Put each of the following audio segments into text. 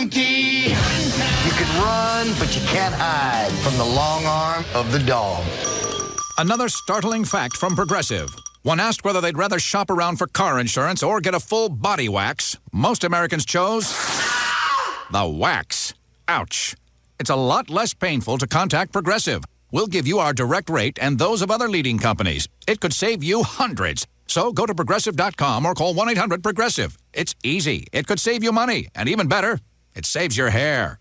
Dookie. You can run, but you can't hide from the long arm of the dog. Another startling fact from Progressive. When asked whether they'd rather shop around for car insurance or get a full body wax, most Americans chose the wax. Ouch. It's a lot less painful to contact Progressive. We'll give you our direct rate and those of other leading companies. It could save you hundreds. So go to Progressive.com or call 1-800-PROGRESSIVE. It's easy. It could save you money. And even better, it saves your hair.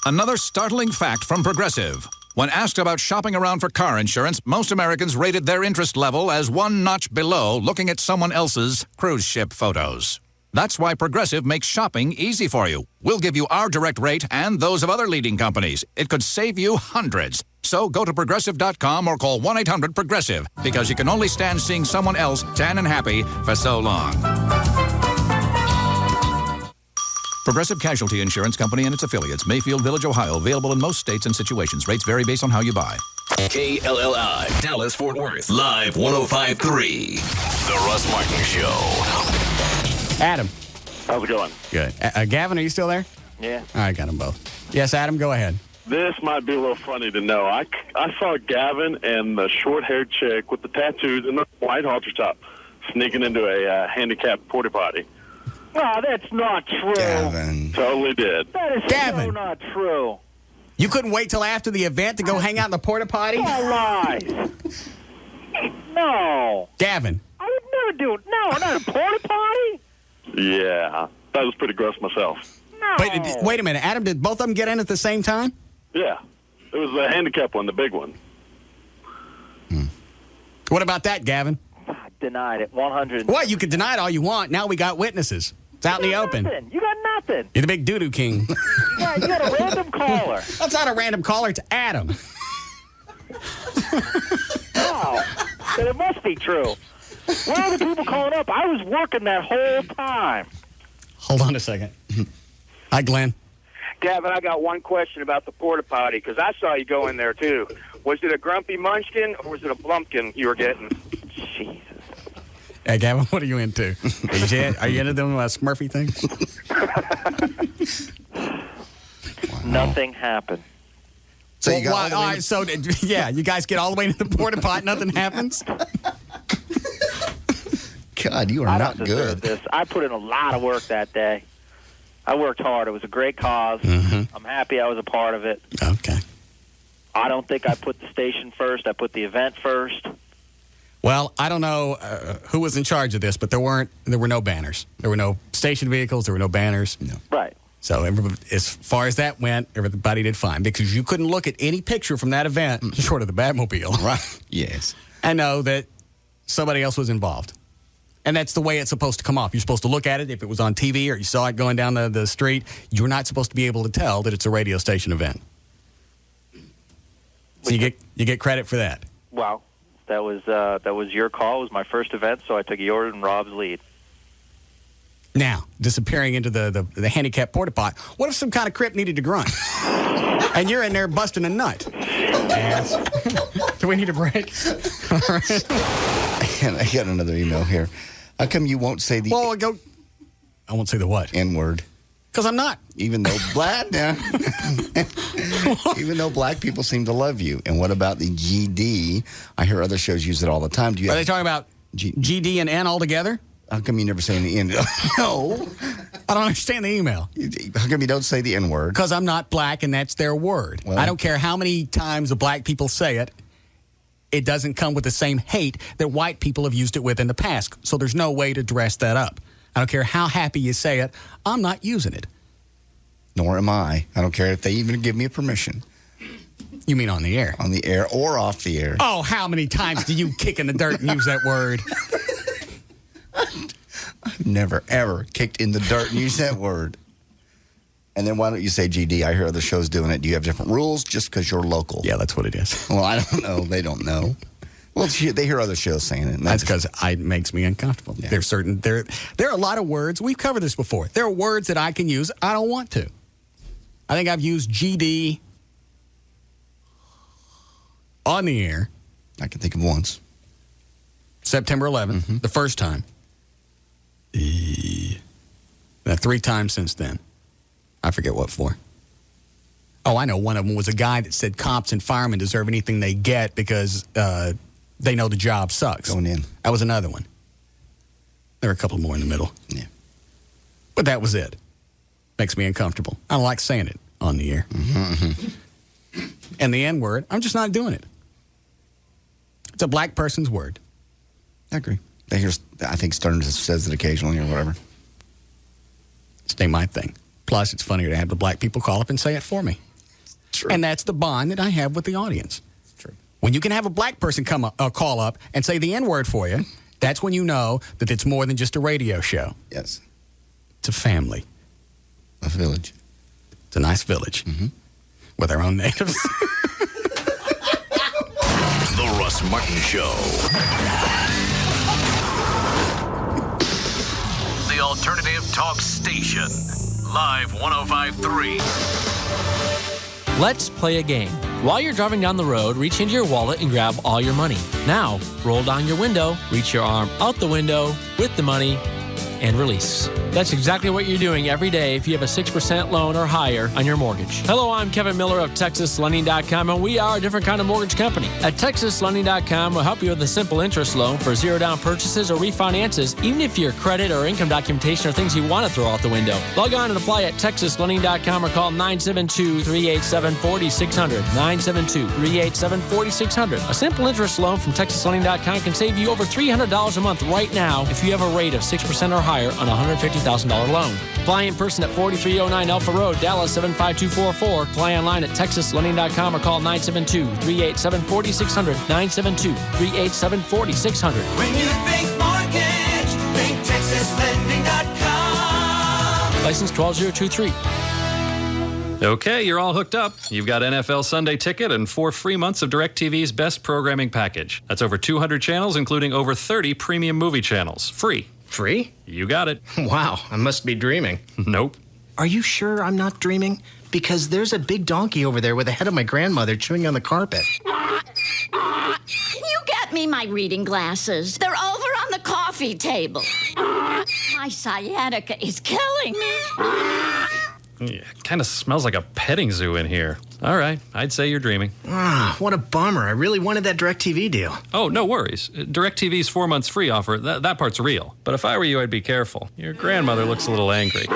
Another startling fact from Progressive. When asked about shopping around for car insurance, most Americans rated their interest level as one notch below looking at someone else's cruise ship photos. That's why Progressive makes shopping easy for you. We'll give you our direct rate and those of other leading companies. It could save you hundreds. So go to Progressive.com or call 1-800-PROGRESSIVE because you can only stand seeing someone else tan and happy for so long. Progressive Casualty Insurance Company and its affiliates, Mayfield Village, Ohio. Available in most states and situations. Rates vary based on how you buy. KLLI, Dallas, Fort Worth. Live 105.3. The Russ Martin Show. Adam. How's it going? Good. Gavin, are you still there? Yeah. All right, got them both. Yes, Adam, go ahead. This might be a little funny to know. I saw Gavin and the short-haired chick with the tattoos and the white halter top sneaking into a handicapped porta potty. Oh, that's not true. Gavin. Totally did. That is so not true. You couldn't wait till after the event to go hang out in the porta potty? All lies. No. Gavin. I would never do it. No, not a porta potty. Yeah. That was pretty gross myself. No. Wait a minute. Adam, did both of them get in at the same time? Yeah. It was the handicap one, the big one. What about that, Gavin? I denied it. 100. What? You can deny it all you want. Now we got witnesses. It's out in the open. Nothing. You got nothing. You're the big doo-doo king. Yeah, you got a random caller. That's not a random caller. It's Adam. Oh, then it must be true. Where are the people calling up? I was working that whole time. Hold on a second. Hi, Glenn. Gavin, I got one question about the porta potty because I saw you go in there too. Was it a grumpy munchkin or was it a blumpkin you were getting? Jesus. Hey, Gavin, what are you into? Are you into them Smurfy things? Nothing happened. So you got all right, so, you guys get all the way into the porta potty, nothing happens? God, you are I not don't deserve good. this. I put in a lot of work that day. I worked hard. It was a great cause. Mm-hmm. I'm happy I was a part of it. Okay. I don't think I put the station first. I put the event first. Well, I don't know who was in charge of this, but there were no banners. There were no station vehicles. There were no banners. No. Right. So as far as that went, everybody did fine because you couldn't look at any picture from that event short of the Batmobile. Right. Yes. And know that somebody else was involved. And that's the way it's supposed to come off. You're supposed to look at it. If it was on TV or you saw it going down the street, you're not supposed to be able to tell that it's a radio station event. So you get credit for that. Wow. That was your call. It was my first event, so I took yours and Rob's lead. Now, disappearing into the handicapped porta pot, what if some kind of crip needed to grunt? And you're in there busting a nut? Ass. Do we need a break? All right. And I got another email here. How come you won't say the I won't say the what? N-word? Because I'm not. Even though even though black people seem to love you. And what about the GD? I hear other shows use it all the time. Are they talking about GD and N all together? How come you never say the N? No. I don't understand the email. How come you don't say the N-word? Because I'm not black and that's their word. Well, I don't care how many times the black people say it. It doesn't come with the same hate that white people have used it with in the past. So there's no way to dress that up. I don't care how happy you say it. I'm not using it. Nor am I. I don't care if they even give me permission. You mean on the air? On the air or off the air. Oh, how many times do you kick in the dirt and use that word? I've never, ever kicked in the dirt and used that word. And then why don't you say GD? I hear other shows doing it. Do you have different rules just because you're local? Yeah, that's what it is. Well, I don't know. They don't know. Well, they hear other shows saying it. That's because it makes me uncomfortable. Yeah. There are a lot of words. We've covered this before. There are words that I can use. I don't want to. I think I've used GD on the air. I can think of once. September 11th, the first time. 3 times since then. forget what for. Oh, I know. One of them was a guy that said cops and firemen deserve anything they get because they know the job sucks. Going in. That was another one. There were a couple more in the middle. Yeah. But that was it. Makes me uncomfortable. I don't like saying it on the air. And the N-word, I'm just not doing it. It's a black person's word. I agree. I think Stern says it occasionally or whatever. It ain't my thing. Plus, it's funnier to have the black people call up and say it for me. True. And that's the bond that I have with the audience. True. When you can have a black person call up and say the N-word for you, that's when you know that it's more than just a radio show. Yes. It's a family. A village. It's a nice village with our own natives. The Russ Martin Show. The alternative talk station. Live 105.3. Let's play a game. While you're driving down the road, reach into your wallet and grab all your money. Now, roll down your window, reach your arm out the window with the money, and release. That's exactly what you're doing every day if you have a 6% loan or higher on your mortgage. Hello, I'm Kevin Miller of TexasLending.com, and we are a different kind of mortgage company. At TexasLending.com, we'll help you with a simple interest loan for zero-down purchases or refinances, even if your credit or income documentation are things you want to throw out the window. Log on and apply at TexasLending.com or call 972-387-4600. 972-387-4600. A simple interest loan from TexasLending.com can save you over $300 a month right now if you have a rate of 6% or higher on a $150,000 loan. Apply in person at 4309 Alpha Road, Dallas 75244. Apply online at TexasLending.com or call 972-387-4600. 972-387-4600. When you think mortgage, think TexasLending.com. License 12023. Okay, you're all hooked up. You've got NFL Sunday Ticket and 4 free months of DirecTV's best programming package. That's over 200 channels, including over 30 premium movie channels. Free. Free? You got it. Wow, I must be dreaming. Nope. Are you sure I'm not dreaming? Because there's a big donkey over there with the head of my grandmother chewing on the carpet. You get me my reading glasses. They're over on the coffee table. My sciatica is killing me. Yeah, kind of smells like a petting zoo in here. All right, I'd say you're dreaming. Ah, what a bummer. I really wanted that DirecTV deal. Oh, no worries. DirecTV's 4 months free offer, that part's real. But if I were you, I'd be careful. Your grandmother looks a little angry.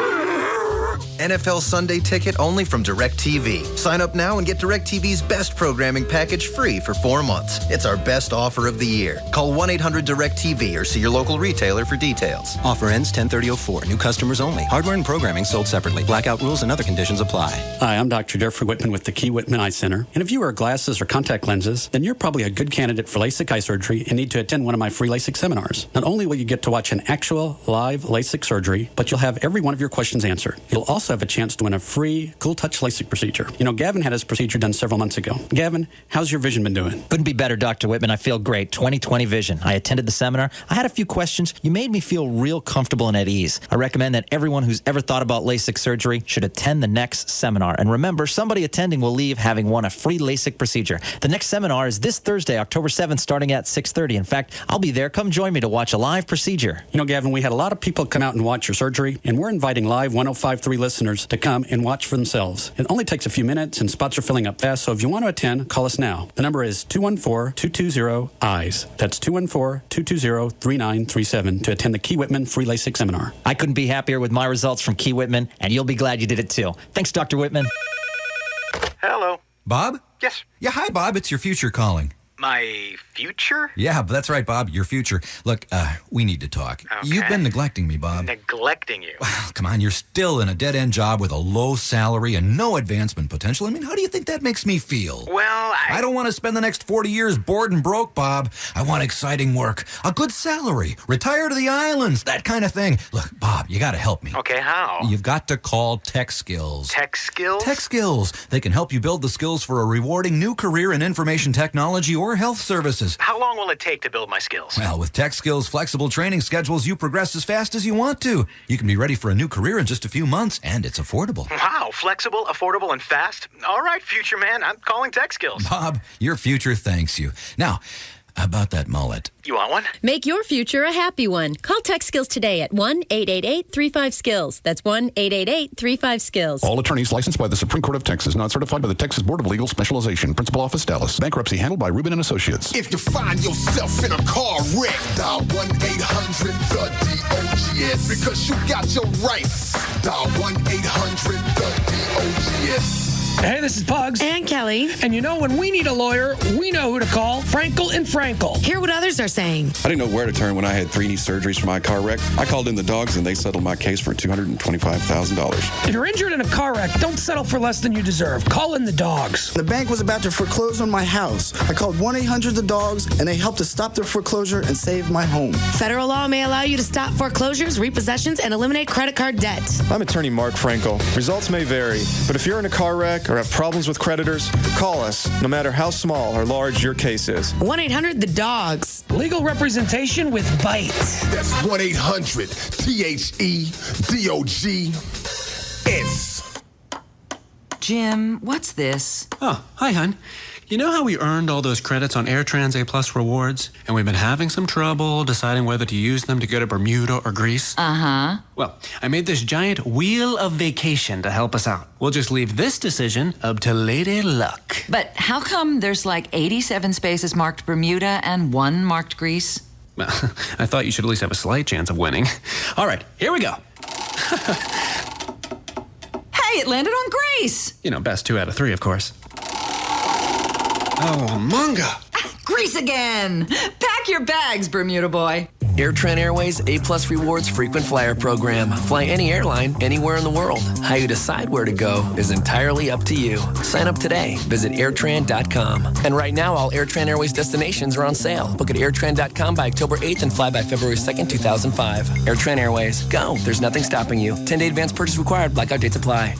NFL Sunday Ticket only from DirecTV. Sign up now and get DirecTV's best programming package free for 4 months. It's our best offer of the year. Call 1-800-DirecTV or see your local retailer for details. Offer ends 10/30/04. New customers only. Hardware and programming sold separately. Blackout rules and other conditions apply. Hi, I'm Dr. Jeffrey Whitman with the Key Whitman Eye Center. And if you wear glasses or contact lenses, then you're probably a good candidate for LASIK eye surgery and need to attend one of my free LASIK seminars. Not only will you get to watch an actual live LASIK surgery, but you'll have every one of your questions answered. You'll also have a chance to win a free Cool Touch LASIK procedure. You know, Gavin had his procedure done several months ago. Gavin, how's your vision been doing? Couldn't be better, Dr. Whitman. I feel great. 20/20 vision. I attended the seminar. I had a few questions. You made me feel real comfortable and at ease. I recommend that everyone who's ever thought about LASIK surgery should attend the next seminar. And remember, somebody attending will leave having won a free LASIK procedure. The next seminar is this Thursday, October 7th, starting at 6:30. In fact, I'll be there. Come join me to watch a live procedure. You know, Gavin, we had a lot of people come out and watch your surgery, and we're inviting live 105.3 listeners to come and watch for themselves. It only takes a few minutes, and spots are filling up fast, so if you want to attend, call us now. The number is 214-220-EYES. That's 214-220-3937 to attend the Key Whitman free LASIK seminar. I couldn't be happier with my results from Key Whitman, and you'll be glad you did it too. Thanks, Dr. Whitman. Hello. Bob? Yes. Yeah, hi, Bob. It's your future calling. My future? Yeah, that's right, Bob. Your future. Look, we need to talk. Okay. You've been neglecting me, Bob. Neglecting you? Well, come on. You're still in a dead-end job with a low salary and no advancement potential. I mean, how do you think that makes me feel? Well, I don't want to spend the next 40 years bored and broke, Bob. I want exciting work, a good salary, retire to the islands, that kind of thing. Look, Bob, you got to help me. Okay, how? You've got to call Tech Skills. Tech Skills? Tech Skills. They can help you build the skills for a rewarding new career in information technology or health services. How long will it take to build my skills? Well, with Tech Skills' flexible training schedules, you progress as fast as you want to. You can be ready for a new career in just a few months, and it's affordable. Wow, flexible, affordable, and fast. All right, future man, I'm calling Tech Skills. Bob, your future thanks you. Now, How about that mullet? You want one? Make your future a happy one. Call Tech Skills today at 1-888-35-SKILLS. That's 1-888-35-SKILLS. All attorneys licensed by the Supreme Court of Texas, not certified by the Texas Board of Legal Specialization. Principal Office, Dallas. Bankruptcy handled by Rubin & Associates. If you find yourself in a car wreck, dial 1-800-THE-DOGS because you got your rights. Dial 1-800-THE-DOGS. Hey, this is Pugs. And Kelly. And you know, when we need a lawyer, we know who to call. Frankel and Frankel. Hear what others are saying. I didn't know where to turn when I had 3 knee surgeries for my car wreck. I called in the dogs, and they settled my case for $225,000. If you're injured in a car wreck, don't settle for less than you deserve. Call in the dogs. The bank was about to foreclose on my house. I called 1-800-THE-DOGS, and they helped to stop their foreclosure and save my home. Federal law may allow you to stop foreclosures, repossessions, and eliminate credit card debt. I'm attorney Mark Frankel. Results may vary, but if you're in a car wreck or have problems with creditors, call us, no matter how small or large your case is. 1-800-THE-DOGS. Legal representation with bite. That's 1-800-THE-DOGS. Jim, what's this? Oh, hi, hon. You know how we earned all those credits on AirTrans A Plus rewards? And we've been having some trouble deciding whether to use them to go to Bermuda or Greece? Uh-huh. Well, I made this giant wheel of vacation to help us out. We'll just leave this decision up to Lady Luck. But how come there's like 87 spaces marked Bermuda and 1 marked Greece? Well, I thought you should at least have a slight chance of winning. All right, here we go. Hey, it landed on Greece! You know, best 2 out of 3, of course. Oh, manga. Greece again! Pack your bags, Bermuda boy. AirTran Airways A-Plus Rewards Frequent Flyer Program. Fly any airline, anywhere in the world. How you decide where to go is entirely up to you. Sign up today. Visit airtran.com. And right now, all AirTran Airways destinations are on sale. Book at airtran.com by October 8th and fly by February 2nd, 2005. AirTran Airways. Go. There's nothing stopping you. 10-day advance purchase required. Blackout dates apply.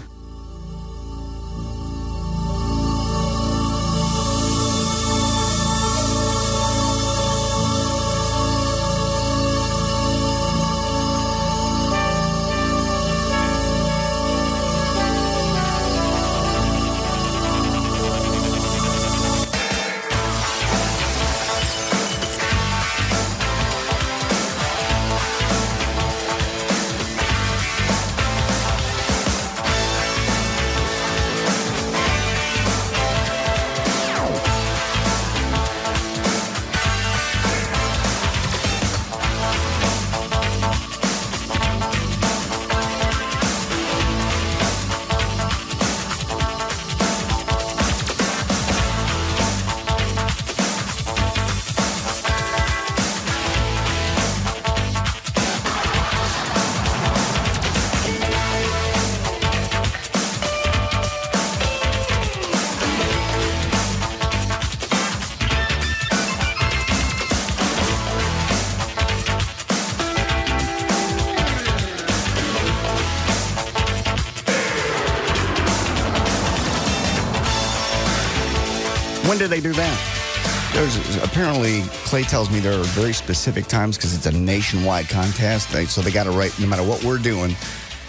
When do they do that? Apparently, Clay tells me there are very specific times because it's a nationwide contest. So they got to write, no matter what we're doing,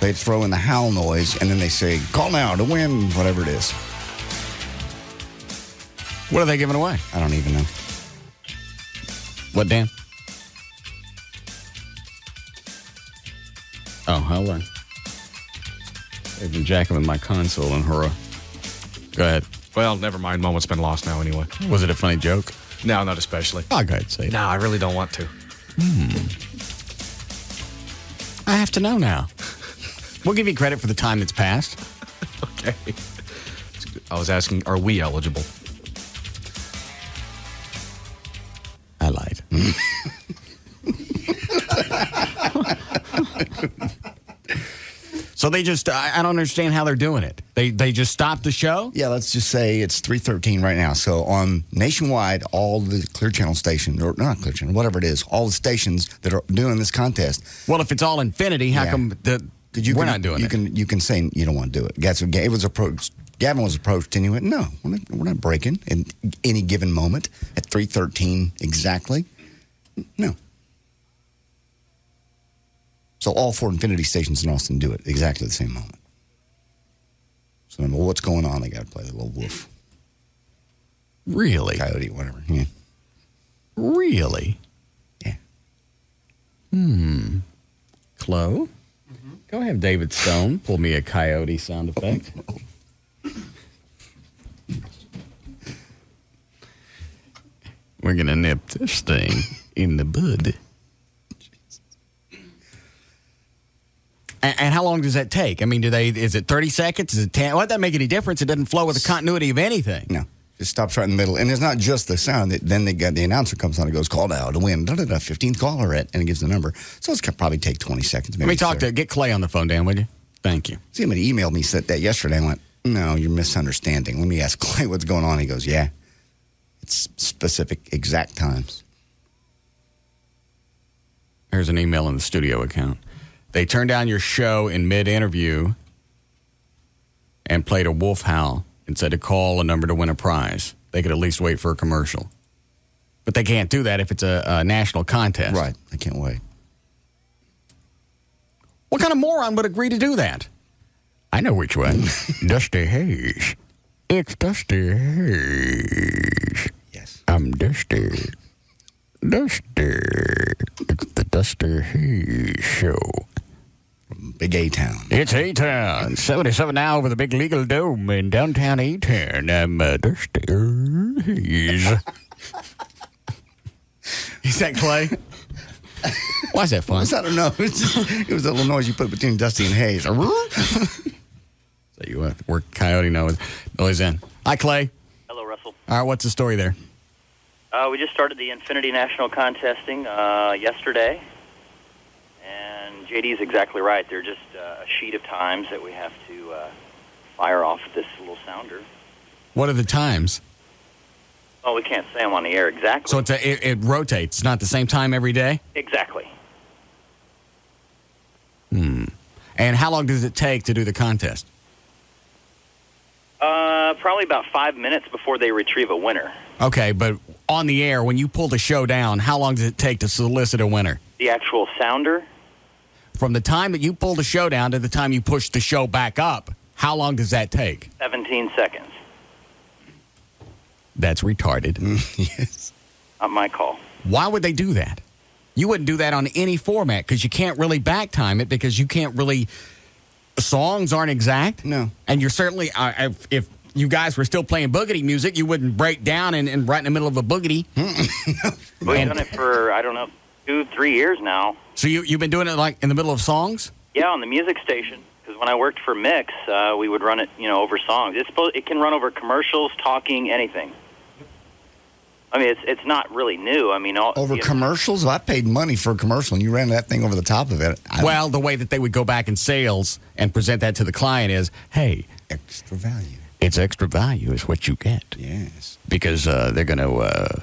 they throw in the howl noise, and then they say, call now to win, whatever it is. What are they giving away? I don't even know. What, Dan? Oh, hold on. They've been jacking with my console and hurrah. Go ahead. Well, never mind. Moment's been lost now anyway. Was it a funny joke? No, not especially. Oh, go ahead, say it. No, I really don't want to. I have to know now. We'll give you credit for the time that's passed. Okay. I was asking, are we eligible? I lied. So they just, I don't understand how they're doing it. They just stopped the show? Yeah, let's just say it's 3:13 right now. So on nationwide, all the Clear Channel stations, or not Clear Channel, whatever it is, all the stations that are doing this contest. Well, if it's all infinity, how come we're not doing it? You can say you don't want to do it. Gavin was approached and he went, no, we're not breaking in any given moment at 3:13 exactly. No. So all 4 Infinity stations in Austin do it exactly the same moment. So well, what's going on? They got to play the little wolf. Really? Coyote, whatever. Yeah. Really? Yeah. Chloe? Go have David Stone pull me a coyote sound effect. We're going to nip this thing in the bud. And how long does that take? I mean, is it 30 seconds? Is it 10? Why does that make any difference? It doesn't flow with the continuity of anything. No. It stops right in the middle. And it's not just the sound. Then the announcer comes on and goes, called out to win, 15th caller at, and it gives the number. So it's going to probably take 20 seconds. Let me get Clay on the phone, Dan, would you? Thank you. See, somebody emailed me said that yesterday. I went, no, you're misunderstanding. Let me ask Clay what's going on. He goes, yeah. It's specific, exact times. Here's an email in the studio account. They turned down your show in mid-interview and played a wolf howl and said to call a number to win a prize. They could at least wait for a commercial. But they can't do that if it's a national contest. Right. I can't wait. What kind of moron would agree to do that? I know which one. Dusty Hayes. It's Dusty Hayes. Yes. I'm Dusty. Dusty. It's the Dusty Hayes Show. From Big A-Town. It's A-Town. 77 now over the big legal dome in downtown A-Town. I'm Dusty Hayes. Is that Clay? Why is that fun? I don't know. It was a little noise you put between Dusty and Hayes. So you work coyote noise in. Hi, Clay. Hello, Russell. All right, what's the story there? We just started the Infinity National Contesting yesterday, and JD's exactly right. They're just a sheet of times that we have to fire off this little sounder. What are the times? Oh, we can't say them on the air exactly. So it rotates. It's not the same time every day? Exactly. And how long does it take to do the contest? Probably about 5 minutes before they retrieve a winner. Okay, but on the air, when you pull the show down, how long does it take to solicit a winner? The actual sounder? From the time that you pull the show down to the time you push the show back up, how long does that take? 17 seconds. That's retarded. Yes. Not my call. Why would they do that? You wouldn't do that on any format because you can't really back time it because you can't really... Songs aren't exact. No. And you're certainly... if you guys were still playing boogity music, you wouldn't break down and right in the middle of a boogity. We've done it for, 2-3 years now. So you've been doing it like in the middle of songs? Yeah, on the music station. Because when I worked for Mix, we would run it, over songs. It can run over commercials, talking, anything. I mean, it's not really new. I mean, commercials? Well, I paid money for a commercial, and you ran that thing over the top of it. Well, the way that they would go back in sales and present that to the client is, hey, extra value. It's extra value is what you get. Yes. Because they're gonna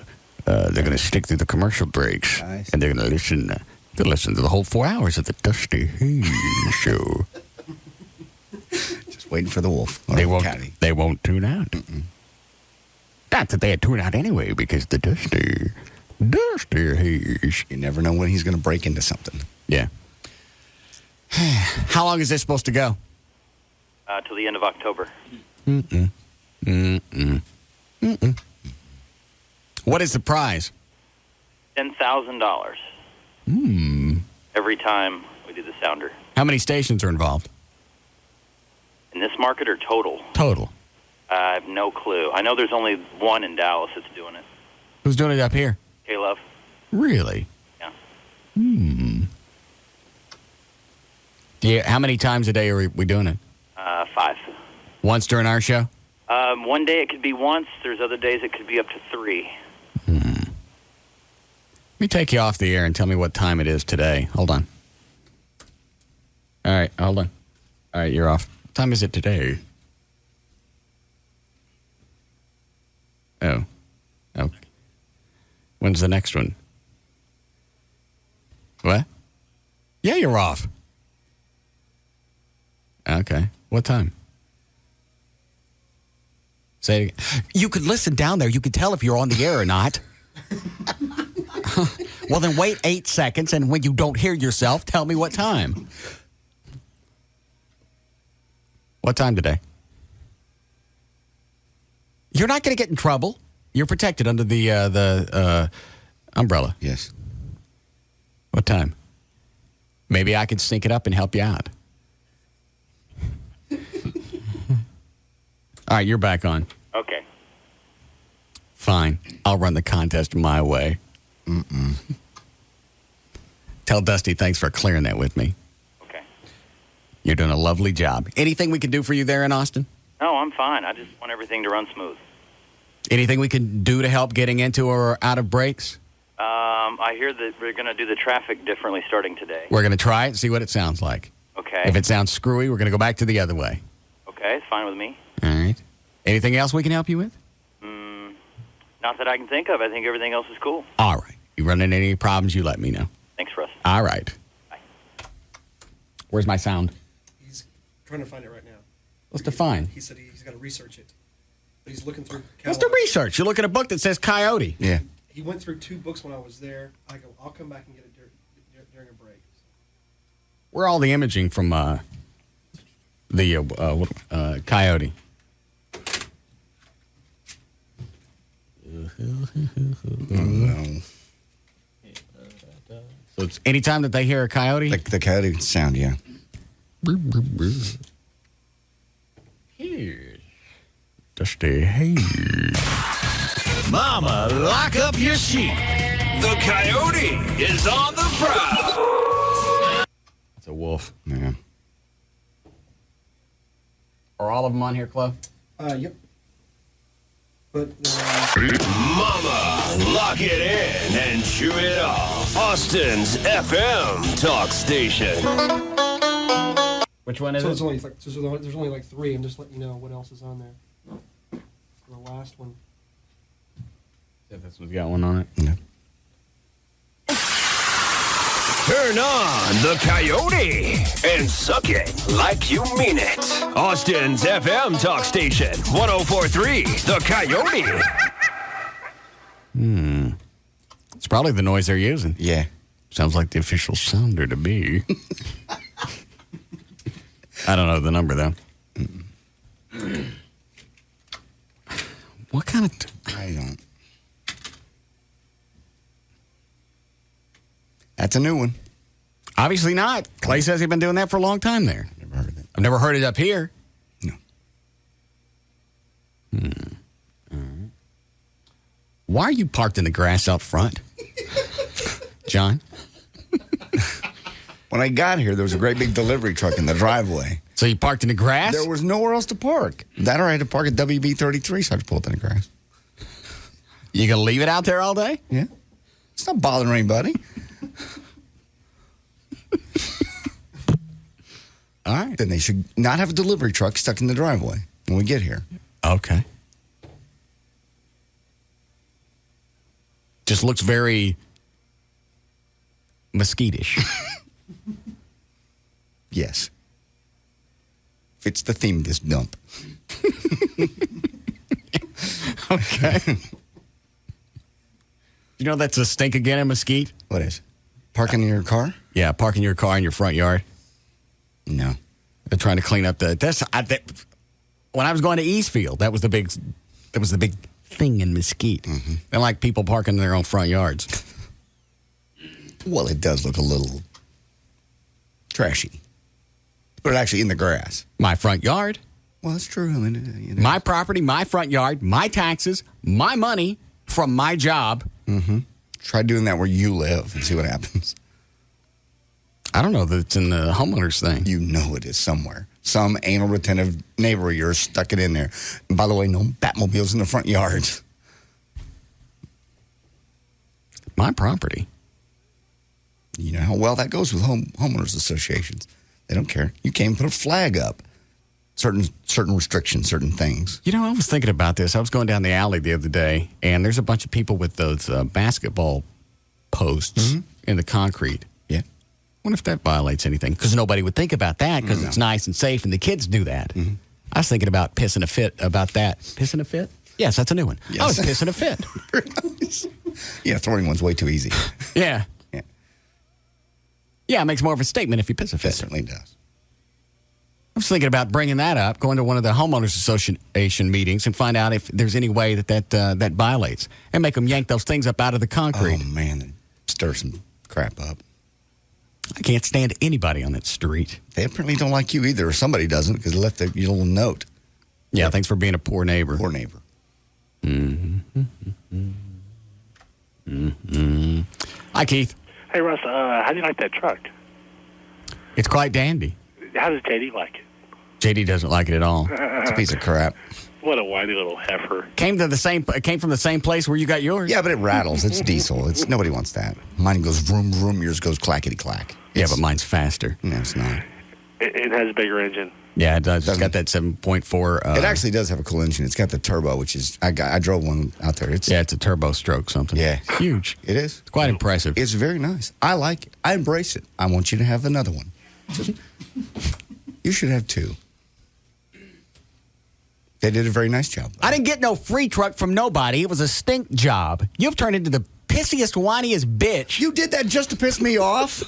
stick through the commercial breaks, and they're gonna listen to the whole 4 hours of the Dusty Hayes Show. Just waiting for the wolf. They won't tune out. Not that they'd tune out anyway, because the Dusty Hayes. You never know when he's going to break into something. Yeah. How long is this supposed to go? Till the end of October. What is the prize? $10,000. Every time we do the sounder. How many stations are involved? In this market or total? Total. I have no clue. I know there's only one in Dallas that's doing it. Who's doing it up here? K-Love. Really? Yeah. How many times a day are we doing it? 5. Once during our show? One day it could be once. There's other days it could be up to 3. Let me take you off the air and tell me what time it is today. Hold on. All right, hold on. All right, you're off. What time is it today? Oh. When's the next one? What? Yeah, you're off. Okay. What time? Say it again. You could listen down there. You could tell if you're on the air or not. Well, then wait 8 seconds, and when you don't hear yourself, tell me what time. What time today? You're not going to get in trouble. You're protected under the Umbrella. Yes. What time? Maybe I could sync it up and help you out. All right, you're back on. Okay. Fine. I'll run the contest my way. Tell Dusty thanks for clearing that with me. Okay. You're doing a lovely job. Anything we can do for you there in Austin? No, I'm fine. I just want everything to run smooth. Anything we can do to help getting into or out of breaks? I hear that we're going to do the traffic differently starting today. We're going to try it and see what it sounds like. Okay. If it sounds screwy, we're going to go back to the other way. Okay, it's fine with me. All right. Anything else we can help you with? Not that I can think of. I think everything else is cool. All right. You run into any problems, you let me know. Thanks, Russ. All right. Bye. Where's my sound? He's trying to find it right now. What's the find? He said he's got to research it. But he's looking through. What's the research? You look at a book that says coyote. Yeah. He went through 2 books when I was there. I go, I'll come back and get it during a break. Where are all the imaging from the coyote? No. So it's anytime that they hear a coyote? The coyote sound, yeah. Here. Dusty, hey. Mama, lock up your sheep. The coyote is on the prowl. It's a wolf. Yeah. Are all of them on here, Chloe? Yep. But Mama, lock it in and chew it off. Austin's FM talk station. Which one is so it? it's only like, there's only like 3. I'm just letting you know what else is on there. The last one. Yeah, this one's got one on it. Yeah. Turn on the coyote and suck it like you mean it. Austin's FM talk station, 104.3, the coyote. It's probably the noise they're using. Yeah. Sounds like the official sounder to me. I don't know the number, though. What kind of... I don't. That's a new one. Obviously not. Clay says he's been doing that for a long time there. Never heard of it. I've never heard it up here. No. Why are you parked in the grass out front? John? When I got here, there was a great big delivery truck in the driveway. So you parked in the grass? There was nowhere else to park. That or I had to park at WB 33, so I had to pull it in the grass. You going to leave it out there all day? Yeah. It's not bothering anybody. All right. Then they should not have a delivery truck stuck in the driveway when we get here. Okay. Just looks very mosquitish. Yes. Fits the theme of this dump. Okay. You know that's a stink again in Mesquite? What is? Parking in your car? Yeah, parking your car in your front yard. No. They're trying to clean up when I was going to Eastfield, that was the big thing in Mesquite. Mm-hmm. They like people parking in their own front yards. Well, it does look a little trashy. But it actually in the grass. My front yard. Well, that's true. I mean, my property, my front yard, my taxes, my money from my job. Mm-hmm. Try doing that where you live and see what happens. I don't know that it's in the homeowners thing. You know it is somewhere. Some anal retentive neighbor of yours stuck it in there. And by the way, no Batmobiles in the front yards. My property. You know how well that goes with homeowners associations. They don't care. You can't even put a flag up. Certain restrictions, certain things. You know, I was thinking about this. I was going down the alley the other day, and there's a bunch of people with those basketball posts in the concrete. Yeah. I wonder if that violates anything, because nobody would think about that because it's nice and safe, and the kids do that. Mm-hmm. I was thinking about pissing a fit about that. Pissing a fit? Yes, that's a new one. Yes. I was pissing a fit. Yeah, throwing one's way too easy. Yeah. Yeah. Yeah, it makes more of a statement if you piss a fit. It certainly does. was thinking about bringing that up, going to one of the homeowners association meetings and find out if there's any way that violates, and make them yank those things up out of the concrete. Oh, man, stir some crap up. I can't stand anybody on that street. They apparently don't like you either, or somebody doesn't, because they left their little note. Yeah, thanks for being a poor neighbor. Poor neighbor. Hi, Keith. Hey, Russ, how do you like that truck? It's quite dandy. How does JD like it? JD doesn't like it at all. It's a piece of crap. What a whiny little heifer. Came from the same place where you got yours. Yeah, but it rattles. It's diesel. Nobody wants that. Mine goes vroom vroom. Yours goes clackety clack. Yeah, but mine's faster. No, it's not. It has a bigger engine. Yeah, it does. It's got that 7.4. It actually does have a cool engine. It's got the turbo, which is I drove one out there. It's a turbo stroke something. Yeah, it's huge. It is. It's quite impressive. It's very nice. I like it. I embrace it. I want you to have another one. You should have two. They did a very nice job. I didn't get no free truck from nobody. It was a stink job. You've turned into the pissiest, whiniest bitch. You did that just to piss me off?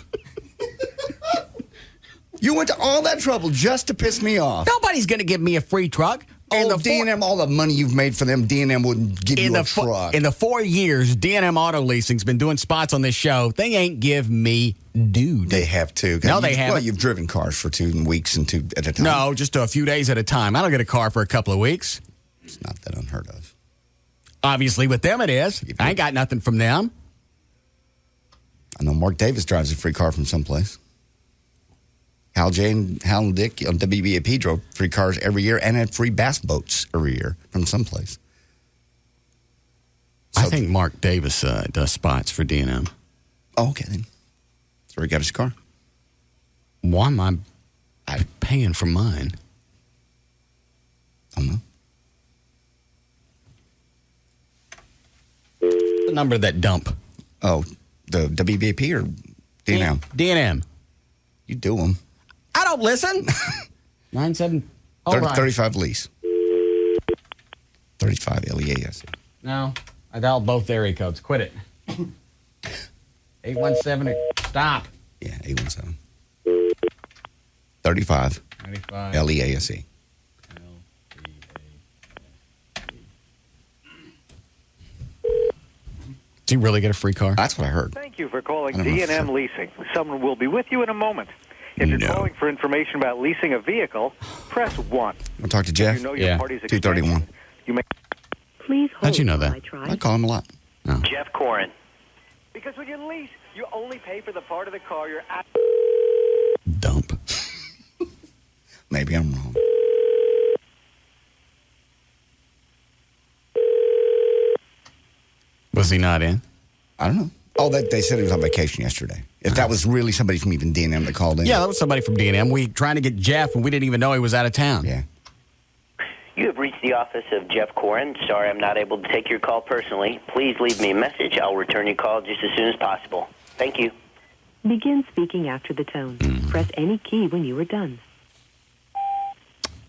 You went to all that trouble just to piss me off. Nobody's going to give me a free truck. And the D&M, all the money you've made for them, D&M wouldn't give you a truck. In the 4 years, D&M Auto Leasing's been doing spots on this show. They ain't give me dude. They have to. No, they haven't. Well, you've driven cars for 2 weeks and 2 at a time. No, just a few days at a time. I don't get a car for a couple of weeks. It's not that unheard of. Obviously, with them it is. I ain't got nothing from them. I know Mark Davis drives a free car from someplace. Hal and Dick on WBAP drove free cars every year and had free bass boats every year from someplace. I think Mark Davis does spots for D&M. Oh, okay, then. That's where he got his car. Why am I paying for mine? I don't know. The number of that dump. Oh, the WBAP or D&M? D&M. You do them. I don't listen. 97. 35 lease. 35 LEAS. No, I dialed both area codes. Quit it. 817. Stop. Yeah, 817. 35. 95. LEASE. Do you really get a free car? That's what I heard. Thank you for calling D&M Leasing. Someone will be with you in a moment. If you're calling for information about leasing a vehicle, press 1. I'll talk to Jeff. You know your party's 231. You may. Please hold. How'd you know that? I call him a lot. No. Jeff Corin. Because when you lease, you only pay for the part of the car you're at. Dump. Maybe I'm wrong. Was he not in? I don't know. Oh, they said he was on vacation yesterday. If that was really somebody from even D&M that called in. Yeah, that was somebody from D&M. We trying to get Jeff, and we didn't even know he was out of town. Yeah. You have reached the office of Jeff Corin. Sorry, I'm not able to take your call personally. Please leave me a message. I'll return your call just as soon as possible. Thank you. Begin speaking after the tone. Press any key when you are done.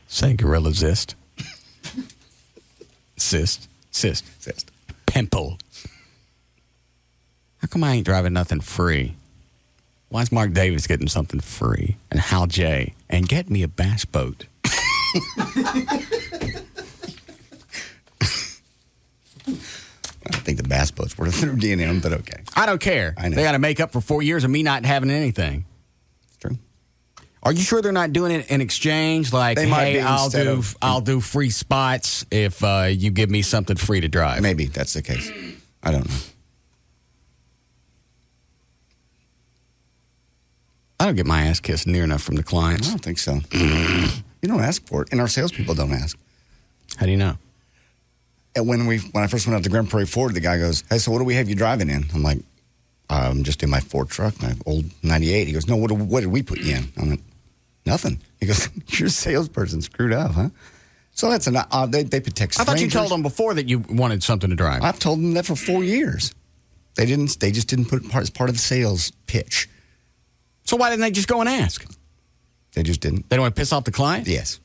Say Gorilla Zist. Cyst. Pimple. How come I ain't driving nothing free? Why is Mark Davis getting something free? And Hal J. And get me a bass boat. I think the bass boats were through D&M, but okay. I don't care. I know. They got to make up for 4 years of me not having anything. It's true. Are you sure they're not doing it in exchange? Like, They might hey, be I'll do free spots if you give me something free to drive. Maybe that's the case. I don't know. I don't get my ass kissed near enough from the clients. I don't think so. You don't ask for it, and our salespeople don't ask. How do you know? And when I first went out to Grand Prairie Ford, the guy goes, "Hey, so what do we have you driving in?" I'm like, "I'm just in my Ford truck, my old '98." He goes, "No, what did we put you in?" I'm like, "Nothing." He goes, "Your salesperson screwed up, huh?" So that's they protect strangers. I thought you told them before that you wanted something to drive. I've told them that for 4 years. They just didn't put it as part of the sales pitch. So why didn't they just go and ask? They just didn't. They don't want to piss off the client? Yes.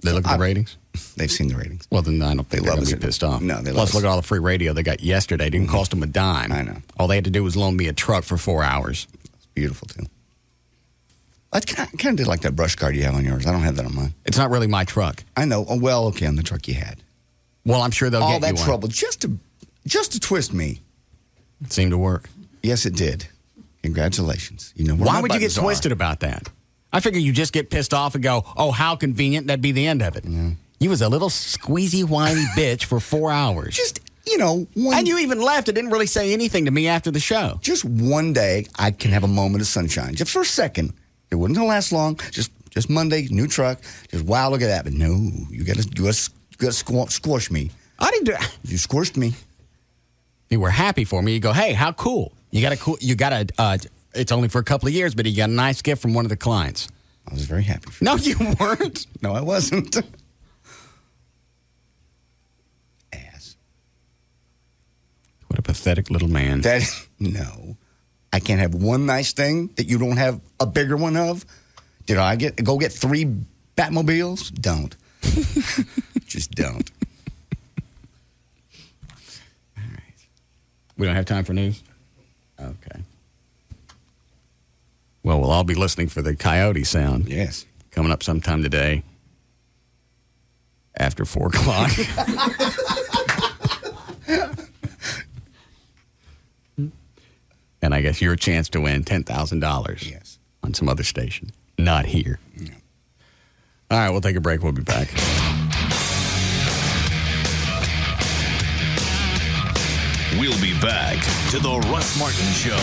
They look at the ratings? They've seen the ratings. Well, then I don't think they're going to be pissed off. No, they love Plus, us. look at all the free radio they got yesterday. It didn't cost them a dime. I know. All they had to do was loan me a truck for 4 hours. It's beautiful, too. I kind of did like that brush card you have on yours. I don't have that on mine. It's not really my truck. I know. Oh, well, okay, on the truck you had. Well, I'm sure they'll all get that you one. trouble just to twist me. It seemed to work. Yes, it did. Congratulations. You know why would you get twisted about that? I figure you just get pissed off and go, "Oh, how convenient!" That'd be the end of it. Yeah. You was a little squeezy, whiny bitch for 4 hours. Just and you even left. It didn't really say anything to me after the show. Just one day, I can have a moment of sunshine, just for a second. It wouldn't last long. Just Monday, new truck. Just wow, look at that. But no, you gotta squash me. I didn't do. You squished me. You were happy for me. You go, hey, how cool. You got a, it's only for a couple of years, but you got a nice gift from one of the clients. I was very happy for you. No, you weren't. No, I wasn't. Ass. What a pathetic little man. No. I can't have one nice thing that you don't have a bigger one of. Did I go get 3 Batmobiles? Don't. Just don't. All right. We don't have time for news? Okay. Well, we'll all be listening for the coyote sound. Yes. Coming up sometime today after 4 o'clock. And I guess your chance to win $10,000. Yes. On some other station. Not here. No. All right, we'll take a break. We'll be back. We'll be back to the Russ Martin Show.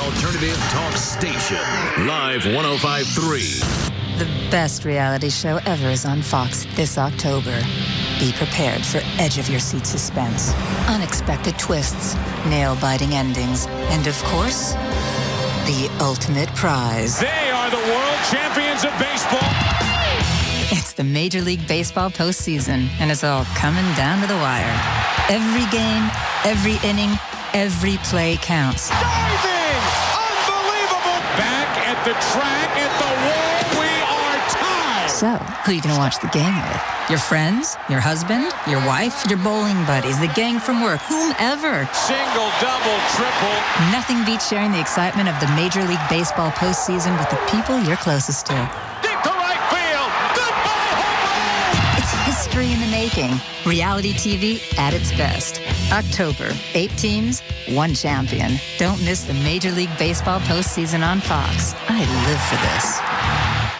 Alternative Talk Station. Live 105.3. The best reality show ever is on Fox this October. Be prepared for edge-of-your-seat suspense, unexpected twists, nail-biting endings, and of course, the ultimate prize. They are the world champions of baseball. It's the Major League Baseball postseason, and it's all coming down to the wire. Every game, every inning, every play counts. The track at the wall, we are tied. So, who are you going to watch the game with? Your friends? Your husband? Your wife? Your bowling buddies? The gang from work? Whomever? Single, double, triple. Nothing beats sharing the excitement of the Major League Baseball postseason with the people you're closest to. Deep to right field. Goodbye, home run. It's history in the making. Reality TV at its best. October, 8 teams, 1 champion. Don't miss the Major League Baseball postseason on Fox. I live for this.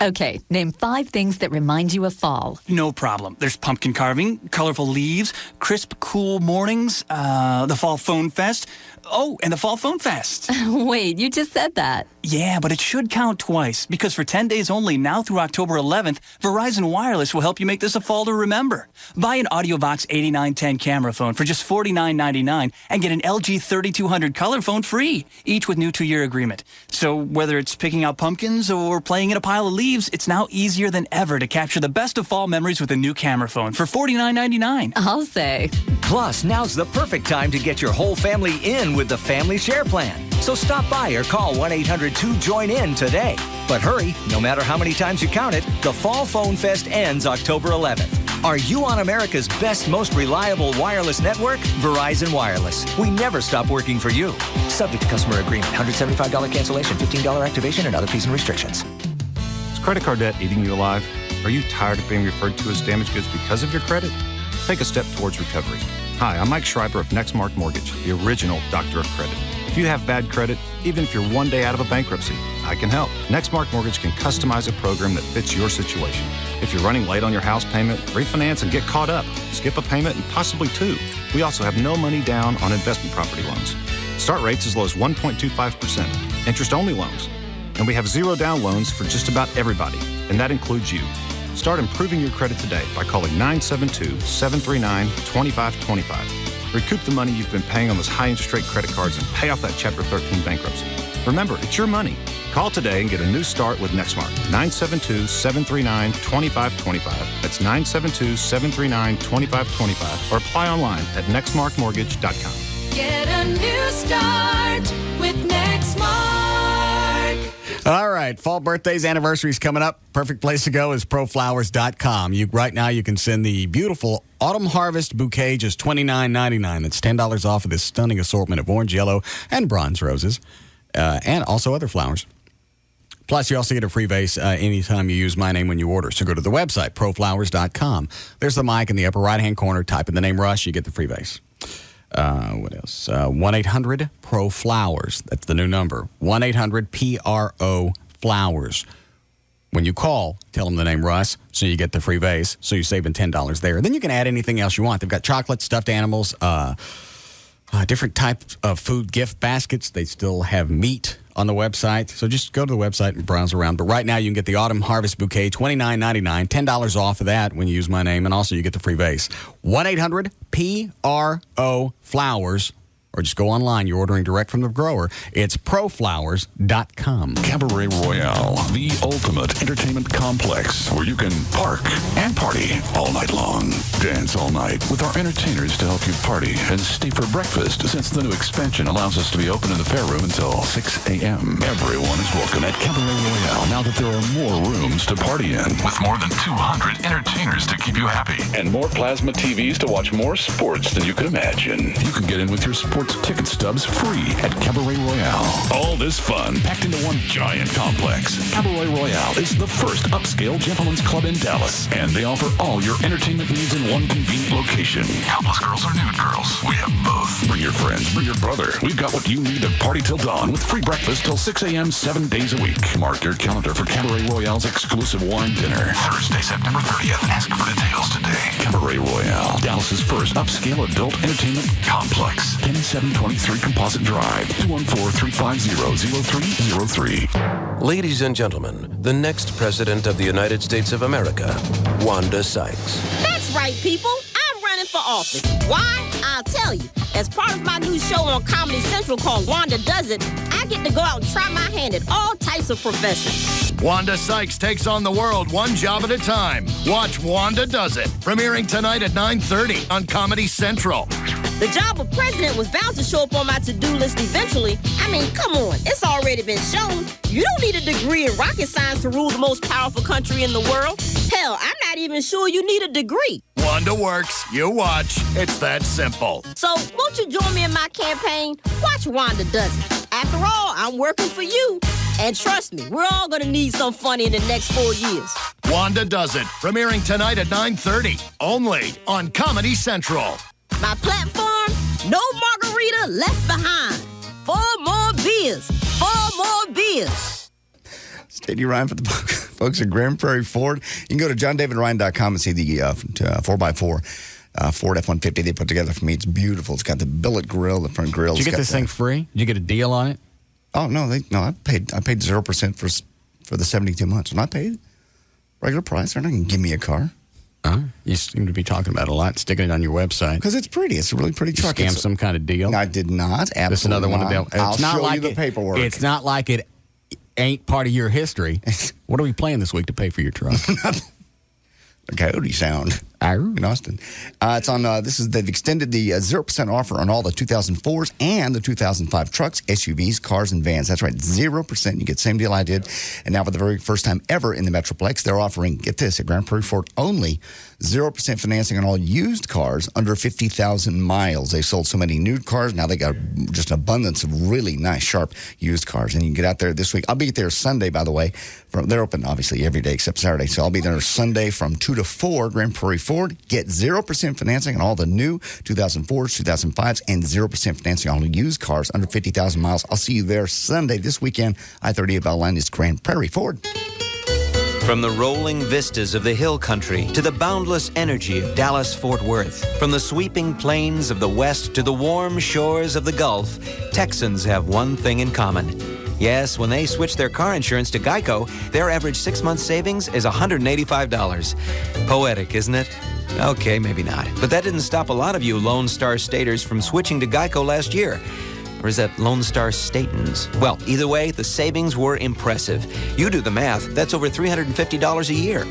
Okay, name 5 things that remind you of fall. No problem. There's pumpkin carving, colorful leaves, crisp, cool mornings, the Fall Phone Fest. Oh, and the Fall Phone Fest. Wait, you just said that. Yeah, but it should count twice, because for 10 days only, now through October 11th, Verizon Wireless will help you make this a fall to remember. Buy an AudioVox 8910 camera phone for just $49.99 and get an LG 3200 color phone free, each with new 2-year agreement. So whether it's picking out pumpkins or playing in a pile of leaves, it's now easier than ever to capture the best of fall memories with a new camera phone for $49.99. I'll say. Plus, now's the perfect time to get your whole family in with the Family Share Plan. So stop by or call 1-800-2-JOIN-IN today. But hurry, no matter how many times you count it, the Fall Phone Fest ends October 11th. Are you on America's best, most reliable wireless network? Verizon Wireless. We never stop working for you. Subject to customer agreement. $175 cancellation, $15 activation, and other fees and restrictions. Is credit card debt eating you alive? Are you tired of being referred to as damaged goods because of your credit? Take a step towards recovery. Hi, I'm Mike Schreiber of Nextmark Mortgage, the original doctor of credit. If you have bad credit, even if you're one day out of a bankruptcy, I can help. Nextmark Mortgage can customize a program that fits your situation. If you're running late on your house payment, refinance and get caught up. Skip a payment and possibly 2. We also have no money down on investment property loans. Start rates as low as 1.25%. Interest-only loans. And we have 0 down loans for just about everybody, and that includes you. Start improving your credit today by calling 972-739-2525. Recoup the money you've been paying on those high-interest rate credit cards and pay off that Chapter 13 bankruptcy. Remember, it's your money. Call today and get a new start with Nextmark. 972-739-2525. That's 972-739-2525. Or apply online at nextmarkmortgage.com. Get a new start with Nextmark. All right, fall birthdays, anniversaries coming up. Perfect place to go is proflowers.com. Right now you can send the beautiful Autumn Harvest bouquet, just $29.99. That's $10 off of this stunning assortment of orange, yellow, and bronze roses, and also other flowers. Plus, you also get a free vase anytime you use my name when you order. So go to the website, proflowers.com. There's the mic in the upper right-hand corner. Type in the name Russ, you get the free vase. What else? 1-800-PRO-FLOWERS. That's the new number. 1-800-PRO-FLOWERS. When you call, tell them the name Russ, so you get the free vase, so you're saving $10 there. Then you can add anything else you want. They've got chocolate, stuffed animals, different types of food gift baskets. They still have meat on the website. So just go to the website and browse around. But right now, you can get the Autumn Harvest Bouquet, $29.99, $10 off of that when you use my name, and also you get the free vase. 1-800-PRO-FLOWERS. Or just go online. You're ordering direct from the grower. It's proflowers.com. Cabaret Royale, the ultimate entertainment complex where you can park and party all night long. Dance all night with our entertainers to help you party and stay for breakfast, since the new expansion allows us to be open in the fair room until 6 a.m. Everyone is welcome at Cabaret Royale now that there are more rooms to party in, with more than 200 entertainers to keep you happy, and more plasma TVs to watch more sports than you could imagine. You can get in with your sports ticket stubs free at Cabaret Royale. All this fun packed into one giant complex. Cabaret Royale is the first upscale gentleman's club in Dallas, and they offer all your entertainment needs in one convenient location. Topless girls or nude girls, we have both. Bring your friends, bring your brother. We've got what you need to party till dawn, with free breakfast till 6 a.m. 7 days a week. Mark your calendar for Cabaret Royale's exclusive wine dinner, Thursday, September 30th. Ask for details today. Cabaret Royale, Dallas's first upscale adult entertainment complex. 10723 Composite Drive, 214-350-0303. Ladies and gentlemen, the next president of the United States of America, Wanda Sykes. That's right, people. I'm running for office. Why? I'll tell you. As part of my new show on Comedy Central called Wanda Does It, I get to go out and try my hand at all types of professions. Wanda Sykes takes on the world one job at a time. Watch Wanda Does It, premiering tonight at 9:30 on Comedy Central. The job of president was bound to show up on my to-do list eventually. I mean, come on, it's already been shown. You don't need a degree in rocket science to rule the most powerful country in the world. Hell, I'm not even sure you need a degree. Wanda works, you watch. It's that simple. So, won't you join me in my campaign? Watch Wanda Does It. After all, I'm working for you. And trust me, we're all gonna need some funny in the next 4 years. Wanda Does It, premiering tonight at 9:30, only on Comedy Central. My platform, no margarita left behind. 4 more beers. 4 more beers. Steady Ryan for the folks at Grand Prairie Ford. You can go to johndavidryan.com and see the 4x4 Ford F-150 they put together for me. It's beautiful. It's got the billet grill, the front grill. Did you get this thing free? Did you get a deal on it? Oh, no. I paid 0% for the 72 months. And I paid regular price. They're not going to give me a car. You seem to be talking about it a lot, sticking it on your website. Because it's pretty. It's a really pretty truck. You scammed some kind of deal? I did not. Absolutely. That's another one of them. I'll show you the paperwork. It's not like it ain't part of your history. What are we playing this week to pay for your truck? The Coyote sound in Austin. It's on. They've extended the 0% offer on all the 2004s and the 2005 trucks, SUVs, cars, and vans. That's right, 0%. You get the same deal I did. And now for the very first time ever in the Metroplex, they're offering, get this, at Grand Prairie Ford only, 0% financing on all used cars under 50,000 miles. They sold so many new cars. Now they got just an abundance of really nice, sharp used cars. And you can get out there this week. I'll be there Sunday, by the way. They're open, obviously, every day except Saturday. So I'll be there Sunday from 2 to 4, Grand Prairie Ford. Get 0% financing on all the new 2004s, 2005s, and 0% financing on all used cars under 50,000 miles. I'll see you there Sunday this weekend. I-30 at Bellline is Grand Prairie Ford. From the rolling vistas of the hill country to the boundless energy of Dallas-Fort Worth, from the sweeping plains of the West to the warm shores of the Gulf, Texans have one thing in common. Yes, when they switch their car insurance to Geico, their average 6-month savings is $185. Poetic, isn't it? Okay, maybe not. But that didn't stop a lot of you Lone Star Staters from switching to Geico last year. Or is that Lone Star Statans? Well, either way, the savings were impressive. You do the math, that's over $350 a year.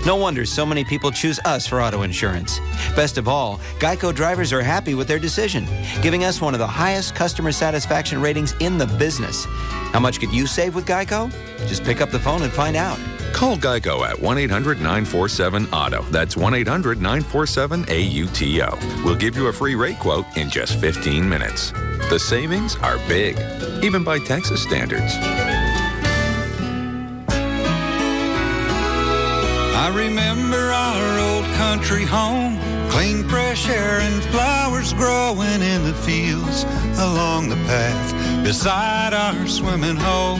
No wonder so many people choose us for auto insurance. Best of all, Geico drivers are happy with their decision, giving us one of the highest customer satisfaction ratings in the business. How much could you save with Geico? Just pick up the phone and find out. Call Geico at 1-800-947-AUTO. That's 1-800-947-AUTO. We'll give you a free rate quote in just 15 minutes. The savings are big, even by Texas standards. I remember our old country home, clean fresh air and flowers growing in the fields along the path beside our swimming hole.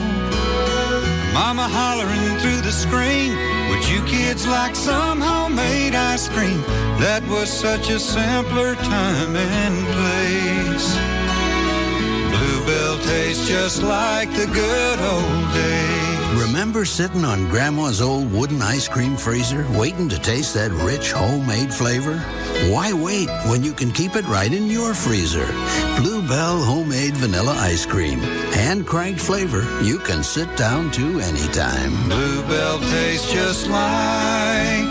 Mama hollering through the screen, would you kids like some homemade ice cream? That was such a simpler time and place. Bluebell tastes just like the good old days. Remember sitting on Grandma's old wooden ice cream freezer, waiting to taste that rich homemade flavor? Why wait when you can keep it right in your freezer? Bluebell homemade vanilla ice cream. Hand-cranked flavor you can sit down to anytime. Bluebell tastes just like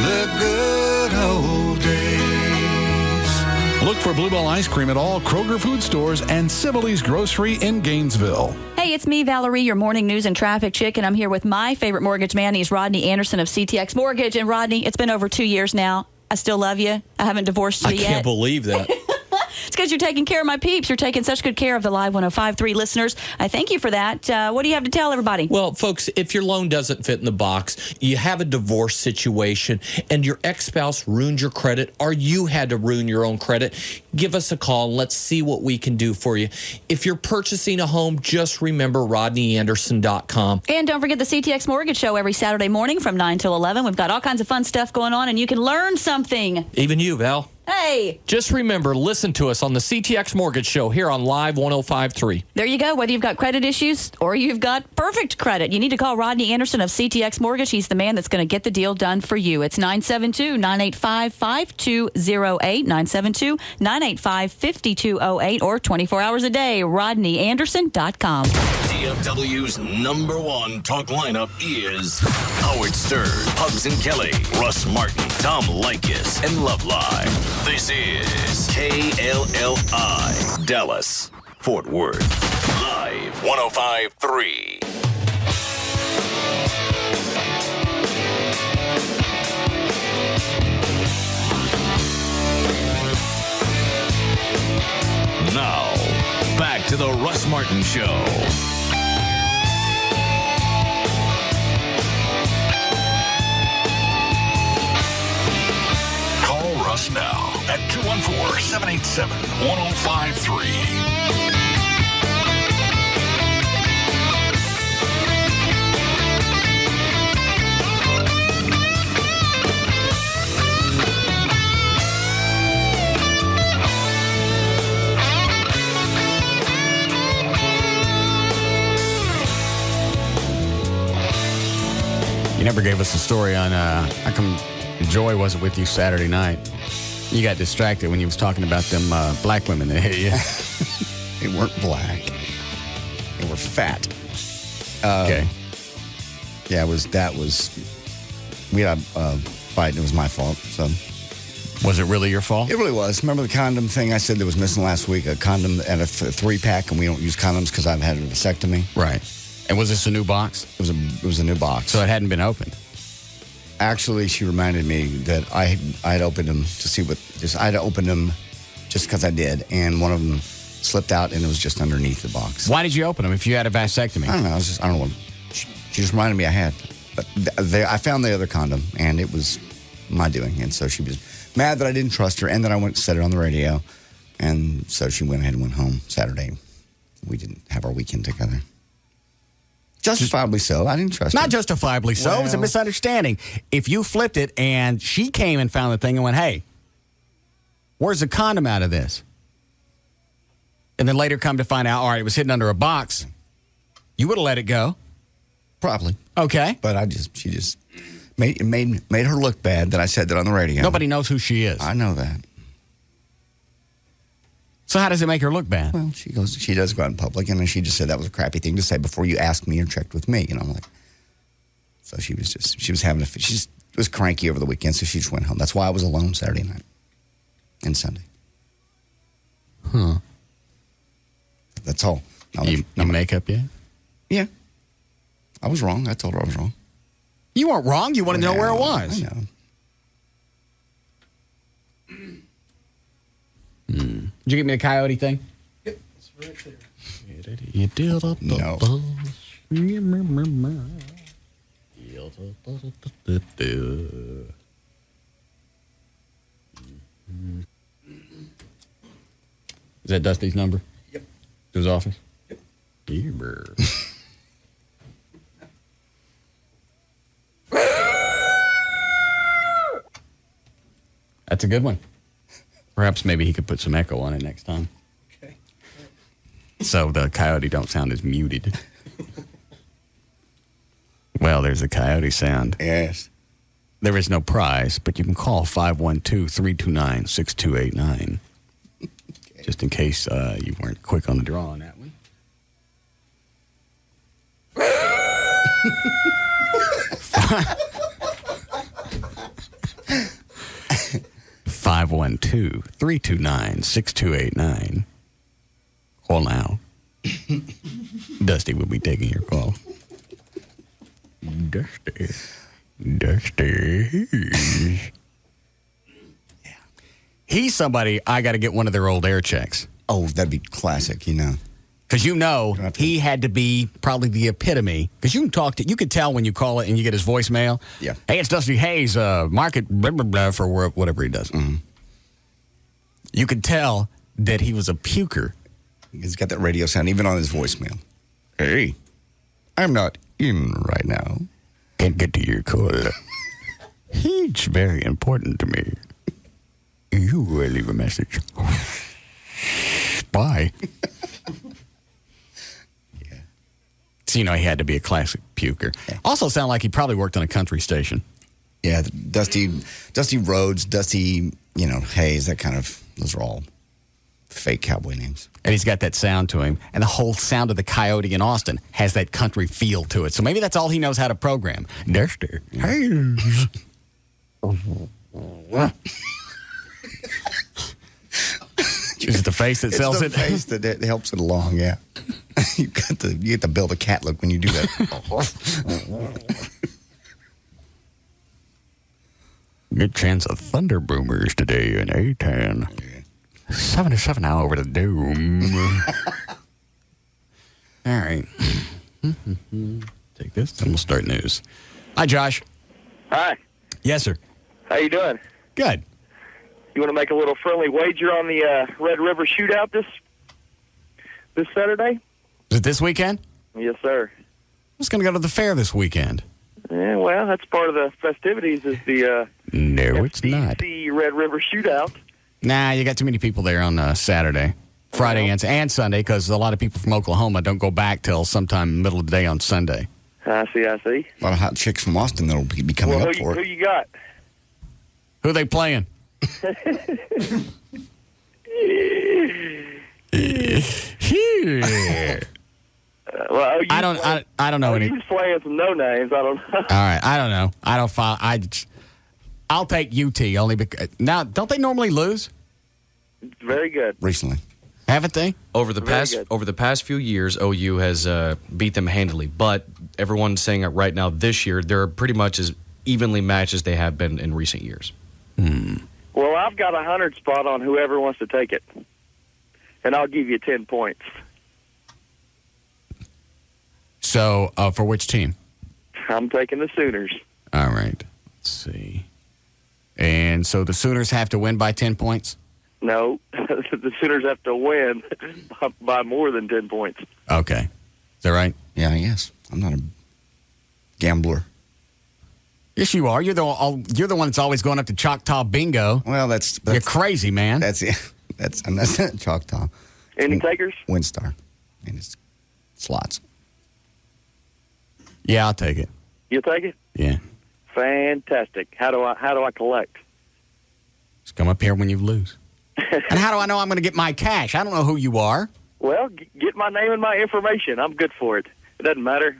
the good old days. Look for Bluebell ice cream at all Kroger food stores and Sibley's Grocery in Gainesville. Hey, it's me, Valerie, your morning news and traffic chick, and I'm here with my favorite mortgage man. He's Rodney Anderson of CTX Mortgage. And Rodney, it's been over 2 years now. I still love you. I haven't divorced you yet. I can't believe that. It's because you're taking care of my peeps. You're taking such good care of the Live 105.3 listeners. I thank you for that. What do you have to tell everybody? Well, folks, if your loan doesn't fit in the box, you have a divorce situation, and your ex-spouse ruined your credit, or you had to ruin your own credit, give us a call and let's see what we can do for you. If you're purchasing a home, just remember RodneyAnderson.com. And don't forget the CTX Mortgage Show every Saturday morning from 9 till 11. We've got all kinds of fun stuff going on, and you can learn something. Even you, Val. Hey. Just remember, listen to us on the CTX Mortgage Show here on Live 105.3. There you go. Whether you've got credit issues or you've got perfect credit, you need to call Rodney Anderson of CTX Mortgage. He's the man that's going to get the deal done for you. It's 972-985-5208, 972-985-5208, or 24 hours a day, RodneyAnderson.com. DFW's number one talk lineup is Howard Stern, Hugs and Kelly, Russ Martin, Tom Likas, and Love Live. This is KLLI, Dallas, Fort Worth, Live 105.3. Now, back to the Russ Martin Show. Call Russ now at 214-787-1053. You never gave us a story on how come Joy wasn't with you Saturday night. You got distracted when you was talking about them black women that hit you. They weren't black. They were fat. Okay. Yeah, we had a fight and it was my fault. So, was it really your fault? It really was. Remember the condom thing I said that was missing last week? A condom and a 3-pack, and we don't use condoms because I've had a vasectomy. Right. And was this a new box? It was a new box. So it hadn't been opened. Actually, she reminded me that I had opened them to see I had opened them just because I did, and one of them slipped out, and it was just underneath the box. Why did you open them if you had a vasectomy? I don't know. I don't know. She just reminded me I had. But I found the other condom, and it was my doing, and so she was mad that I didn't trust her, and that I went and said it on the radio, and so she went ahead and went home Saturday. We didn't have our weekend together. Justifiably so. I didn't trust her. Not justifiably so. It was a misunderstanding. If you flipped it and she came and found the thing and went, hey, where's the condom out of this? And then later come to find out, all right, it was hidden under a box. You would have let it go. Probably. Okay. But she just made her look bad that I said that on the radio. Nobody knows who she is. I know that. So how does it make her look bad? Well, she does go out in public, and then she just said that was a crappy thing to say before you asked me or checked with me. And I'm like, So she was having she just was cranky over the weekend, so she just went home. That's why I was alone Saturday night and Sunday. Huh. That's all. You make up yet? Yeah. I was wrong. I told her I was wrong. You weren't wrong. You want to know where it was. I know. Did you get me the coyote thing? Yep, it's right there. You did a No. Is that Dusty's number? Yep. To his office? Yep. That's a good one. Perhaps maybe he could put some echo on it next time. Okay. So the coyote don't sound as muted. Well, there's a coyote sound. Yes. There is no prize, but you can call 512-329-6289. Okay. Just in case you weren't quick on the draw on that one. 512-329-6289. Call now. Dusty will be taking your call. Dusty. Yeah. He's somebody I got to get one of their old air checks. Oh, that'd be classic, you know. Because he had to be probably the epitome. Because you could tell when you call it and you get his voicemail. Yeah. Hey, it's Dusty Hayes, market blah, blah, blah, for whatever he does. Mm-hmm. You could tell that he was a puker. He's got that radio sound even on his voicemail. Hey, I'm not in right now. Can't get to your call. It's very important to me. You will leave a message. Bye. Yeah. So, he had to be a classic puker. Yeah. Also sounded like he probably worked on a country station. Yeah, Dusty Rhodes, Dusty, Hayes, that kind of, those are all fake cowboy names. And he's got that sound to him. And the whole sound of the coyote in Austin has that country feel to it. So maybe that's all he knows how to program. Dusty Hayes. Is it the face that sells it? It's the face that helps it along, yeah. You get the Bill the Cat look when you do that. Good chance of thunder boomers today in A-Town. 77 now over the dome. All right. Take this, then we'll start news. Hi, Josh. Hi. Yes, sir. How you doing? Good. You want to make a little friendly wager on the Red River Shootout this Saturday? Is it this weekend? Yes, sir. I was going to go to the fair this weekend. Yeah, well, that's part of the festivities is the No, it's not. The Red River Shootout. Nah, you got too many people there on Saturday, Friday, and Sunday, because a lot of people from Oklahoma don't go back till sometime middle of the day on Sunday. I see. A lot of hot chicks from Austin that'll be coming up for it. Who you got? Who they playing? I don't know any. He's playing some no names. I don't know. All right, I don't know. I don't follow. I'll take UT only because now don't they normally lose? Very good. Recently, haven't they? Over the past few years, OU has beat them handily. But everyone's saying that right now this year they're pretty much as evenly matched as they have been in recent years. Well, I've got 100 spot on whoever wants to take it, and I'll give you 10 points. So, for which team? I'm taking the Sooners. All right. Let's see. And so the Sooners have to win by 10 points? No, the Sooners have to win by more than 10 points. Okay. Is that right? Yeah, yes. I'm not a gambler. Yes, you are. You're the one that's always going up to Choctaw Bingo. Well, that's you're crazy, man. That's not Choctaw. Any takers? Windstar, and it's slots. Yeah, I'll take it. You'll take it? Yeah. Fantastic. How do I collect? Just come up here when you lose. And how do I know I'm going to get my cash? I don't know who you are. Well, get my name and my information. I'm good for it. It doesn't matter.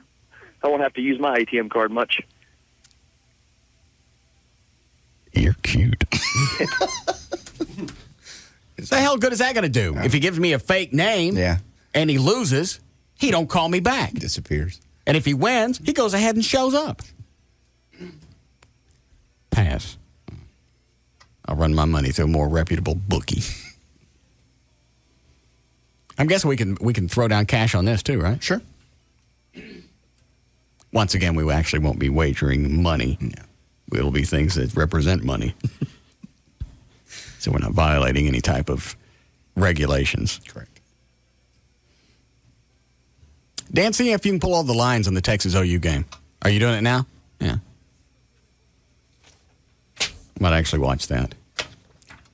I won't have to use my ATM card much. Shoot. The hell good is that going to do? If he gives me a fake name and he loses, he don't call me back. Disappears. And if he wins, he goes ahead and shows up. Pass. I'll run my money through a more reputable bookie. I'm guessing we can throw down cash on this too, right? Sure. Once again, we actually won't be wagering money. Yeah. It'll be things that represent money. So we're not violating any type of regulations. Correct. Dan, see if you can pull all the lines on the Texas OU game. Are you doing it now? Yeah. Might actually watch that.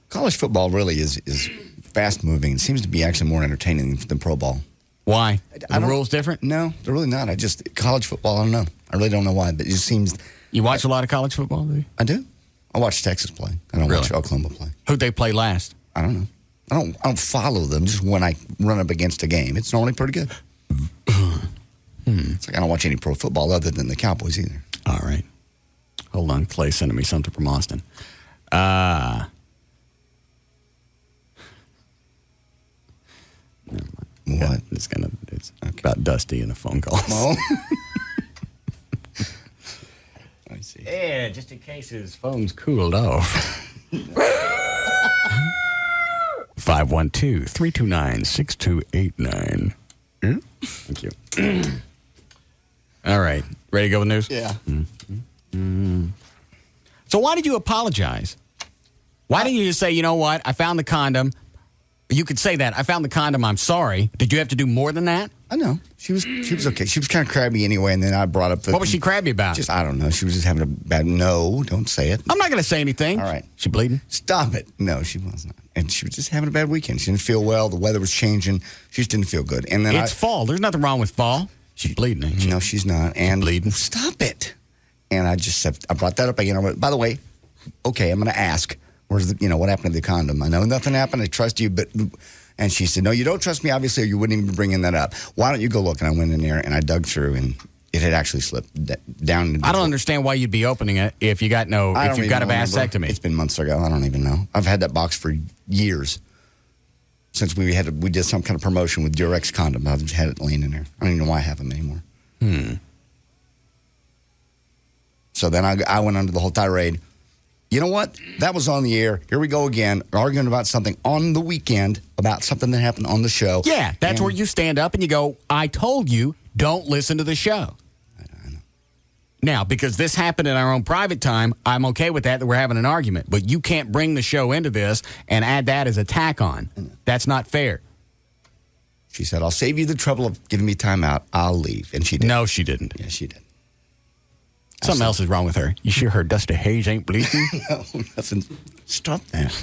College football really is fast moving. It seems to be actually more entertaining than pro ball. Why? The rules different? No, they're really not. College football, I don't know. I really don't know why, but it just seems. You watch a lot of college football, do you? I do. I watch Texas play. I don't watch Oklahoma play. Who'd they play last? I don't know. I don't follow them. Just when I run up against a game, it's normally pretty good. It's like I don't watch any pro football other than the Cowboys either. All right. Hold on. Clay sending me something from Austin. What? It's about Dusty and a phone call. Oh. I see. Yeah, just in case his phone's cooled off. 512-329-6289. Thank you. All right. Ready to go with news? Yeah. So why did you apologize? Why didn't you just say, you know what, I found the condom. You could say that. I found the condom. I'm sorry. Did you have to do more than that? I know. She was okay. She was kind of crabby anyway, and then I brought up the... What was she crabby about? I don't know. She was just having a bad... No, don't say it. I'm not going to say anything. All right. She bleeding? Stop it. No, she was not. And she was just having a bad weekend. She didn't feel well. The weather was changing. She just didn't feel good. And then it's fall. There's nothing wrong with fall. She's bleeding, ain't she? No, she's not. And bleeding. Stop it. And I just said... I brought that up again. I went, by the way, okay, I'm going to ask, where's the... what happened to the condom? I know nothing happened. I trust you, but... And she said, no, you don't trust me, obviously, or you wouldn't even be bringing that up. Why don't you go look? And I went in there, and I dug through, and it had actually slipped down. I don't understand why you'd be opening it if you've got a vasectomy. It's been months ago. I don't even know. I've had that box for years. Since we did some kind of promotion with Durex condom. I've just had it laying in there. I don't even know why I have them anymore. So then I went under the whole tirade. You know what? That was on the air. Here we go again, arguing about something on the weekend, about something that happened on the show. Yeah, that's where you stand up and you go, I told you, don't listen to the show. I know. Now, because this happened in our own private time, I'm okay with that we're having an argument. But you can't bring the show into this and add that as a tack on. That's not fair. She said, I'll save you the trouble of giving me time out. I'll leave. And she did. No, she didn't. Yeah, she did. Something else is wrong with her. You sure her Dusty Hayes ain't bleeding? No, nothing. Stop that.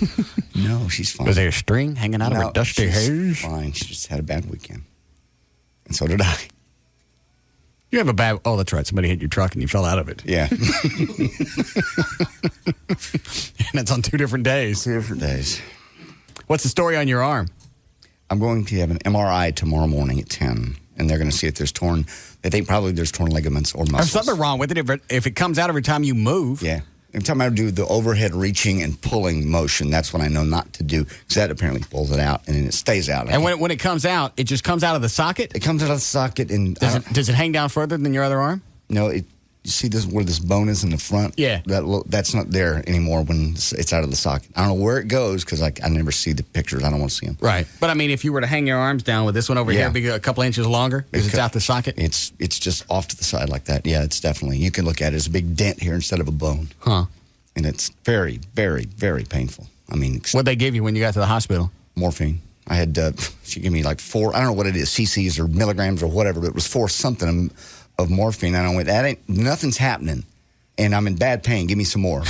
No, she's fine. Was there a string hanging out of her Dusty Hayes? Fine. She just had a bad weekend. And so did I. You have a bad... Oh, that's right. Somebody hit your truck and you fell out of it. Yeah. And it's on 2 different days. 2 different days. What's the story on your arm? I'm going to have an MRI tomorrow morning at 10. And they're going to see if there's torn... They think probably there's torn ligaments or muscles. There's something wrong with it if it comes out every time you move. Yeah. Every time I do the overhead reaching and pulling motion, that's when I know not to do. Because that apparently pulls it out, and then it stays out. And when it comes out, it just comes out of the socket? It comes out of the socket. And does it hang down further than your other arm? No, you see this where this bone is in the front? Yeah. That's not there anymore when it's out of the socket. I don't know where it goes because I never see the pictures. I don't want to see them. Right. But, I mean, if you were to hang your arms down with this one over here, be a couple inches longer because it's out the socket? It's just off to the side like that. Yeah, it's definitely. You can look at it as a big dent here instead of a bone. Huh. And it's very, very, very painful. I mean. What'd they give you when you got to the hospital? Morphine. I had, she gave me like 4, I don't know what it is, cc's or milligrams or whatever, but it was 4 something of morphine. And I went, nothing's happening. And I'm in bad pain. Give me some more.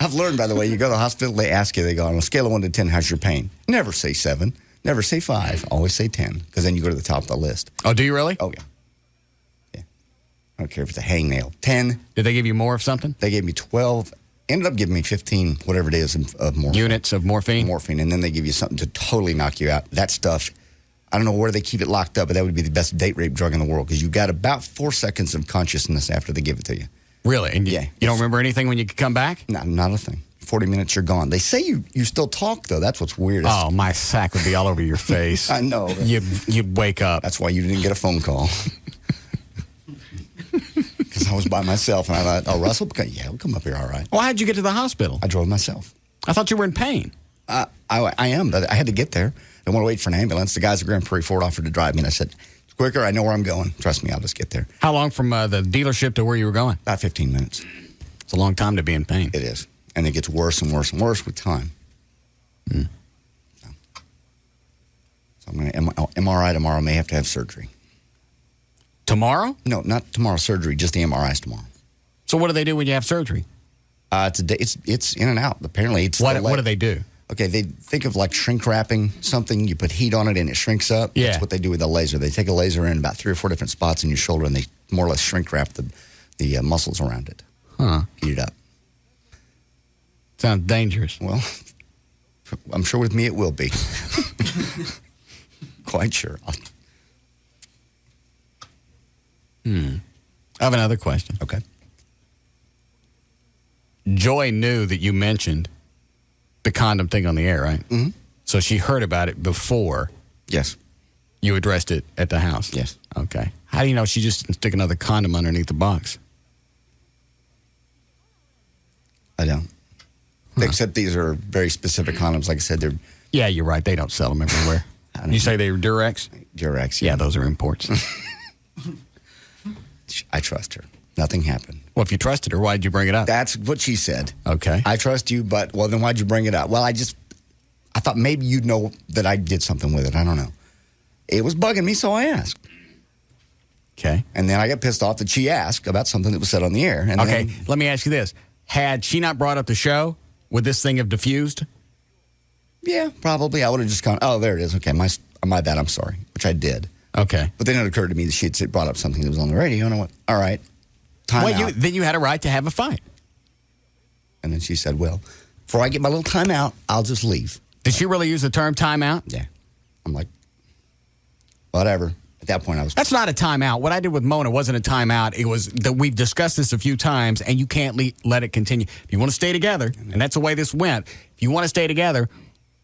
I've learned, by the way, you go to the hospital, they ask you, they go, on a scale of 1 to 10, how's your pain? Never say 7. Never say 5. Always say 10. Because then you go to the top of the list. Oh, do you really? Oh, yeah. Yeah. I don't care if it's a hangnail. 10. Did they give you more of something? They gave me 12. Ended up giving me 15, whatever it is, of morphine. Units of morphine? Morphine. And then they give you something to totally knock you out. That stuff, I don't know where they keep it locked up, but that would be the best date rape drug in the world because you've got about 4 seconds of consciousness after they give it to you. Really? And you don't remember anything when you could come back? No, not a thing. 40 minutes, you're gone. They say you still talk, though. That's what's weird. Oh, my sack would be all over your face. I know. You'd wake up. That's why you didn't get a phone call. Because I was by myself, and I thought, Russell, we'll come up here all right. Well, how'd you get to the hospital? I drove myself. I thought you were in pain. I am, but I had to get there. I want to wait for an ambulance. The guys at Grand Prairie Ford offered to drive me, and I said, it's quicker. I know where I'm going. Trust me, I'll just get there. How long from the dealership to where you were going? About 15 minutes. It's a long time to be in pain. It is. And it gets worse and worse and worse with time. So I'm going to MRI tomorrow. May have to have surgery. Tomorrow? No, not tomorrow surgery, just the MRIs tomorrow. So what do they do when you have surgery? It's in and out. Apparently, it's what do they do? Okay, they think of like shrink wrapping something. You put heat on it and it shrinks up. Yeah. That's what they do with a laser. They take a laser in about 3 or 4 different spots in your shoulder, and they more or less shrink wrap the muscles around it. Huh. Heat it up. Sounds dangerous. Well, I'm sure with me it will be. Quite sure. I have another question. Okay. Joy knew that you mentioned the condom thing on the air, right? Mm-hmm. So she heard about it before. Yes. You addressed it at the house. Yes. Okay. How do you know she just didn't stick another condom underneath the box? I don't. Except these are very specific condoms. Like I said, they're... Yeah, you're right. They don't sell them everywhere. You say they were Durex? Durex, yeah. Those are imports. I trust her. Nothing happened. Well, if you trusted her, why did you bring it up? That's what she said. Okay. I trust you, but, well, then why'd you bring it up? Well, I thought maybe you'd know that I did something with it. I don't know. It was bugging me, so I asked. Okay. And then I got pissed off that she asked about something that was said on the air. And okay, then, let me ask you this. Had she not brought up the show, would this thing have diffused? Yeah, probably. I would have just gone, oh, there it is. Okay, my bad, I'm sorry, which I did. Okay. But then it occurred to me that she had brought up something that was on the radio, and I went, all right, time out. Then you had a right to have a fight. And then she said, well, before I get my little time out, I'll just leave. Did she really use the term timeout? Yeah. I'm like, whatever. At that point, I was... That's not a timeout. What I did with Mona wasn't a timeout. It was that we've discussed this a few times, and you can't let it continue. If you want to stay together, and that's the way this went, if you want to stay together,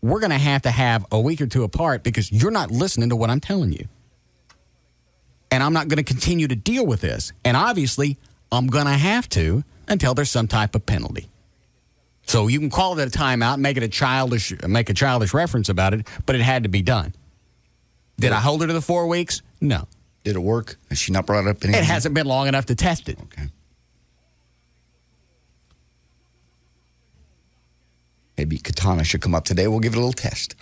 we're going to have a week or two apart because you're not listening to what I'm telling you. And I'm not going to continue to deal with this. And obviously, I'm going to have to until there's some type of penalty. So you can call it a timeout, make a childish reference about it, but it had to be done. Did I hold her to the 4 weeks? No. Did it work? Has she not brought it up anything? It hasn't been long enough to test it. Okay. Maybe Katana should come up today. We'll give it a little test.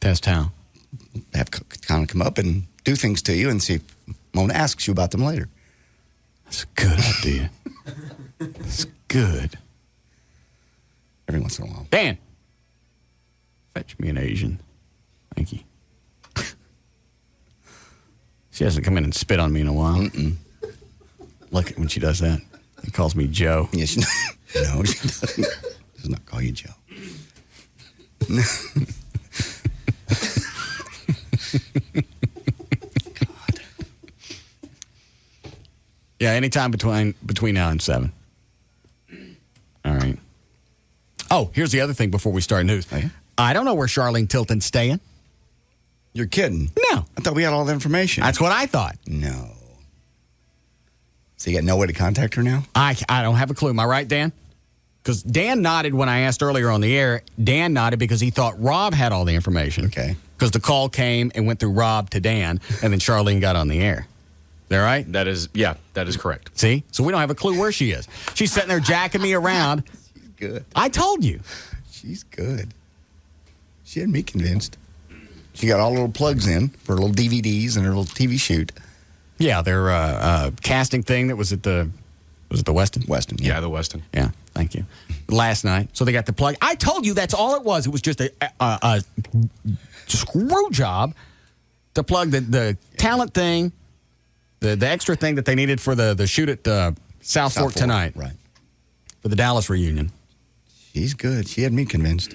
Test how? Have Katana come up and do things to you and see if Mona asks you about them later. That's a good idea. That's good. Every once in a while. Dan, fetch me an Asian. Thank you. She hasn't come in and spit on me in a while. Mm-mm. Look at when she does that. She calls me Joe. Yes, no, she doesn't. Does not call you Joe. God. Yeah, anytime between now and 7. All right. Oh, here's the other thing before we start news. Oh, yeah? I don't know where Charlene Tilton's staying. You're kidding? No. I thought we had all the information. That's what I thought. No. So you got no way to contact her now? I don't have a clue. Am I right, Dan? Because Dan nodded when I asked earlier on the air. Dan nodded because he thought Rob had all the information. Okay. Because the call came and went through Rob to Dan, and then Charlene got on the air. Is that right? That is correct. See? So we don't have a clue where she is. She's sitting there jacking me around. She's good. I told you. She's good. She had me convinced. She got all little plugs in for little DVDs and her little TV shoot. Yeah, their casting thing that was at the Westin? Westin, Yeah, the Westin. Yeah, thank you. Last night. So they got the plug. I told you that's all it was. It was just a screw job to plug the talent thing, the extra thing that they needed for the shoot at South Fork tonight. Right. For the Dallas reunion. She's good. She had me convinced.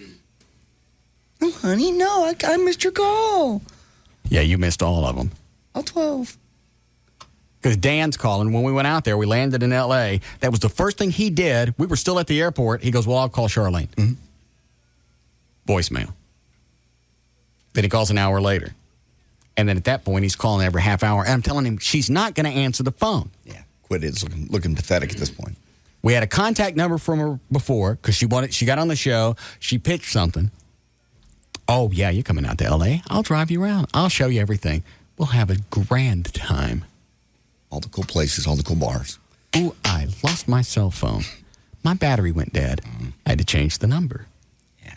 Oh, honey, no, I missed your call. Yeah, you missed all of them. All 12. Because Dan's calling. When we went out there, we landed in L.A. That was the first thing he did. We were still at the airport. He goes, well, I'll call Charlene. Mm-hmm. Voicemail. Then he calls an hour later. And then at that point, he's calling every half hour. And I'm telling him she's not going to answer the phone. Yeah, quit it. It's looking pathetic at this point. We had a contact number from her before because she got on the show. She pitched something. Oh, yeah, you're coming out to L.A. I'll drive you around. I'll show you everything. We'll have a grand time. All the cool places, all the cool bars. Ooh, I lost my cell phone. My battery went dead. I had to change the number. Yeah.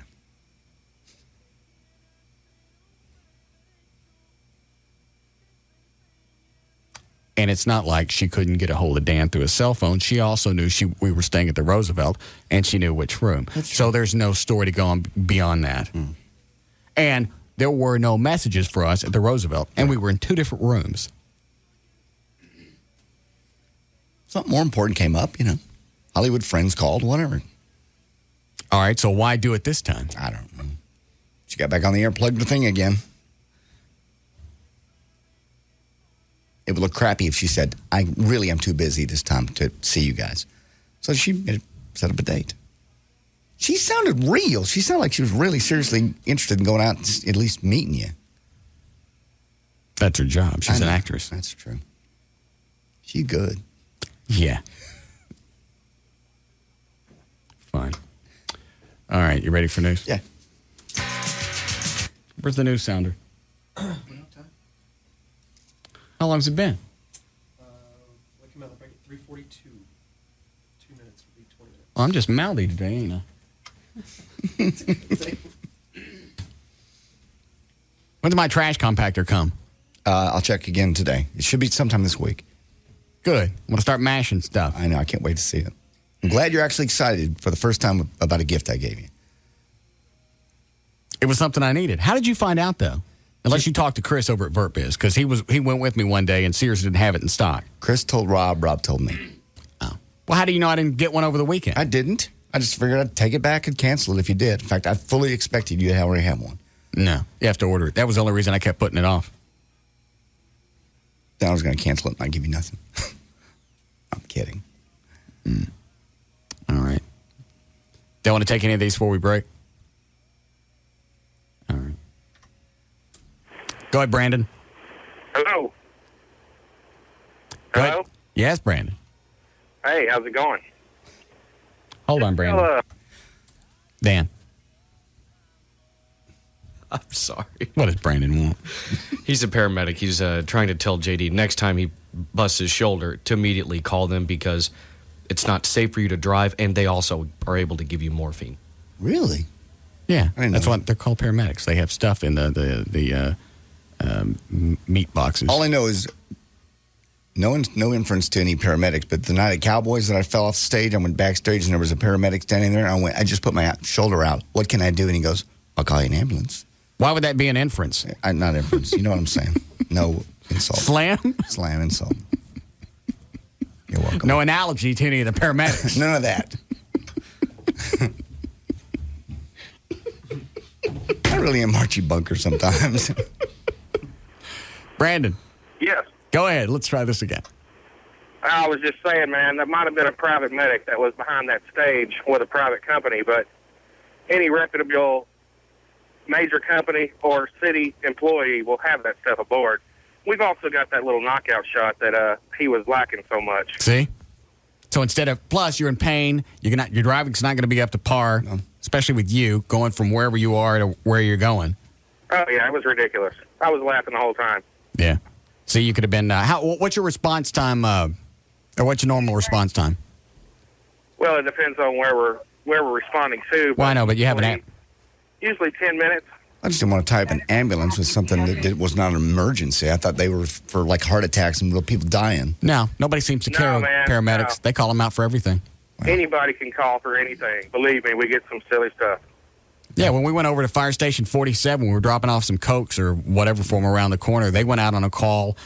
And it's not like she couldn't get a hold of Dan through his cell phone. She also knew we were staying at the Roosevelt, and she knew which room. So there's no story to go on beyond that. And there were no messages for us at the Roosevelt, and we were in 2 different rooms. Something more important came up, Hollywood friends called, whatever. All right, so why do it this time? I don't know. She got back on the air, plugged the thing again. It would look crappy if she said, I really am too busy this time to see you guys. So she set up a date. She sounded real. She sounded like she was really seriously interested in going out and at least meeting you. That's her job. She's an actress. That's true. She's good. Yeah. Fine. All right, you ready for news? Yeah. Where's the news sounder? How long's it been? We came out the break at 3:42. 2 minutes would be 20 minutes. Oh, I'm just mouthy today, ain't I? When's my trash compactor come? I'll check again today. It should be sometime this week. Good. I'm going to start mashing stuff. I know. I can't wait to see it. I'm glad you're actually excited for the first time about a gift I gave you. It was something I needed. How did you find out, though? Unless you talked to Chris over at VertBiz, because he went with me one day and Sears didn't have it in stock. Chris told Rob. Rob told me. Oh. Well, how do you know I didn't get one over the weekend? I didn't. I just figured I'd take it back and cancel it if you did. In fact, I fully expected you to already have one. No. You have to order it. That was the only reason I kept putting it off. Then I was going to cancel it and not give you nothing. I'm kidding. All right. Don't want to take any of these before we break? All right. Go ahead, Brandon. Hello. Go Hello? ahead. Yes, Brandon. Hey, how's it going? Hold on, Brandon. Dan. I'm sorry. What does Brandon want? He's a paramedic. He's trying to tell JD next time he busts his shoulder to immediately call them because it's not safe for you to drive, and they also are able to give you morphine. Really? Yeah, that's why they're called paramedics. They have stuff in the meat boxes. All I know is no inference to any paramedics, but the night at Cowboys that I fell off the stage, I went backstage and there was a paramedic standing there. And I just put my shoulder out. What can I do? And he goes, I'll call you an ambulance. Why would that be an inference? Not inference. You know what I'm saying. No insult. Slam? Slam insult. You're welcome. No analogy to any of the paramedics. None of that. I really am Archie Bunker sometimes. Brandon. Yes. Go ahead. Let's try this again. I was just saying, man, that might have been a private medic that was behind that stage with a private company, but any reputable major company or city employee will have that stuff aboard. We've also got that little knockout shot that he was lacking so much. See? So instead of, plus you're in pain, your driving's not going to be up to par, especially with you going from wherever you are to where you're going. Oh, yeah, it was ridiculous. I was laughing the whole time. Yeah. See, you could have been, what's your response time, or what's your normal response time? Well, it depends on where we're responding to. Well, I know, but you have an usually 10 minutes. I just didn't want to type an ambulance with something that was not an emergency. I thought they were for like heart attacks and real people dying. No, nobody seems to care. Man, paramedics, They call them out for everything. Anybody can call for anything. Believe me, we get some silly stuff. Yeah, when we went over to Fire Station 47, we were dropping off some Cokes or whatever for them around the corner. They went out on a call.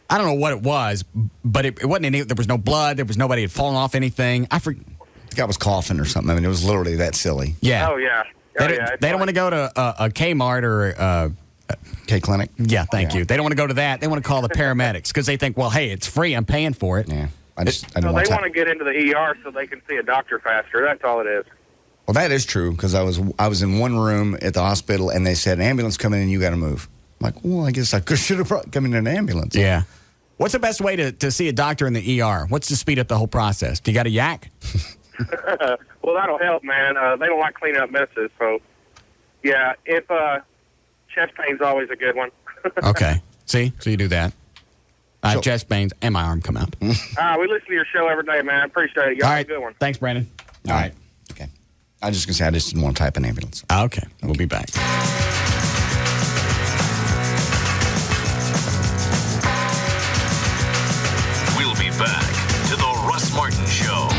I don't know what it was, but it wasn't any, there was no blood. There was nobody had fallen off anything. The guy was coughing or something. I mean, it was literally that silly. Yeah. Oh, yeah. They don't want to go to a Kmart or K Clinic? Yeah, thank you. They don't want to go to that. They want to call the paramedics because they think, well, hey, it's free. I'm paying for it. Yeah. They want to get into the ER so they can see a doctor faster. That's all it is. Well, that is true because I was in one room at the hospital and they said, ambulance coming in, you got to move. I'm like, well, I guess I should have come in an ambulance. Yeah. What's the best way to see a doctor in the ER? What's to speed up the whole process? Do you got a yak? Well, that'll help, man. They don't like cleaning up messes. So, yeah, if chest pain's always a good one. Okay. See? So you do that. I have chest pains and my arm come out. We listen to your show every day, man. I appreciate it. Y'all have a good one. Thanks, Brandon. All right. Okay. I was just going to say, I just didn't want to type an ambulance. Okay. We'll be back. We'll be back to the Russ Martin Show.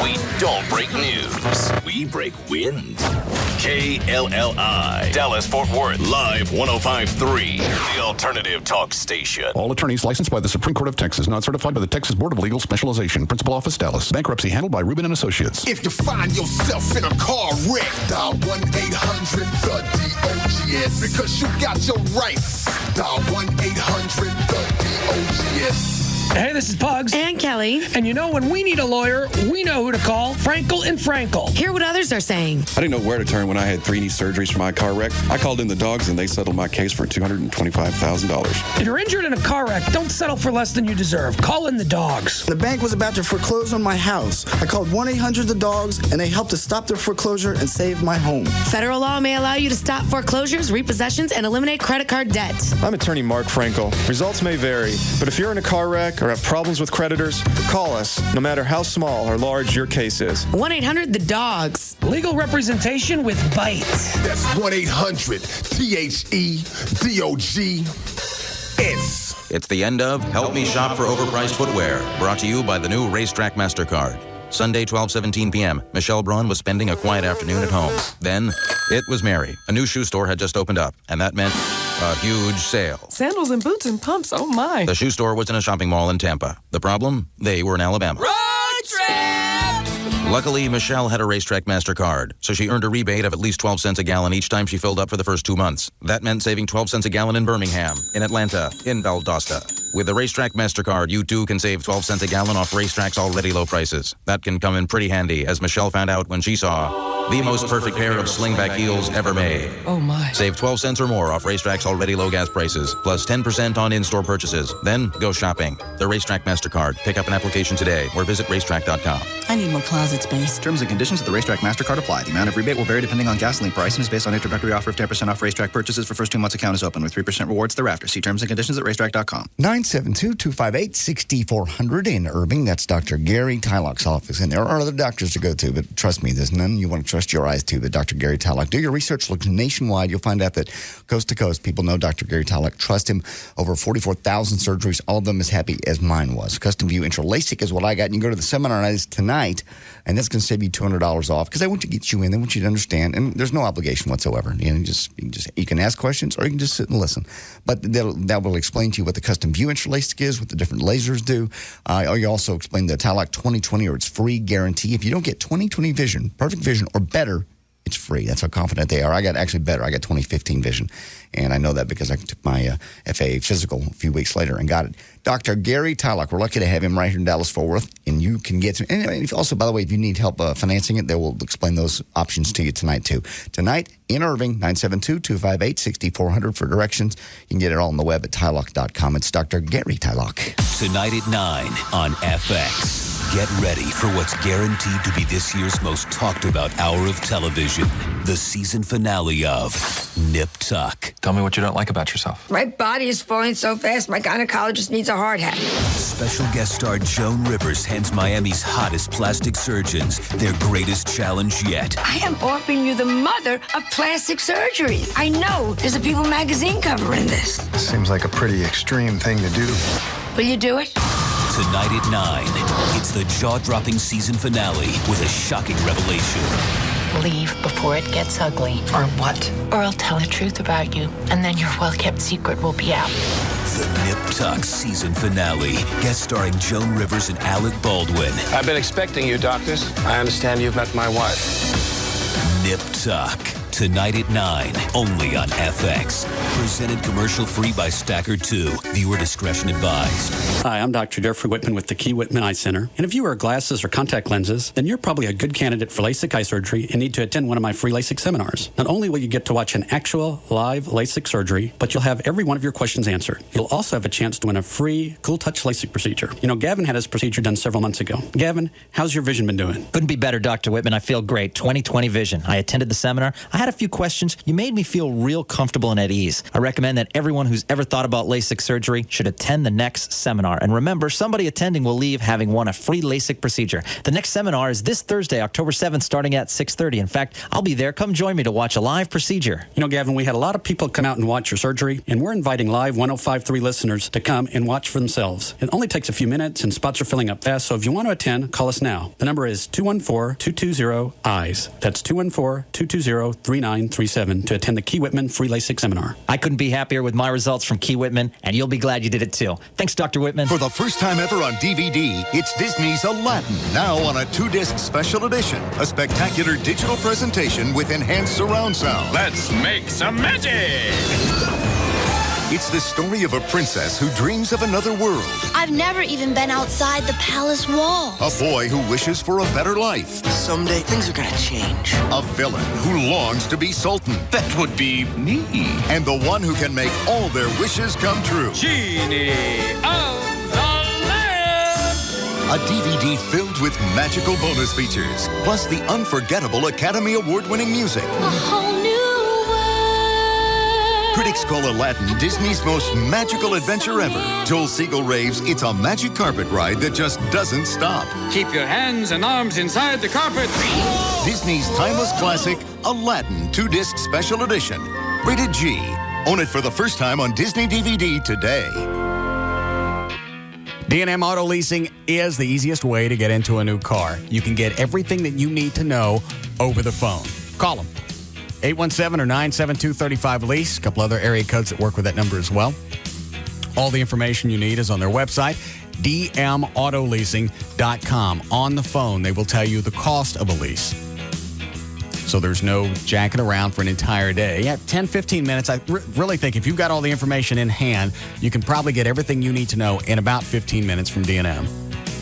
We don't break news. We break wind. KLLI, Dallas-Fort Worth, live 105.3, the alternative talk station. All attorneys licensed by the Supreme Court of Texas, not certified by the Texas Board of Legal Specialization. Principal Office, Dallas. Bankruptcy handled by Rubin & Associates. If you find yourself in a car wreck, dial 1-800-THE-DOGS because you got your rights. Dial 1-800-THE-DOGS. Hey, this is Pugs. And Kelly. And you know, when we need a lawyer, we know who to call. Frankel and Frankel. Hear what others are saying. I didn't know where to turn when I had 3 knee surgeries for my car wreck. I called in the dogs and they settled my case for $225,000. If you're injured in a car wreck, don't settle for less than you deserve. Call in the dogs. The bank was about to foreclose on my house. I called 1-800-THE-DOGS and they helped to stop their foreclosure and save my home. Federal law may allow you to stop foreclosures, repossessions, and eliminate credit card debt. I'm attorney Mark Frankel. Results may vary, but if you're in a car wreck or have problems with creditors, call us, no matter how small or large your case is. 1-800-THE-DOGS. Legal representation with bite. That's 1-800-THE-DOGS. It's the end of Help Me Shop for Overpriced Footwear, brought to you by the new Racetrack MasterCard. Sunday, 12:17 p.m., Michelle Braun was spending a quiet afternoon at home. Then, it was Mary. A new shoe store had just opened up, and that meant a huge sale. Sandals and boots and pumps, oh my. The shoe store was in a shopping mall in Tampa. The problem? They were in Alabama. Road trip! Luckily, Michelle had a Racetrack MasterCard, so she earned a rebate of at least 12 cents a gallon each time she filled up for the first 2 months. That meant saving 12 cents a gallon in Birmingham, in Atlanta, in Valdosta. With the Racetrack MasterCard, you too can save 12 cents a gallon off Racetrack's already low prices. That can come in pretty handy, as Michelle found out when she saw the most perfect pair of slingback heels ever made. Oh my. Save 12 cents or more off Racetrack's already low gas prices, plus 10% on in-store purchases. Then go shopping. The Racetrack MasterCard. Pick up an application today or visit racetrack.com. I need more closet space. Terms and conditions of the Racetrack MasterCard apply. The amount of rebate will vary depending on gasoline price and is based on introductory offer of 10% off Racetrack purchases for first 2 months account is open with 3% rewards thereafter. See terms and conditions at racetrack.com. 972-258-6400 in Irving. That's Dr. Gary Tylock's office. And there are other doctors to go to, but trust me, there's none you want to trust your eyes to but Dr. Gary Tylock. Do your research. Look nationwide. You'll find out that coast to coast, people know Dr. Gary Tylock. Trust him. Over 44,000 surgeries, all of them as happy as mine was. Custom View Intral LASIK is what I got. And you can go to the seminar tonight, and that's going to save you $200 off because I want to get you in. They want you to understand, and there's no obligation whatsoever. You can ask questions or you can just sit and listen. But that will explain to you what the Custom View Intral LASIK is, what the different lasers do. You also explain the Tylock 20/20 or its free guarantee. If you don't get 20/20 vision, perfect vision or better, it's free. That's how confident they are. I got actually better. I got 20/15 vision, and I know that because I took my FAA physical a few weeks later and got it. Dr. Gary Tylock, we're lucky to have him right here in Dallas-Fort Worth, and you can get to. And also, by the way, if you need help financing it, they will explain those options to you tonight too. Tonight in Irving, 972-258-6400 for directions. You can get it all on the web at tylock.com. It's Dr. Gary Tylock. Tonight at 9 on FX. Get ready for what's guaranteed to be this year's most talked about hour of television. The season finale of Nip Tuck. Tell me what you don't like about yourself. My body is falling so fast, my gynecologist needs a hard hat. Special guest star Joan Rivers hands Miami's hottest plastic surgeons their greatest challenge yet. I am offering you the mother of plastic surgery. I know there's a People magazine cover in this. Seems like a pretty extreme thing to do. Will you do it? Tonight at 9, it's the jaw-dropping season finale with a shocking revelation. Leave before it gets ugly. Or what? Or I'll tell the truth about you, and then your well-kept secret will be out. The Nip Tuck season finale, guest starring Joan Rivers and Alec Baldwin. I've been expecting you, doctors. I understand you've met my wife. Nip Tuck, tonight at 9, only on FX. Presented commercial-free by Stacker 2. Viewer discretion advised. Hi, I'm Dr. Jeffrey Whitman with the Key Whitman Eye Center. And if you wear glasses or contact lenses, then you're probably a good candidate for LASIK eye surgery and need to attend one of my free LASIK seminars. Not only will you get to watch an actual live LASIK surgery, but you'll have every one of your questions answered. You'll also have a chance to win a free Cool Touch LASIK procedure. You know, Gavin had his procedure done several months ago. Gavin, how's your vision been doing? Couldn't be better, Dr. Whitman. I feel great. 20/20 vision. I attended the seminar. I had a few questions. You made me feel real comfortable and at ease. I recommend that everyone who's ever thought about LASIK surgery should attend the next seminar. And remember, somebody attending will leave having won a free LASIK procedure. The next seminar is this Thursday, October 7th, starting at 6:30. In fact, I'll be there. Come join me to watch a live procedure. You know, Gavin, we had a lot of people come out and watch your surgery, and we're inviting live 105.3 listeners to come and watch for themselves. It only takes a few minutes, and spots are filling up fast, so if you want to attend, call us now. The number is 214-220-EYES. That's 214-220-3937 to attend the Key Whitman free LASIK seminar. I couldn't be happier with my results from Key Whitman, and you'll be glad you did it too. Thanks, Dr. Whitman. For the first time ever on DVD, it's Disney's Aladdin, now on a 2-disc special edition. A spectacular digital presentation with enhanced surround sound. Let's make some magic! It's the story of a princess who dreams of another world. I've never even been outside the palace walls. A boy who wishes for a better life. Someday things are gonna change. A villain who longs to be sultan. That would be me. And the one who can make all their wishes come true. Genie of the Lamp! A DVD filled with magical bonus features, plus the unforgettable Academy Award-winning music. A whole new Critics call Aladdin Disney's most magical adventure ever. Joel Siegel raves it's a magic carpet ride that just doesn't stop. Keep your hands and arms inside the carpet. Disney's timeless classic, Aladdin 2-disc special edition. Rated G. Own it for the first time on Disney DVD today. D&M Auto Leasing is the easiest way to get into a new car. You can get everything that you need to know over the phone. Call them. 817 or 972-35-LEASE. A couple other area codes that work with that number as well. All the information you need is on their website, dmautoleasing.com. On the phone, they will tell you the cost of a lease. So there's no jacking around for an entire day. Yeah, 10, 15 minutes. I really think if you've got all the information in hand, you can probably get everything you need to know in about 15 minutes from D&M.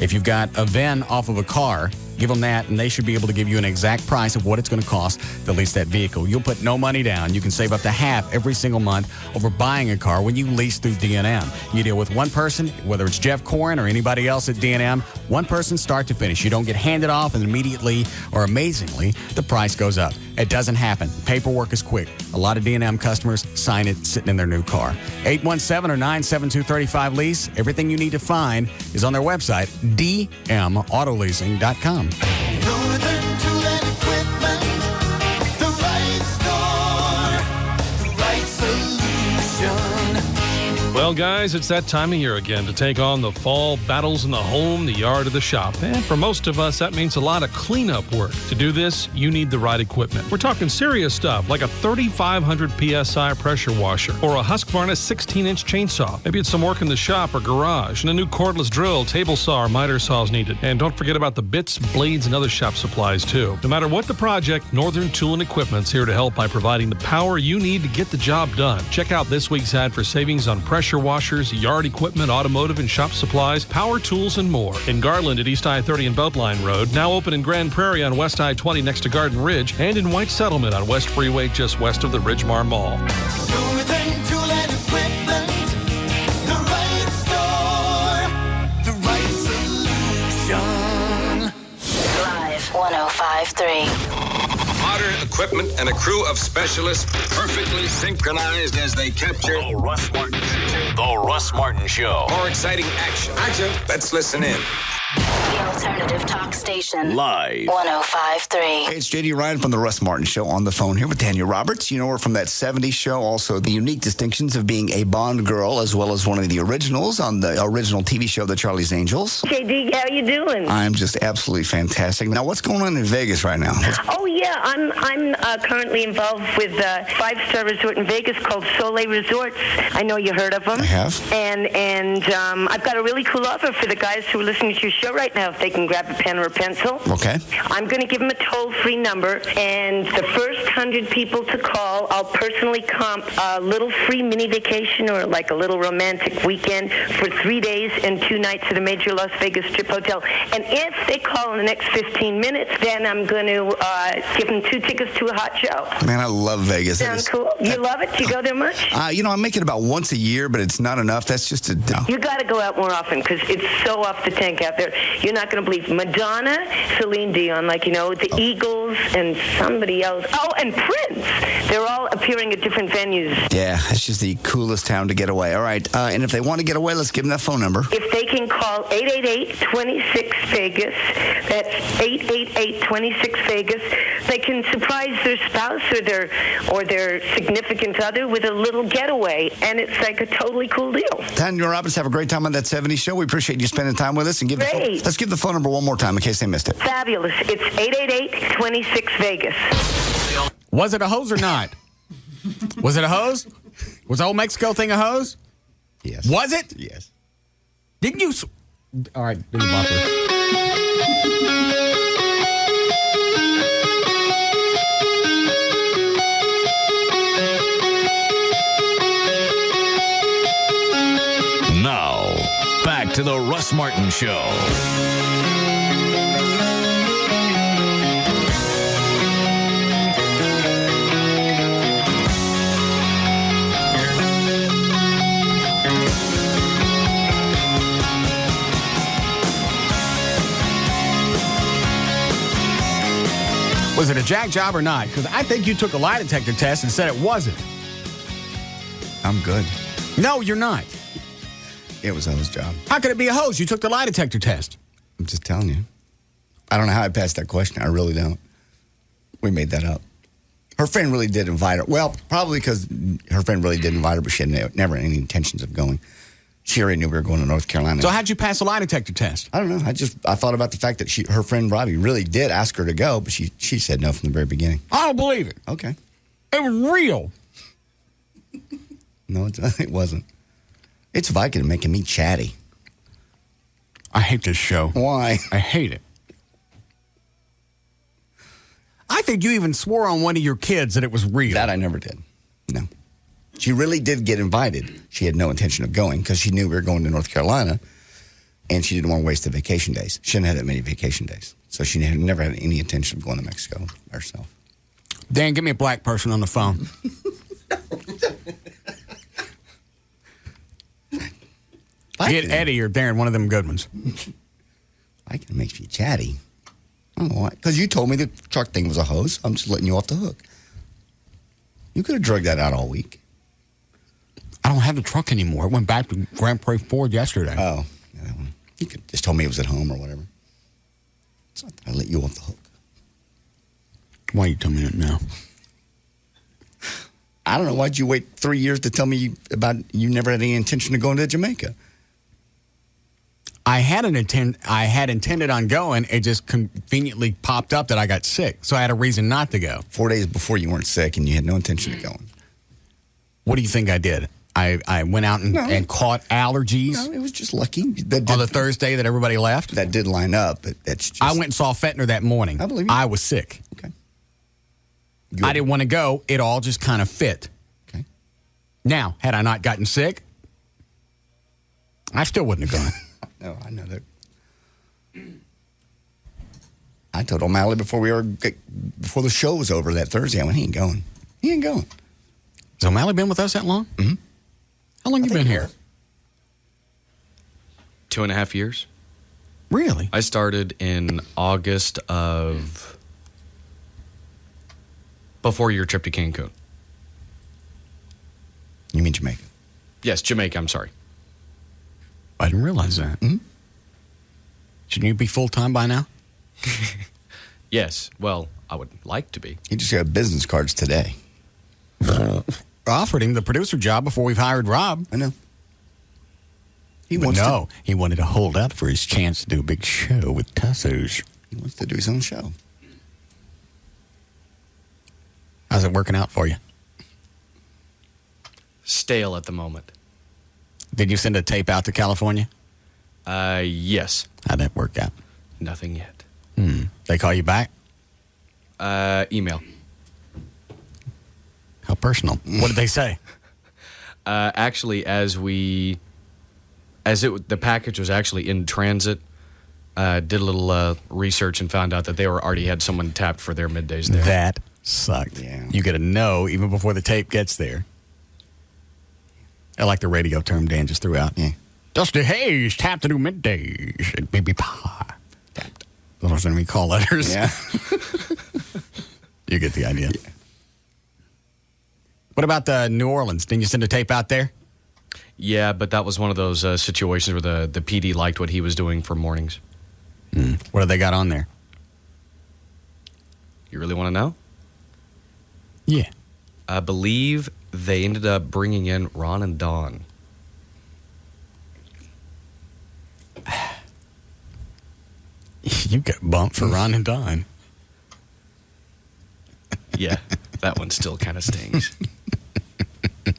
If you've got a VIN off of a car, give them that, and they should be able to give you an exact price of what it's going to cost to lease that vehicle. You'll put no money down. You can save up to half every single month over buying a car when you lease through D&M. You deal with one person, whether it's Jeff Corrin or anybody else at D&M, one person start to finish. You don't get handed off and immediately or amazingly the price goes up. It doesn't happen. Paperwork is quick. A lot of D&M customers sign it sitting in their new car. 817 or 972-35-LEASE. Everything you need to find is on their website, dmautoleasing.com. Northern Tool and Equipment, the right store, the right solution. Well, guys, it's that time of year again to take on the fall battles in the home, the yard, or the shop. And for most of us, that means a lot of cleanup work. To do this, you need the right equipment. We're talking serious stuff like a 3,500 PSI pressure washer or a Husqvarna 16-inch chainsaw. Maybe it's some work in the shop or garage and a new cordless drill, table saw, or miter saw is needed. And don't forget about the bits, blades, and other shop supplies, too. No matter what the project, Northern Tool and Equipment's here to help by providing the power you need to get the job done. Check out this week's ad for savings on pressure washers, yard equipment, automotive and shop supplies, power tools, and more. In Garland at East I-30 and Beltline Road, now open in Grand Prairie on West I-20 next to Garden Ridge, and in White Settlement on West Freeway just west of the Ridgemar Mall. Northern Tool and Equipment, the right store, the right solution. Live 105.3. Modern equipment and a crew of specialists perfectly synchronized as they capture The Russ Martin Show. The Russ Martin Show. more exciting action. Action. Let's listen in. The alternative talk station. Live. 105.3. Hey, it's JD Ryan from the Russ Martin Show on the phone here with Daniel Roberts. You know her from that 70s show. Also, the unique distinctions of being a Bond girl as well as one of the originals on the original TV show, The Charlie's Angels. JD, how you doing? I'm just absolutely fantastic. Now, what's going on in Vegas right now? Oh, yeah. I'm currently involved with a five-star resort in Vegas called Soleil Resorts. I know you heard of them. I have. And I've got a really cool offer for the guys who are listening to your show right now, if they can grab a pen or a pencil. Okay. I'm going to give them a toll-free number, and the first 100 people to call, I'll personally comp a little free mini vacation or like a little romantic weekend for 3 days and 2 nights at a major Las Vegas Strip hotel. And if they call in the next 15 minutes, then I'm going to give them 2 tickets to a hot show. Man, I love Vegas. Sounds cool. You love it? Do you go there much? I make it about once a year, but it's not enough. That's just a... No. You got to go out more often because it's so off the tank out there. You're not going to believe Madonna, Celine Dion, the Eagles, and somebody else. Oh, and Prince. They're all appearing at different venues. Yeah, it's just the coolest town to get away. All right, and if they want to get away, let's give them that phone number. If they can call 888-26-VEGAS, that's 888-26-VEGAS, they can surprise their spouse or their significant other with a little getaway, and it's like a totally cool deal. Daniel Roberts, have a great time on that 70s show. We appreciate you spending time with us. And let's give the phone number one more time in case they missed it. Fabulous. It's 888-26-VEGAS. Was it a hose or not? Was it a hose? Was the old Mexico thing a hose? Yes. Was it? Yes. Didn't you... All right, do the bumper. Now, back to the Russ Martin Show. Was it a jack job or not? Because I think you took a lie detector test and said it wasn't. I'm good. No, you're not. It was a hose job. How could it be a hose? You took the lie detector test. I'm just telling you. I don't know how I passed that question. I really don't. We made that up. Her friend really did invite her. Well, probably because her friend really did invite her, but she had never any intentions of going. She already knew we were going to North Carolina. So how'd you pass a lie detector test? I don't know. I thought about the fact that her friend Robbie really did ask her to go, but she said no from the very beginning. I don't believe it. Okay. It was real. No, it wasn't. It's Viking making me chatty. I hate this show. Why? I hate it. I think you even swore on one of your kids that it was real. That I never did. No. She really did get invited. She had no intention of going because she knew we were going to North Carolina, and she didn't want to waste the vacation days. She didn't have that many vacation days, so she never had any intention of going to Mexico herself. Dan, give me a black person on the phone. Get Eddie or Darren, one of them good ones. I can make you chatty. I don't know why. Because you told me the truck thing was a hose. I'm just letting you off the hook. You could have drugged that out all week. I don't have the truck anymore. It went back to Grand Prairie Ford yesterday. Oh, yeah, that one. You could just told me it was at home or whatever. It's not that I let you off the hook. Why you tell me that now? I don't know. Why'd you wait 3 years to tell me about you never had any intention of going to Jamaica? I had intended on going. It just conveniently popped up that I got sick, so I had a reason not to go. 4 days before you weren't sick and you had no intention of going. What do you think I did? I went out and caught allergies. No, it was just lucky. On the Thursday that everybody left? That did line up. But that's just... I went and saw Fetner that morning. I believe you. I was sick. Okay. Good. I didn't want to go. It all just kind of fit. Okay. Now, had I not gotten sick, I still wouldn't have gone. No, I know that. I told O'Malley before the show was over that Thursday, I went, he ain't going. He ain't going. Has O'Malley been with us that long? Mm-hmm. How long you been here? 2.5 years. Really? I started in August of before your trip to Cancun. You mean Jamaica? Yes, Jamaica, I'm sorry. I didn't realize that. Mm-hmm. Shouldn't you be full-time by now? Yes. Well, I would like to be. He just got business cards today. Offered him the producer job before we've hired Rob. I know. He wanted to hold out for his chance to do a big show with Tassos. He wants to do his own show. How's it working out for you? Stale at the moment. Did you send a tape out to California? Yes. How'd that work out? Nothing yet. They call you back? Email. How personal. What did they say? Actually, the package was actually in transit, did a little research and found out that they already had someone tapped for their middays there. That sucked. Yeah. You get a no even before the tape gets there. I like the radio term Dan just threw out. Yeah. Dusty Hayes tapped to do middays at Baby Pie. Tapped. Those are call letters. Yeah. You get the idea. Yeah. What about New Orleans? Didn't you send a tape out there? Yeah, but that was one of those situations where the PD liked what he was doing for mornings. What do they got on there? You really want to know? Yeah. I believe they ended up bringing in Ron and Dawn. You got bumped for Ron and Dawn. Yeah, that one still kind of stings. All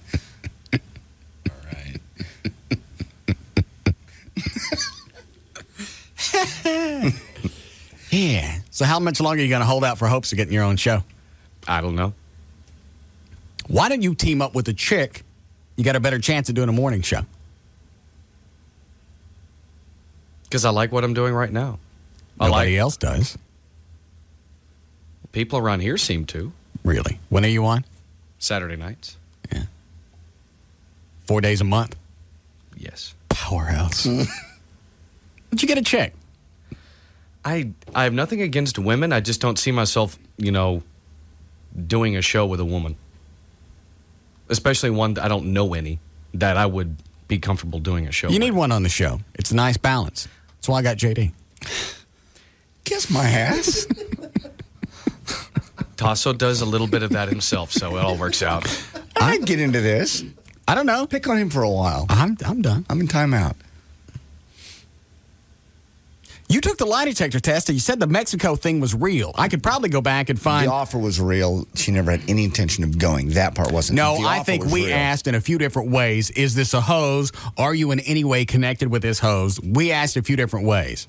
right. Yeah. So how much longer are you going to hold out for hopes of getting your own show? I don't know. Why don't you team up with a chick? You got a better chance of doing a morning show. Because I like what I'm doing right now. Nobody else does. People around here seem to. Really? When are you on? Saturday nights. Yeah. 4 days a month? Yes. Powerhouse. But you get a check. I have nothing against women. I just don't see myself, doing a show with a woman. Especially one that I don't know any that I would be comfortable doing a show with. You need one on the show. It's a nice balance. That's why I got JD. Kiss my ass. Tasso does a little bit of that himself, so it all works out. I'd get into this. I don't know. Pick on him for a while. I'm done. I'm in timeout. You took the lie detector test and you said the Mexico thing was real. I could probably go back and find... The offer was real. She never had any intention of going. That part wasn't. No, The I offer think was we real. asked in a few different ways, is this a hose? Are you in any way connected with this hose? We asked a few different ways.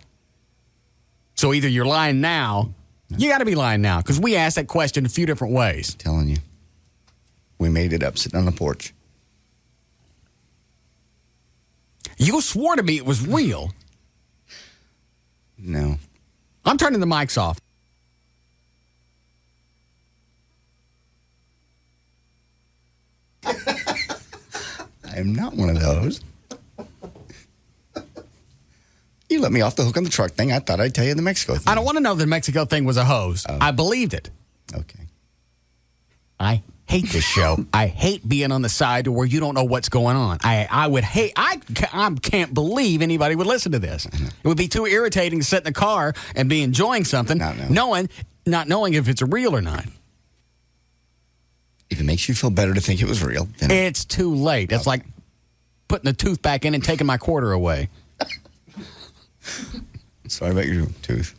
So either you're lying now, you got to be lying now, because we asked that question a few different ways. I'm telling you. We made it up sitting on the porch. You swore to me it was real. No. I'm turning the mics off. I am not one of those. You let me off the hook on the truck thing. I thought I'd tell you the Mexico thing. I don't want to know the Mexico thing was a hose. Oh. I believed it. Okay. I hate this show. I hate being on the side where you don't know what's going on. I can't believe anybody would listen to this. It would be too irritating to sit in the car and be enjoying something, not knowing if it's real or not. If it makes you feel better to think it was real, then it's too late. It's like putting the tooth back in and taking my quarter away. Sorry about your tooth.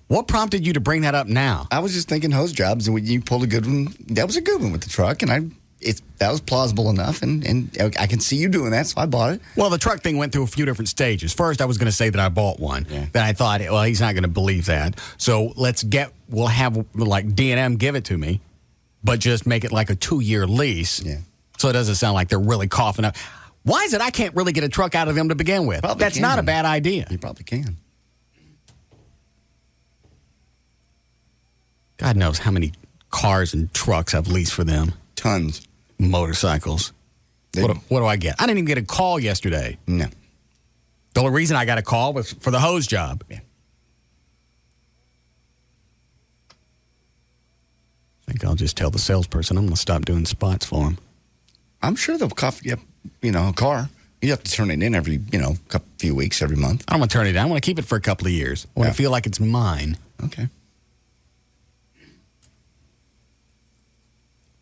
What prompted you to bring that up now? I was just thinking hose jobs, and when you pulled a good one, that was a good one with the truck, and that was plausible enough, and I can see you doing that, so I bought it. Well, the truck thing went through a few different stages. First, I was going to say that I bought one. Yeah. Then I thought, well, he's not going to believe that. So we'll have like D&M give it to me, but just make it like a 2-year lease. Yeah. So it doesn't sound like they're really coughing up. Why is it I can't really get a truck out of them to begin with? Probably That's can. not a bad idea. You probably can. God knows how many cars and trucks I've leased for them. Tons. Motorcycles. What do I get? I didn't even get a call yesterday. No. The only reason I got a call was for the hose job. Yeah. I think I'll just tell the salesperson I'm going to stop doing spots for him. I'm sure they'll cough you up a car. You have to turn it in every, few weeks, every month. I don't want to turn it in. I want to keep it for a couple of years. I want to feel like it's mine. Okay.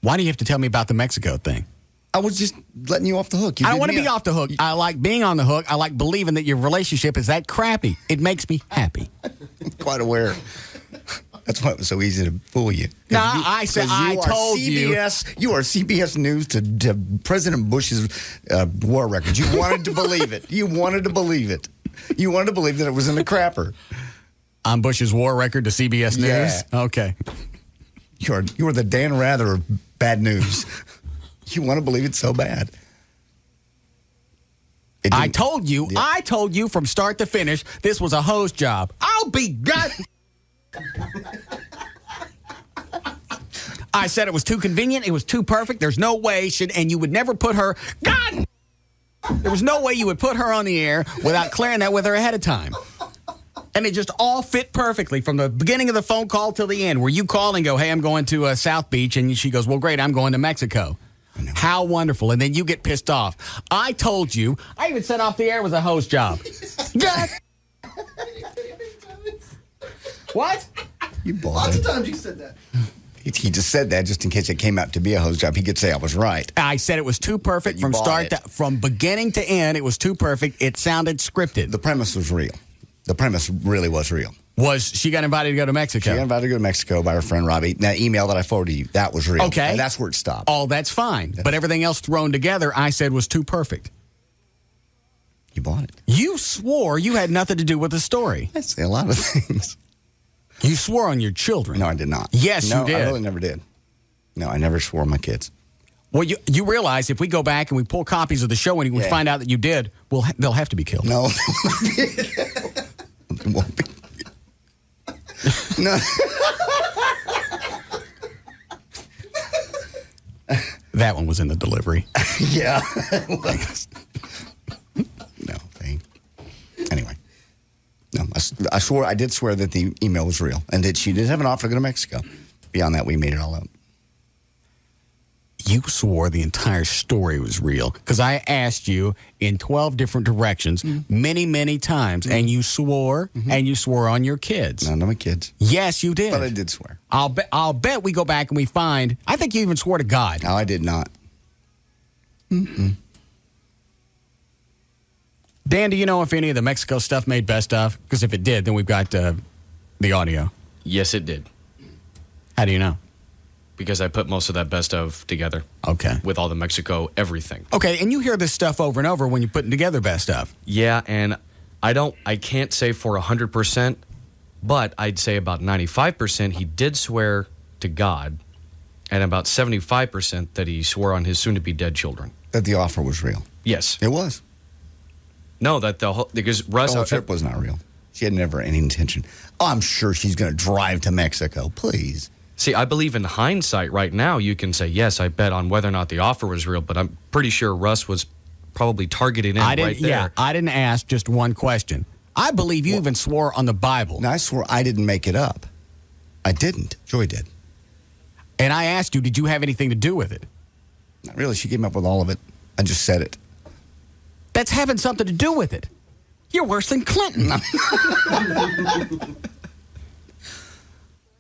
Why do you have to tell me about the Mexico thing? I was just letting you off the hook. I don't want to be off the hook. I like being on the hook. I like believing that your relationship is that crappy. It makes me happy. I'm quite aware. That's why it was so easy to fool you. No, I said I told you. You are CBS News to President Bush's war records. You wanted to believe it. You wanted to believe it. You wanted to believe that it was in the crapper. On Bush's war record to CBS News? Yeah. Okay. You are the Dan Rather of bad news. You want to believe it so bad. I told you from start to finish, this was a hose job. I'll be God. I said it was too convenient. It was too perfect. There's no way and you would never put her, God! There was no way you would put her on the air without clearing that with her ahead of time. And it just all fit perfectly from the beginning of the phone call till the end, where you call and go, hey, I'm going to South Beach. And she goes, well, great, I'm going to Mexico. How wonderful. And then you get pissed off. I told you. I even said off the air it was a host job. What? You bought Lots of times you said that. He just said that just in case it came out to be a host job. He could say I was right. I said it was too perfect from beginning to end. It was too perfect. It sounded scripted. The premise was real. The premise really was real. She got invited to go to Mexico? She got invited to go to Mexico by her friend Robbie. That email that I forwarded you, that was real. Okay. And that's where it stopped. Oh, that's fine. But everything else thrown together, I said was too perfect. You bought it. You swore you had nothing to do with the story. I say a lot of things. You swore on your children. No, I did not. Yes, no, you did. I really never did. No, I never swore on my kids. Well, you realize if we go back and we pull copies of the show and we find out that you did, they'll have to be killed. No. It won't be. No. That one was in the delivery. Yeah. No, anyway. No, I did swear that the email was real and that she did have an offer to go to Mexico. Beyond that, we made it all up. You swore the entire story was real because I asked you in 12 different directions many, many times, and you swore, and you swore on your kids. None of my kids. Yes, you did. But I did swear. I'll bet we go back and we find, I think you even swore to God. No, I did not. Mm-mm. Dan, do you know if any of the Mexico stuff made best of? Because if it did, then we've got the audio. Yes, it did. How do you know? Because I put most of that best of together. Okay. With all the Mexico everything. Okay, and you hear this stuff over and over when you're putting together best of. Yeah, and I can't say for 100%, but I'd say about 95% he did swear to God, and about 75% that he swore on his soon-to-be dead children. That the offer was real. Yes. It was. No, that because Russ... The whole trip was not real. She had never any intention. Oh, I'm sure she's going to drive to Mexico. Please. See, I believe in hindsight right now you can say, yes, I bet on whether or not the offer was real, but I'm pretty sure Russ was probably targeted in right there. Yeah, I didn't ask just one question. I believe you even swore on the Bible. No, I swore I didn't make it up. I didn't. Joy did. And I asked you, did you have anything to do with it? Not really. She came up with all of it. I just said it. That's having something to do with it. You're worse than Clinton.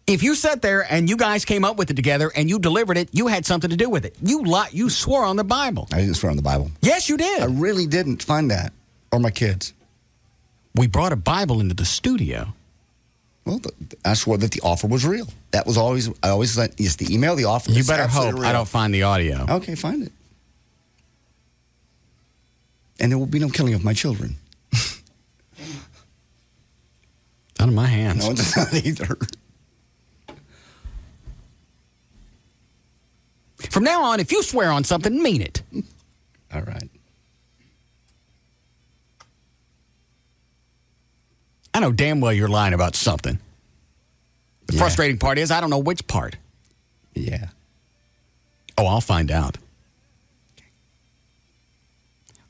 If you sat there and you guys came up with it together and you delivered it, you had something to do with it. You swore on the Bible. I didn't swear on the Bible. Yes, you did. I really didn't find that. Or my kids. We brought a Bible into the studio. Well, I swore that the offer was real. That was always, I always let, yes, the email, the offer. You better hope I don't find the audio. Okay, find it. And there will be no killing of my children. Out of my hands. No, it's not either. From now on, if you swear on something, mean it. All right. I know damn well you're lying about something. The frustrating part is I don't know which part. Yeah. Oh, I'll find out.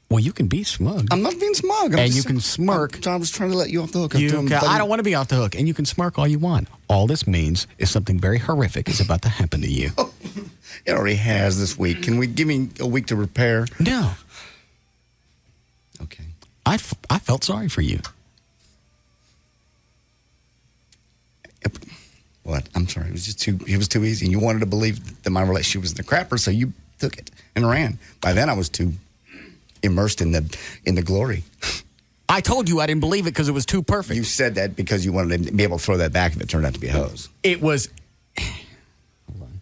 Well, you can be smug. I'm not being smug. And you can smirk. I was trying to let you off the hook. I don't want to be off the hook. And you can smirk all you want. All this means is something very horrific is about to happen to you. It already has this week. Can we give me a week to prepare? No. I felt sorry for you. What? I'm sorry. It was just too easy. And you wanted to believe that my relationship was in the crapper, so you took it and ran. By then, I was too immersed in the glory. I told you I didn't believe it because it was too perfect. You said that because you wanted to be able to throw that back if it turned out to be a hose. It was. Hold on.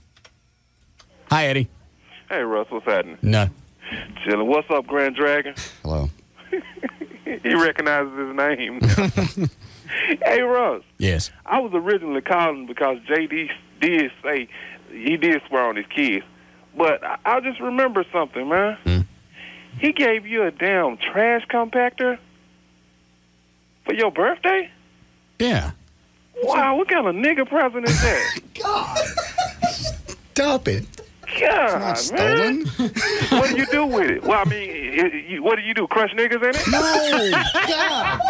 Hi, Eddie. Hey, Russ, what's happening? No. Chilling. What's up, Grand Dragon? Hello. He recognizes his name. Hey, Russ. Yes. I was originally calling because JD did say he did swear on his kids. But I just remember something, man. He gave you a damn trash compactor for your birthday? Yeah. Wow, what kind of nigga present is that? God. Stop it. God, It's not stolen. What do you do with it? Well, I mean, what do you do? Crush niggas in it? No. God.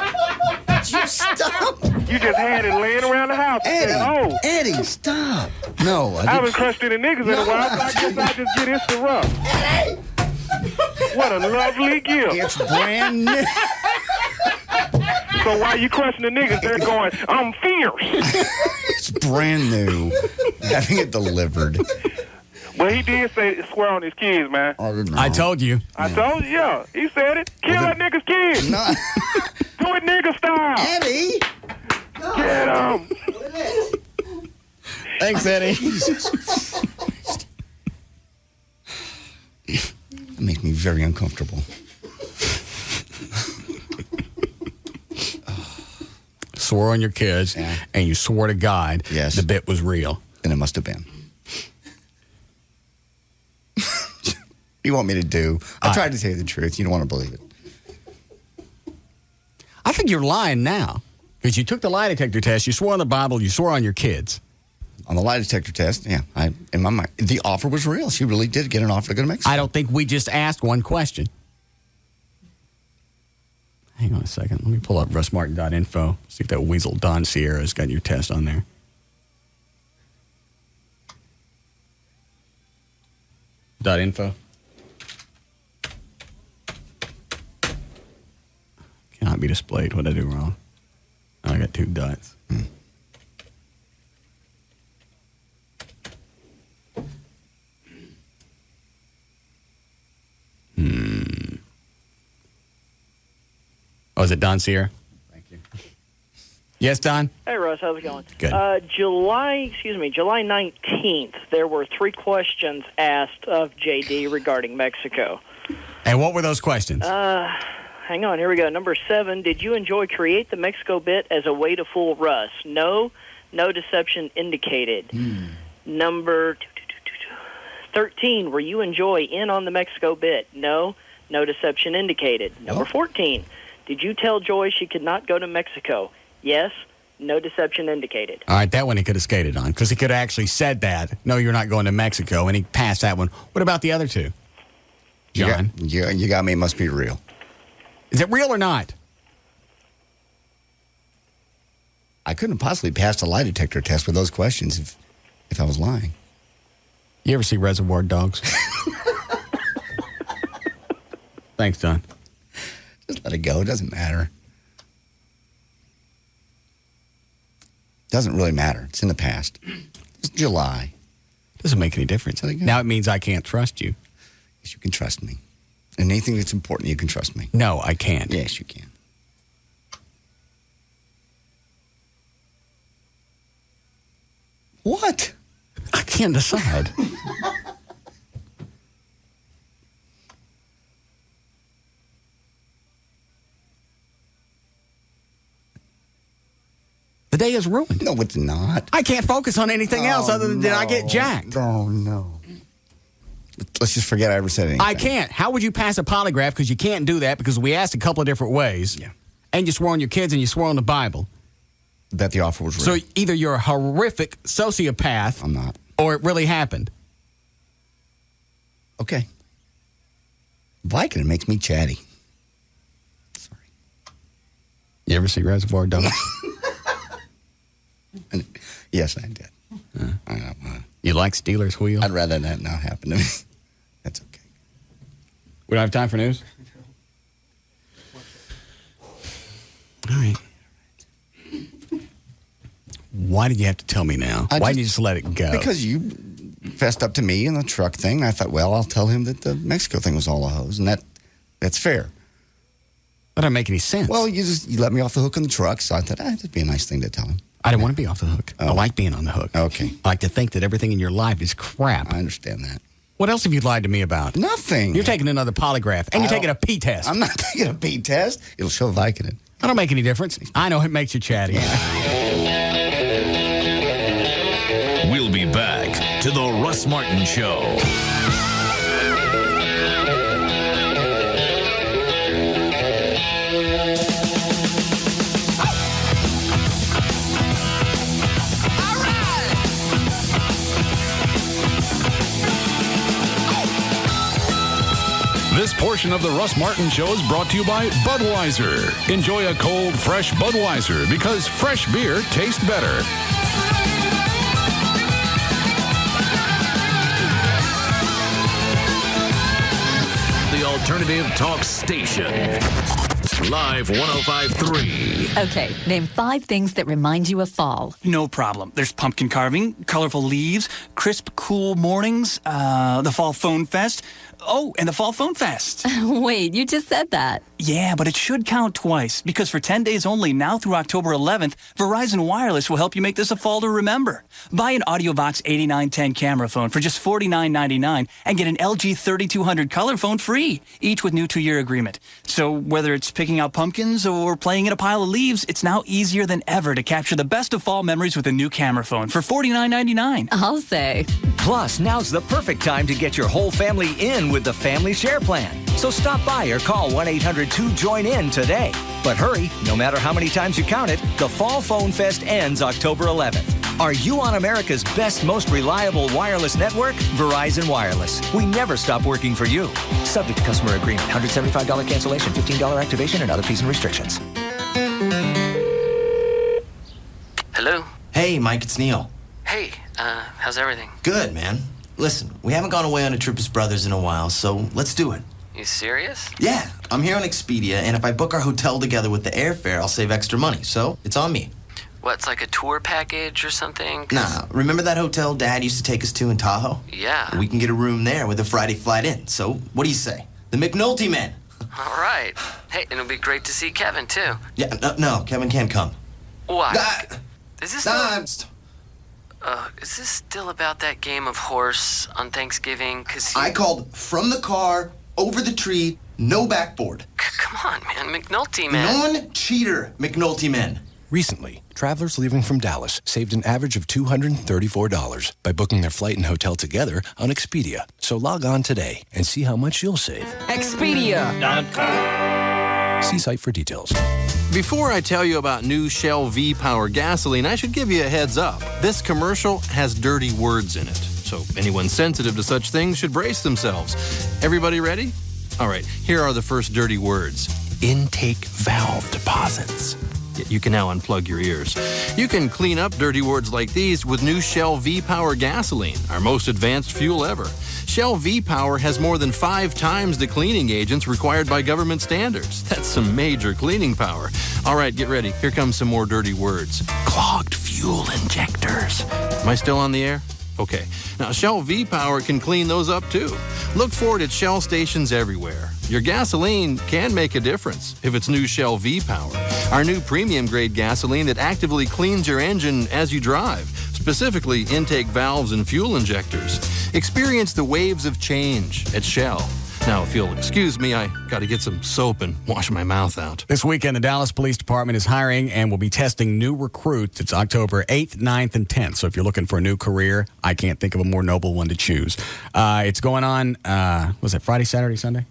You stop. You just had it laying around the house. Eddie. And said, Eddie, stop. No. I haven't crushed any niggas in a while, so I guess I just get this to Russ. Eddie. What a lovely gift. It's brand new. So while you crushing the niggas, they're going, I'm fierce. It's brand new. Having it delivered. But he did say swear on his kids, man. I told you. I told you, yeah. He said it. Kill that nigga's kids. No. Do it nigga style. Eddie. Get him. Thanks, Eddie. That makes me very uncomfortable. Swore on your kids, and you swore to God the bit was real. Then it must have been. You want me to do? I tried to tell you the truth. You don't want to believe it. I think you're lying now because you took the lie detector test. You swore on the Bible. You swore on your kids. On the lie detector test, yeah. In my mind, the offer was real. She really did get an offer to go to Mexico. I don't think we just asked one question. Hang on a second. Let me pull up russmartin.info. See if that weasel Don Sierra's got your test on there. .info. Cannot be displayed. What did I do wrong? Oh, I got 2 dots. Oh, is it Don Sierra? Thank you. Yes, Don? Hey, Russ. How's it going? Good. July 19th, there were 3 questions asked of JD regarding Mexico. And what were those questions? Hang on. Here we go. Number 7, did you enjoy Create the Mexico bit as a way to fool Russ? No. No deception indicated. Number 13, were you enjoy In on the Mexico bit? No. No deception indicated. Number 14, did you tell Joy she could not go to Mexico? Yes. No deception indicated. All right, that one he could have skated on because he could have actually said that. No, you're not going to Mexico, and he passed that one. What about the other 2? John? You got me. It must be real. Is it real or not? I couldn't have possibly passed a lie detector test with those questions if I was lying. You ever see Reservoir Dogs? Thanks, Don. Just let it go. It doesn't matter. Doesn't really matter. It's in the past. It's July. Doesn't make any difference. Now it means I can't trust you. Yes, you can trust me. And anything that's important, you can trust me. No, I can't. Yes, you can. What? I can't decide. The day is ruined. No, it's not. I can't focus on anything else other than did I get jacked? Oh, no. Let's just forget I ever said anything. I can't. How would you pass a polygraph? Because you can't do that because we asked a couple of different ways. Yeah. And you swore on your kids and you swore on the Bible. That the offer was real. So either you're a horrific sociopath. I'm not. Or it really happened. Okay. Viking, it makes me chatty. Sorry. You ever see Reservoir Dogs? Yes, I did. You like Steelers Wheel? I'd rather that not happen to me. That's okay. We don't have time for news? All right. Why did you have to tell me now? Why didn't you just let it go? Because you fessed up to me in the truck thing. I thought, well, I'll tell him that the Mexico thing was all a hose, and that's fair. That doesn't make any sense. Well, you let me off the hook on the truck, so I thought, that'd be a nice thing to tell him. I didn't want to be off the hook. I like being on the hook. Okay. I like to think that everything in your life is crap. I understand that. What else have you lied to me about? Nothing. You're taking another polygraph, and you're taking a pee test. I'm not taking a pee test. It'll show Vicodin. That don't make any difference. I know it makes you chatty. We'll be back to the Russ Martin Show. This portion of the Russ Martin Show is brought to you by Budweiser. Enjoy a cold, fresh Budweiser because fresh beer tastes better. The Alternative Talk Station. Live 105.3. Okay, name 5 things that remind you of fall. No problem. There's pumpkin carving, colorful leaves, crisp, cool mornings, the Fall Phone Fest. Oh, and the Fall Phone Fest. Wait, you just said that. Yeah, but it should count twice, because for 10 days only, now through October 11th, Verizon Wireless will help you make this a fall to remember. Buy an AudioVox 8910 camera phone for just $49.99 and get an LG 3200 color phone free, each with new 2-year agreement. So whether it's picking out pumpkins or playing in a pile of leaves, it's now easier than ever to capture the best of fall memories with a new camera phone for $49.99. I'll say. Plus, now's the perfect time to get your whole family in with the Family Share Plan. So stop by or call 1-800-2-JOIN-IN today. But hurry, no matter how many times you count it, the Fall Phone Fest ends October 11th. Are you on America's best, most reliable wireless network? Verizon Wireless. We never stop working for you. Subject to customer agreement. $175 cancellation, $15 activation, and other fees and restrictions. Hello? Hey, Mike, it's Neil. Hey, how's everything? Good, man. Listen, we haven't gone away on a trip as brothers in a while, so let's do it. You serious? Yeah, I'm here on Expedia, and if I book our hotel together with the airfare, I'll save extra money, so it's on me. What's like a tour package or something? Nah, remember that hotel Dad used to take us to in Tahoe? Yeah. We can get a room there with a Friday flight in, so what do you say? The McNulty Men. All right. Hey, and it'll be great to see Kevin, too. Yeah, no, Kevin can't come. Why? Is this Is this still about that game of horse on Thanksgiving? 'Cause I called from the car, over the tree, no backboard. Come on, man. McNulty, man. Non-cheater McNulty Men. Recently, travelers leaving from Dallas saved an average of $234 by booking their flight and hotel together on Expedia. So log on today and see how much you'll save. Expedia.com. See site for details. Before I tell you about new Shell V-Power gasoline, I should give you a heads up. This commercial has dirty words in it, so anyone sensitive to such things should brace themselves. Everybody ready? All right, here are the first dirty words. Intake valve deposits. You can now unplug your ears. You can clean up dirty words like these with new Shell V-Power gasoline, our most advanced fuel ever. Shell V-Power has more than 5 times the cleaning agents required by government standards. That's some major cleaning power. All right, get ready. Here comes some more dirty words. Clogged fuel injectors. Am I still on the air? Okay. Now, Shell V-Power can clean those up, too. Look for it at Shell stations everywhere. Your gasoline can make a difference if it's new Shell V-Power. Our new premium-grade gasoline that actively cleans your engine as you drive, specifically intake valves and fuel injectors. Experience the waves of change at Shell. Now, if you'll excuse me, I got to get some soap and wash my mouth out. This weekend, the Dallas Police Department is hiring and will be testing new recruits. It's October 8th, 9th, and 10th. So if you're looking for a new career, I can't think of a more noble one to choose. It's going on, was it Friday, Saturday, Sunday?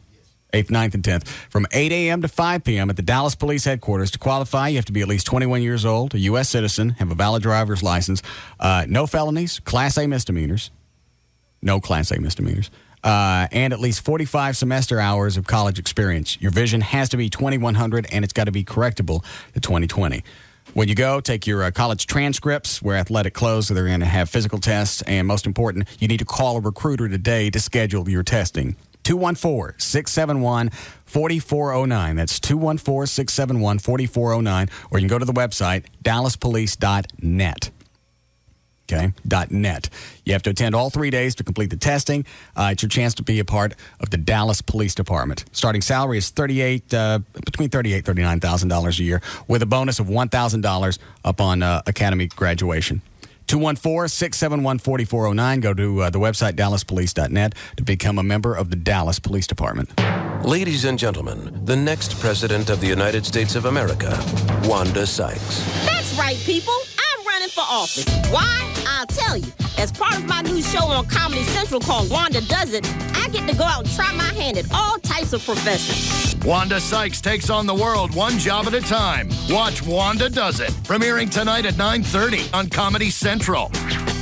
8th, 9th, and 10th, from 8 a.m. to 5 p.m. at the Dallas Police Headquarters. To qualify, you have to be at least 21 years old, a U.S. citizen, have a valid driver's license, no felonies, Class A misdemeanors, no Class A misdemeanors, and at least 45 semester hours of college experience. Your vision has to be 2100, and it's got to be correctable to 2020. When you go, take your college transcripts, wear athletic clothes, so they're going to have physical tests, and most important, you need to call a recruiter today to schedule your testing. 214-671-4409. That's 214-671-4409. Or you can go to the website, dallaspolice.net. Okay, .net. You have to attend all 3 days to complete the testing. It's your chance to be a part of the Dallas Police Department. Starting salary is between $38,000 and $39,000 a year, with a bonus of $1,000 upon academy graduation. 214-671-4409. Go to the website, dallaspolice.net, to become a member of the Dallas Police Department. Ladies and gentlemen, the next president of the United States of America, Wanda Sykes. That's right, people. I'm running for office. Why? I'll tell you. As part of my new show on Comedy Central called Wanda Does It, I get to go out and try my hand at all types of professions. Wanda Sykes takes on the world one job at a time. Watch Wanda Does It, premiering tonight at 9:30 on Comedy Central.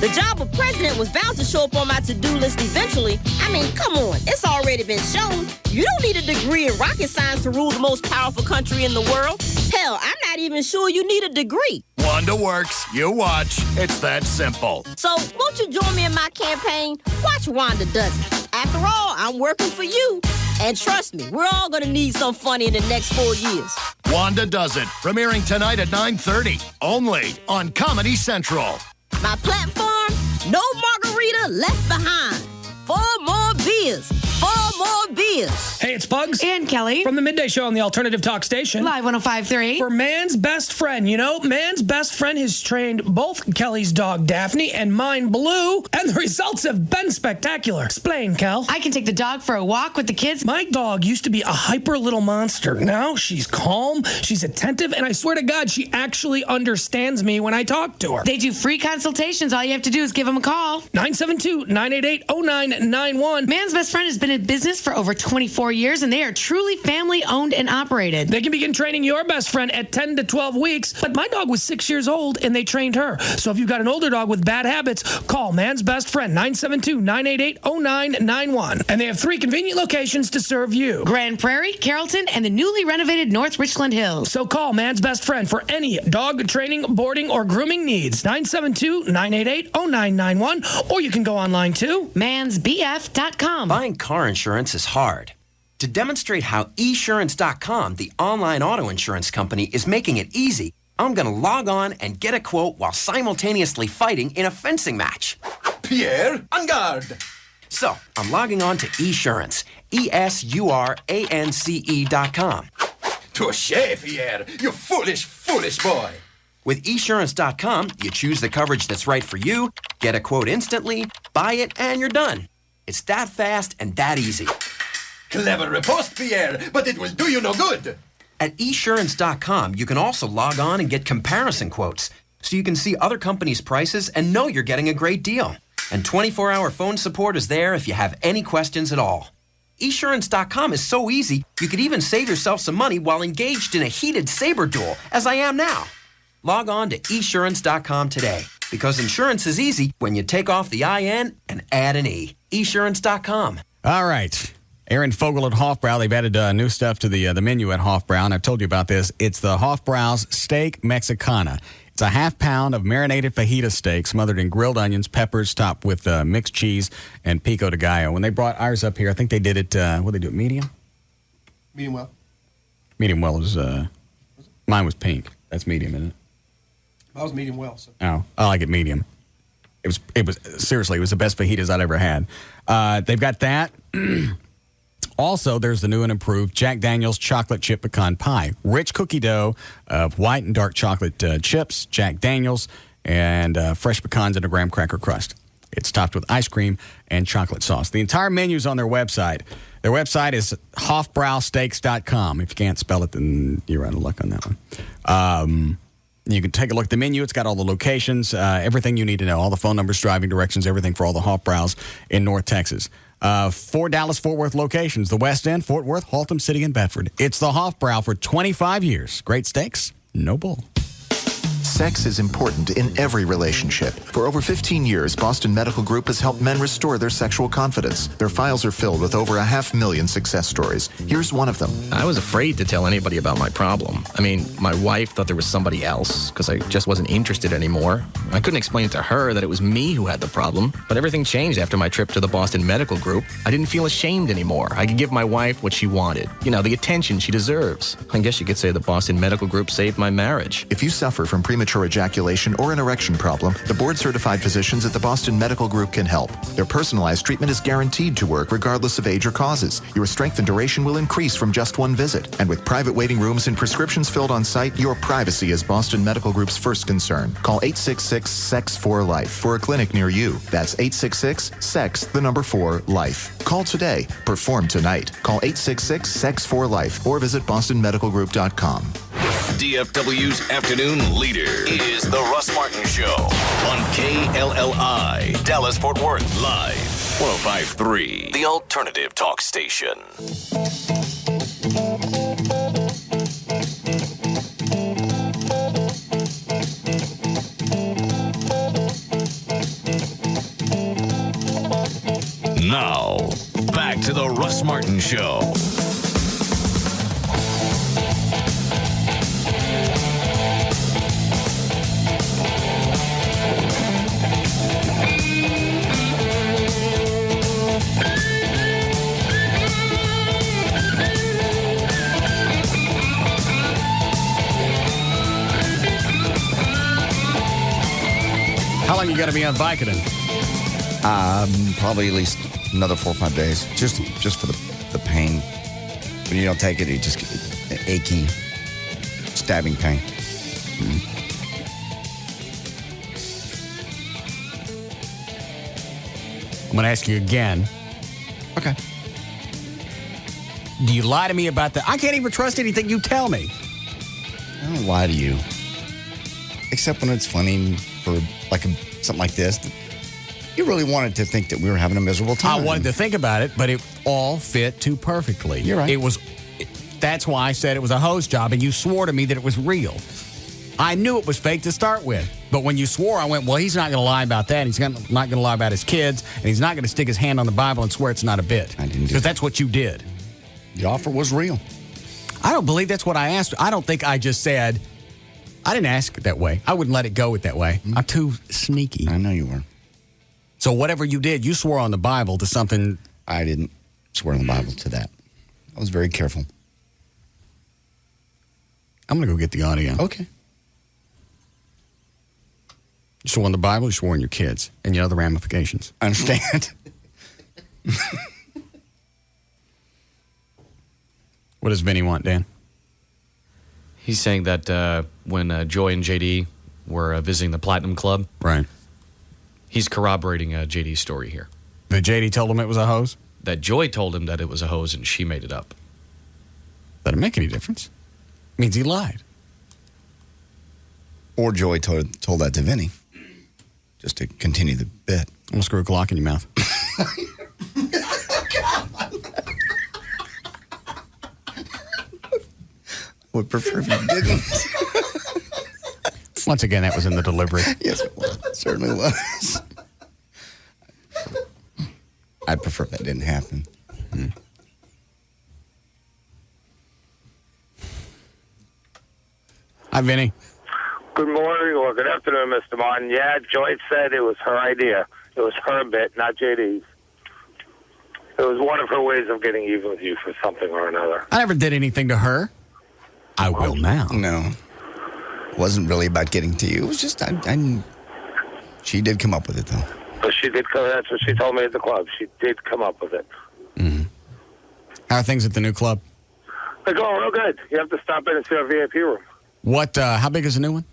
The job of president was bound to show up on my to-do list eventually. I mean, come on. It's already been shown. You don't need a degree in rocket science to rule the most powerful country in the world. Hell, I'm not even sure you need a degree. Wanda works. You watch. It's that simple. So, won't you join me in my campaign? Watch Wanda Does It. After all, I'm working for you. And trust me, we're all going to need some funny in the next 4 years. Wanda Does It, premiering tonight at 9:30, only on Comedy Central. My platform, no margarita left behind. 4 more beers. 4 more beers. Hey, it's Bugs. And Kelly. From the Midday Show on the Alternative Talk Station. Live 105.3. For Man's Best Friend. You know, Man's Best Friend has trained both Kelly's dog, Daphne, and mine, Blue, and the results have been spectacular. Explain, Kel. I can take the dog for a walk with the kids. My dog used to be a hyper little monster. Now she's calm, she's attentive, and I swear to God, she actually understands me when I talk to her. They do free consultations. All you have to do is give them a call. 972-988-0991. Man's Best Friend has been in business for over 24 years, and they are truly family-owned and operated. They can begin training your best friend at 10 to 12 weeks, but my dog was 6 years old, and they trained her. So if you've got an older dog with bad habits, call Man's Best Friend, 972-988-0991. And they have 3 convenient locations to serve you. Grand Prairie, Carrollton, and the newly renovated North Richland Hills. So call Man's Best Friend for any dog training, boarding, or grooming needs. 972-988-0991, or you can go online too. mansbf.com. Buying car insurance is hard. To demonstrate how esurance.com, the online auto insurance company, is making it easy, I'm going to log on and get a quote while simultaneously fighting in a fencing match. Pierre, en garde. So, I'm logging on to esurance, esurance.com. Touché, Pierre. You foolish, foolish boy. With esurance.com, you choose the coverage that's right for you, get a quote instantly, buy it, and you're done. It's that fast and that easy. Clever riposte, Pierre, but it will do you no good. At esurance.com, you can also log on and get comparison quotes, so you can see other companies' prices and know you're getting a great deal. And 24-hour phone support is there if you have any questions at all. Esurance.com is so easy, you could even save yourself some money while engaged in a heated saber duel, as I am now. Log on to esurance.com today, because insurance is easy when you take off the IN and add an E. Esurance.com. All right. Aaron Fogel at Hofbrau. They've added new stuff to the menu at Hofbrau, and I've told you about this. It's the Hofbrau's Steak Mexicana. It's a half pound of marinated fajita steak smothered in grilled onions, peppers, topped with mixed cheese and pico de gallo. When they brought ours up here, I think they did it, what did they do it, medium? Medium well. Medium well was, mine was pink. That's medium, isn't it? That was medium well. So. Oh, I like it medium. It was seriously, it was the best fajitas I'd ever had. They've got that. Also, there's the new and improved Jack Daniel's chocolate chip pecan pie. Rich cookie dough of white and dark chocolate chips, Jack Daniel's, and fresh pecans in a graham cracker crust. It's topped with ice cream and chocolate sauce. The entire menu's on their website. Their website is hofbrausteaks.com. If you can't spell it, then you're out of luck on that one. You can take a look at the menu. It's got all the locations, everything you need to know, all the phone numbers, driving directions, everything for all the Hofbraus in North Texas. 4 Dallas-Fort Worth locations, the West End, Fort Worth, Haltom City, and Bedford. It's the Hofbrau for 25 years. Great steaks, no bull. Sex is important in every relationship. For over 15 years, Boston Medical Group has helped men restore their sexual confidence. Their files are filled with over 500,000 success stories. Here's one of them. I was afraid to tell anybody about my problem. I mean, my wife thought there was somebody else because I just wasn't interested anymore. I couldn't explain to her that it was me who had the problem. But everything changed after my trip to the Boston Medical Group. I didn't feel ashamed anymore. I could give my wife what she wanted. You know, the attention she deserves. I guess you could say the Boston Medical Group saved my marriage. If you suffer from premature ejaculation or an erection problem, the board-certified physicians at the Boston Medical Group can help. Their personalized treatment is guaranteed to work regardless of age or causes. Your strength and duration will increase from just one visit. And with private waiting rooms and prescriptions filled on site, your privacy is Boston Medical Group's first concern. Call 866-SEX4-LIFE for a clinic near you. That's 866-SEX4-LIFE. Call today. Perform tonight. Call 866-SEX4-LIFE or visit bostonmedicalgroup.com. DFW's afternoon leader is The Russ Martin Show on KLLI, Dallas-Fort Worth, live, 105.3, the alternative talk station. Now, back to The Russ Martin Show. How long you got to be on Vicodin? Probably at least another 4 or 5 days, just for the pain. When you don't take it, you just get an achy, stabbing pain. I'm going to ask you again. Okay. Do you lie to me about that? I can't even trust anything you tell me. I don't lie to you. Except when it's funny for something like this. You really wanted to think that we were having a miserable time. I wanted to think about it, but it all fit too perfectly. You're right. That's why I said it was a hose job, and you swore to me that it was real. I knew it was fake to start with. But when you swore, I went, well, he's not going to lie about that. He's not going to lie about his kids, and he's not going to stick his hand on the Bible and swear it's not a bit. I didn't do that. Because that's what you did. The offer was real. I don't believe that's what I asked. I don't think I just said, I didn't ask it that way. I wouldn't let it go it that way. I'm too sneaky. I know you were. So whatever you did, you swore on the Bible to something. I didn't swear on the Bible to that. I was very careful. I'm going to go get the audio. Okay. You swore on the Bible, you swore on your kids, and you know the ramifications. I understand. What does Vinny want, Dan? He's saying that when Joy and JD were visiting the Platinum Club, right? He's corroborating JD's story here. That JD told him it was a hose? That Joy told him that it was a hose and she made it up. Doesn't make any difference. Means he lied. Or Joy told that to Vinny. Just to continue the bit. I'm going to screw a clock in your mouth. Would prefer if you didn't. Once again, that was in the delivery. Yes, it was. It certainly was. I'd prefer that didn't happen. Hi, Vinny. Good morning or good afternoon, Mr. Martin. Yeah, Joyce said it was her idea. It was her bit, not JD's. It was one of her ways of getting even with you for something or another. I never did anything to her. I will now. No. It wasn't really about getting to you. It was just, she did come up with it, though. But she did come, that's what she told me at the club. She did come up with it. Mm-hmm. How are things at the new club? They're going real good. You have to stop in and see our VIP room. What, how big is the new one?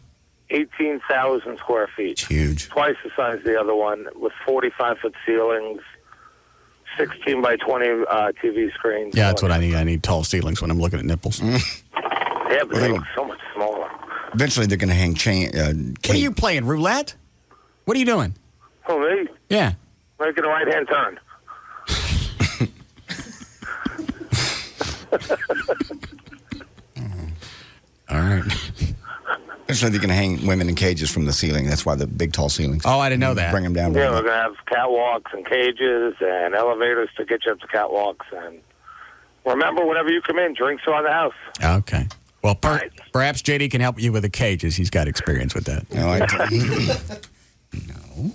18,000 square feet. It's huge. Twice the size of the other one with 45-foot ceilings, 16 by 20 TV screens. Yeah, that's what I need. I need tall ceilings when I'm looking at nipples. Yeah, but they look so much smaller. Eventually, they're going to hang What are you playing, roulette? What are you doing? Oh, me? Yeah. Making a right-hand turn. All right. Especially they're going to hang women in cages from the ceiling. That's why the big, tall ceilings. Oh, I didn't know that. Bring them down. Yeah, we're going to have catwalks and cages and elevators to get you up to catwalks. And remember, whenever you come in, drinks are on the house. Okay. Well, perhaps JD can help you with the cages. He's got experience with that. No, I don't. No.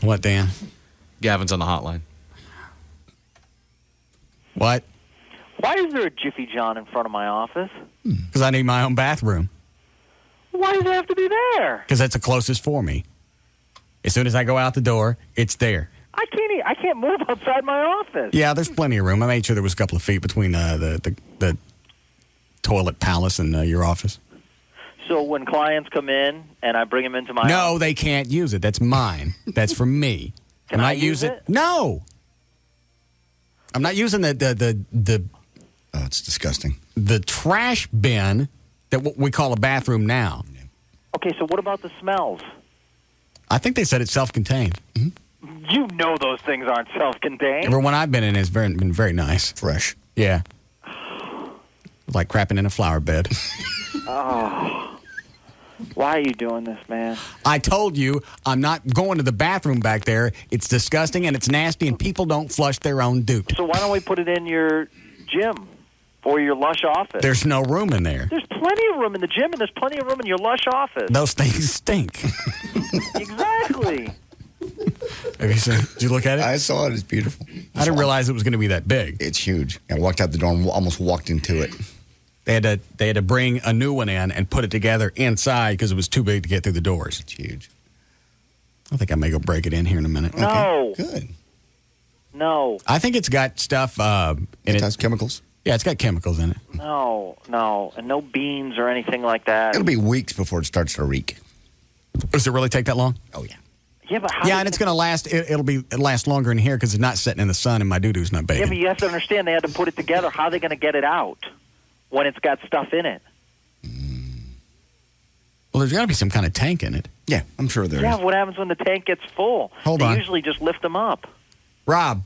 What, Dan? Gavin's on the hotline. What? Why is there a Jiffy John in front of my office? Because I need my own bathroom. Why does it have to be there? Because that's the closest for me. As soon as I go out the door, it's there. I can't move outside my office. Yeah, there's plenty of room. I made sure there was a couple of feet between the toilet palace and your office. So when clients come in and I bring them into my No, they can't use it. That's mine. That's for me. Can I use it? No. I'm not using the Oh, it's disgusting. The trash bin that we call a bathroom now. Okay, so what about the smells? I think they said it's self-contained. Mm-hmm. You know those things aren't self-contained. Every one I've been in has been very nice. Fresh. Yeah. Like crapping in a flower bed. Oh. Why are you doing this, man? I told you I'm not going to the bathroom back there. It's disgusting and it's nasty and people don't flush their own doot. So why don't we put it in your gym or your lush office? There's no room in there. There's plenty of room in the gym and there's plenty of room in your lush office. Those things stink. Exactly. Have you seen? Did you look at it? I saw it. It's beautiful. I didn't realize it was going to be that big. It's huge. I walked out the door and almost walked into it. They had to bring a new one in and put it together inside because it was too big to get through the doors. It's huge. I think I may go break it in here in a minute. No. Okay, good. No. I think it's got stuff in it. Has chemicals? Yeah, it's got chemicals in it. No. And no beans or anything like that. It'll be weeks before it starts to reek. Does it really take that long? Oh, yeah. Yeah, but how and it's going to last. It'll last longer in here because it's not sitting in the sun and my doo-doo's not baking. Yeah, but you have to understand they had to put it together. How are they going to get it out when it's got stuff in it? Well, there's got to be some kind of tank in it. Yeah, I'm sure there is. Yeah, what happens when the tank gets full? Hold on. They usually just lift them up. Rob.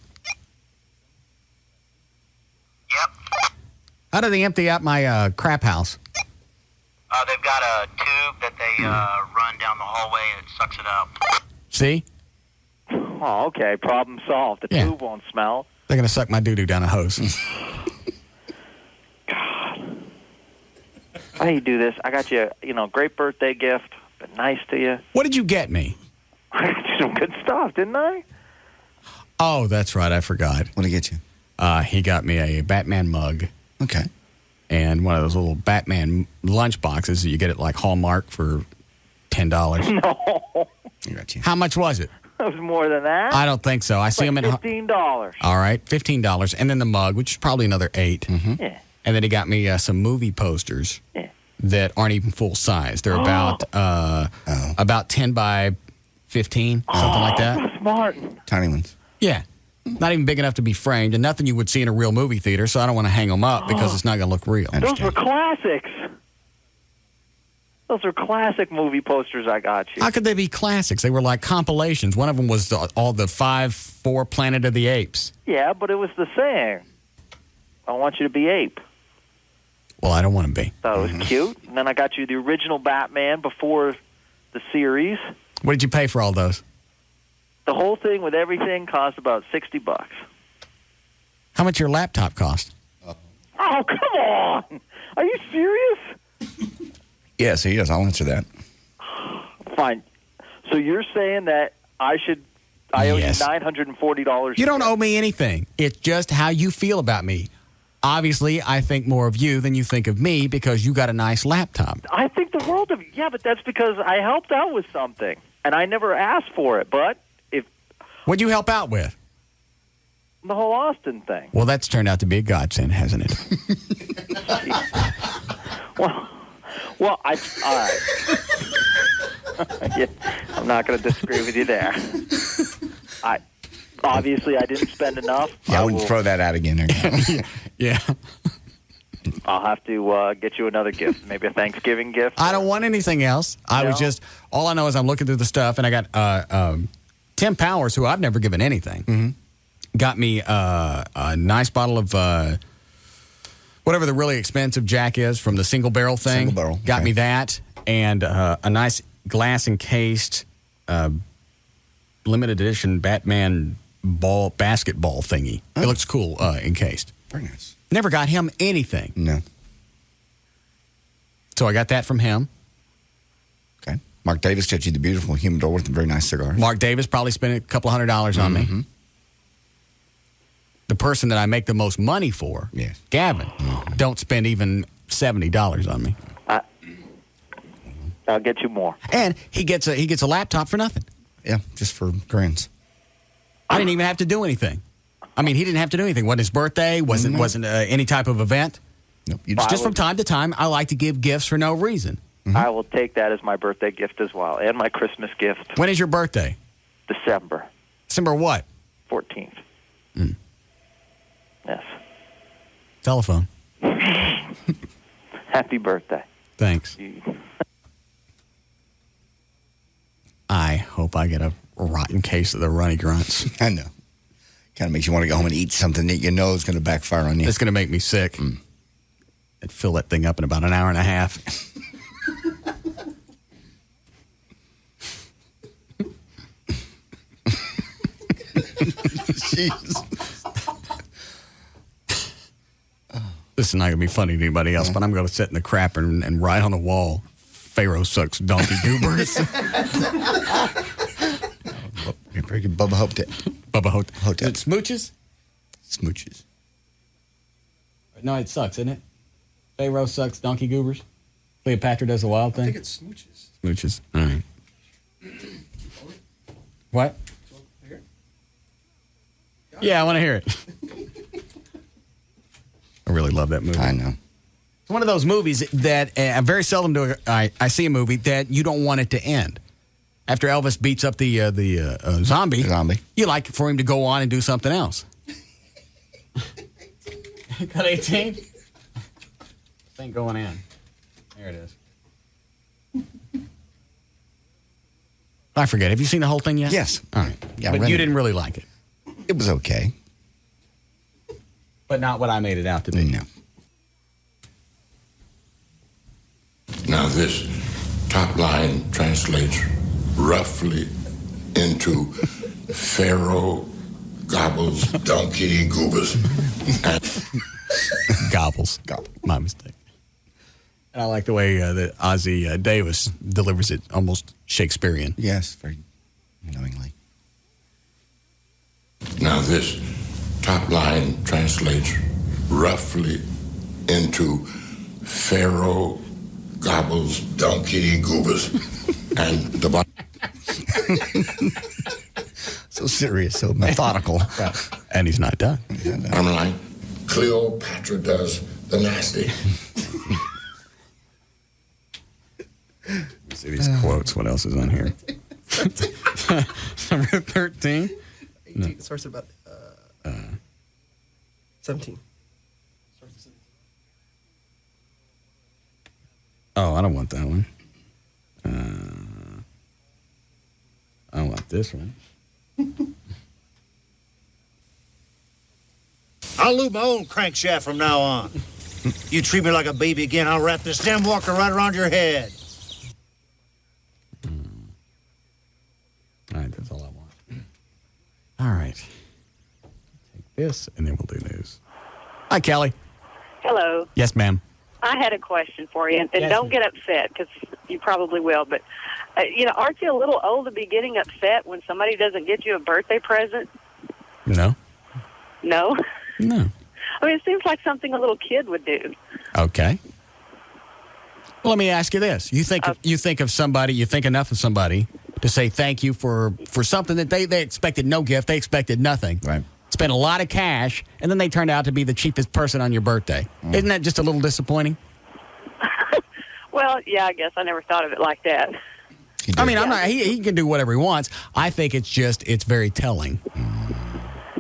Yep. How do they empty out my crap house? They've got a tube that they run down the hallway and it sucks it up. See? Oh, okay. Problem solved. The tube won't smell. They're going to suck my doo-doo down a hose. God. Why do you do this? I got you, great birthday gift. Been nice to you. What did you get me? I got you some good stuff, didn't I? Oh, that's right. I forgot. What did he get you? He got me a Batman mug. Okay. And one of those little Batman lunch boxes that you get at like Hallmark for $10. No. I got you. How much was it? It was more than that. I don't think so. I see them at $15. All right, $15, and then the mug, which is probably another $8. Mm-hmm. Yeah. And then he got me some movie posters that aren't even full size. They're about 10 by 15, something like that. Russ Martin. Tiny ones. Yeah. Not even big enough to be framed, and nothing you would see in a real movie theater, so I don't want to hang them up because it's not going to look real. Those were classics. Those are classic movie posters I got you. How could they be classics? They were like compilations. One of them was all the 4 Planet of the Apes. Yeah, but it was the same. I want you to be ape. Well, I don't want to be. Thought it was cute. And then I got you the original Batman before the series. What did you pay for all those? The whole thing with everything cost about $60. How much your laptop cost? Oh, come on. Are you serious? Yes, he is. I'll answer that. Fine. So you're saying that I owe you $940? You don't owe me anything. It's just how you feel about me. Obviously, I think more of you than you think of me because you got a nice laptop. I think the world of you. Yeah, but that's because I helped out with something. And I never asked for it, but What'd you help out with? the whole Austin thing. Well, that's turned out to be a godsend, hasn't it? Well, all right. Yeah, I'm not going to disagree with you there. Obviously, I didn't spend enough. Yeah, I wouldn't throw that out again. Yeah. I'll have to get you another gift, maybe a Thanksgiving gift. I don't want anything else. All I know is I'm looking through the stuff, and I got Tim Powers, who I've never given anything, got me a nice bottle of Whatever the really expensive Jack is from the single barrel thing. Single barrel. Got Okay. me that. And a nice glass encased limited edition Batman basketball thingy. It looks cool encased. Very nice. Never got him anything. No. So I got that from him. Okay. Mark Davis got you the beautiful humidor with a very nice cigar. Mark Davis probably spent a couple $100 on me. The person that I make the most money for, Gavin, don't spend even $70 on me. I'll get you more. And he gets a laptop for nothing. Yeah, just for grins. I didn't even have to do anything. I mean, he didn't have to do anything. Wasn't his birthday? Wasn't any type of event? Nope. Just from time to time, I like to give gifts for no reason. I will take that as my birthday gift as well, and my Christmas gift. When is your birthday? December. December what? 14th. Yes. Telephone. Happy birthday. Thanks. I hope I get a rotten case of the Runny Grunts. I know. Kind of makes you want to go home and eat something that you know is going to backfire on you. It's going to make me sick. I'd fill that thing up in about an hour and a half. Jeez. This is not going to be funny to anybody else, but I'm going to sit in the crap and write on the wall, Pharaoh sucks donkey goobers. You're very good. Bubba Hotep. Bubba Hotep. Is it Smooches? Smooches. No, it sucks, isn't it? Pharaoh sucks donkey goobers. Cleopatra does the wild thing. I think it's Smooches. Smooches. All right. What? Yeah, I want to hear it. I really love that movie. I know. It's one of those movies that very seldom do I see a movie that you don't want it to end. After Elvis beats up the zombie, you like for him to go on and do something else. Got 18? This ain't going in. There it is. I forget. Have you seen the whole thing yet? Yes. All right. Yeah, but you didn't really like it. It was okay. But not what I made it out to be. No. Now this top line translates roughly into Pharaoh gobbles donkey goobers. Gobbles. My mistake. And I like the way that Ozzie Davis delivers it, almost Shakespearean. Yes, very knowingly. Now this top line translates roughly into Pharaoh gobbles donkey goobers. And the bottom. So serious, so methodical. And he's not done. I'm like, Cleopatra does the nasty. See these quotes. What else is on here? Number 13. 18. It starts at about 17. Oh, I don't want that one. I want this one. I'll lube my own crankshaft from now on. You treat me like a baby again, I'll wrap this damn walker right around your head. All right, that's all I want. All right. Take this, and then we'll do news. Hi, Kelly. Hello. Yes, ma'am. I had a question for you, and Yes, don't get upset because you probably will. But aren't you a little old to be getting upset when somebody doesn't get you a birthday present? No. No. No. I mean, it seems like something a little kid would do. Okay. Well, let me ask you this: you think of somebody, you think enough of somebody to say thank you for something that they expected no gift, they expected nothing. Right. Spent a lot of cash, and then they turned out to be the cheapest person on your birthday. Isn't that just a little disappointing? Well, yeah, I guess I never thought of it like that. I mean, I'm not. He can do whatever he wants. I think it's very telling.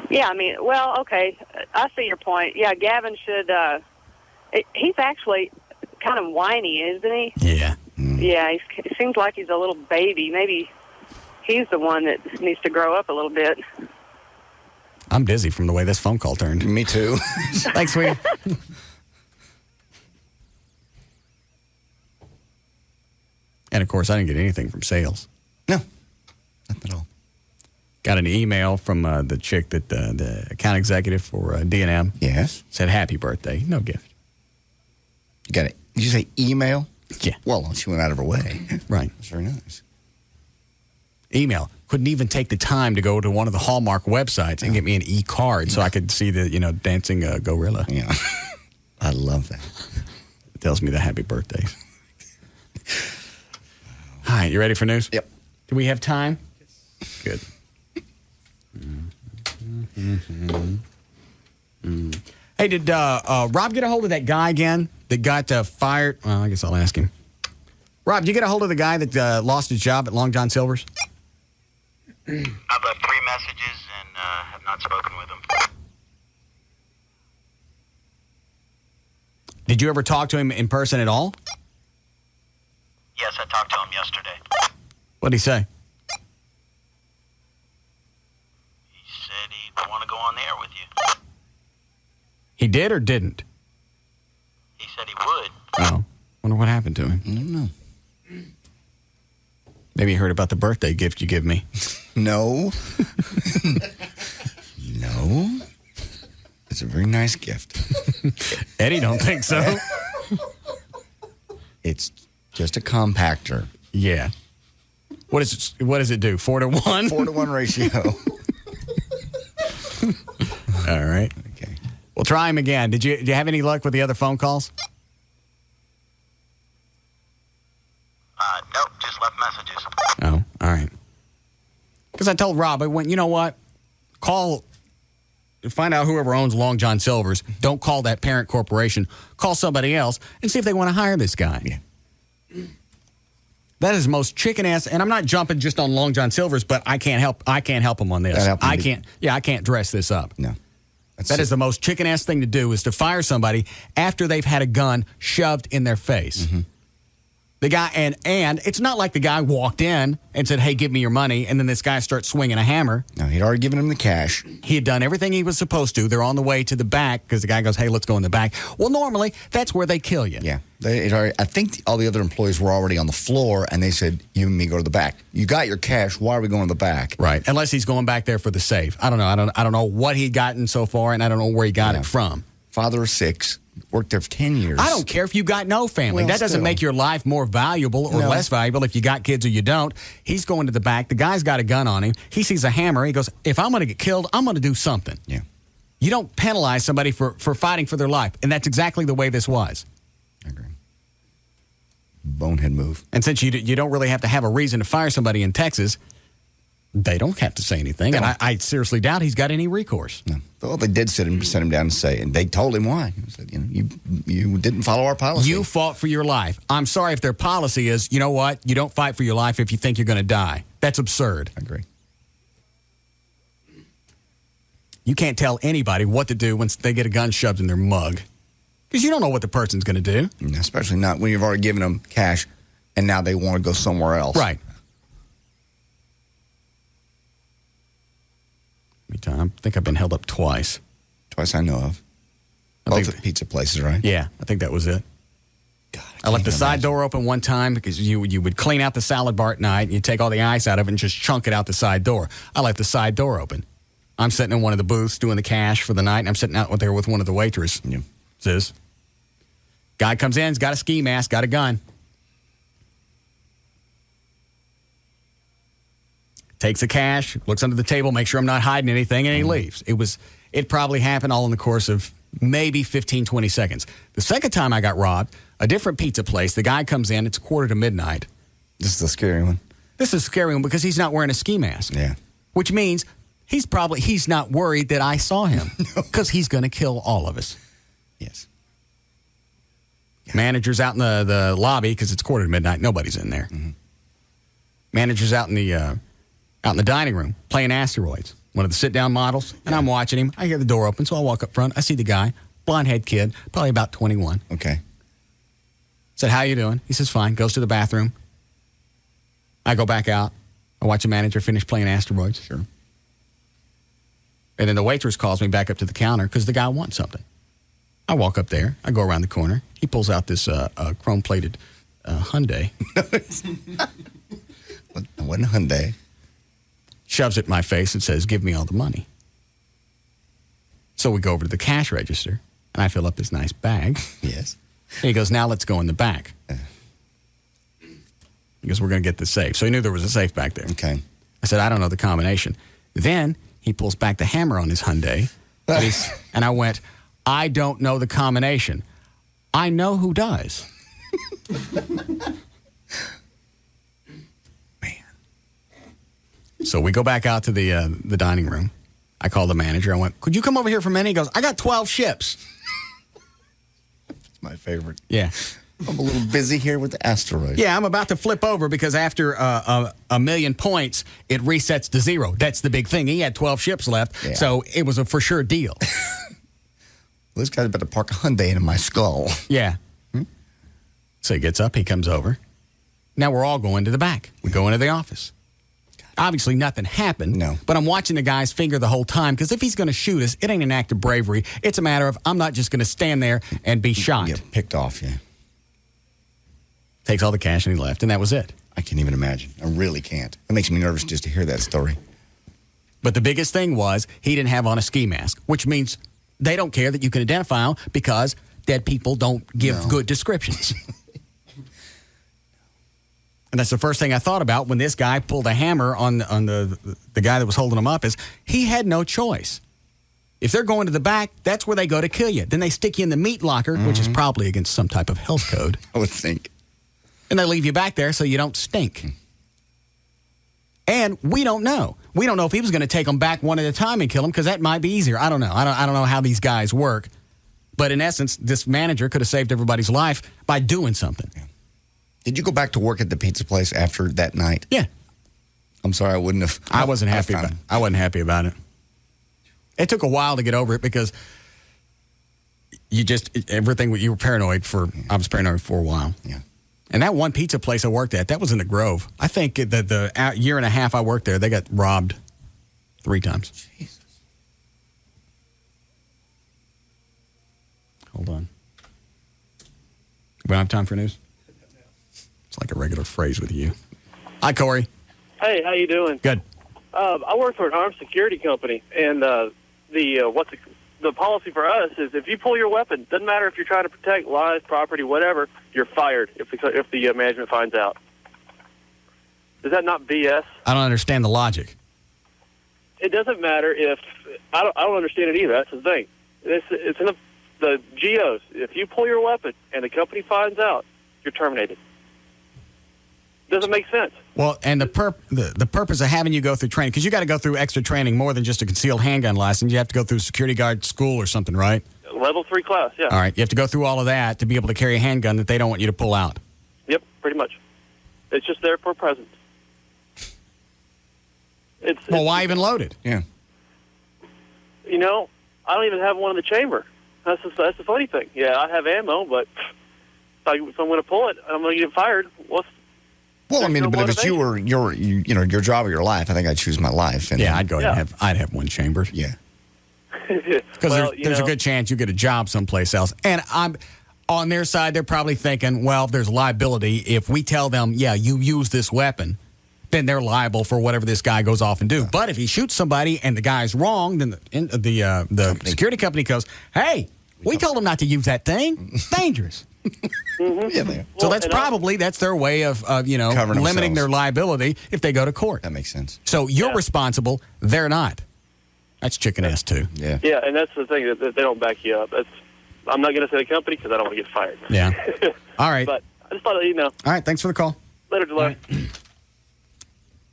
Yeah, I mean, well, okay, I see your point. Yeah, Gavin should. He's actually kind of whiny, isn't he? Yeah. Yeah, it seems like he's a little baby. Maybe he's the one that needs to grow up a little bit. I'm dizzy from the way this phone call turned. Me too. Thanks, sweetie. And, of course, I didn't get anything from sales. No, nothing at all. Got an email from the chick that the account executive for D&M. Yes. Said, happy birthday. No gift. You got it. Did you say email? Yeah. Well, she went out of her way. Right. That's very nice. Email. Couldn't even take the time to go to one of the Hallmark websites and get me an e-card so I could see the, dancing gorilla. Yeah. I love that. It tells me the happy birthdays. All right, you ready for news? Yep. Do we have time? Good. Hey, did Rob get a hold of that guy again that got fired? Well, I guess I'll ask him. Rob, did you get a hold of the guy that lost his job at Long John Silver's? I've left 3 messages and have not spoken with him. Did you ever talk to him in person at all? Yes, I talked to him yesterday. What did he say? He said he'd want to go on the air with you. He did or didn't? He said he would. Oh, wonder what happened to him. I don't know. Maybe you heard about the birthday gift you give me. No. No. It's a very nice gift. Eddie don't think so. It's just a compactor. Yeah. What does it do? 4 to 1? 4-to-1 ratio. All right. Okay. We'll try him again. Did you have any luck with the other phone calls? Nope, just left messages. Oh, all right. Because I told Rob, I went, you know what? Find out whoever owns Long John Silver's. Don't call that parent corporation. Call somebody else and see if they want to hire this guy. Yeah. That is the most chicken ass, and I'm not jumping just on Long John Silver's, but I can't help him on this. I can't dress this up. No. That is the most chicken ass thing to do, is to fire somebody after they've had a gun shoved in their face. Mm-hmm. The guy, and it's not like the guy walked in and said, hey, give me your money, and then this guy starts swinging a hammer. No, he'd already given him the cash. He had done everything he was supposed to. They're on the way to the back because the guy goes, hey, let's go in the back. Well, normally, that's where they kill you. Yeah. I think all the other employees were already on the floor, and they said, you and me go to the back. You got your cash. Why are we going to the back? Right. Unless he's going back there for the safe. I don't know. I don't know what he'd gotten so far, and I don't know where he got it from. Father of 6. Worked there for 10 years. I don't care if you got no family. Well, that doesn't still. make your life more valuable or less valuable if you got kids or you don't. He's going to the back. The guy's got a gun on him. He sees a hammer. He goes, if I'm going to get killed, I'm going to do something. Yeah. You don't penalize somebody for fighting for their life. And that's exactly the way this was. I agree. Bonehead move. And since you don't really have to have a reason to fire somebody in Texas, they don't have to say anything. No. And I seriously doubt he's got any recourse. No. Well, they did sit him down and say, and they told him why. He said, you didn't follow our policy. You fought for your life. I'm sorry if their policy is, you know what, you don't fight for your life if you think you're going to die. That's absurd. I agree. You can't tell anybody what to do once they get a gun shoved in their mug. Because you don't know what the person's going to do. Especially not when you've already given them cash and now they want to go somewhere else. Right. I think I've been held up twice. Twice I know of. Both at pizza places, right? Yeah, I think that was it. God, I left the side door open one time because you would clean out the salad bar at night and you take all the ice out of it and just chunk it out the side door. I left the side door open. I'm sitting in one of the booths doing the cash for the night, and I'm sitting out there with one of the waitresses. Yeah. Guy comes in, he's got a ski mask, got a gun. Takes the cash, looks under the table, makes sure I'm not hiding anything, and he leaves. It probably happened all in the course of maybe 15, 20 seconds. The second time I got robbed, a different pizza place, the guy comes in, it's 1:45. This is the scary one. This is a scary one because he's not wearing a ski mask. Yeah. Which means he's not worried that I saw him because he's going to kill all of us. Yes. Yeah. Manager's out in the lobby because it's 1:45. Nobody's in there. Mm-hmm. Manager's out in the dining room playing asteroids. One of the sit-down models, and I'm watching him. I hear the door open, so I walk up front. I see the guy, blonde-head kid, probably about 21. Okay. Said, how you doing? He says, fine. Goes to the bathroom. I go back out. I watch the manager finish playing asteroids. Sure. And then the waitress calls me back up to the counter because the guy wants something. I walk up there. I go around the corner. He pulls out this chrome-plated Hyundai. One Hyundai. Shoves it in my face and says, give me all the money. So we go over to the cash register, and I fill up this nice bag. Yes. And he goes, now let's go in the back. He goes, we're going to get the safe. So he knew there was a safe back there. Okay. I said, I don't know the combination. Then he pulls back the hammer on his Hyundai, and I went, I don't know the combination. I know who does. Man. So we go back out to the dining room. I called the manager. I went, could you come over here for a minute? He goes, I got 12 ships. It's my favorite. Yeah. I'm a little busy here with the asteroid. Yeah, I'm about to flip over because after a million points, it resets to 0. That's the big thing. He had 12 ships left, so it was a for sure deal. Well, this guy's about to park a Hyundai into my skull. Yeah. So he gets up, he comes over. Now we're all going to the back. We go into the office. Obviously, nothing happened. No. But I'm watching the guy's finger the whole time because if he's going to shoot us, it ain't an act of bravery. It's a matter of I'm not just going to stand there and be shot. Yeah, picked off, yeah. Takes all the cash and he left, and that was it. I can't even imagine. I really can't. It makes me nervous just to hear that story. But the biggest thing was he didn't have on a ski mask, which means they don't care that you can identify him because dead people don't give good descriptions. And that's the first thing I thought about when this guy pulled a hammer on the guy that was holding him up is he had no choice. If they're going to the back, that's where they go to kill you. Then they stick you in the meat locker, which is probably against some type of health code. I would think. And they leave you back there so you don't stink. And we don't know. We don't know if he was going to take them back one at a time and kill them because that might be easier. I don't know. I don't know how these guys work. But in essence, this manager could have saved everybody's life by doing something. Yeah. Did you go back to work at the pizza place after that night? Yeah. I'm sorry, I wouldn't have. I wasn't happy about it. I wasn't happy about it. It took a while to get over it because you were paranoid for. I was paranoid for a while. Yeah. And that one pizza place I worked at, that was in the Grove. I think the year and a half I worked there, they got robbed 3 times. Jesus. Hold on. We don't have time for news? It's like a regular phrase with you. Hi, Corey. Hey, how you doing? Good. I work for an armed security company, and the policy for us is if you pull your weapon, doesn't matter if you're trying to protect lives, property, whatever, you're fired if the management finds out. Is that not BS? I don't understand the logic. It doesn't matter if I don't understand it either. That's the thing. It's in the GOs. If you pull your weapon and the company finds out, you're terminated. Doesn't make sense. Well, and the purpose of having you go through training, because you got to go through extra training more than just a concealed handgun license. You have to go through security guard school or something, right? Level 3 class, yeah. All right. You have to go through all of that to be able to carry a handgun that they don't want you to pull out. Yep, pretty much. It's just there for a presence. Well, why even load it? Yeah. You know, I don't even have one in the chamber. That's the funny thing. Yeah, I have ammo, but if I'm going to pull it, I'm going to get fired. Well, I mean, but if it's your job or your life, I think I'd choose my life. And I'd go ahead and I'd have one chambered. Yeah. Because there's a good chance you get a job someplace else. And I'm on their side, they're probably thinking, well, there's liability. If we tell them, yeah, you use this weapon, then they're liable for whatever this guy goes off and do. But if he shoots somebody and the guy's wrong, then the security company goes, hey, we told him not to use that thing. It's dangerous. Mm-hmm. So that's their way of limiting their liability if they go to court. That makes sense. So you're responsible, they're not. That's chicken ass too. Yeah. Yeah, and that's the thing, that they don't back you up. I'm not going to say the company because I don't want to get fired. Yeah. All right. But I just thought I'd let you know. All right, thanks for the call. Later, July.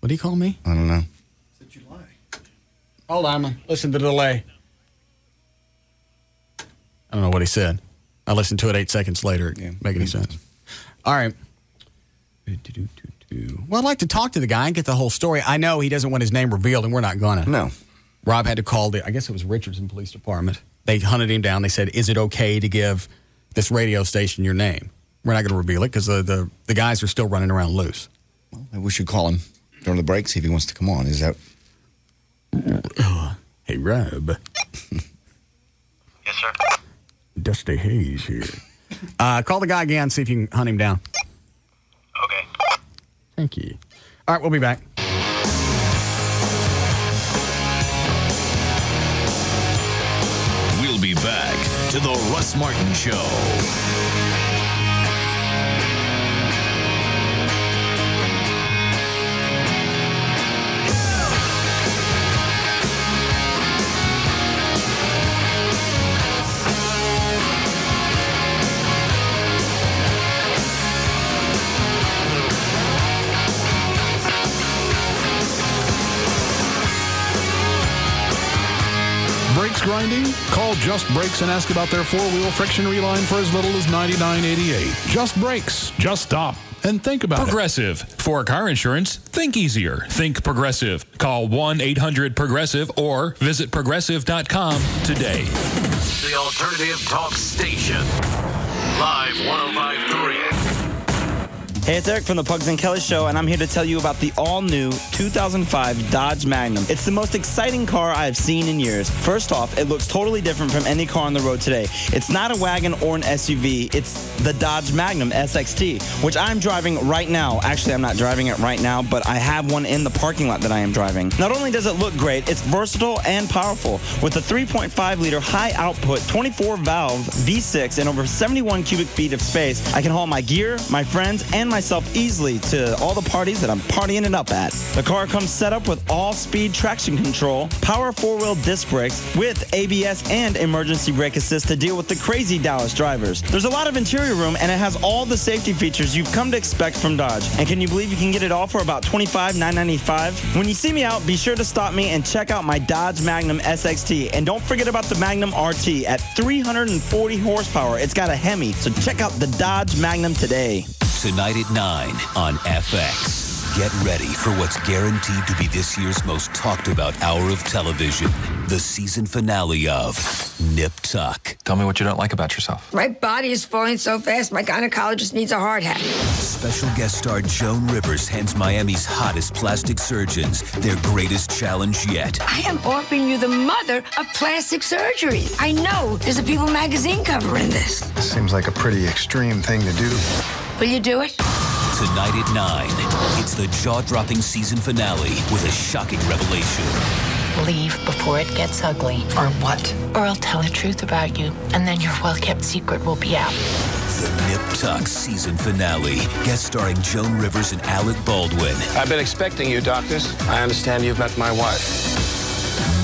What did he call me? I don't know. Hold on, man. Listen to the delay. I don't know what he said. I listened to it 8 seconds later. It didn't make any sense. All right. Well, I'd like to talk to the guy and get the whole story. I know he doesn't want his name revealed, and we're not going to. No. Rob had to call I guess it was Richardson Police Department. They hunted him down. They said, is it okay to give this radio station your name? We're not going to reveal it because the guys are still running around loose. Well, maybe we should call him during the break, see if he wants to come on. Is that... Hey, Rob. Yes, sir. Dusty Hayes here. Call the guy again, see if you can hunt him down. Thank you. All right, we'll be back. We'll be back to the Russ Martin Show. Brakes grinding? Call Just Brakes and ask about their four-wheel friction reline for as little as $99.88. Just Brakes. Just stop and think about Progressive. For car insurance, think easier. Think Progressive. Call 1-800-PROGRESSIVE or visit progressive.com today. The Alternative Talk Station. Live 105.3. Hey, it's Eric from the Pugs and Kelly Show, and I'm here to tell you about the all-new 2005 Dodge Magnum. It's the most exciting car I have seen in years. First off, it looks totally different from any car on the road today. It's not a wagon or an SUV. It's the Dodge Magnum SXT, which I'm driving right now. Actually, I'm not driving it right now, but I have one in the parking lot that I am driving. Not only does it look great, it's versatile and powerful. With a 3.5-liter high-output 24-valve V6 and over 71 cubic feet of space, I can haul my gear, my friends, and myself easily to all the parties that I'm partying it up at. The car comes set up with all-speed traction control, power 4-wheel disc brakes with ABS and emergency brake assist to deal with the crazy Dallas drivers. There's a lot of interior room, and it has all the safety features you've come to expect from Dodge. And can you believe you can get it all for about $25,995? When you see me out, be sure to stop me and check out my Dodge Magnum SXT. And don't forget about the Magnum RT at 340 horsepower. It's got a Hemi, so check out the Dodge Magnum today. Tonight at 9 on FX. Get ready for what's guaranteed to be this year's most talked about hour of television. The season finale of Nip Tuck. Tell me what you don't like about yourself. My body is falling so fast, my gynecologist needs a hard hat. Special guest star Joan Rivers hands Miami's hottest plastic surgeons their greatest challenge yet. I am offering you the mother of plastic surgery. I know there's a People magazine cover in this. Seems like a pretty extreme thing to do. Will you do it? Tonight at 9, it's the jaw-dropping season finale with a shocking revelation. Leave before it gets ugly. Or what? Or I'll tell the truth about you, and then your well-kept secret will be out. The Nip Tuck season finale, guest starring Joan Rivers and Alec Baldwin. I've been expecting you, doctors. I understand you've met my wife.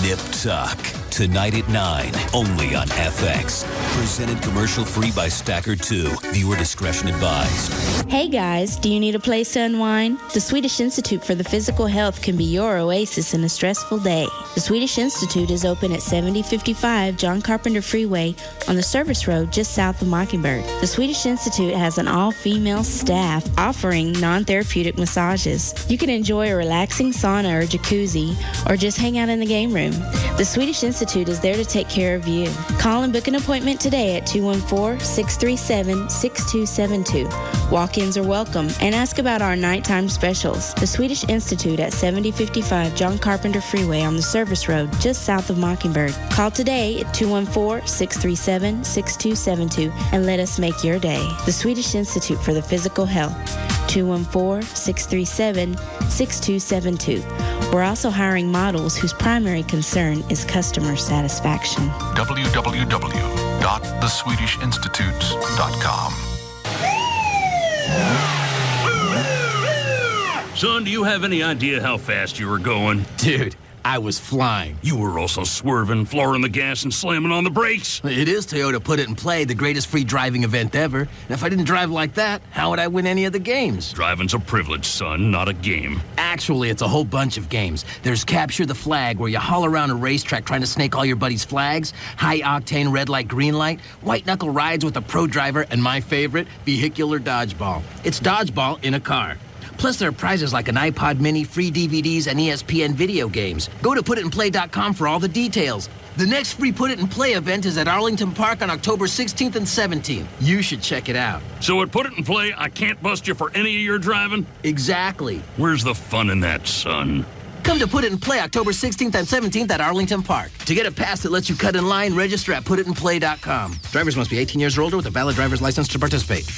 Nip Tuck. Tonight at 9, only on FX. Presented commercial-free by Stacker 2. Viewer discretion advised. Hey guys, do you need a place to unwind? The Swedish Institute for the Physical Health can be your oasis in a stressful day. The Swedish Institute is open at 7055 John Carpenter Freeway on the service road just south of Mockingbird. The Swedish Institute has an all-female staff offering non-therapeutic massages. You can enjoy a relaxing sauna or jacuzzi or just hang out in the game room. The Swedish Institute is there to take care of you. Call and book an appointment today at 214-637-6272. Walk-ins are welcome, and ask about our nighttime specials. The Swedish Institute at 7055 John Carpenter Freeway on the service road just south of Mockingbird. Call today at 214-637-6272 and let us make your day. The Swedish Institute for the Physical Health. 214-637-6272. We're also hiring models whose primary concern is customer satisfaction. www.theswedishinstitute.com. Son, do you have any idea how fast you were going? Dude, I was flying. You were also swerving, flooring the gas, and slamming on the brakes. It is Toyota Put It in Play, the greatest free driving event ever. And if I didn't drive like that, how would I win any of the games? Driving's a privilege, son, not a game. Actually, it's a whole bunch of games. There's Capture the Flag, where you haul around a racetrack trying to snake all your buddies' flags. High-octane red light, green light. White-knuckle rides with a pro driver. And my favorite, vehicular dodgeball. It's dodgeball in a car. Plus, there are prizes like an iPod Mini, free DVDs, and ESPN video games. Go to PutItInPlay.com for all the details. The next free Put It in Play event is at Arlington Park on October 16th and 17th. You should check it out. So at Put It in Play, I can't bust you for any of your driving? Exactly. Where's the fun in that, son? Come to Put It in Play October 16th and 17th at Arlington Park. To get a pass that lets you cut in line, register at PutItInPlay.com. Drivers must be 18 years or older with a valid driver's license to participate.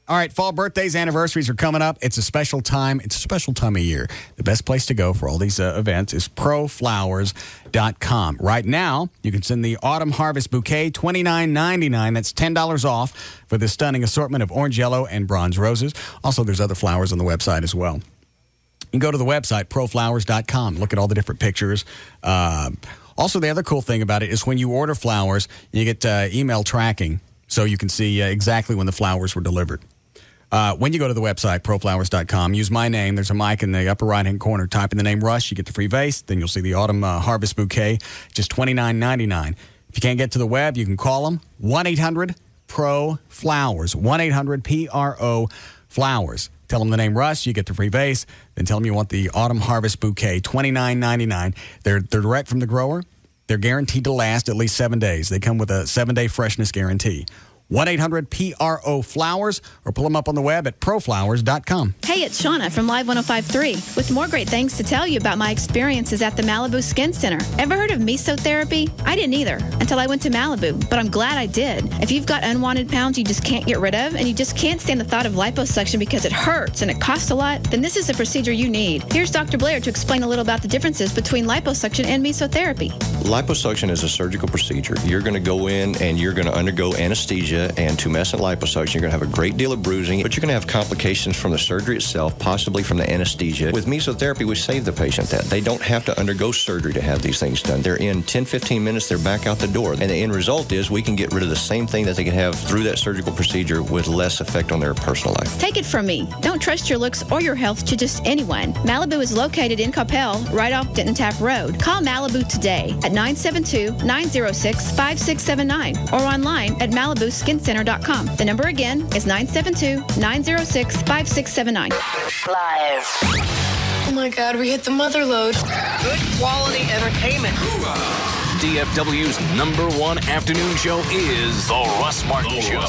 All right, fall birthdays, anniversaries are coming up. It's a special time. It's a special time of year. The best place to go for all these events is proflowers.com. Right now, you can send the Autumn Harvest Bouquet, $29.99. That's $10 off for the stunning assortment of orange, yellow, and bronze roses. Also, there's other flowers on the website as well. You can go to the website, proflowers.com. Look at all the different pictures. Also, the other cool thing about it is when you order flowers, you get email tracking so you can see exactly when the flowers were delivered. When you go to the website, proflowers.com, use my name. There's a mic in the upper right-hand corner. Type in the name Russ. You get the free vase. Then you'll see the Autumn Harvest Bouquet, just $29.99. If you can't get to the web, you can call them, 1-800-PRO-FLOWERS, 1-800-PRO-FLOWERS. Tell them the name Russ. You get the free vase. Then tell them you want the Autumn Harvest Bouquet, $29.99. They're direct from the grower. They're guaranteed to last at least 7 days. They come with a 7-day freshness guarantee. 1-800-PRO-FLOWERS or pull them up on the web at proflowers.com. Hey, it's Shauna from Live 105.3 with more great things to tell you about my experiences at the Malibu Skin Center. Ever heard of mesotherapy? I didn't either until I went to Malibu, but I'm glad I did. If you've got unwanted pounds you just can't get rid of and you just can't stand the thought of liposuction because it hurts and it costs a lot, then this is the procedure you need. Here's Dr. Blair to explain a little about the differences between liposuction and mesotherapy. Liposuction is a surgical procedure. You're going to go in and you're going to undergo anesthesia and tumescent liposuction. You're going to have a great deal of bruising, but you're going to have complications from the surgery itself, possibly from the anesthesia. With mesotherapy, we save the patient that. They don't have to undergo surgery to have these things done. They're in 10, 15 minutes, they're back out the door. And the end result is we can get rid of the same thing that they can have through that surgical procedure with less effect on their personal life. Take it from me. Don't trust your looks or your health to just anyone. Malibu is located in Coppell, right off Denton Tap Road. Call Malibu today at 972-906-5679 or online at malibuskincenter.com. The number again is 972-906-5679. Live. Oh my God, we hit the mother lode. Good quality entertainment. DFW's #1 afternoon show is The Russ Martin Show.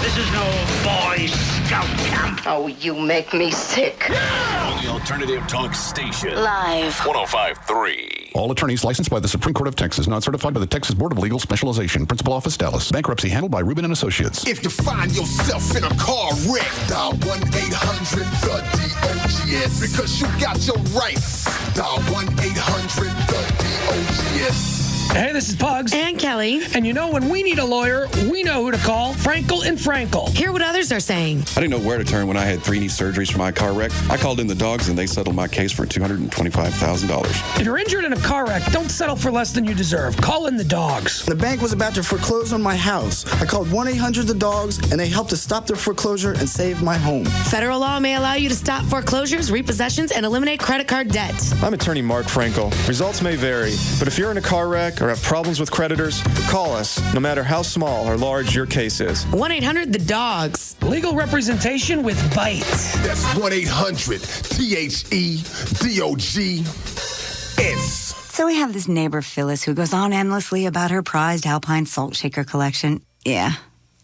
This is no Boy Scout camp. Oh, you make me sick. On the alternative talk station. Live. 105.3. All attorneys licensed by the Supreme Court of Texas, not certified by the Texas Board of Legal Specialization. Principal Office, Dallas. Bankruptcy handled by Rubin & Associates. If you find yourself in a car wreck, dial 1-800-THE-DOGS because you got your rights. Dial 1-800-THE-DOGS. Hey, this is Pugs. And Kelly. And you know, when we need a lawyer, we know who to call. Frankel and Frankel. Hear what others are saying. I didn't know where to turn when I had 3 knee surgeries for my car wreck. I called in the dogs and they settled my case for $225,000. If you're injured in a car wreck, don't settle for less than you deserve. Call in the dogs. The bank was about to foreclose on my house. I called 1-800-THE-DOGS and they helped to stop their foreclosure and save my home. Federal law may allow you to stop foreclosures, repossessions, and eliminate credit card debt. I'm attorney Mark Frankel. Results may vary, but if you're in a car wreck or have problems with creditors, call us, no matter how small or large your case is. 1-800-THE-DOGS. Legal representation with bite. That's 1-800-THE-DOGS. So we have this neighbor, Phyllis, who goes on endlessly about her prized Alpine salt shaker collection. Yeah,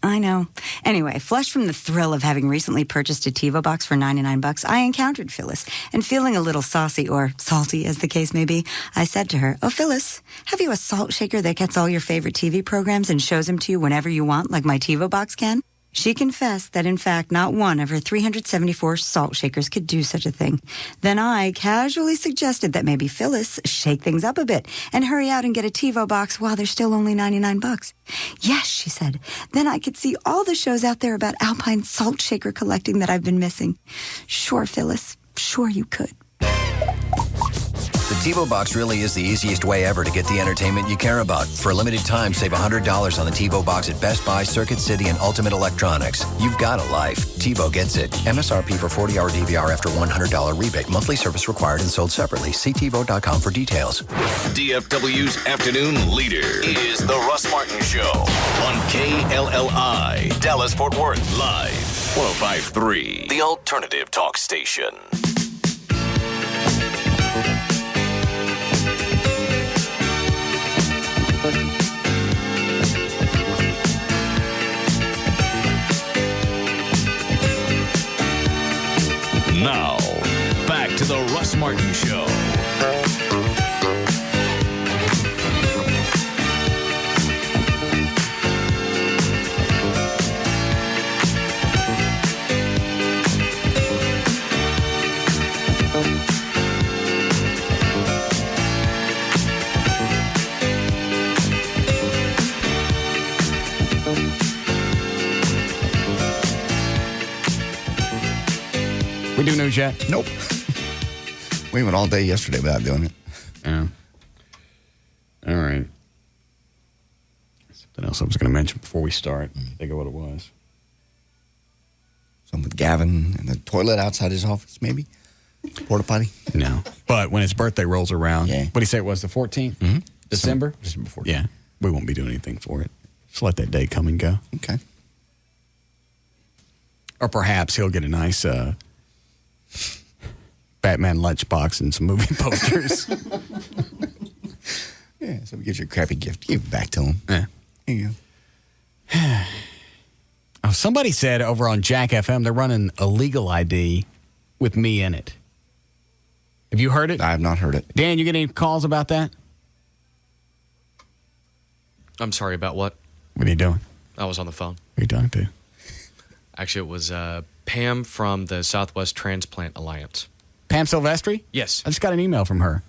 I know. Anyway, flushed from the thrill of having recently purchased a TiVo box for $99, I encountered Phyllis, and feeling a little saucy, or salty as the case may be, I said to her, "Oh, Phyllis, have you a salt shaker that gets all your favorite TV programs and shows them to you whenever you want, like my TiVo box can?" She confessed that, in fact, not one of her 374 salt shakers could do such a thing. Then I casually suggested that maybe Phyllis shake things up a bit and hurry out and get a TiVo box while they're still only $99. "Yes," she said. "Then I could see all the shows out there about Alpine salt shaker collecting that I've been missing." Sure, Phyllis. Sure you could. The TiVo box really is the easiest way ever to get the entertainment you care about. For a limited time, save $100 on the TiVo box at Best Buy, Circuit City, and Ultimate Electronics. You've got a life. TiVo gets it. MSRP for 40-hour DVR after $100 rebate. Monthly service required and sold separately. See TiVo.com for details. DFW's afternoon leader is The Russ Martin Show on KLLI, Dallas-Fort Worth, live. 105.3, the alternative talk station. Now, back to the Russ Martin Show. We do news yet? Nope. We went all day yesterday without doing it. Yeah. All right. Something else I was going to mention before we start. Think of what it was. Something with Gavin and the toilet outside his office, maybe? Porta potty? No. But when his birthday rolls around, what did he say it was, the 14th? Mm-hmm. December? December 14th. Yeah. We won't be doing anything for it. Just let that day come and go. Okay. Or perhaps he'll get a nice Batman lunchbox and some movie posters. Yeah, so we get you a crappy gift. Give it back to him. Yeah. Here you go. Oh, somebody said over on Jack FM they're running a legal ID with me in it. Have you heard it? I have not heard it. Dan, you get any calls about that? I'm sorry, about what? What are you doing? I was on the phone. What are you talking to? Actually, it was Pam from the Southwest Transplant Alliance. Pam Silvestri? Yes. I just got an email from her.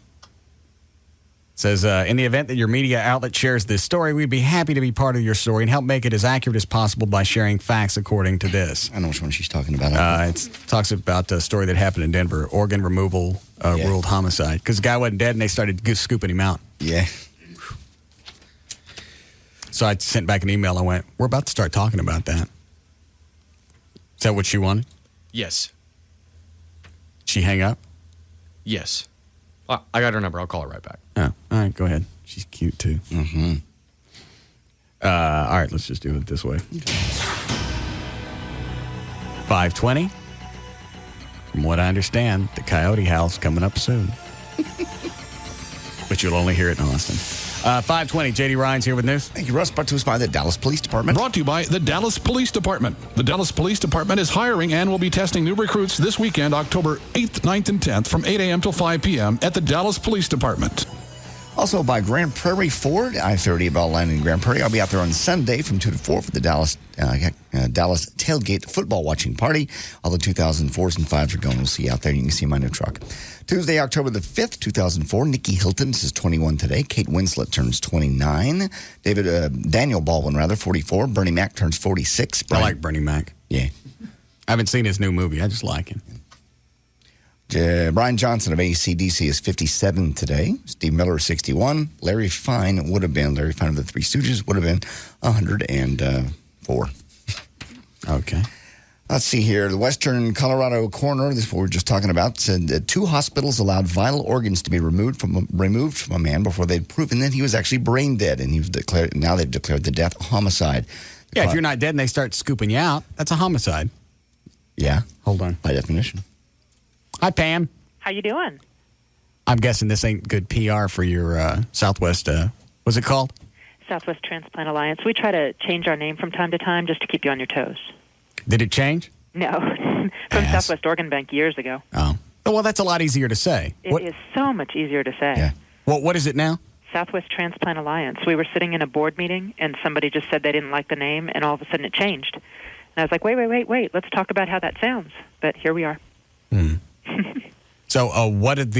It says, in the event that your media outlet shares this story, we'd be happy to be part of your story and help make it as accurate as possible by sharing facts according to this. I know which one she's talking about. It talks about a story that happened in Denver, organ removal ruled homicide. Because the guy wasn't dead and they started scooping him out. Yeah. So I sent back an email. I went, we're about to start talking about that. Is that what she wanted? Yes. She hang up? Yes. Well, I got her number. I'll call her right back. Oh, all right, go ahead. She's cute, too. Mm-hmm. All right, let's just do it this way. 5:20. From what I understand, the Coyote Howl's coming up soon. But you'll only hear it in Austin. 5:20, J.D. Ryan's here with news. Thank you, Russ. Brought to us by the Dallas Police Department. Brought to you by the Dallas Police Department. The Dallas Police Department is hiring and will be testing new recruits this weekend, October 8th, 9th, and 10th from 8 a.m. till 5 p.m. at the Dallas Police Department. Also by Grand Prairie Ford, I-30 about line in Grand Prairie. I'll be out there on Sunday from 2 to 4 for the Dallas Tailgate football watching party. All the 2004s and 5s are going. We'll see you out there. You can see my new truck. Tuesday, October the 5th, 2004. Nikki Hilton, this is 21 today. Kate Winslet turns 29. Daniel Baldwin, 44. Bernie Mac turns 46. I like Bernie Mac. Yeah. I haven't seen his new movie. I just like him. Brian Johnson of AC/DC is 57 today. Steve Miller is 61. Larry Fine of the Three Stooges would have been 104. Okay. Let's see here. The Western Colorado coroner, this is what we were just talking about, said that 2 hospitals allowed vital organs to be removed from a man before they'd proven that he was actually brain dead, and now they've declared the death a homicide. Yeah, if you're not dead and they start scooping you out, that's a homicide. Yeah. Hold on. By definition. Hi, Pam. How you doing? I'm guessing this ain't good PR for your Southwest, what's it called? Southwest Transplant Alliance. We try to change our name from time to time just to keep you on your toes. Did it change? No. From Southwest Organ Bank years ago. Oh. Well, that's a lot easier to say. It is so much easier to say. Yeah. Well, what is it now? Southwest Transplant Alliance. We were sitting in a board meeting, and somebody just said they didn't like the name, and all of a sudden it changed. And I was like, wait. Let's talk about how that sounds. But here we are. So, what did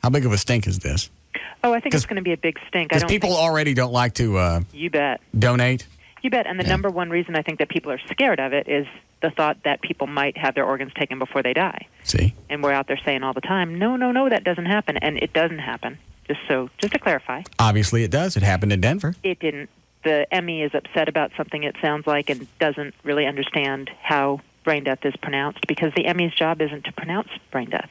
how big of a stink is this? Oh, I think it's going to be a big stink. Because people already don't like to you bet. Donate. You bet. And the number one reason I think that people are scared of it is the thought that people might have their organs taken before they die. See? And we're out there saying all the time, no, that doesn't happen. And it doesn't happen. Just to clarify. Obviously it does. It happened in Denver. It didn't. The Emmy is upset about something, it sounds like, and doesn't really understand how brain death is pronounced, because the Emmy's job isn't to pronounce brain death.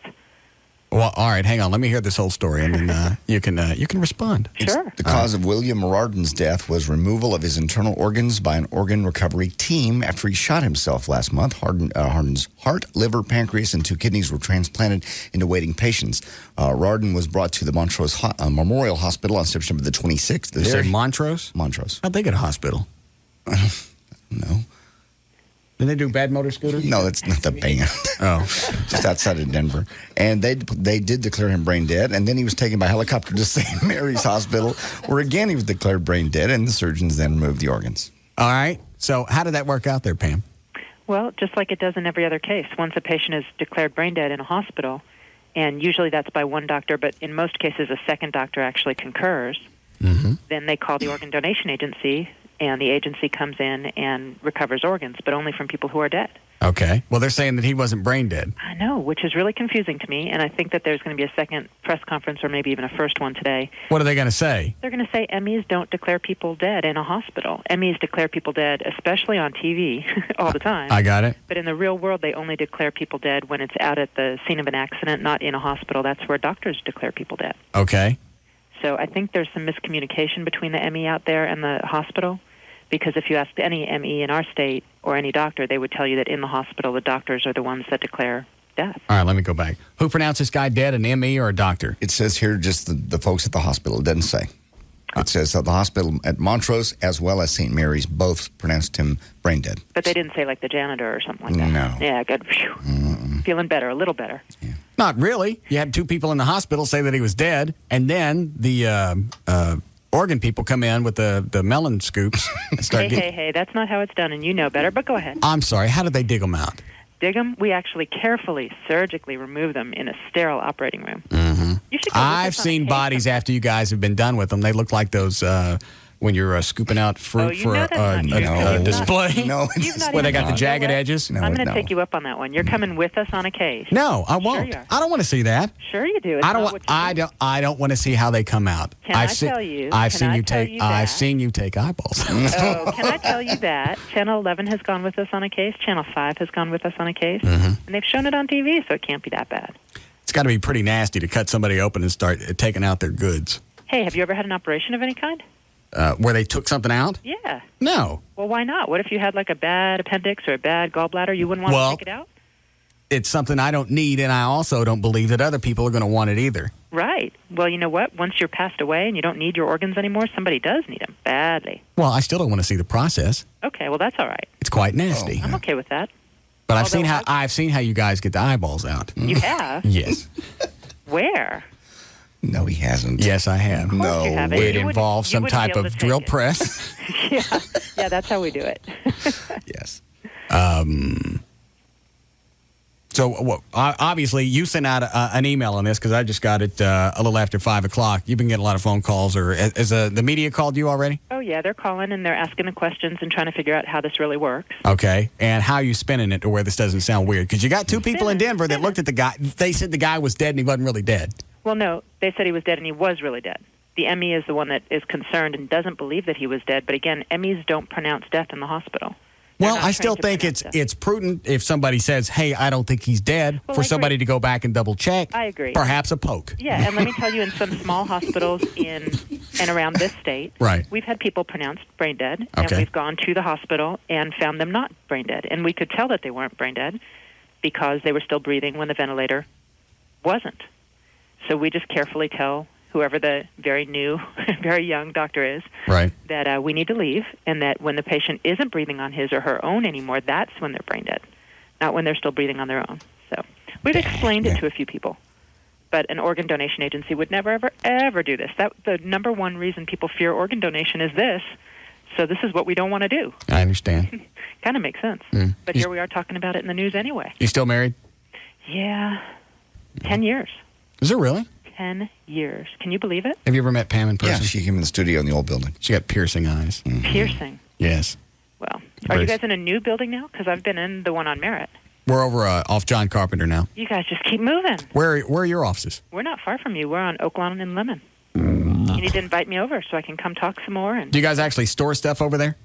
Well, all right, hang on. Let me hear this whole story, and then you can respond. Sure. The cause of William Rardon's death was removal of his internal organs by an organ recovery team after he shot himself last month. Rardon's heart, liver, pancreas, and 2 kidneys were transplanted into waiting patients. Rardon was brought to the Montrose Memorial Hospital on September the 26th. You said Montrose? Montrose. How'd they get a hospital? No. Did they do Bad Motor Scooters? No, that's not the band. Oh. Just outside of Denver. And they did declare him brain dead, and then he was taken by helicopter to St. Mary's Hospital, where again he was declared brain dead, and the surgeons then removed the organs. All right. So how did that work out there, Pam? Well, just like it does in every other case. Once a patient is declared brain dead in a hospital, and usually that's by one doctor, but in most cases a second doctor actually concurs, then they call the organ donation agency, and the agency comes in and recovers organs, but only from people who are dead. Okay. Well, they're saying that he wasn't brain dead. I know, which is really confusing to me, and I think that there's going to be a second press conference or maybe even a first one today. What are they going to say? They're going to say MEs don't declare people dead in a hospital. MEs declare people dead, especially on TV, all the time. I got it. But in the real world, they only declare people dead when it's out at the scene of an accident, not in a hospital. That's where doctors declare people dead. Okay. So I think there's some miscommunication between the ME out there and the hospital, because if you asked any ME in our state or any doctor, they would tell you that in the hospital, the doctors are the ones that declare death. All right, let me go back. Who pronounced this guy dead, an ME or a doctor? It says here just the folks at the hospital. It doesn't say. It says that the hospital at Montrose as well as St. Mary's both pronounced him brain dead. But they didn't say like the janitor or something like that. No. Yeah, good. Feeling better, a little better. Yeah. Not really. You had two people in the hospital say that he was dead, and then the organ people come in with the melon scoops and start Hey, that's not how it's done, and you know better, but go ahead. I'm sorry, how did they dig them out? Dig them? We actually carefully, surgically remove them in a sterile operating room. Mm-hmm. You should go I've seen bodies after you guys have been done with them. They look like those when you're scooping out fruit for a display. No, where they got the jagged edges. No, I'm going to take you up on that one. You're coming with us on a case. No, I won't. Sure you are. I don't want to see that. Sure you do. It's I don't. not what you I don't want to see how they come out. Can I tell you? I've Can seen I you tell take. you that? I've seen you take eyeballs. Oh, can I tell you that? Channel 11 has gone with us on a case. Channel 5 has gone with us on a case. Mm-hmm. And they've shown it on TV, so it can't be that bad. It's got to be pretty nasty to cut somebody open and start taking out their goods. Hey, have you ever had an operation of any kind? Where they took something out? Yeah. No. Well, why not? What if you had like a bad appendix or a bad gallbladder? You wouldn't want to take it out? It's something I don't need, and I also don't believe that other people are going to want it either. Right. Well, you know what? Once you're passed away and you don't need your organs anymore, somebody does need them badly. Well, I still don't want to see the process. Okay, well, that's all right. It's quite nasty. I'm okay with that. But I've seen how you guys get the eyeballs out. You have? Yes. Where? No, he hasn't. Yes, I have. No. You haven't. It You involves some wouldn't be type able of to drill take it. press. Yeah, that's how we do it. Yes. So obviously, you sent out an email on this because I just got it a little after 5 o'clock. You've been getting a lot of phone calls, or has the media called you already? Oh, yeah, they're calling and they're asking the questions and trying to figure out how this really works. Okay, and how are you spinning it to where this doesn't sound weird? Because you got two people in Denver that looked at the guy. They said the guy was dead and he wasn't really dead. Well, no, they said he was dead and he was really dead. The ME is the one that is concerned and doesn't believe that he was dead. But again, MEs don't pronounce death in the hospital. Well, I still think it's prudent if somebody says, hey, I don't think he's dead, Well, for I somebody to go back and double check. I agree. Perhaps a poke. Yeah, and let me tell you, in some small hospitals in and around this state, Right. we've had people pronounced brain dead, and Okay. we've gone to the hospital and found them not brain dead. And we could tell that they weren't brain dead because they were still breathing when the ventilator wasn't. So we just carefully tell whoever the very new, very young doctor is, Right. that we need to leave, and that when the patient isn't breathing on his or her own anymore, that's when they're brain dead, not when they're still breathing on their own. So we've explained it to a few people, but an organ donation agency would never, ever, ever do this. The number one reason people fear organ donation is this, so this is what we don't want to do. I understand. Kind of makes sense. But here we are talking about it in the news anyway. You still married? Yeah, 10 years. Is it really? 10 years. Can you believe it? Have you ever met Pam in person? Yeah, she came in the studio in the old building. She got piercing eyes. Piercing. Yes. Well, are you guys in a new building now? Because I've been in the one on Merritt. We're over off John Carpenter now. You guys just keep moving. Where are your offices? We're not far from you. We're on Oaklawn and Lemon. You need to invite me over so I can come talk some more. And Do you guys actually store stuff over there?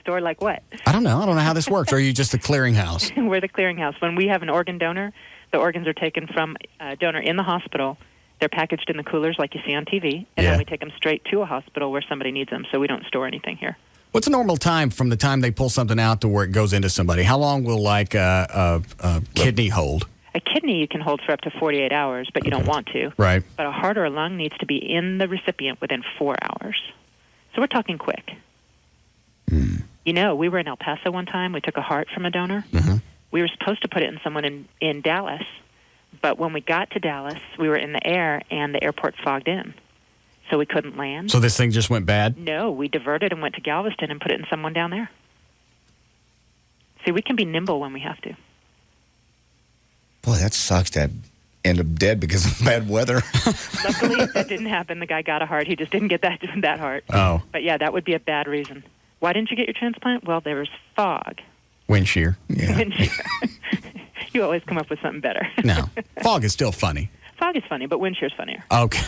store like what? I don't know. I don't know how this works. Or are you just the clearinghouse? We're the clearinghouse. When we have an organ donor, the organs are taken from a donor in the hospital. They're packaged in the coolers like you see on TV, and then we take them straight to a hospital where somebody needs them, so we don't store anything here. What's a normal time from the time they pull something out to where it goes into somebody? How long will, like, a kidney hold? A kidney you can hold for up to 48 hours, but you don't want to. Right. But a heart or a lung needs to be in the recipient within 4 hours. So we're talking quick. You know, we were in El Paso one time. We took a heart from a donor. We were supposed to put it in someone in Dallas, but when we got to Dallas, we were in the air, and the airport fogged in, so we couldn't land. So this thing just went bad? No, we diverted and went to Galveston and put it in someone down there. See, we can be nimble when we have to. Boy, that sucks to end up dead because of bad weather. Luckily, that didn't happen. The guy got a heart. He just didn't get that heart. Oh. But, yeah, that would be a bad reason. Why didn't you get your transplant? Well, there was fog. Wind shear. Yeah. Wind shear. You always come up with something better. No. Fog is still funny. Fog is funny, but wind shear's funnier. Okay.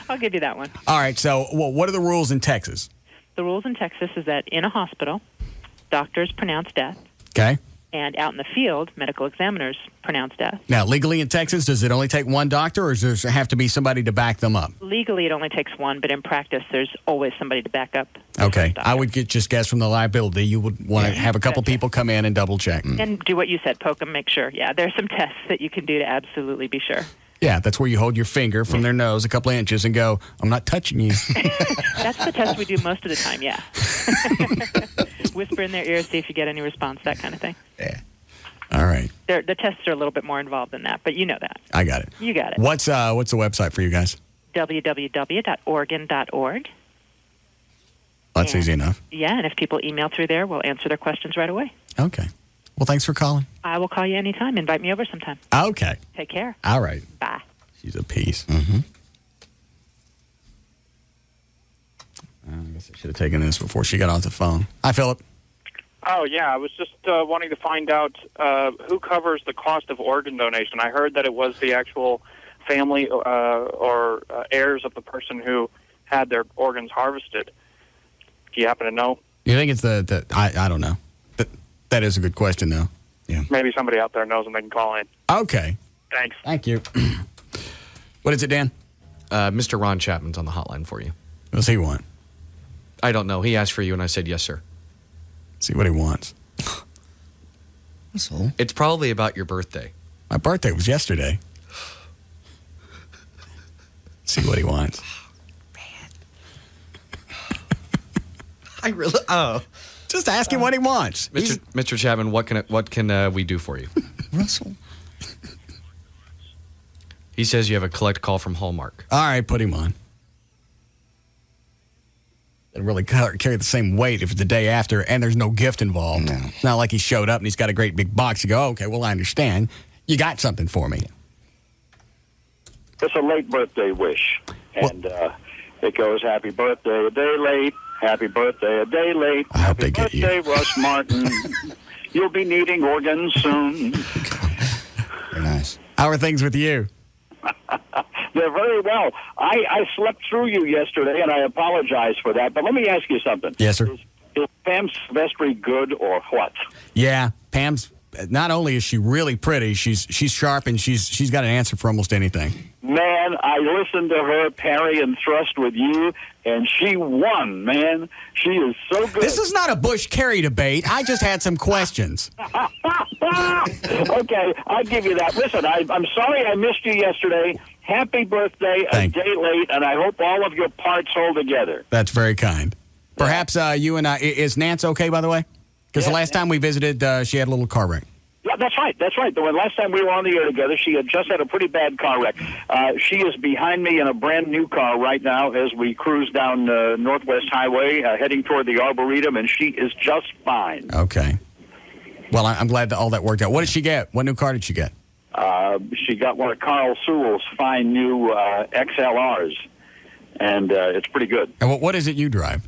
I'll give you that one. All right. So, what are the rules in Texas? The rules in Texas is that in a hospital, doctors pronounce death, Okay. and out in the field, medical examiners pronounce death. Now, legally in Texas, does it only take one doctor, or does there have to be somebody to back them up? Legally, it only takes one, but in practice, there's always somebody to back up. Okay. I would just guess from the liability, you would want to have a couple people come in and double check. And do what you said, poke them, make sure. Yeah, there's some tests that you can do to absolutely be sure. Yeah, that's where you hold your finger from their nose a couple of inches and go, I'm not touching you. That's the test we do most of the time, yeah. Whisper in their ear, see if you get any response, that kind of thing. Yeah. All right. The tests are a little bit more involved than that, but you know that. I got it. You got it. What's the website for you guys? www.oregon.org. That's easy enough. Yeah, and if people email through there, we'll answer their questions right away. Okay. Well, thanks for calling. I will call you anytime. Invite me over sometime. Okay. Take care. All right. Bye. She's a piece. Mm-hmm. I guess I should have taken this before she got off the phone. Hi, Philip. Oh, yeah. I was just wanting to find out who covers the cost of organ donation. I heard that it was the actual family or heirs of the person who had their organs harvested. Do you happen to know? You think it's the I don't know. That is a good question, though. Yeah. Maybe somebody out there knows and they can call in. Okay. Thanks. Thank you. What is it, Dan? Mr. Ron Chapman's on the hotline for you. What does he want? I don't know. He asked for you, and I said, yes, sir. See what he wants. That's all. It's probably about your birthday. My birthday was yesterday. See what he wants. I really... Oh. Just ask him what he wants. Mr. Chapman, what can we do for you? Russell. He says you have a collect call from Hallmark. All right, put him on. Doesn't really carry the same weight if it's the day after and there's no gift involved. No. It's not like he showed up and he's got a great big box. You go, okay, well, I understand. You got something for me. It's a late birthday wish. And it goes, happy birthday a day late. Happy birthday a day late. I hope they get you. Happy birthday, Russ Martin. You'll be needing organs soon. Very nice. How are things with you? They're very well. I slept through you yesterday, and I apologize for that. But let me ask you something. Yes, sir. Is Pam Silvestri good or what? Yeah, Pam's. Not only is she really pretty, she's sharp and she's got an answer for almost anything. Man, I listened to her parry and thrust with you, and she won, man. She is so good. This is not a Bush-Kerry debate. I just had some questions. Okay, I'll give you that. Listen, I'm sorry I missed you yesterday. Happy birthday a day late, and I hope all of your parts hold together. That's very kind. Perhaps you and I... Is Nance okay, by the way? Because the last time we visited, she had a little car wreck. Yeah, that's right. That's right. The last time we were on the air together, she had just had a pretty bad car wreck. She is behind me in a brand new car right now as we cruise down Northwest Highway, heading toward the Arboretum, and she is just fine. Okay. Well, I'm glad that all that worked out. What did she get? What new car did she get? She got one of Carl Sewell's fine new XLRs, and it's pretty good. And what is it you drive?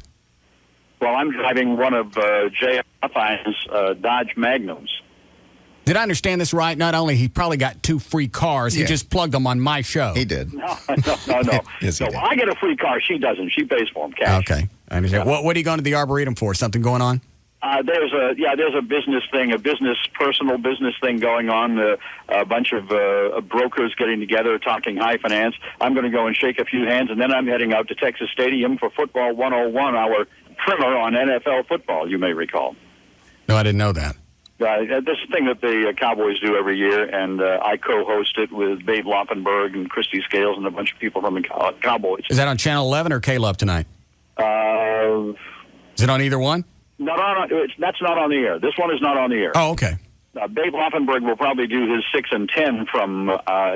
Well, I'm driving one of J.R. Fine's Dodge Magnums. Did I understand this right? Not only he probably got 2 free cars, he just plugged them on my show. He did. No. Yes, he did. I get a free car. She doesn't. She pays for them cash. Okay. I understand. Yeah. What are you going to the Arboretum for? Something going on? There's a business thing, personal business thing going on. A bunch of brokers getting together, talking high finance. I'm going to go and shake a few hands, and then I'm heading out to Texas Stadium for Football 101, our primer on NFL football, you may recall. No, I didn't know that. This is a thing that the Cowboys do every year, and I co-host it with Dave Loffenberg and Christy Scales and a bunch of people from the Cowboys. Is that on Channel 11 or KLLI tonight? Is it on either one? That's not on the air. This one is not on the air. Oh, okay. Dave Loffenberg will probably do his 6 and 10 from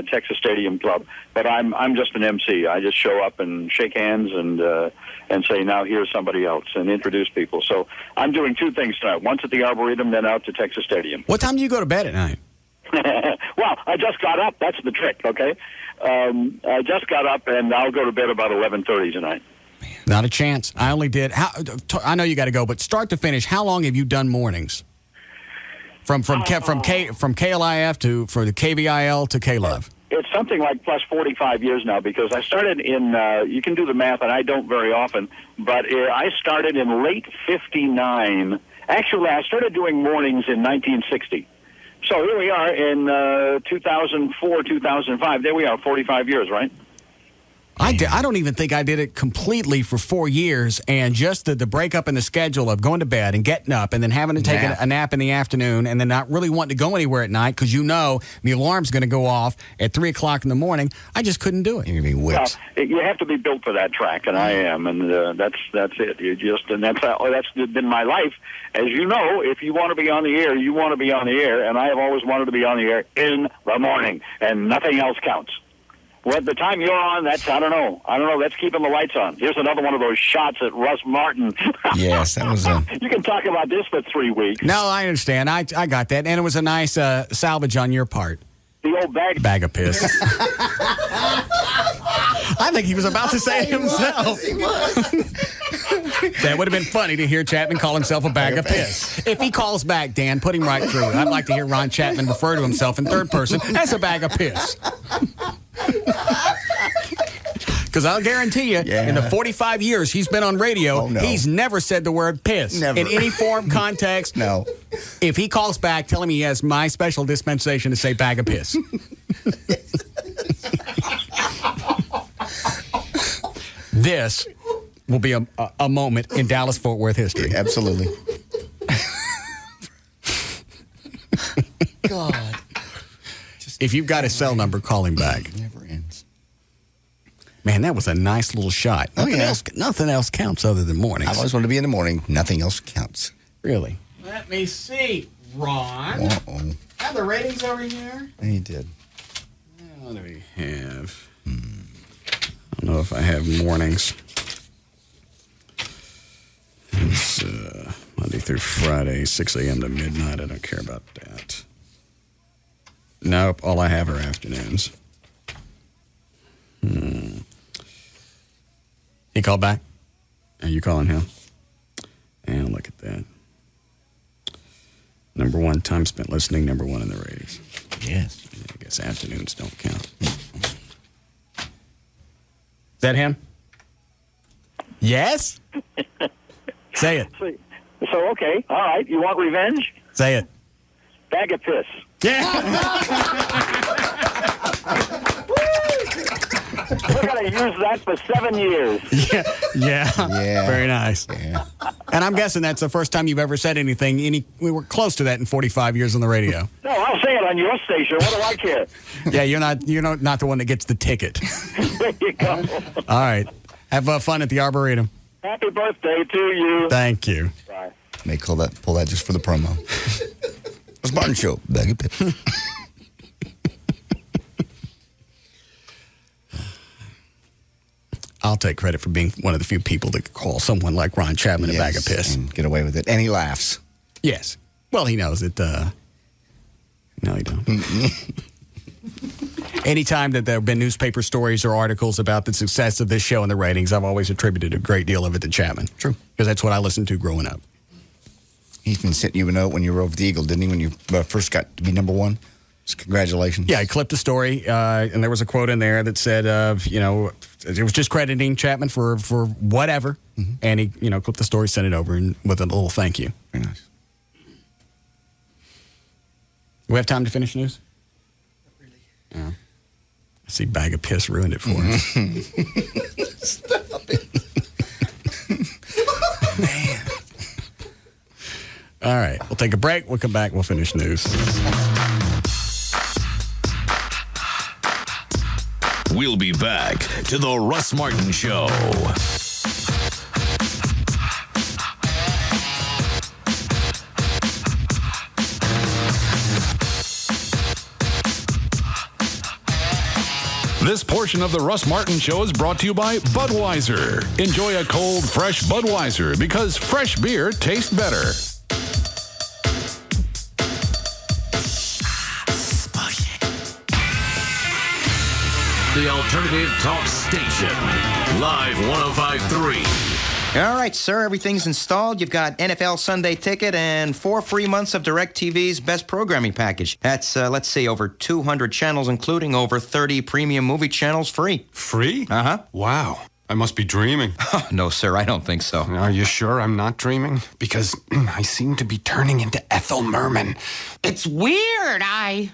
Texas Stadium Club, but I'm just an MC. I just show up and shake hands and say, now here's somebody else, and introduce people. So I'm doing 2 things tonight. Once at the Arboretum, then out to Texas Stadium. What time do you go to bed at night? Well, I just got up. That's the trick, okay? I just got up, and I'll go to bed about 11:30 tonight. Man. Not a chance. I only did. I know you got to go, but start to finish, how long have you done mornings? From KLIF for the KVIL to KLove. It's something like plus 45 years now, because I started in, you can do the math, and I don't very often, but I started in late 59. Actually, I started doing mornings in 1960. So here we are in 2004, 2005. There we are, 45 years, right? I don't even think I did it completely for 4 years, and just the breakup in the schedule of going to bed and getting up and then having to take a nap in the afternoon and then not really wanting to go anywhere at night because you know the alarm's going to go off at 3 o'clock in the morning. I just couldn't do it. You're going to be whipped. Well, you have to be built for that track, and I am, and that's it. That's been my life. As you know, if you want to be on the air, you want to be on the air, and I have always wanted to be on the air in the morning, and nothing else counts. Well, the time you're on, I don't know. That's keeping the lights on. Here's another one of those shots at Russ Martin. Yes, that was You can talk about this for 3 weeks. No, I understand. I got that. And it was a nice salvage on your part. The old bag of piss. I think he was about to say it himself. That would have been funny to hear Chapman call himself a bag of piss. If he calls back, Dan, put him right through. I'd like to hear Ron Chapman refer to himself in third person as a bag of piss. Because I'll guarantee you, in the 45 years he's been on radio, he's never said the word piss. Never. In any form, context. No. If he calls back, tell him he has my special dispensation to say bag of piss. This will be a moment in Dallas-Fort Worth history. Absolutely. God. If you've got his cell number, call him back. It never ends. Man, that was a nice little shot. Nothing else counts other than mornings. I've always wanted to be in the morning. Nothing else counts. Really? Let me see, Ron. Uh-oh. Have the ratings over here? He did. What do we have? I don't know if I have mornings. It's Monday through Friday, 6 a.m. to midnight. I don't care about that. Nope, all I have are afternoons. He called back? Are you calling him? And look at that. Number one, time spent listening, number one in the ratings. Yes. I guess afternoons don't count. Is that him? Yes? Say it. So, okay, all right. You want revenge? Say it. Bag of piss. Yeah. We're going to use that for 7 years. Yeah. Very nice. Yeah. And I'm guessing that's the first time you've ever said anything. We were close to that in 45 years on the radio. No, I'll say it on your station. What do I care? Yeah, you're not the one that gets the ticket. There you go. All right. Have fun at the Arboretum. Happy birthday to you. Thank you. Bye. May pull that just for the promo. Russ Martin Show. Bag of piss. I'll take credit for being one of the few people that could call someone like Ron Chapman a bag of piss. And get away with it. And he laughs. Yes. Well, he knows it. No, he don't. Anytime that there have been newspaper stories or articles about the success of this show and the ratings, I've always attributed a great deal of it to Chapman. True. Because that's what I listened to growing up. He even sent you a note when you were over the Eagle, didn't he? When you first got to be number one? Just congratulations. Yeah, I clipped a story, and there was a quote in there that said, it was just crediting Chapman for whatever. Mm-hmm. And he, clipped the story, sent it over with a little thank you. Very nice. Do we have time to finish news? Not really. I see bag of piss ruined it for us. Stop it. Man. All right, we'll take a break. We'll come back. We'll finish news. We'll be back to the Russ Martin Show. This portion of the Russ Martin Show is brought to you by Budweiser. Enjoy a cold, fresh Budweiser because fresh beer tastes better. the alternative talk station. Live 105.3. All right, sir, everything's installed. You've got NFL Sunday Ticket and 4 free months of DirecTV's best programming package. That's, let's see, over 200 channels, including over 30 premium movie channels free. Free? Uh-huh. Wow. I must be dreaming. Oh, no, sir, I don't think so. Are you sure I'm not dreaming? Because I seem to be turning into Ethel Merman. It's weird. A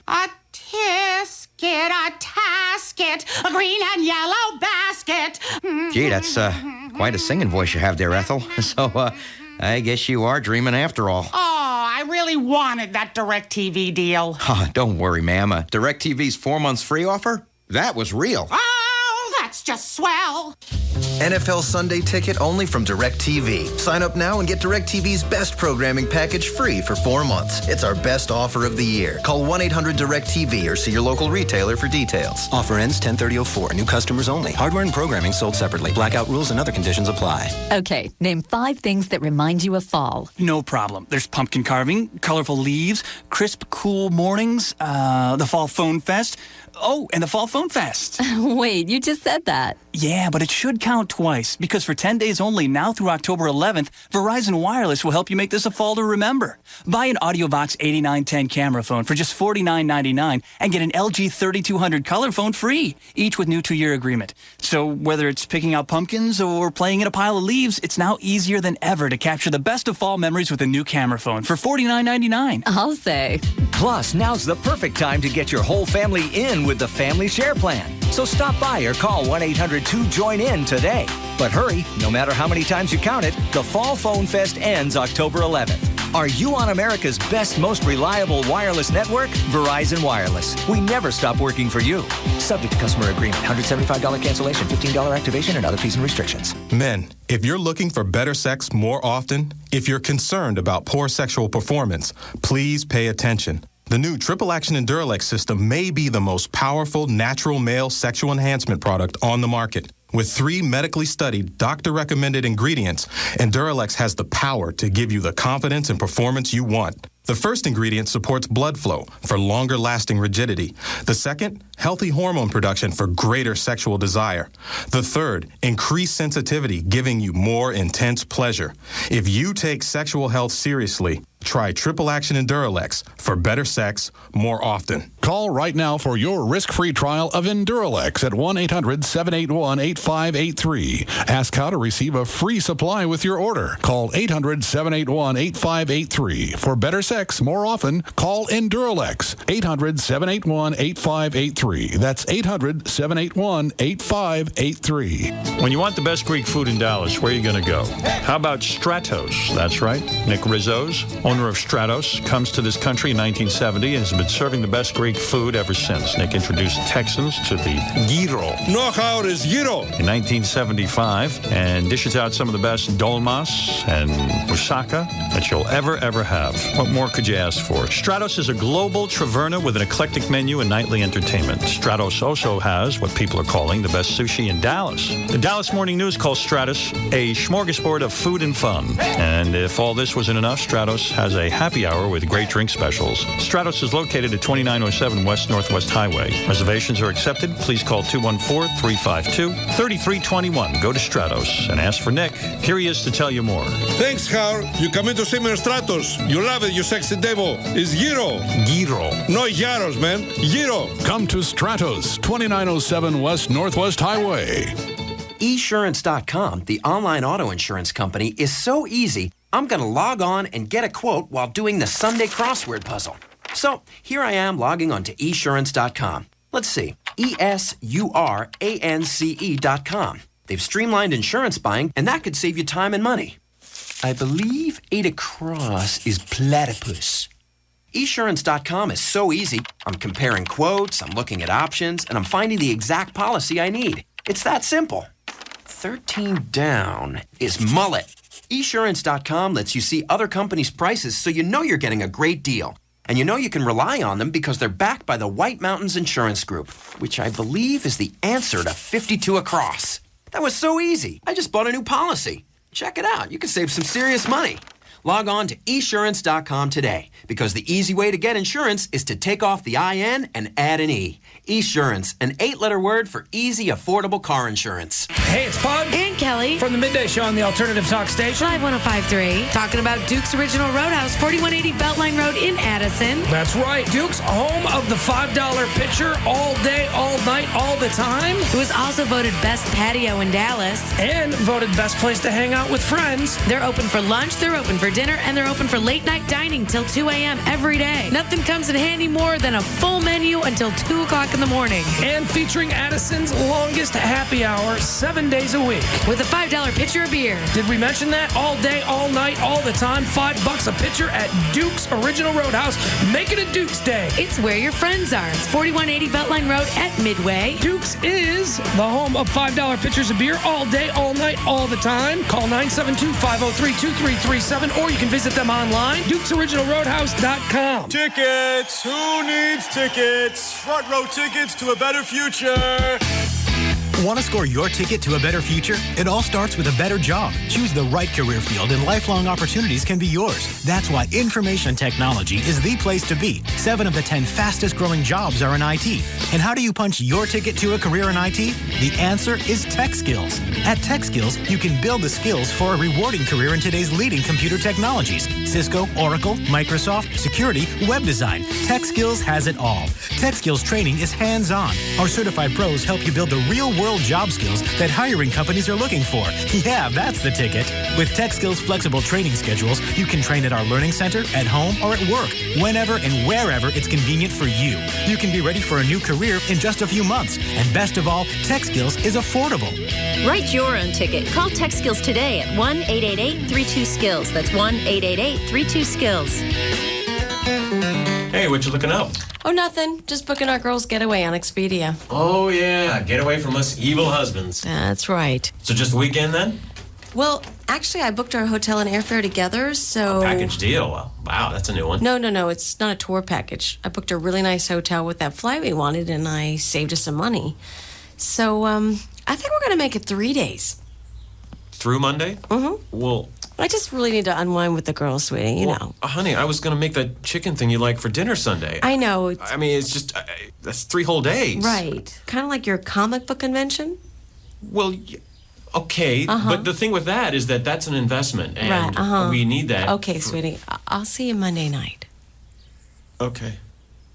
tisket, a tasket, a green and yellow basket. Gee, that's quite a singing voice you have there, Ethel. So, I guess you are dreaming after all. Oh, I really wanted that DirecTV deal. Oh, don't worry, ma'am. DirecTV's 4 months free offer? That was real. Oh, that's just swell. NFL Sunday Ticket only from DirecTV. Sign up now and get DirecTV's best programming package free for 4 months. It's our best offer of the year. Call 1-800-DirecTV or see your local retailer for details. Offer ends 10/30/04. New customers only. Hardware and programming sold separately. Blackout rules and other conditions apply. Okay, name 5 things that remind you of fall. No problem. There's pumpkin carving, colorful leaves, crisp, cool mornings, the Fall Phone Fest. Oh, and the Fall Phone Fest. Wait, you just said that. Yeah, but it should count twice, because for 10 days only, now through October 11th, Verizon Wireless will help you make this a fall to remember. Buy an AudioVox 8910 camera phone for just $49.99 and get an LG 3200 color phone free, each with new 2-year agreement. So whether it's picking out pumpkins or playing in a pile of leaves, it's now easier than ever to capture the best of fall memories with a new camera phone for $49.99. I'll say. Plus, now's the perfect time to get your whole family in with the Family Share Plan. So stop by or call 1-800-2-JOIN-IN today. But hurry, no matter how many times you count it, the Fall Phone Fest ends October 11th. Are you on America's best, most reliable wireless network? Verizon Wireless. We never stop working for you. Subject to customer agreement. $175 cancellation, $15 activation, and other fees and restrictions. Men, if you're looking for better sex more often, if you're concerned about poor sexual performance, please pay attention. The new Triple Action Enduralex system may be the most powerful natural male sexual enhancement product on the market. With 3 medically studied, doctor-recommended ingredients, Enduralex has the power to give you the confidence and performance you want. The first ingredient supports blood flow for longer-lasting rigidity. The second, healthy hormone production for greater sexual desire. The third, increased sensitivity, giving you more intense pleasure. If you take sexual health seriously, try Triple Action Enduralex for better sex more often. Call right now for your risk-free trial of Enduralex at 1-800-781-8583. Ask how to receive a free supply with your order. Call 800-781-8583. For better sex more often, call Enduralex. 800-781-8583. That's 800-781-8583. When you want the best Greek food in Dallas, where are you going to go? How about Stratos? That's right. Nick Rizzo's, owner of Stratos, comes to this country in 1970 and has been serving the best Greek food ever since. Nick introduced Texans to the gyro. Know how it is gyro? In 1975, and dishes out some of the best dolmas and moussaka that you'll ever have. What more could you ask for? Stratos is a global taverna with an eclectic menu and nightly entertainment. Stratos also has what people are calling the best sushi in Dallas. The Dallas Morning News calls Stratos a smorgasbord of food and fun. And if all this wasn't enough, Stratos has a happy hour with great drink specials. Stratos is located at 2907 West Northwest Highway. Reservations are accepted. Please call 214-352-3321. Go to Stratos and ask for Nick. Here he is to tell you more. Thanks, Howard. You come in to see me in Stratos. You love it, you sexy devil. It's gyro. Gyro. No gyros, man. Gyro. Come to Stratos, 2907 West Northwest Highway. Esurance.com, the online auto insurance company, is so easy, I'm going to log on and get a quote while doing the Sunday crossword puzzle. So here I am logging on to Esurance.com. Let's see, ESURANCE.com. They've streamlined insurance buying, and that could save you time and money. I believe 8 across is platypus. Esurance.com is so easy. I'm comparing quotes, I'm looking at options, and I'm finding the exact policy I need. It's that simple. 13 down is mullet. Esurance.com lets you see other companies' prices so you know you're getting a great deal. And you know you can rely on them because they're backed by the White Mountains Insurance Group, which I believe is the answer to 52 across. That was so easy. I just bought a new policy. Check it out. You can save some serious money. Log on to esurance.com today, because the easy way to get insurance is to take off the IN and add an E. Esurance, an 8-letter word for easy, affordable car insurance. Hey, it's Pug. And Kelly. From the Midday Show on the Alternative Talk Station. Live 105.3. Talking about Duke's Original Roadhouse, 4180 Beltline Road in Addison. That's right. Duke's, home of the $5 pitcher all day, all night, all the time. It was also voted best patio in Dallas. And voted best place to hang out with friends. They're open for lunch, they're open for dinner, and they're open for late night dining till 2 a.m. every day. Nothing comes in handy more than a full menu until 2 o'clock in the morning. And featuring Addison's longest happy hour 7 days a week. With a $5 pitcher of beer. Did we mention that? All day, all night, all the time. $5 a pitcher at Duke's Original Roadhouse. Make it a Duke's Day. It's where your friends are. It's 4180 Beltline Road at Midway. Duke's is the home of $5 pitchers of beer all day, all night, all the time. Call 972-503-2337, or you can visit them online, dukesoriginalroadhouse.com. Tickets! Who needs tickets? Front row tickets to a better future. Want to score your ticket to a better future? It all starts with a better job. Choose the right career field and lifelong opportunities can be yours. That's why information technology is the place to be. 7 of the 10 fastest growing jobs are in IT. And how do you punch your ticket to a career in IT? The answer is Tech Skills. At Tech Skills, you can build the skills for a rewarding career in today's leading computer technologies. Cisco, Oracle, Microsoft, security, web design. Tech Skills has it all. Tech Skills training is hands-on. Our certified pros help you build the real-world job skills that hiring companies are looking for. Yeah, that's the ticket. With Tech Skills flexible training schedules, you can train at our learning center, at home, or at work, whenever and wherever it's convenient for you. You can be ready for a new career in just a few months. And best of all, Tech Skills is affordable. Write your own ticket. Call Tech Skills today at 1-888-32-SKILLS. That's 1-888-32-SKILLS. Hey, what you looking up? Oh, nothing. Just booking our girls' getaway on Expedia. Oh, yeah. Get away from us evil husbands. That's right. So just the weekend then? Well, actually, I booked our hotel and airfare together, so... Package deal. Well, wow, that's a new one. No. It's not a tour package. I booked a really nice hotel with that flight we wanted, and I saved us some money. So, I think we're going to make it 3 days. Through Monday? Mm-hmm. Well... I just really need to unwind with the girls, sweetie, you know. Honey, I was going to make that chicken thing you like for dinner Sunday. I know. I mean, it's just, that's 3 whole days. Right. Kind of like your comic book convention. Well, okay, but the thing with that is that that's an investment, and we need that. Okay, sweetie. I'll see you Monday night. Okay.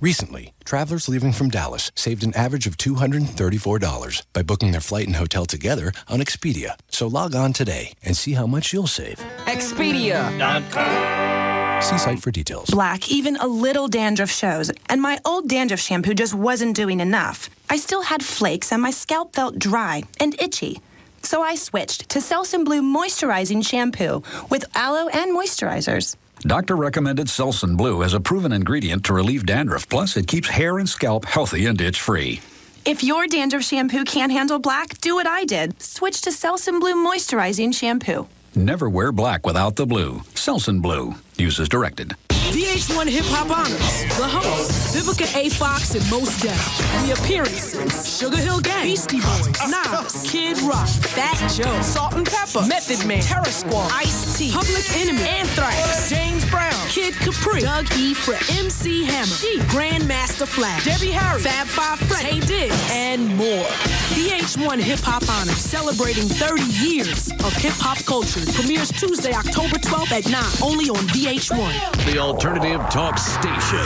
Recently, travelers leaving from Dallas saved an average of $234 by booking their flight and hotel together on Expedia. So log on today and see how much you'll save. Expedia.com. See site for details. Black, even a little dandruff shows, and my old dandruff shampoo just wasn't doing enough. I still had flakes, and my scalp felt dry and itchy. So I switched to Selsun Blue Moisturizing Shampoo with aloe and moisturizers. Doctor recommended Selsun Blue as a proven ingredient to relieve dandruff. Plus, it keeps hair and scalp healthy and itch-free. If your dandruff shampoo can't handle black, do what I did. Switch to Selsun Blue Moisturizing Shampoo. Never wear black without the blue. Selsun Blue. Use as directed. VH1 Hip Hop Honors. The hosts, Vivica A. Fox and Mos Def. The appearances, Sugar Hill Gang, Beastie Boys, Nas, Kid Rock, Fat Joe, Salt and Pepper, Method Man, Terror Squad, Ice-T, Public Enemy, Anthrax, James Brown, Kid Capri, Doug E. Fresh, MC Hammer, She, Grandmaster Flash, Debbie Harry, Fab Five Freddy, Hey Dig, and more. VH1 Hip Hop Honors, celebrating 30 years of hip hop culture. Premieres Tuesday, October 12th at 9, only on VH1. The Alternative Talk Station.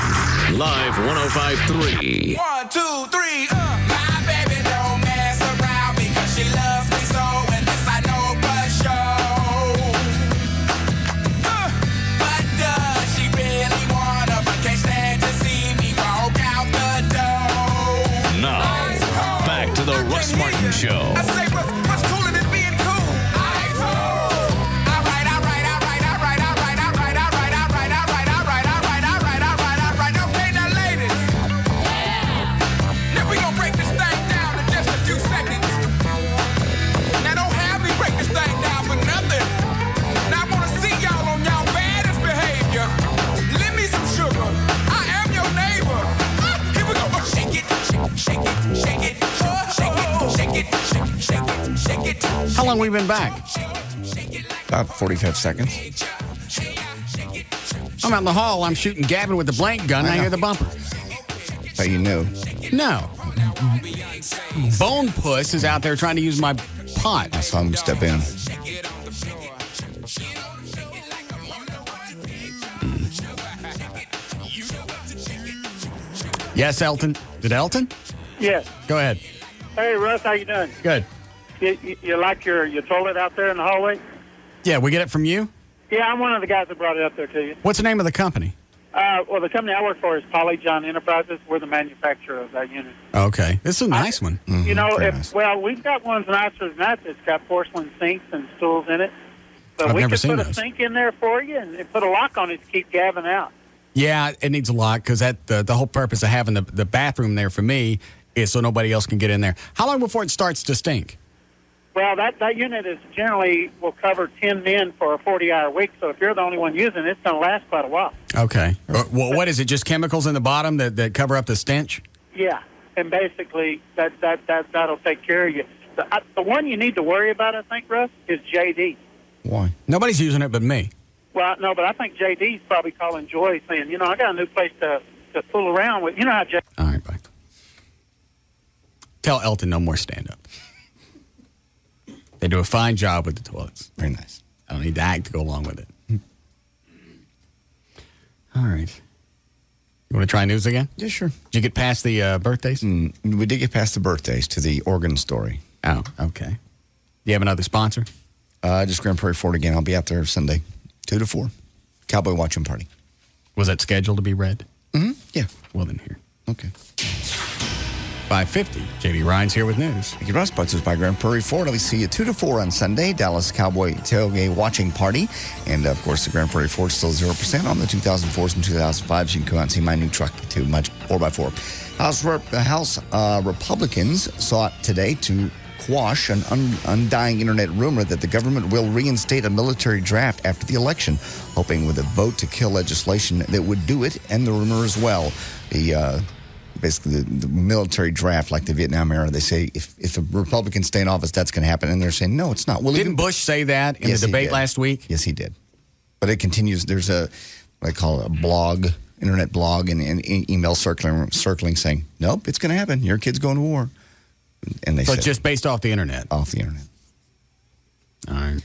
Live 105.3. 1, 2, 3, My baby don't mess around because she loves me so, and this I know for sure. But does she really wanna, but can't stand to see me walk out the door? Now, back to the Russ Martin Show. I say, what's cooler than being cool? How long have we been back? About 45 seconds. I'm out in the hall. I'm shooting Gavin with the blank gun. I hear the bumper. How you knew? No. Bone Puss is out there trying to use my pot. I saw him step in. Yes, Elton. Is it Elton? Yes. Go ahead. Hey, Russ, how you doing? Good. You like your toilet out there in the hallway? Yeah, we get it from you? Yeah, I'm one of the guys that brought it up there to you. What's the name of the company? Well, the company I work for is Polyjohn Enterprises. We're the manufacturer of that unit. Okay. This is a nice one. You know, we've got ones nicer than that that's got porcelain sinks and stools in it. But I've we never could seen put a those. sink in there for you and put a lock on it to keep Gavin out. Yeah, it needs a lock because the whole purpose of having the bathroom there for me is so nobody else can get in there. How long before it starts to stink? Well, that unit is generally will cover 10 men for a 40-hour week. So if you're the only one using it, it's going to last quite a while. Okay. Well, what is it? Just chemicals in the bottom that cover up the stench? Yeah, and basically that'll take care of you. The one you need to worry about, I think, Russ, is JD. Why? Nobody's using it but me. Well, no, but I think JD's probably calling Joy saying, you know, I got a new place to fool around with. You know how JD... All right, bye. Tell Elton no more stand-up. They do a fine job with the toilets. Very nice. I don't need to act to go along with it. All right. You want to try news again? Yeah, sure. Did you get past the birthdays? We did get past the birthdays to the Oregon story. Oh, okay. Do you have another sponsor? Just Grand Prairie Ford again. I'll be out there Sunday, 2 to 4. Cowboy watching party. Was that scheduled to be read? Mm-hmm. Yeah. Well, then here. Okay. 5:50. J.D. Ryan's here with news. Thank you, Russ. Sponsors by Grand Prairie Ford. I'll see you 2 to 4 on Sunday. Dallas Cowboy tailgate watching party. And, of course, the Grand Prairie Ford still 0% on the 2004s and 2005s. You can come out and see my new truck, too, much 4x4. House Republicans sought today to quash an undying internet rumor that the government will reinstate a military draft after the election, hoping with a vote to kill legislation that would do it and the rumor as well. Basically, the military draft, like the Vietnam era, they say if the Republicans stay in office, that's going to happen. And they're saying, no, it's not. Well, Didn't Bush say that in the debate last week? Yes, he did. But it continues. There's what I call a blog, internet blog, and email circling saying, nope, it's going to happen. Your kid's going to war. And they So said, just based off the internet? Off the internet. All right.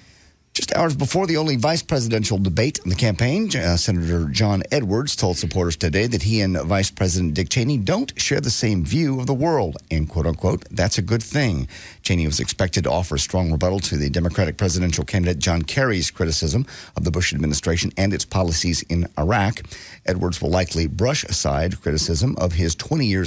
Just hours before the only vice presidential debate in the campaign, Senator John Edwards told supporters today that he and Vice President Dick Cheney don't share the same view of the world, and quote unquote, that's a good thing. Cheney was expected to offer a strong rebuttal to the Democratic presidential candidate John Kerry's criticism of the Bush administration and its policies in Iraq. Edwards will likely brush aside criticism of his 20-year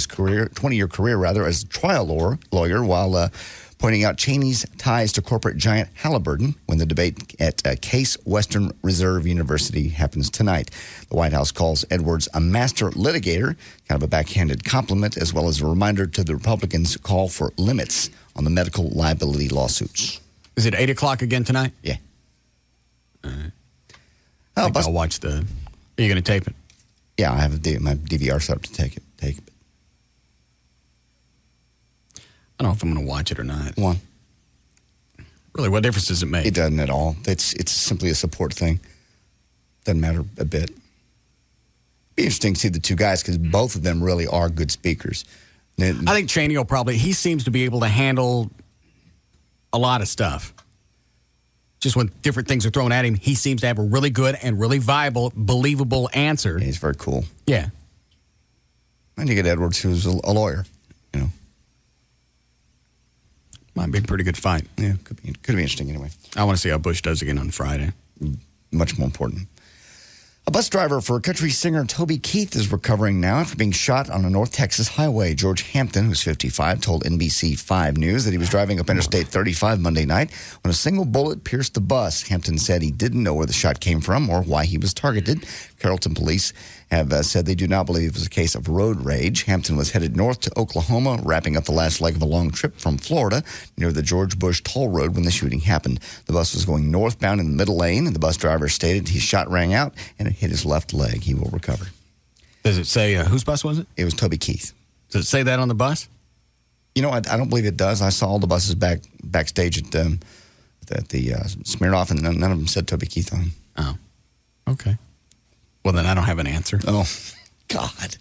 career as a trial lawyer while pointing out Cheney's ties to corporate giant Halliburton when the debate at Case Western Reserve University happens tonight. The White House calls Edwards a master litigator, kind of a backhanded compliment, as well as a reminder to the Republicans' call for limits on the medical liability lawsuits. Is it 8 o'clock again tonight? Yeah. All right. I'll watch the... Are you going to tape it? Yeah, I have my DVR set up to take it. I don't know if I'm going to watch it or not. Why? Really, what difference does it make? It doesn't at all. It's simply a support thing. Doesn't matter a bit. Be interesting to see the two guys because both of them really are good speakers. I think Cheney will probably... He seems to be able to handle a lot of stuff. Just when different things are thrown at him, he seems to have a really good and really viable, believable answer. Yeah, he's very cool. Yeah. And you get Edwards, who's a lawyer. Might be a pretty good fight. Yeah, could be interesting anyway. I want to see how Bush does again on Friday. Much more important. A bus driver for country singer Toby Keith is recovering now after being shot on a North Texas highway. George Hampton, who's 55, told NBC 5 News that he was driving up Interstate 35 Monday night when a single bullet pierced the bus. Hampton said he didn't know where the shot came from or why he was targeted. Carrollton police have said they do not believe it was a case of road rage. Hampton was headed north to Oklahoma, wrapping up the last leg of a long trip from Florida near the George Bush toll road when the shooting happened. The bus was going northbound in the middle lane, and the bus driver stated his shot rang out and it hit his left leg. He will recover. Does it say whose bus was it? It was Toby Keith. Does it say that on the bus? You know, I don't believe it does. I saw all the buses backstage at the Smirnoff, and none of them said Toby Keith on them. Oh, okay. Well, then I don't have an answer. Oh, God.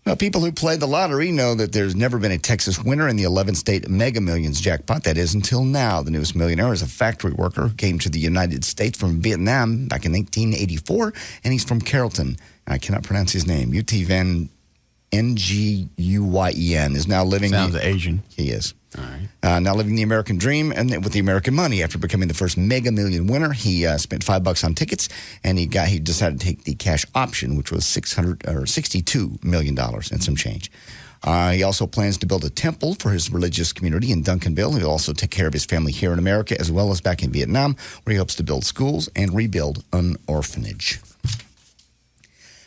Well, people who play the lottery know that there's never been a Texas winner in the 11-state Mega Millions jackpot. That is until now. The newest millionaire is a factory worker who came to the United States from Vietnam back in 1884, and he's from Carrollton. I cannot pronounce his name. UT Van Nguyen is now living... Sounds Asian. He is. All right. Now living the American dream and with the American money. After becoming the first Mega Million winner, he spent $5 on tickets, and he decided to take the cash option, which was $62 million and some change. He also plans to build a temple for his religious community in Duncanville. He'll also take care of his family here in America as well as back in Vietnam, where he hopes to build schools and rebuild an orphanage.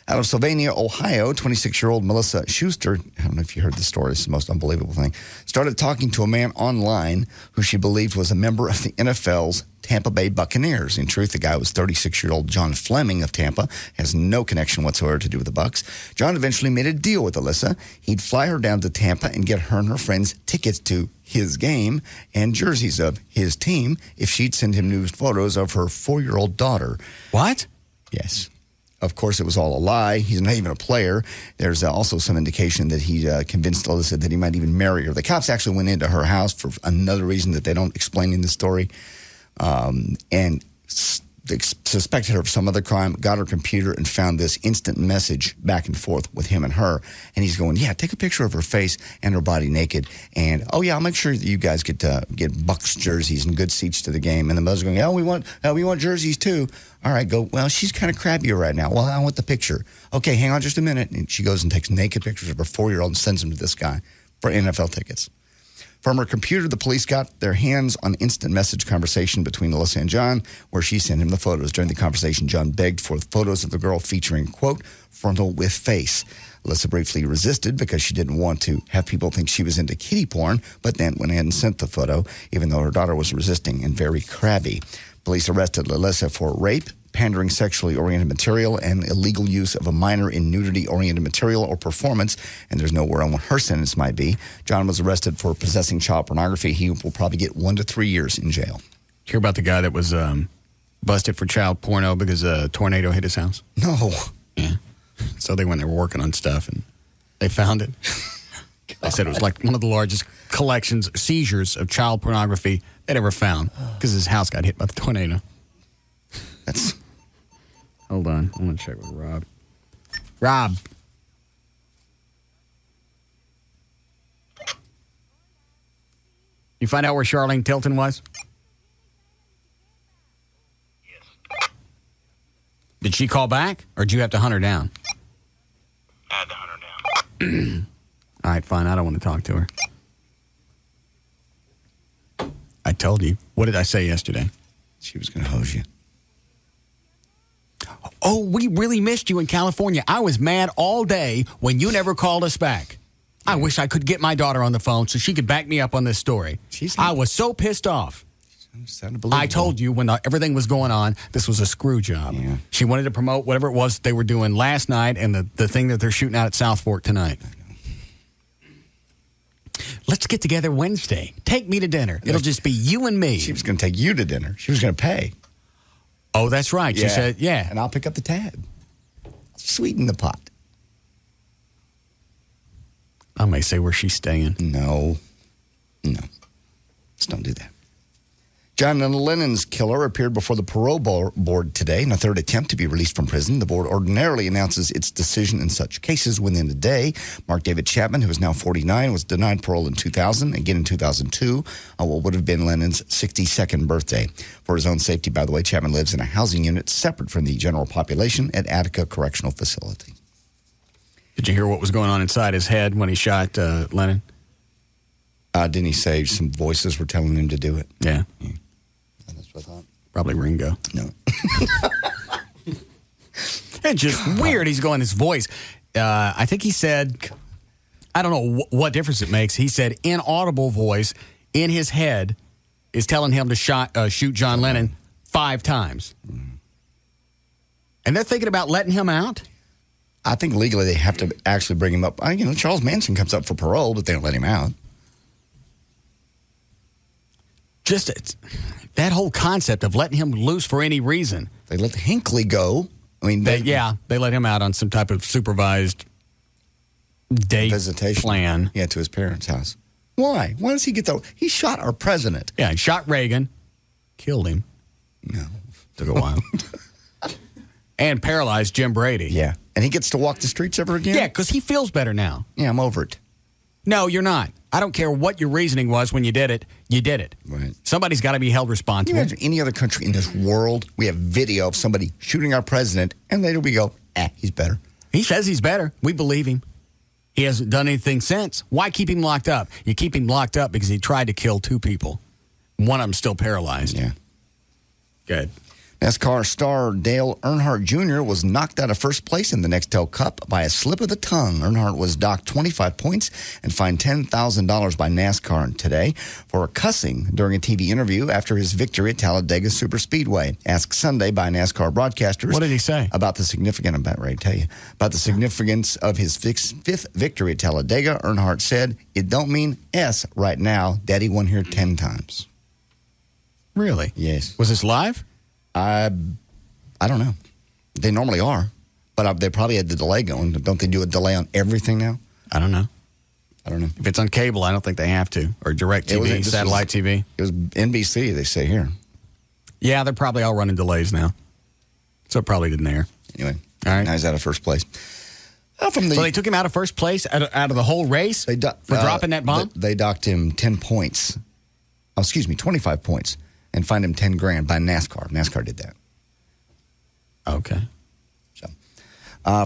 Out of Sylvania, Ohio, 26-year-old Melissa Schuster, I don't know if you heard the story, it's the most unbelievable thing, started talking to a man online who she believed was a member of the NFL's Tampa Bay Buccaneers. In truth, the guy was 36-year-old John Fleming of Tampa, has no connection whatsoever to do with the Bucs. John eventually made a deal with Alyssa. He'd fly her down to Tampa and get her and her friends tickets to his game and jerseys of his team if she'd send him nude photos of her 4-year-old daughter. What? Yes. Of course, it was all a lie. He's not even a player. There's also some indication that he convinced Alyssa that he might even marry her. The cops actually went into her house for another reason that they don't explain in the story, and suspected her of some other crime, got her computer, and found this instant message back and forth with him and her. And he's going, yeah, take a picture of her face and her body naked. And, oh, yeah, I'll make sure that you guys get Bucs jerseys and good seats to the game. And the mother's going, we want jerseys too. All right, go, well, she's kind of crabbier right now. Well, I want the picture. Okay, hang on just a minute. And she goes and takes naked pictures of her 4-year-old and sends them to this guy for NFL tickets. From her computer, the police got their hands on instant message conversation between Alyssa and John, where she sent him the photos. During the conversation, John begged for photos of the girl featuring, quote, frontal with face. Alyssa briefly resisted because she didn't want to have people think she was into kiddie porn, but then went ahead and sent the photo, even though her daughter was resisting and very crabby. Police arrested Alyssa for rape, pandering sexually oriented material, and illegal use of a minor in nudity-oriented material or performance, and there's nowhere on what her sentence might be. John was arrested for possessing child pornography. He will probably get 1 to 3 years in jail. Hear about the guy that was busted for child porno because a tornado hit his house? No. Yeah. So they went there working on stuff, and they found it. They said it was like one of the largest seizures of child pornography they'd ever found because his house got hit by the tornado. That's... Hold on. I'm going to check with Rob. Rob. You find out where Charlene Tilton was? Yes. Did she call back, or did you have to hunt her down? I had to hunt her down. All right, fine. I don't want to talk to her. I told you. What did I say yesterday? She was going to hose you. Oh, we really missed you in California. I was mad all day when you never called us back. I wish I could get my daughter on the phone so she could back me up on this story. I was so pissed off. I told you when everything was going on, this was a screw job. Yeah. She wanted to promote whatever it was they were doing last night and the thing that they're shooting out at South Fork tonight. Let's get together Wednesday. Take me to dinner. It'll just be you and me. She was going to take you to dinner. She was going to pay. Oh, that's right. She said, yeah. And I'll pick up the tab. Sweeten the pot. I may say where she's staying. No. Just don't do that. John Lennon's killer appeared before the parole board today in a third attempt to be released from prison. The board ordinarily announces its decision in such cases within a day. Mark David Chapman, who is now 49, was denied parole in 2000, again in 2002, on what would have been Lennon's 62nd birthday. For his own safety, by the way, Chapman lives in a housing unit separate from the general population at Attica Correctional Facility. Did you hear what was going on inside his head when he shot Lennon? Didn't he say some voices were telling him to do it? Yeah. That's what I thought. Probably Ringo. No. It's just weird. He's going, his voice. I think he said, I don't know what difference it makes. He said inaudible voice in his head is telling him to shoot John Lennon 5 times. And they're thinking about letting him out? I think legally they have to actually bring him up. Charles Manson comes up for parole, but they don't let him out. Just that whole concept of letting him loose for any reason. They let Hinckley go. I mean, they let him out on some type of supervised date visitation plan. Yeah, to his parents' house. Why? Why does he get the... He shot our president. Yeah, he shot Reagan, killed him. No. Took a while. And paralyzed Jim Brady. Yeah. And he gets to walk the streets ever again? Yeah, because he feels better now. Yeah, I'm over it. No, you're not. I don't care what your reasoning was when you did it. You did it. Right. Somebody's got to be held responsible. Can you imagine any other country in this world, we have video of somebody shooting our president, and later we go, he's better. He says he's better. We believe him. He hasn't done anything since. Why keep him locked up? You keep him locked up because he tried to kill 2 people. One of them still paralyzed. Yeah. Good. NASCAR star Dale Earnhardt Jr. was knocked out of first place in the Nextel Cup by a slip of the tongue. Earnhardt was docked 25 points and fined $10,000 by NASCAR today for cussing during a TV interview after his victory at Talladega Superspeedway. Asked Sunday by NASCAR broadcasters. What did he say? About the significance, I'm about ready to tell you, about the significance of his fifth victory at Talladega. Earnhardt said, "It don't mean S right now. Daddy won here 10 times. Really? Yes. Was this live? I don't know. They normally are, but they probably had the delay going. Don't they do a delay on everything now? I don't know. If it's on cable, I don't think they have to. Or direct TV, satellite TV. It was NBC, they say here. Yeah, they're probably all running delays now. So it probably didn't air. Anyway, all right. Now he's out of first place. So they took him out of first place out of the whole race for dropping that bomb? They docked him 10 points. 25 points. And fined him $10,000 by NASCAR. NASCAR did that. Okay. So,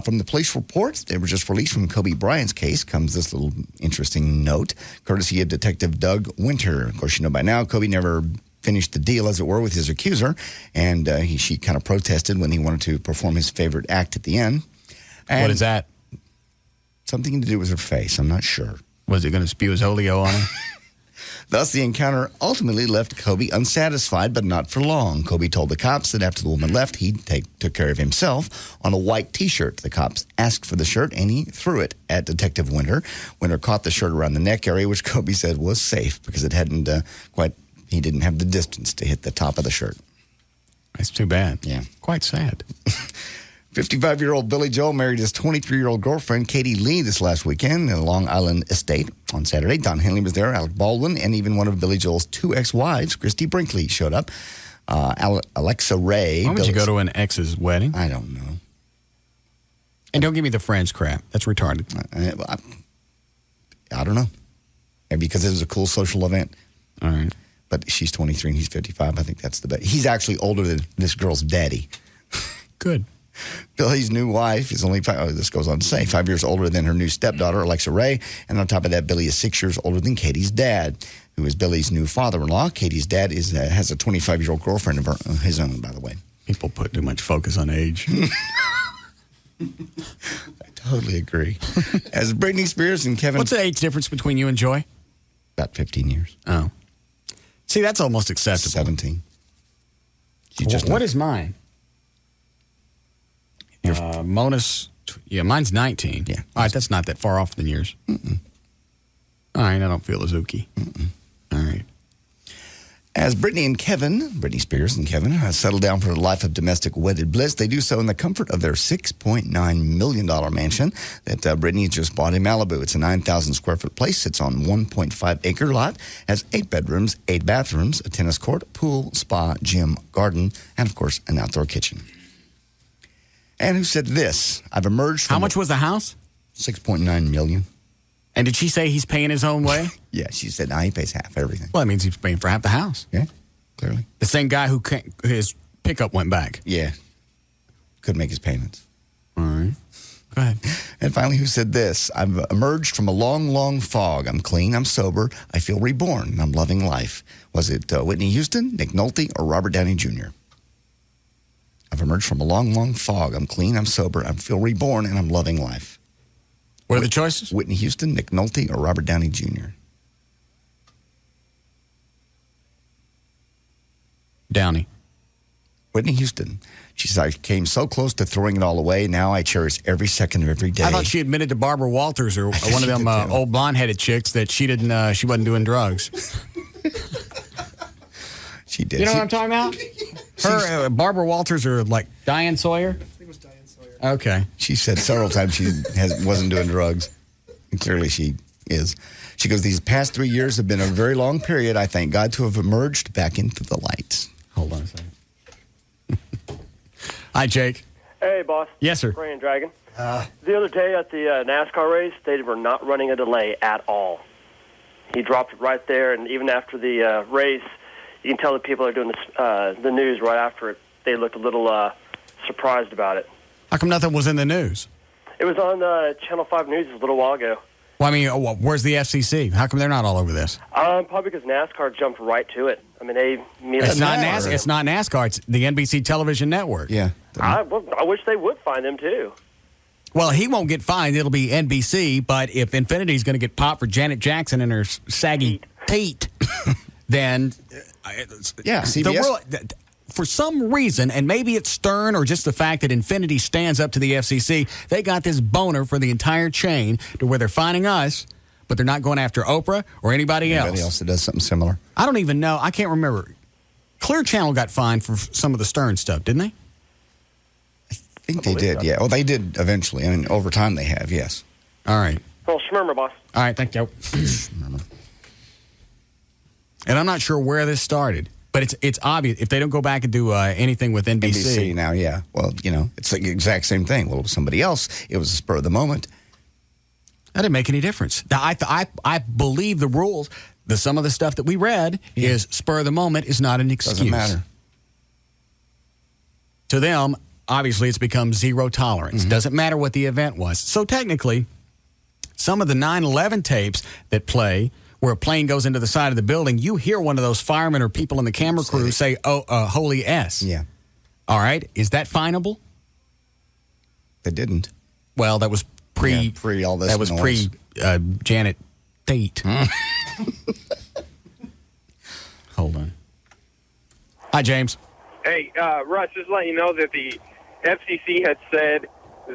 from the police reports, they were just released from Kobe Bryant's case, comes this little interesting note, courtesy of Detective Doug Winter. Of course, you know by now, Kobe never finished the deal, as it were, with his accuser, and she kind of protested when he wanted to perform his favorite act at the end. And what is that? Something to do with her face. I'm not sure. Was he going to spew his oleo on her? Thus, the encounter ultimately left Kobe unsatisfied, but not for long. Kobe told the cops that after the woman left, he took care of himself on a white T-shirt. The cops asked for the shirt, and he threw it at Detective Winter. Winter caught the shirt around the neck area, which Kobe said was safe because it hadn't he didn't have the distance to hit the top of the shirt. That's too bad. Yeah. Quite sad. 55-year-old Billy Joel married his 23-year-old girlfriend, Katie Lee, this last weekend in a Long Island estate. On Saturday, Don Henley was there, Alec Baldwin, and even one of Billy Joel's 2 ex-wives, Christy Brinkley, showed up. Alexa Ray. Why would you go to an ex's wedding? I don't know. And don't give me the Friends crap. That's retarded. I don't know. Maybe because it was a cool social event. All right. But she's 23 and he's 55. I think that's the best. He's actually older than this girl's daddy. Good. Billy's new wife is only, this goes on to say, 5 years older than her new stepdaughter, Alexa Ray. And on top of that, Billy is 6 years older than Katie's dad, who is Billy's new father-in-law. Katie's dad has a 25-year-old girlfriend of his own, by the way. People put too much focus on age. I totally agree. As Britney Spears and Kevin... What's the age difference between you and Joy? About 15 years. Oh. See, that's almost acceptable. 17. What is mine? Mona's, mine's 19. Yeah. All right, that's not that far off than yours. Mm-mm. All right, I don't feel as ooky. All right. As Britney Spears and Kevin, settle down for a life of domestic wedded bliss, they do so in the comfort of their $6.9 million mansion that Britney just bought in Malibu. It's a 9,000 square foot place. Sits on 1.5 acre lot, has 8 bedrooms, 8 bathrooms, a tennis court, pool, spa, gym, garden, and of course, an outdoor kitchen. And who said this? I've emerged from... How much was the house? $6.9 million. And did she say he's paying his own way? Yeah, she said, he pays half everything. Well, that means he's paying for half the house. Yeah, clearly. The same guy who his pickup went back. Yeah. Couldn't make his payments. All right. Go ahead. And finally, who said this? I've emerged from a long, long fog. I'm clean, I'm sober, I feel reborn, and I'm loving life. Was it Whitney Houston, Nick Nolte, or Robert Downey Jr.? I've emerged from a long, long fog. I'm clean, I'm sober, I feel reborn, and I'm loving life. What are the choices? Whitney Houston, Nick Nolte, or Robert Downey Jr.? Downey. Whitney Houston. She said, I came so close to throwing it all away. Now I cherish every second of every day. I thought she admitted to Barbara Walters or one of them old blonde-headed chicks that she wasn't doing drugs. She did. You know what I'm talking about? Her, Barbara Walters or like Diane Sawyer? I think it was Diane. Okay. She said several times she wasn't doing drugs. And clearly she is. She goes, these past 3 years have been a very long period. I thank God to have emerged back into the light. Hold on a second. Hi, Jake. Hey, boss. Yes, sir. Brian Dragon. The other day at the NASCAR race, they were not running a delay at all. He dropped it right there, and even after the race, you can tell the people that are doing the news right after it, they looked a little surprised about it. How come nothing was in the news? It was on Channel 5 News a little while ago. Well, I mean, where's the FCC? How come they're not all over this? Probably because NASCAR jumped right to it. I mean, It's not NASCAR. It's not NASCAR. It's the NBC television network. Yeah. I wish they would find them, too. Well, he won't get fined. It'll be NBC. But if Infinity's going to get popped for Janet Jackson and her saggy teat, then CBS. For some reason, and maybe it's Stern or just the fact that Infinity stands up to the FCC, they got this boner for the entire chain to where they're finding us, but they're not going after Oprah or anybody else. Anybody else that does something similar. I don't even know. I can't remember. Clear Channel got fined for some of the Stern stuff, didn't they? I think they did, yeah. Well, they did eventually. I mean, over time they have, yes. All right. Well, shmurmer, boss. All right, thank you. And I'm not sure where this started. But it's obvious if they don't go back and do anything with NBC. NBC now, yeah. Well, it's the exact same thing. Well, it was somebody else. It was a spur of the moment. That didn't make any difference. Now, I believe the rules. Some of the stuff that we read is spur of the moment is not an excuse. Doesn't matter. To them, obviously, it's become zero tolerance. Mm-hmm. Doesn't matter what the event was. So technically, some of the 9/11 tapes that play where a plane goes into the side of the building, you hear one of those firemen or people in the camera crew say, holy S. Yeah. All right. Is that finable? They didn't. Well, that was pre all this. That was noise. Janet Tate. Hold on. Hi, James. Hey, Russ, just letting you know that the FCC had said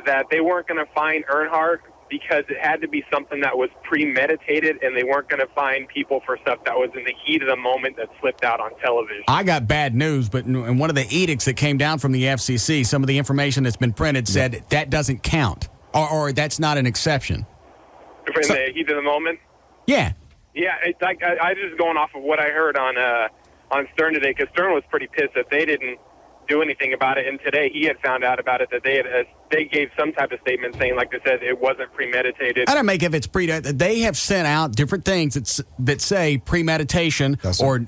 that they weren't going to fine Earnhardt because it had to be something that was premeditated, and they weren't going to fine people for stuff that was in the heat of the moment that slipped out on television. I got bad news, but in one of the edicts that came down from the FCC, some of the information that's been printed said that doesn't count, or that's not an exception. In the heat of the moment? Yeah. Yeah, it's like I just going off of what I heard on Stern today, because Stern was pretty pissed that they didn't do anything about it, and today he had found out about it, that they gave some type of statement saying, like they said, it wasn't premeditated. I don't make if it's they have sent out different things that say premeditation or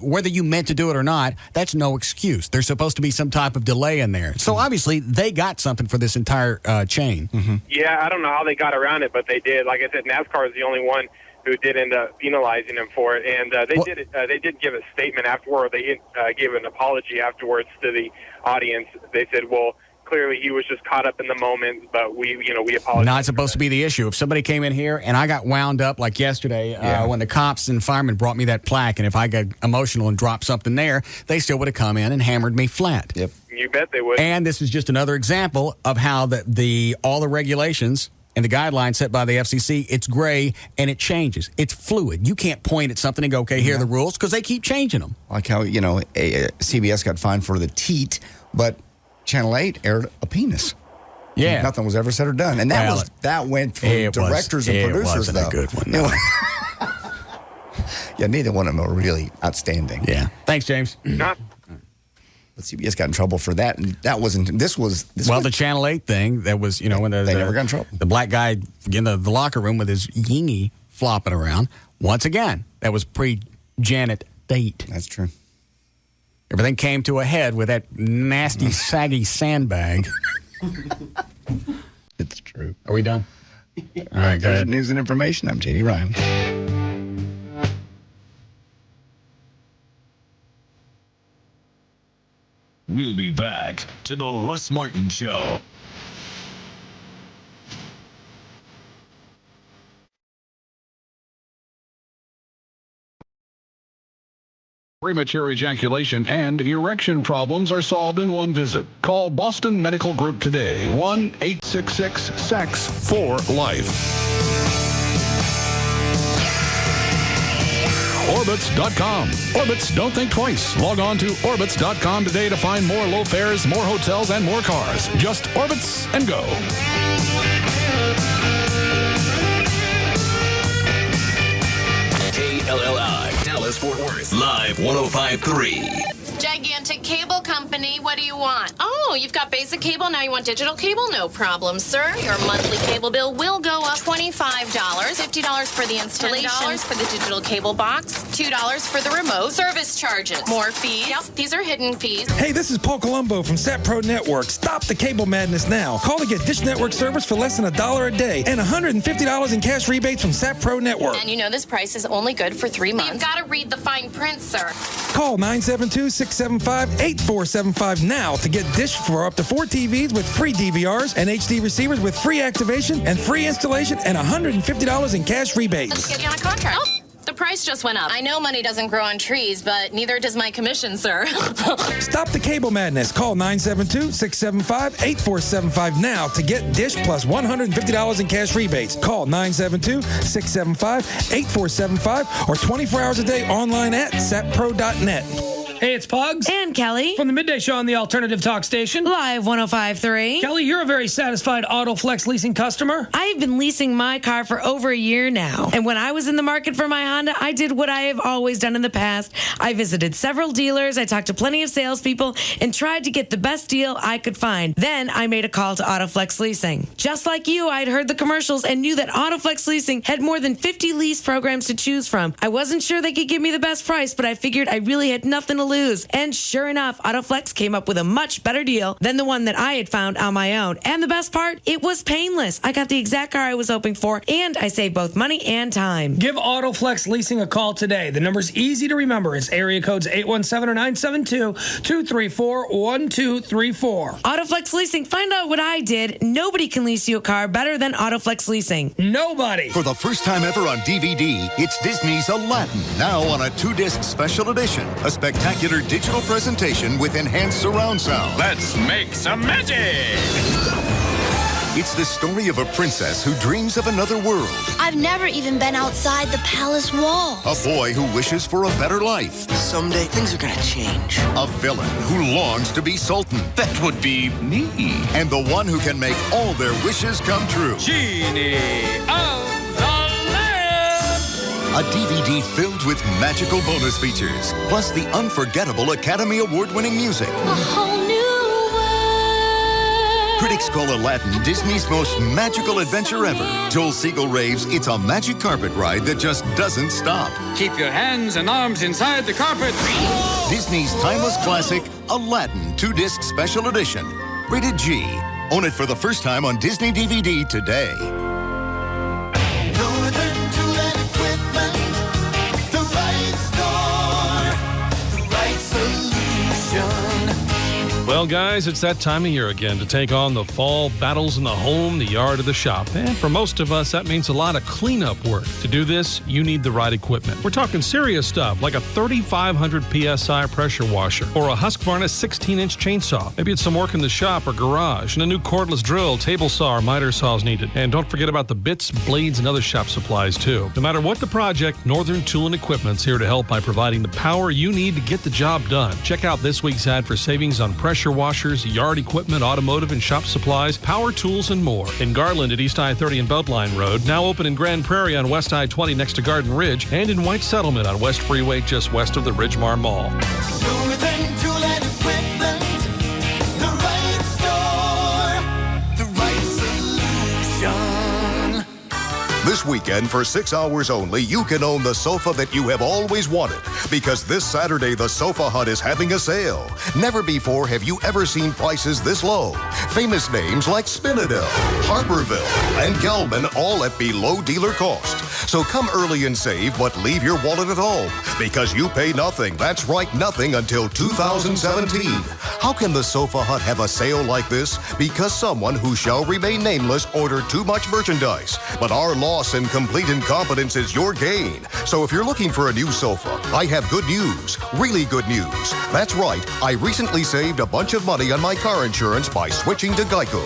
whether you meant to do it or not. That's no excuse. There's supposed to be some type of delay in there. So obviously they got something for this entire chain. Mm-hmm. Yeah, I don't know how they got around it, but they did. Like I said, NASCAR is the only one who did end up penalizing him for it, and they did give a statement afterward. They gave an apology afterwards to the audience. They said, well, clearly he was just caught up in the moment, but we apologize. Not supposed to be the issue. If somebody came in here and I got wound up like yesterday when the cops and firemen brought me that plaque, and if I got emotional and dropped something there, they still would have come in and hammered me flat. Yep. You bet they would. And this is just another example of how all the regulations and the guidelines set by the FCC, it's gray and it changes. It's fluid. You can't point at something and go, okay, here are the rules, because they keep changing them. Like how, CBS got fined for the teat, but Channel 8 aired a penis. Yeah. Nothing was ever said or done. And that went from directors and producers, It wasn't a good one, no. Yeah, neither one of them are really outstanding. Yeah. Thanks, James. But CBS got in trouble for that, and that wasn't. This was the Channel 8 thing. That was, when they never got in trouble. The black guy in the locker room with his yingy flopping around. Once again, that was pre-Janet Tate. That's true. Everything came to a head with that nasty, saggy sandbag. It's true. Are we done? All right, go ahead. News and information. I'm J.D. Ryan. We'll be back to the Russ Martin Show. Premature ejaculation and erection problems are solved in one visit. Call Boston Medical Group today. 1-866-SEX-4-LIFE. Orbitz.com. Orbitz, don't think twice. Log on to Orbitz.com today to find more low fares, more hotels, and more cars. Just Orbitz and go. KLLI, Dallas-Fort Worth, live 105.3. Gigantic Cable Company, what do you want? Oh, you've got basic cable, now you want digital cable? No problem, sir. Your monthly cable bill will go up $25, $50 for the installation, $10 for the digital cable box, $2 for the remote, service charges, more fees. Yep, these are hidden fees. Hey, this is Paul Colombo from Sat Pro Network. Stop the cable madness now. Call to get Dish Network service for less than $1 a day and $150 in cash rebates from Sat Pro Network. And you know this price is only good for 3 months. You've got to read the fine print, sir. Call 972-675-8475 now to get Dish for up to 4 TVs with free DVRs and HD receivers with free activation and free installation and $150 in cash rebates. Let's get you on a contract. Oh, the price just went up. I know money doesn't grow on trees, but neither does my commission, sir. Stop the cable madness. Call 972-675-8475 now to get Dish plus $150 in cash rebates. Call 972-675-8475 or 24 hours a day online at satpro.net. Hey, it's Pugs. And Kelly. From the Midday Show on the Alternative Talk Station. Live 105.3. Kelly, you're a very satisfied AutoFlex leasing customer. I've been leasing my car for over a year now. And when I was in the market for my Honda, I did what I have always done in the past. I visited several dealers, I talked to plenty of salespeople, and tried to get the best deal I could find. Then I made a call to AutoFlex Leasing. Just like you, I'd heard the commercials and knew that AutoFlex Leasing had more than 50 lease programs to choose from. I wasn't sure they could give me the best price, but I figured I really had nothing to lose. And sure enough, AutoFlex came up with a much better deal than the one that I had found on my own. And the best part, it was painless. I got the exact car I was hoping for, and I saved both money and time. Give AutoFlex Leasing a call today. The number's easy to remember. It's area codes 817 or 972-234-1234. AutoFlex Leasing, find out what I did. Nobody can lease you a car better than AutoFlex Leasing. Nobody. For the first time ever on DVD, it's Disney's Aladdin, now on a 2-disc special edition. A spectacular digital presentation with enhanced surround sound. Let's make some magic! It's the story of a princess who dreams of another world. I've never even been outside the palace walls. A boy who wishes for a better life. Someday things are gonna change. A villain who longs to be sultan. That would be me. And the one who can make all their wishes come true. Genie of the Lamp! A DVD filled with magical bonus features, plus the unforgettable Academy Award-winning music. A whole new world. Critics call Aladdin Disney's most magical adventure ever. Joel Siegel raves it's a magic carpet ride that just doesn't stop. Keep your hands and arms inside the carpet. Disney's timeless classic, Aladdin 2-disc special edition. Rated G. Own it for the first time on Disney DVD today. Well, guys, it's that time of year again to take on the fall battles in the home, the yard, or the shop. And for most of us, that means a lot of cleanup work. To do this, you need the right equipment. We're talking serious stuff like a 3,500 PSI pressure washer or a Husqvarna 16-inch chainsaw. Maybe it's some work in the shop or garage and a new cordless drill, table saw, or miter saw is needed. And don't forget about the bits, blades, and other shop supplies, too. No matter what the project, Northern Tool and Equipment's here to help by providing the power you need to get the job done. Check out this week's ad for savings on pressure washers, yard equipment, automotive and shop supplies, power tools, and more. In Garland at East I-30 and Beltline Road, now open in Grand Prairie on West I-20 next to Garden Ridge, and in White Settlement on West Freeway just west of the Ridgemar Mall. Northern Tool and Equipment, the right store, the right solution. This weekend, for 6 hours only, you can own the sofa that you have always wanted. Because this Saturday, the Sofa Hut is having a sale. Never before have you ever seen prices this low. Famous names like Spinadel, Harborville, and Gelman all at below dealer cost. So come early and save, but leave your wallet at home. Because you pay nothing, that's right, nothing until 2017. How can the Sofa Hut have a sale like this? Because someone who shall remain nameless ordered too much merchandise. But our loss and complete incompetence is your gain. So if you're looking for a new sofa, I have good news, really good news. That's right, I recently saved a bunch of money on my car insurance by switching to Geico.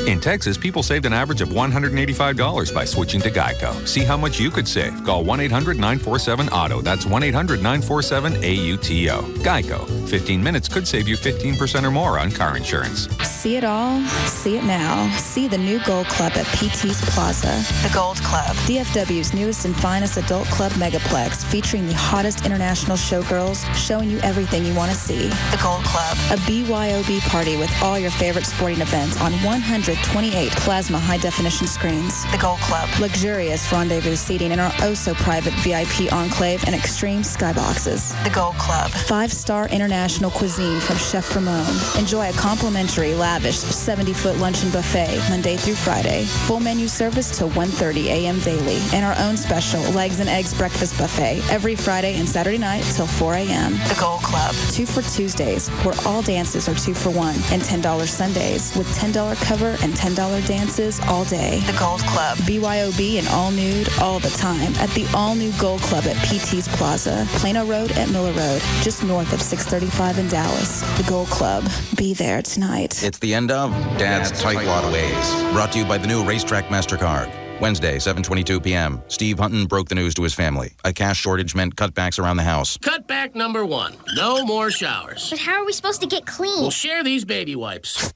In Texas, people saved an average of $185 by switching to Geico. See how much you could save. Call 1-800-947-AUTO. That's 1-800-947-AUTO. Geico. 15 minutes could save you 15% or more on car insurance. See it all, see it now. See the new Gold Club at PT's Plaza. The Gold Club, DFW's newest and finest adult club megaplex, featuring the hottest international showgirls, showing you everything you want to see. The Gold Club, a BYOB party with all your favorite sporting events on 128 plasma high-definition screens. The Gold Club, luxurious rendezvous seating in our oh-so-private VIP enclave and extreme skyboxes. The Gold Club, 5-star international cuisine from Chef Ramon. Enjoy a complimentary, lavish 70-foot luncheon buffet Monday through Friday. Full menu service till 1:30 a.m. daily. And our own special legs and eggs breakfast buffet every Friday and Saturday night till 4 a.m. The Gold Club, 2 for Tuesdays, where all dances are 2 for $1, and $10 Sundays with $10 cover and $10 dances all day. The Gold Club, BYOB and all nude all the time at the all-new Gold Club at PT's Plaza, Plano Road at Miller Road, just north of 635 in Dallas. The Gold Club, be there tonight. It's the end of Dad's Tightwad Ways. Brought to you by the new Racetrack MasterCard. Wednesday, 7:22 p.m. Steve Hunton broke the news to his family. A cash shortage meant cutbacks around the house. Cutback number 1. No more showers. But how are we supposed to get clean? We'll share these baby wipes.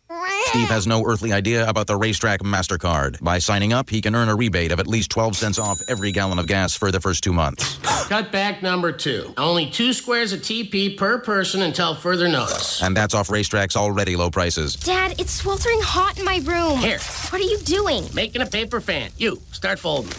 Steve has no earthly idea about the Racetrack MasterCard. By signing up, he can earn a rebate of at least 12 cents off every gallon of gas for the first 2 months. Cutback number 2. Only 2 squares of TP per person until further notice. And that's off Racetrack's already low prices. Dad, it's sweltering hot in my room. Here. What are you doing? Making a paper fan. You, start folding.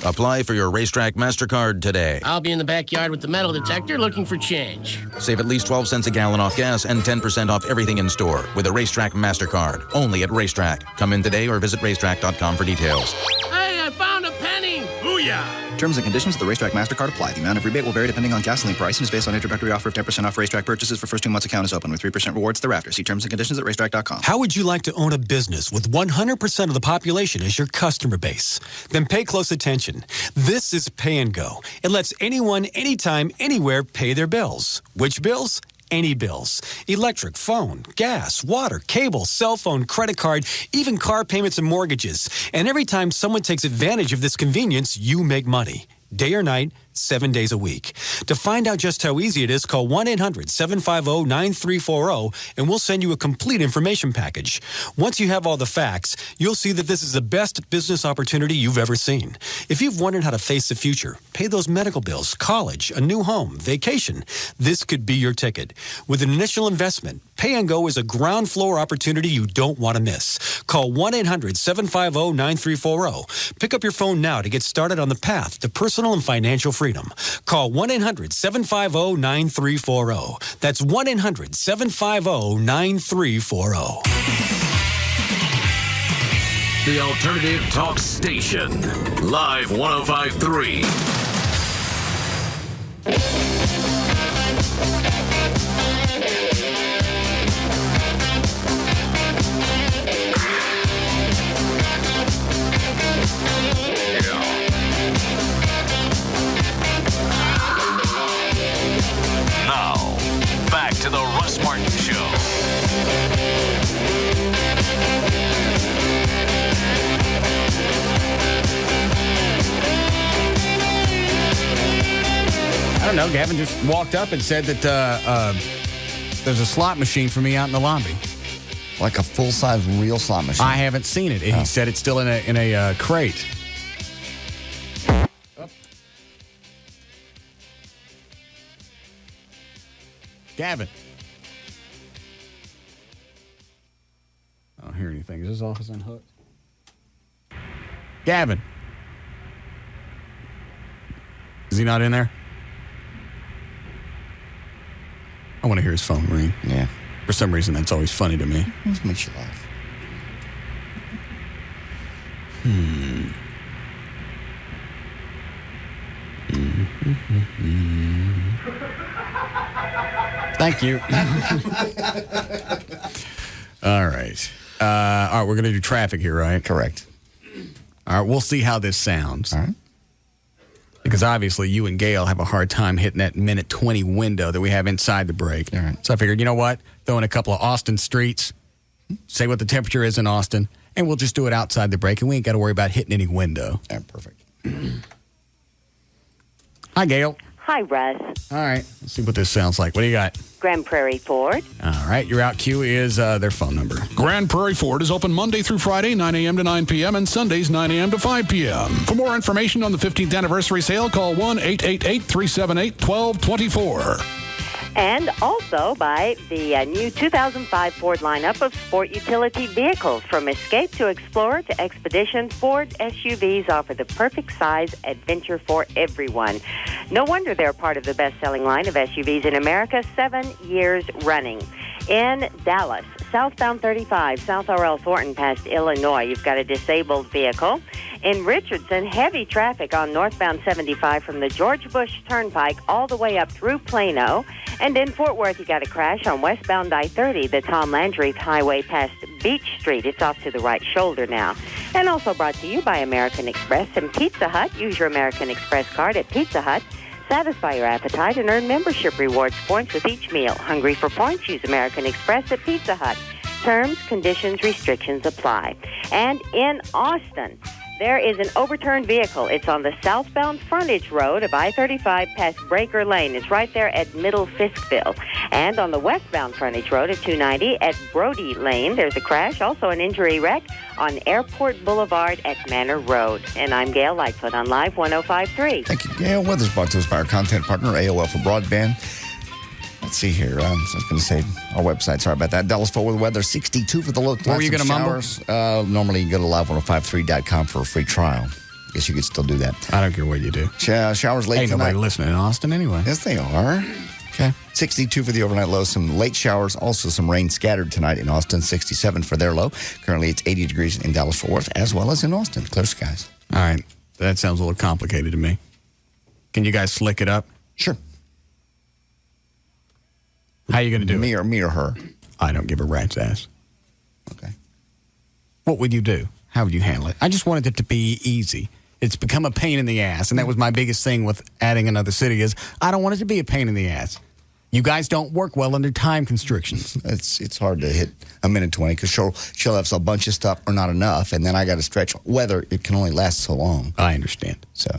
Apply for your Racetrack MasterCard today. I'll be in the backyard with the metal detector looking for change. Save at least 12 cents a gallon off gas and 10% off everything in store with a Racetrack MasterCard. Only at Racetrack. Come in today or visit racetrack.com for details. Hey, I found a penny! Booyah! Terms and conditions of the Racetrack MasterCard apply. The amount of rebate will vary depending on gasoline price and is based on introductory offer of 10% off Racetrack purchases for first 2 months account is open with 3% rewards thereafter. See terms and conditions at racetrack.com. How would you like to own a business with 100% of the population as your customer base? Then pay close attention. This is Pay and Go. It lets anyone, anytime, anywhere pay their bills. Which bills? Any bills. Electric, phone, gas, water, cable, cell phone, credit card, even car payments and mortgages. And every time someone takes advantage of this convenience, you make money. Day or night, 7 days a week. To find out just how easy it is, call 1-800-750-9340 and we'll send you a complete information package. Once you have all the facts, you'll see that this is the best business opportunity you've ever seen. If you've wondered how to face the future, pay those medical bills, college, a new home, vacation, this could be your ticket. With an initial investment, Pay and Go is a ground floor opportunity you don't want to miss. Call 1-800-750-9340. Pick up your phone now to get started on the path to personal and financial freedom. Call 1-800-750-9340. That's 1-800-750-9340. The Alternative Talk Station. Live 105.3. Now, back to the Russ Martin Show. I don't know. Gavin just walked up and said that there's a slot machine for me out in the lobby. Like a full-size real slot machine? I haven't seen it. He said it's still in a crate. Gavin. I don't hear anything. Is his office unhooked? Gavin. Is he not in there? I want to hear his phone ring. Yeah. For some reason, that's always funny to me. It makes you laugh. Thank you. All right. All right, we're going to do traffic here, right? Correct. All right, we'll see how this sounds. All right. Because obviously you and Gail have a hard time hitting that minute 20 window that we have inside the break. All right. So I figured, you know what? Throw in a couple of Austin streets, say what the temperature is in Austin, and we'll just do it outside the break, and we ain't got to worry about hitting any window. Yeah, perfect. Hi, Gail. Hi, Russ. All right, let's see what this sounds like. What do you got? Grand Prairie Ford. All right, your out cue is their phone number. Grand Prairie Ford is open Monday through Friday, 9 a.m. to 9 p.m., and Sundays, 9 a.m. to 5 p.m. For more information on the 15th anniversary sale, call 1-888-378-1224. And also by the new 2005 Ford lineup of sport utility vehicles. From Escape to Explorer to Expedition, Ford SUVs offer the perfect size adventure for everyone. No wonder they're part of the best-selling line of SUVs in America, 7 years running. In Dallas, southbound 35, South R.L. Thornton past Illinois, you've got a disabled vehicle. In Richardson, heavy traffic on northbound 75 from the George Bush Turnpike all the way up through Plano. And in Fort Worth, you got a crash on westbound I-30, the Tom Landry Highway past Beach Street. It's off to the right shoulder now. And also brought to you by American Express and Pizza Hut. Use your American Express card at Pizza Hut. Satisfy your appetite and earn membership rewards points with each meal. Hungry for points? Use American Express at Pizza Hut. Terms, conditions, restrictions apply. And in Austin, there is an overturned vehicle. It's on the southbound frontage road of I-35 past Breaker Lane. It's right there at Middle Fiskville. And on the westbound frontage road at 290 at Brody Lane, there's a crash, also an injury wreck on Airport Boulevard at Manor Road. And I'm Gail Lightfoot on Live 105.3. Thank you, Gail. Weather's brought to us by our content partner, AOL for Broadband. Let's see here. I was going to say our website. Sorry about that. Dallas-Fort Worth weather, 62 for the low. What were you going to mumble? Normally, you can go to live1053.com for a free trial. Guess you could still do that. I don't care what you do. Showers late Ain't tonight. nobody listening in Austin anyway. Yes, they are. Okay. 62 for the overnight low. Some late showers. Also, some rain scattered tonight in Austin. 67 for their low. Currently, it's 80 degrees in Dallas-Fort Worth, as well as in Austin. Clear skies. All right. That sounds a little complicated to me. Can you guys slick it up? Sure. How are you going to do it? Me or her? I don't give a rat's ass. Okay. What would you do? How would you handle it? I just wanted it to be easy. It's become a pain in the ass, and that was my biggest thing with adding another city is I don't want it to be a pain in the ass. You guys don't work well under time constrictions. It's hard to hit a minute 20 because she'll have a bunch of stuff or not enough, and then I got to stretch weather. It can only last so long. I understand. So,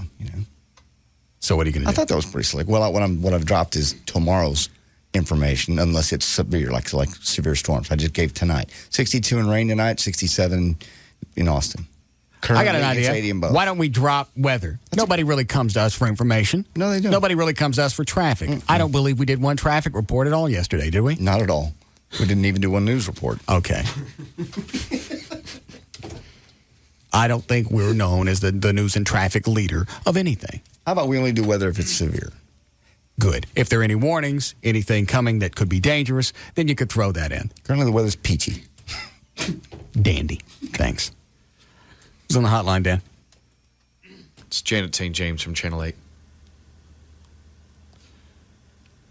So what are you going to do? I thought that was pretty slick. Well, what I've dropped is tomorrow's information, unless it's severe, like severe storms. I just gave tonight. 62 in rain tonight, 67 in Austin. Currently, I got an it's idea. 80 in both. Why don't we drop weather? Nobody really comes to us for information. No, they don't. Nobody really comes to us for traffic. I don't believe we did one traffic report at all yesterday, did we? Not at all. We didn't even do one news report. Okay. I don't think we're known as the news and traffic leader of anything. How about we only do weather if it's severe? Good. If there are any warnings, anything coming that could be dangerous, then you could throw that in. Currently, the weather's peachy. Dandy. Thanks. Who's on the hotline, Dan? It's Janet St. James from Channel 8.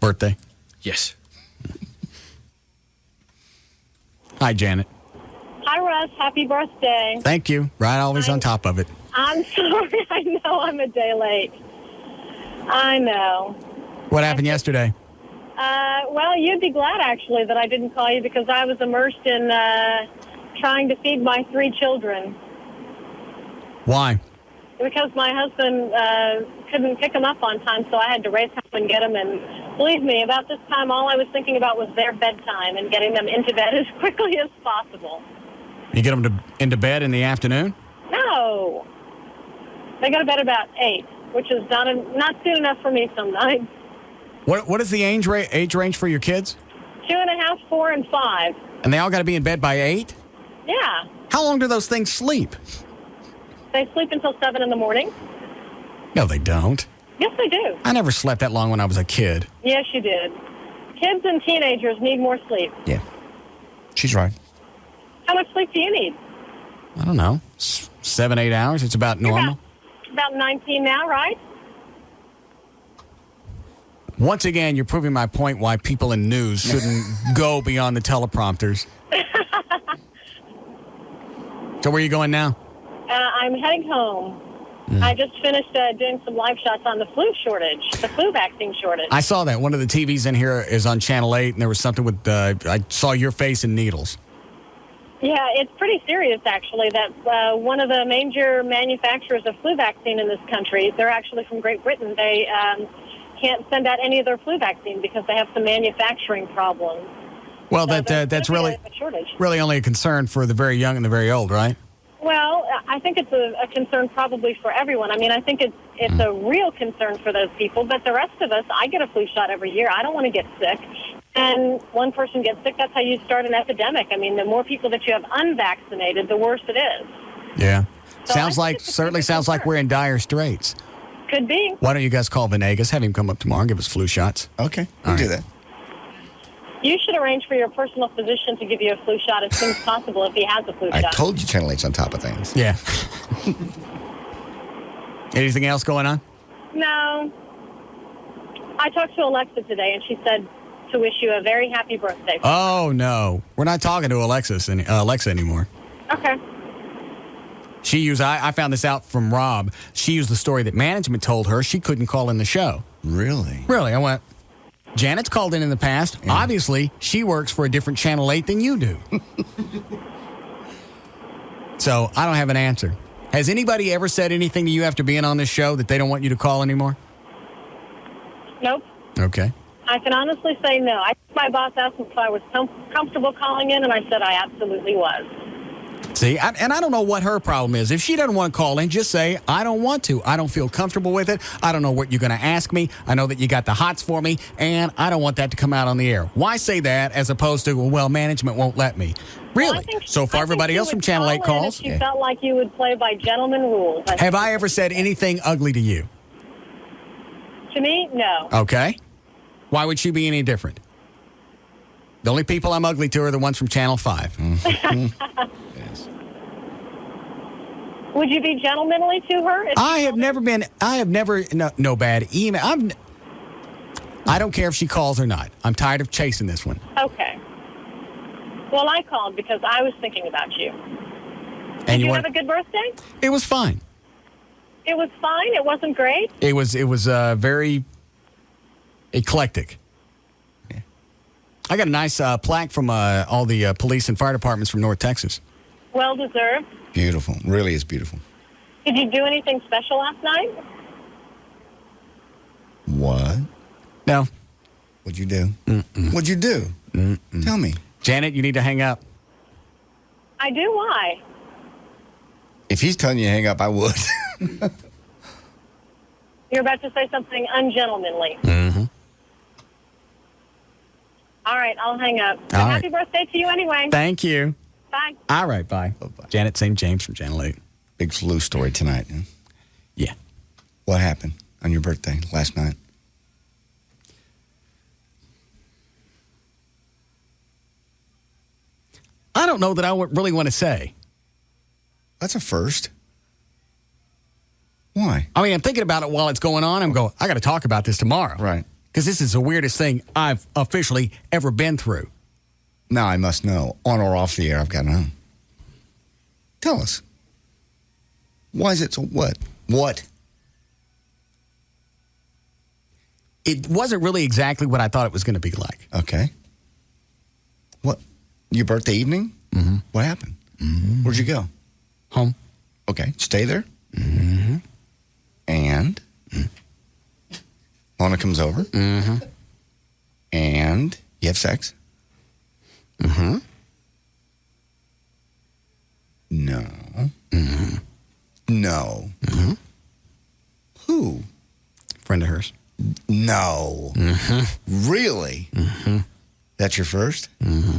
Birthday? Yes. Hi, Janet. Hi, Russ. Happy birthday. Thank you. Right, always on top of it. I'm sorry. I know I'm a day late. I know. What happened yesterday? Well, you'd be glad, actually, that I didn't call you because I was immersed in trying to feed my 3 children. Why? Because my husband couldn't pick them up on time, so I had to race up and get them. And believe me, about this time, all I was thinking about was their bedtime and getting them into bed as quickly as possible. You get them into bed in the afternoon? No. They go to bed about 8, which is not soon enough for me some nights. What is the age range for your kids? 2.5, 4, and 5. And they all got to be in bed by 8? Yeah. How long do those things sleep? They sleep until 7 in the morning. No, they don't. Yes, they do. I never slept that long when I was a kid. Yes, you did. Kids and teenagers need more sleep. Yeah. She's right. How much sleep do you need? I don't know. 7, 8 hours. It's about normal. About 19 now, right? Once again, you're proving my point why people in news shouldn't go beyond the teleprompters. So where are you going now? I'm heading home. I just finished doing some live shots on the flu shortage, the flu vaccine shortage. I saw that. One of the TVs in here is on Channel 8, and there was something with, I saw your face and needles. Yeah, it's pretty serious, actually, that one of the major manufacturers of flu vaccine in this country, they're actually from Great Britain, they can't send out any of their flu vaccine because they have some manufacturing problems. Well, So that's really a shortage. really only a concern for the very young and the very old, right? Well, I think it's a concern probably for everyone. I mean, I think it's a real concern for those people, but the rest of us, I get a flu shot every year. I don't want to get sick. And one person gets sick, that's how you start an epidemic. I mean, the more people that you have unvaccinated, the worse it is. Yeah. So Certainly sounds like we're in dire straits. Could be. Why don't you guys call Venegas, have him come up tomorrow and give us flu shots? Okay, we'll do that. You should arrange for your personal physician to give you a flu shot as soon as possible if he has a flu I shot. told you Channel 8's on top of things. Yeah. Anything else going on? No. I talked to Alexa today, and she said to wish you a very happy birthday. Oh, no. We're not talking to Alexa anymore. Okay. I found this out from Rob. She used the story that management told her she couldn't call in the show. Really? Really. I went, Janet's called in the past. Yeah. Obviously, she works for a different Channel 8 than you do. So, I don't have an answer. Has anybody ever said anything to you after being on this show that they don't want you to call anymore? Nope. Okay. I can honestly say no. My boss asked me if I was comfortable calling in, and I said I absolutely was. See, and I don't know what her problem is. If she doesn't want to call in, just say, I don't want to. I don't feel comfortable with it. I don't know what you're going to ask me. I know that you got the hots for me, and I don't want that to come out on the air. Why say that as opposed to, well, management won't let me? Really? Well, so far, everybody else from Channel 8 calls? If you felt like you would play by gentleman rules. Have I ever said anything ugly to you? To me, no. Okay. Why would she be any different? The only people I'm ugly to are the ones from Channel 5. Yes. Would you be gentlemanly to her? I have never, no bad email. I don't care if she calls or not. I'm tired of chasing this one. Okay. Well, I called because I was thinking about you. And Did you have a good birthday? It was fine. It was fine? It wasn't great? It was very eclectic. Yeah. I got a nice plaque from all the police and fire departments from North Texas. Well deserved. Beautiful. Really is beautiful. Did you do anything special last night? What? No. What'd you do? Mm-mm. What'd you do? Mm-mm. Tell me. Janet, you need to hang up. I do. Why? If he's telling you to hang up, I would. You're about to say something ungentlemanly. Mm-hmm. All right, I'll hang up. All right. Happy birthday to you anyway. Thank you. Bye. All right, bye. Bye-bye. Janet St. James from Channel 8. Big flu story tonight. Huh? Yeah. What happened on your birthday last night? I don't know that I really want to say. That's a first. Why? I mean, I'm thinking about it while it's going on. I'm going, I got to talk about this tomorrow. Right. Because this is the weirdest thing I've officially ever been through. Now I must know. On or off the air, I've got to know. Tell us. Why is it so what? What? It wasn't really exactly what I thought it was going to be like. Okay. What? Your birthday evening? Mm-hmm. What happened? Mm-hmm. Where'd you go? Home. Okay. Stay there? Mm-hmm. And? Lana comes over? Mm-hmm. And? You have sex? Mm-hmm. No. Mm-hmm. No. Mm-hmm. Who? Friend of hers. No. Mm-hmm. Really? Mm-hmm. That's your first? Mm-hmm.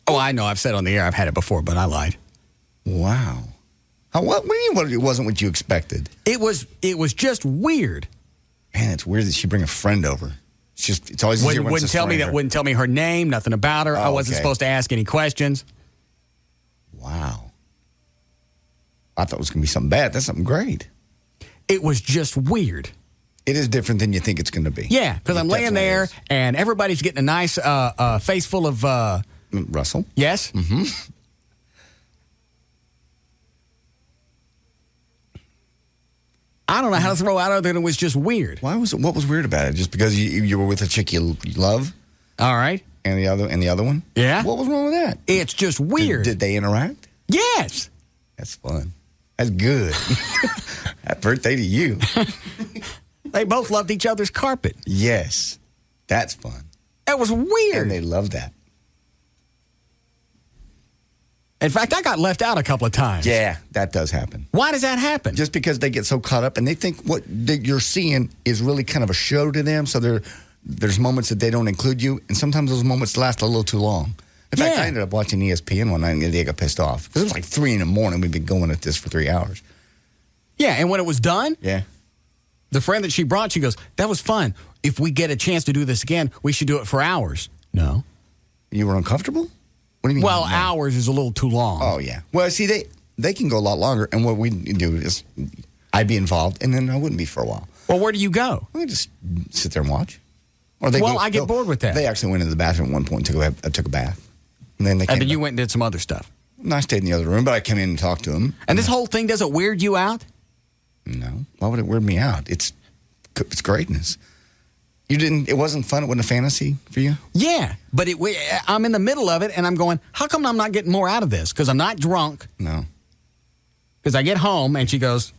Oh, I know. I've said on the air I've had it before, but I lied. Wow. What do you mean it wasn't what you expected? It was just weird. Man, it's weird that she bring a friend over. It's always easier when wouldn't it's a tell me stranger. that. Wouldn't tell me her name. Nothing about her. I wasn't supposed to ask any questions. Wow. I thought it was going to be something bad. That's something great. It was just weird. It is different than you think it's going to be. Yeah, because I'm laying there and everybody's getting a nice face full of Russell. Yes. Mm-hmm. I don't know how to throw out other than it was just weird. What was weird about it? Just because you were with a chick you love? All right. And the other one? Yeah. What was wrong with that? It's just weird. Did they interact? Yes. That's fun. That's good. Happy birthday to you. They both loved each other's carpet. Yes. That's fun. That was weird. And they love that. In fact, I got left out a couple of times. Yeah, that does happen. Why does that happen? Just because they get so caught up and they think what you're seeing is really kind of a show to them. So there's moments that they don't include you. And sometimes those moments last a little too long. In fact, I ended up watching ESPN one night and they got pissed off. Because it was like 3 a.m. We've been going at this for 3 hours. Yeah, and when it was done, yeah, the friend that she brought, she goes, that was fun. If we get a chance to do this again, we should do it for hours. No. You were uncomfortable? What do you mean? Well, hours is a little too long. Oh, yeah. Well, see, they can go a lot longer. And what we do is I'd be involved, and then I wouldn't be for a while. Well, where do you go? I just sit there and watch. Or I get bored with that. They actually went into the bathroom at one point and took a bath. And then then you went and did some other stuff. No, I stayed in the other room, but I came in and talked to them. And this whole thing doesn't weird you out? No. Why would it weird me out? It's greatness. It wasn't fun? It wasn't a fantasy for you? Yeah, but I'm in the middle of it, and I'm going, how come I'm not getting more out of this? Because I'm not drunk. No. Because I get home, and she goes,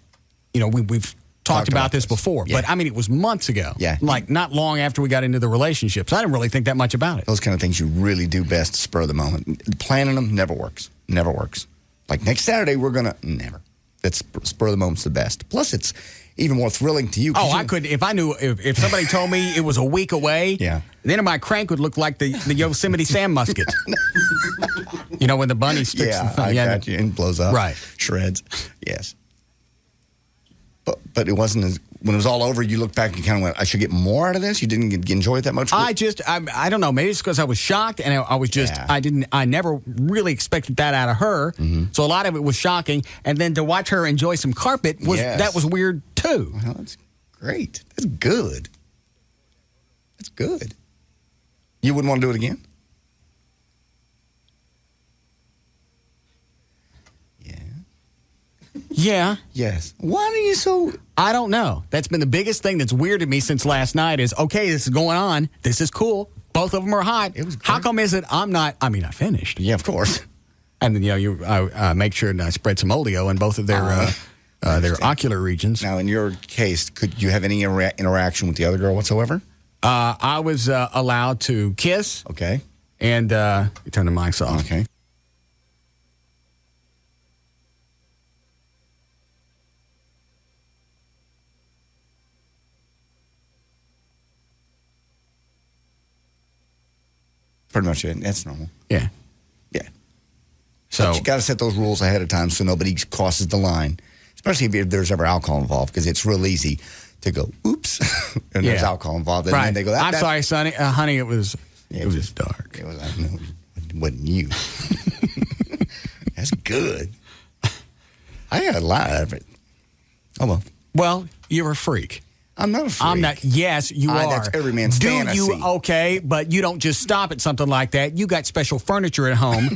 we've talked about this before. Yeah. But, I mean, it was months ago. Yeah. Like, not long after we got into the relationship. So I didn't really think that much about it. Those kind of things you really do best spur of the moment. Planning them never works. Never works. Like, next Saturday, we're going to... Never. That's spur of the moment's the best. Plus, it's even more thrilling to you. I could, if I knew, if somebody told me it was a week away, then my crank would look like the Yosemite Sam musket. When the bunny sticks. I got you, and blows up. Right. Shreds. Yes. But it wasn't when it was all over, you looked back and kind of went, I should get more out of this? You didn't enjoy it that much? I don't know. Maybe it's because I was shocked and I was just, I never really expected that out of her. Mm-hmm. So a lot of it was shocking. And then to watch her enjoy some carpet, that was weird too. Well, that's great. That's good. That's good. You wouldn't want to do it again? Yeah. Yes. Why are you so... I don't know. That's been the biggest thing that's weirded me since last night is, okay, this is going on. This is cool. Both of them are hot. It was great. How come is it I'm not... I mean, I finished. Yeah, of course. And then, I make sure and I spread some oleo in both of their ocular regions. Now, in your case, could you have any interaction with the other girl whatsoever? I was allowed to kiss. Okay. And you turn the mics off. Okay. Pretty much it. That's normal. Yeah. Yeah. So but you got to set those rules ahead of time so nobody crosses the line, especially if there's ever alcohol involved, because it's real easy to go, oops, and there's alcohol involved. And then they go, I'm sorry, sonny. Honey, it was just dark. It wasn't you. That's good. I got a lot of it. Oh, well. Well, you're a freak. I'm not a freak. I'm not. Yes, you are. That's every man's fantasy. Okay, but you don't just stop at something like that. You got special furniture at home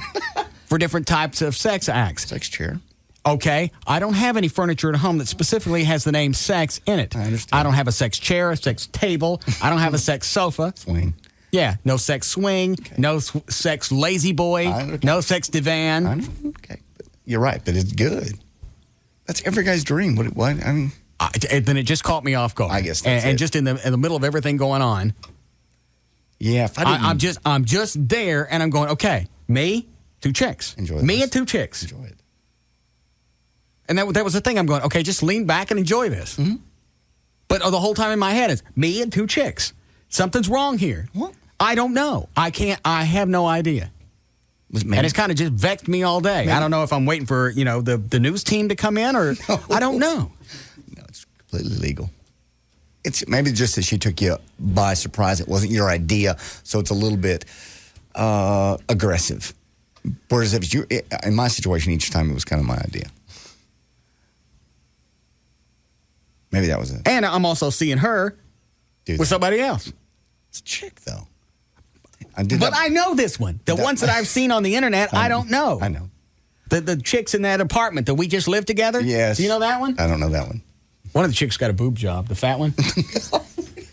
for different types of sex acts. Sex chair. Okay, I don't have any furniture at home that specifically has the name sex in it. I understand. I don't have a sex chair, a sex table. I don't have a sex sofa. Swing. Yeah, no sex swing, no sex lazy boy, no sex divan. Okay, you're right, but it's good. That's every guy's dream. What? I mean... then it just caught me off guard. I guess that's and just in the middle of everything going on. Yeah, if I'm just there, and I'm going, okay, me, 2 chicks. Enjoy me this. and 2 chicks. Enjoy it. And that was the thing. I'm going, okay, just lean back and enjoy this. Mm-hmm. But the whole time in my head is me and 2 chicks. Something's wrong here. What? I don't know. I have no idea. And it's kind of just vexed me all day. Maybe. I don't know if I'm waiting for the news team to come in or I don't know. Completely legal. It's maybe just that she took you by surprise. It wasn't your idea, so it's a little bit aggressive. Whereas if in my situation, each time it was kind of my idea. Maybe that was it. And I'm also seeing her with somebody else. It's a chick, though. I know this one. The ones that I've seen on the internet, I don't know. I know. The chicks in that apartment that we just lived together? Yes. Do you know that one? I don't know that one. One of the chicks got a boob job, the fat one.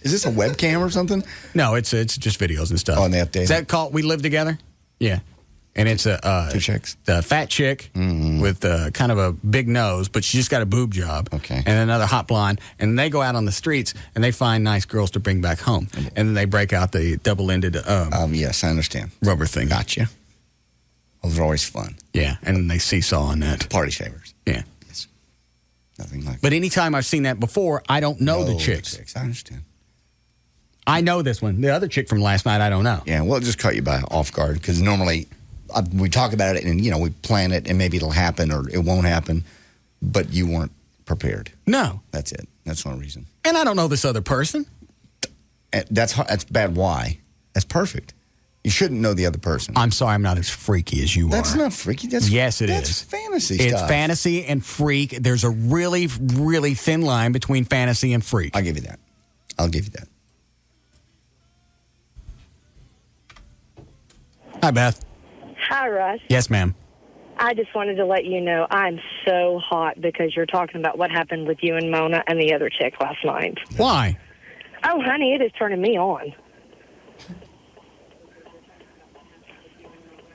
Is this a webcam or something? No, it's just videos and stuff. Oh, and they update. Is that called We Live Together? Yeah. And it's a two chicks. The fat chick with kind of a big nose, but she just got a boob job. Okay. And another hot blonde, and they go out on the streets and they find nice girls to bring back home, and then they break out the double-ended. Yes, I understand. Rubber thing. Gotcha. Those are always fun. Yeah, and then they seesaw on that. Party favors. Yeah. Yes. Nothing like. But anytime I've seen that before, I don't know the chicks. I understand. I know this one. The other chick from last night, I don't know. Yeah, well, it just caught you by off guard because normally we talk about it and, we plan it and maybe it'll happen or it won't happen, but you weren't prepared. No. That's it. That's the only reason. And I don't know this other person. That's bad. Why? That's perfect. You shouldn't know the other person. I'm sorry, I'm not as freaky as you are. That's not freaky. Yes, it is. That's fantasy It's stuff. fantasy and freak. There's a really, really thin line between fantasy and freak. I'll give you that. Hi, Beth. Hi, Russ. Yes, ma'am. I just wanted to let you know I'm so hot because you're talking about what happened with you and Mona and the other chick last night. Why? Oh, honey, it is turning me on.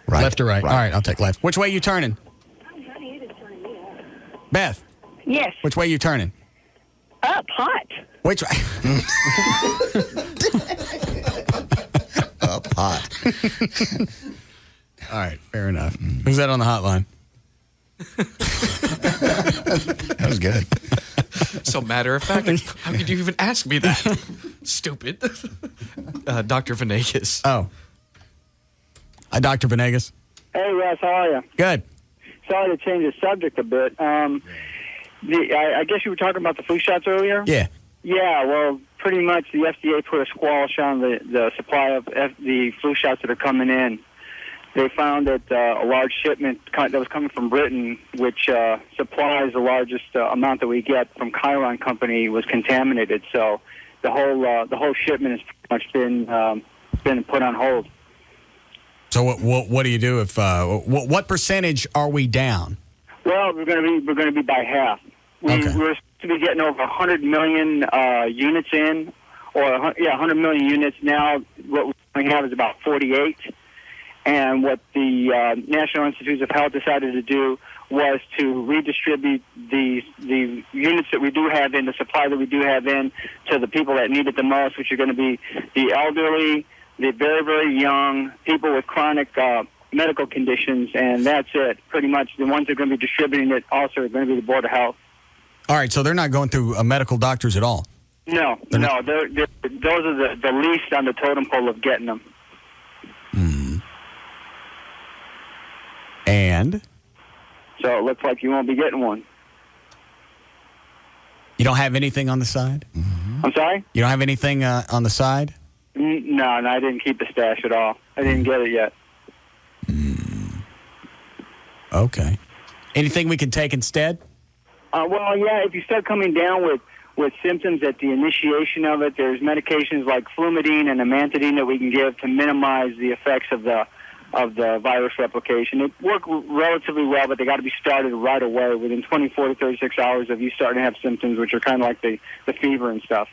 Right. Left or right? All right, I'll take left. Which way you turning? Oh, honey, it is turning me on. Beth. Yes. Which way you turning? Up, hot. Which way? Up hot. All right, fair enough. Who's that on the hotline? That was good. So matter of fact, how could you even ask me that? Stupid. Dr. Venegas. Oh. Hi, Dr. Venegas. Hey, Russ, how are you? Good. Sorry to change the subject a bit. I guess you were talking about the flu shots earlier? Yeah. Yeah, well, pretty much the FDA put a squash on the supply of the flu shots that are coming in. They found that a large shipment that was coming from Britain, which supplies the largest amount that we get from Chiron Company, was contaminated. So the whole shipment has pretty much been put on hold. So what do you do if what percentage are we down? Well, we're going to be by half. We're supposed to be getting over 100 million units in, or 100 million units now. What we have is about 48. And what the National Institutes of Health decided to do was to redistribute the units that we do have in, the supply that we do have in, to the people that need it the most, which are going to be the elderly, the very, very young, people with chronic medical conditions, and that's it. Pretty much the ones that are going to be distributing it also are going to be the Board of Health. All right, so they're not going through medical doctors at all? No, those are the least on the totem pole of getting them. And? So it looks like you won't be getting one. You don't have anything on the side? I'm sorry? You don't have anything on the side? No, I didn't keep the stash at all. I didn't get it yet. Okay. Anything we can take instead? Well, yeah, if you start coming down with symptoms at the initiation of it, there's medications like Flumidine and amantadine that we can give to minimize the effects of the virus replication. It work relatively well, but they got to be started right away within 24 to 36 hours of you starting to have symptoms, which are kind of like the fever and stuff.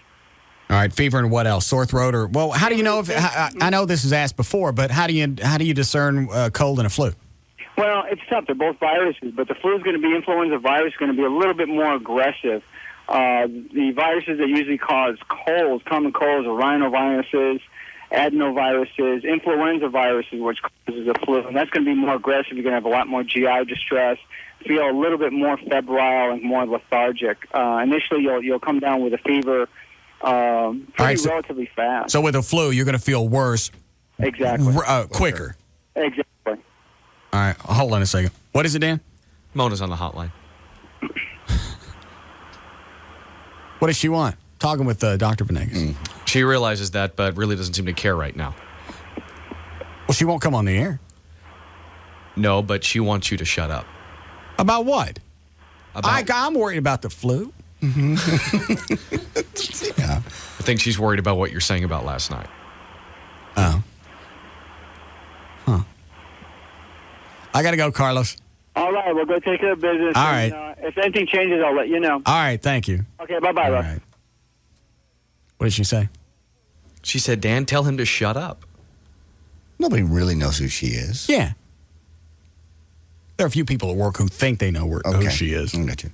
All right, fever and what else? Sore throat or how do you know if I know this is asked before, but how do you discern cold and a flu? Well, it's tough. They're both viruses, but the flu is going to be influenza virus, going to be a little bit more aggressive. The viruses that usually cause colds, common colds, are rhinoviruses, adenoviruses, influenza viruses, which causes the flu, and that's going to be more aggressive. You're going to have a lot more GI distress, feel a little bit more febrile and more lethargic. Initially, you'll come down with a fever relatively fast. So with a flu, you're going to feel worse. Exactly. Quicker. Exactly. All right, hold on a second. What is it, Dan? Mona's on the hotline. What does she want? Talking with Dr. Venegas. She realizes that, but really doesn't seem to care right now. Well, she won't come on the air. No, but she wants you to shut up. About what? I'm worried about the flu. Yeah. I think she's worried about what you're saying about last night. Oh. Huh. I got to go, Carlos. All right, we'll go take care of business. All right. If anything changes, I'll let you know. All right, thank you. Okay, bye-bye, Russ. Right. What did she say? She said, Dan, tell him to shut up. Nobody really knows who she is. Yeah. There are a few people at work who think they know who she is. I got you.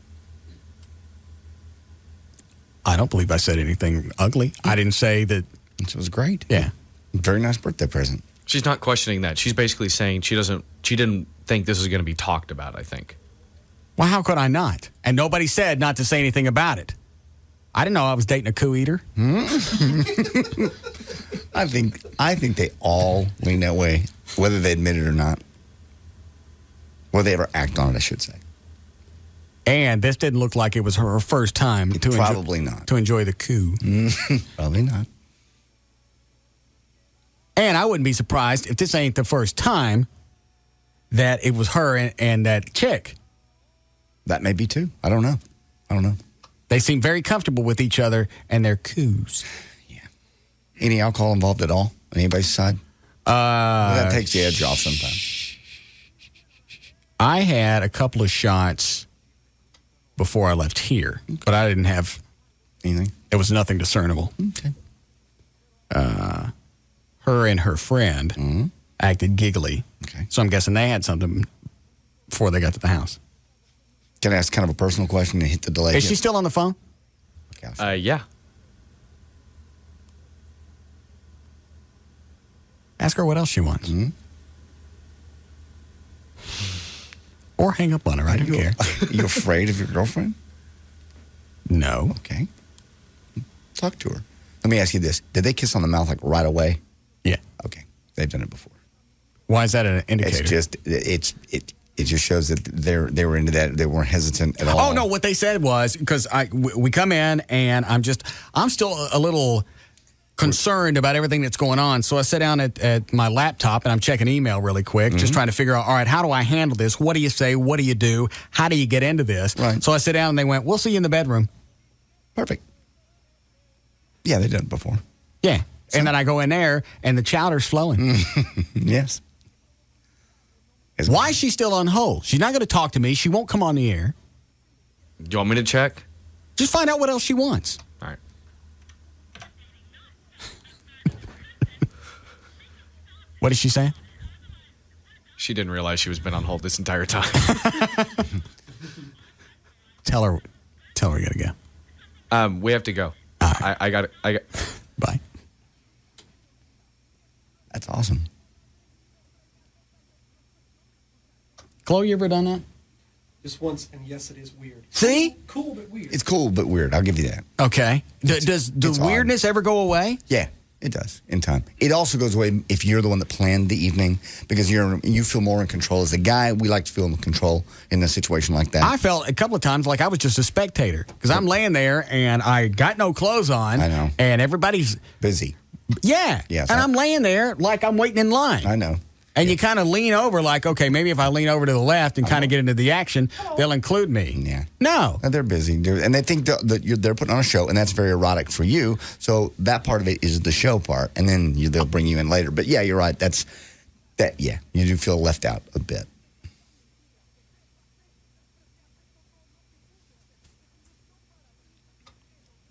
I don't believe I said anything ugly. I didn't say that. It was great. Yeah. Very nice birthday present. She's not questioning that. She's basically saying she didn't think this was going to be talked about, I think. Well, how could I not? And nobody said not to say anything about it. I didn't know I was dating a coup eater. I think they all lean that way, whether they admit it or not. Whether they ever act on it, I should say. And this didn't look like it was her first time to enjoy the coup. Probably not. And I wouldn't be surprised if this ain't the first time that it was her and that chick. That may be too. I don't know. They seem very comfortable with each other and their coups. Yeah. Any alcohol involved at all on anybody's side? That takes the edge off sometimes. I had a couple of shots before I left here, but I didn't have anything. It was nothing discernible. Okay. Her and her friend acted giggly. Okay. So I'm guessing they had something before they got to the house. Can I ask kind of a personal question and hit the delay? Is she still on the phone? Yeah. Ask her what else she wants. Or hang up on her. I don't care. Are you afraid of your girlfriend? No. Okay. Talk to her. Let me ask you this. Did they kiss on the mouth like right away? Yeah. Okay. They've done it before. Why is that an indicator? It just shows that they were into that. They weren't hesitant at all. Oh no, what they said was because we come in and I'm still a little concerned about everything that's going on. So I sit down at my laptop and I'm checking email really quick, just trying to figure out, all right, how do I handle this? What do you say? What do you do? How do you get into this? Right. So I sit down and they went, we'll see you in the bedroom. Perfect. Yeah, they've done it before. Yeah. And then I go in there and the chowder's flowing. Yes. Why is she still on hold? She's not going to talk to me. She won't come on the air. Do you want me to check? Just find out what else she wants. All right. What did she say? She didn't realize she was been on hold this entire time. Tell her we got to go. We have to go. Right. I got it. Bye. That's awesome. Chloe, you ever done that? Just once, and yes, it is weird. See? Cool, but weird. It's cool but weird. I'll give you that. Okay. Does the weirdness ever go away? Yeah, it does in time. It also goes away if you're the one that planned the evening because you feel more in control. As a guy, we like to feel in control in a situation like that. I felt a couple of times like I was just a spectator because I'm laying there and I got no clothes on. I know. And everybody's busy. Yeah. Yes, and I'm laying there like I'm waiting in line. I know. And you kind of lean over like, okay, maybe if I lean over to the left and kind of get into the action, they'll include me. Yeah. No. They're busy. And they think that they're putting on a show, and that's very erotic for you. So that part of it is the show part, and then they'll bring you in later. But, yeah, you're right. Yeah, you do feel left out a bit.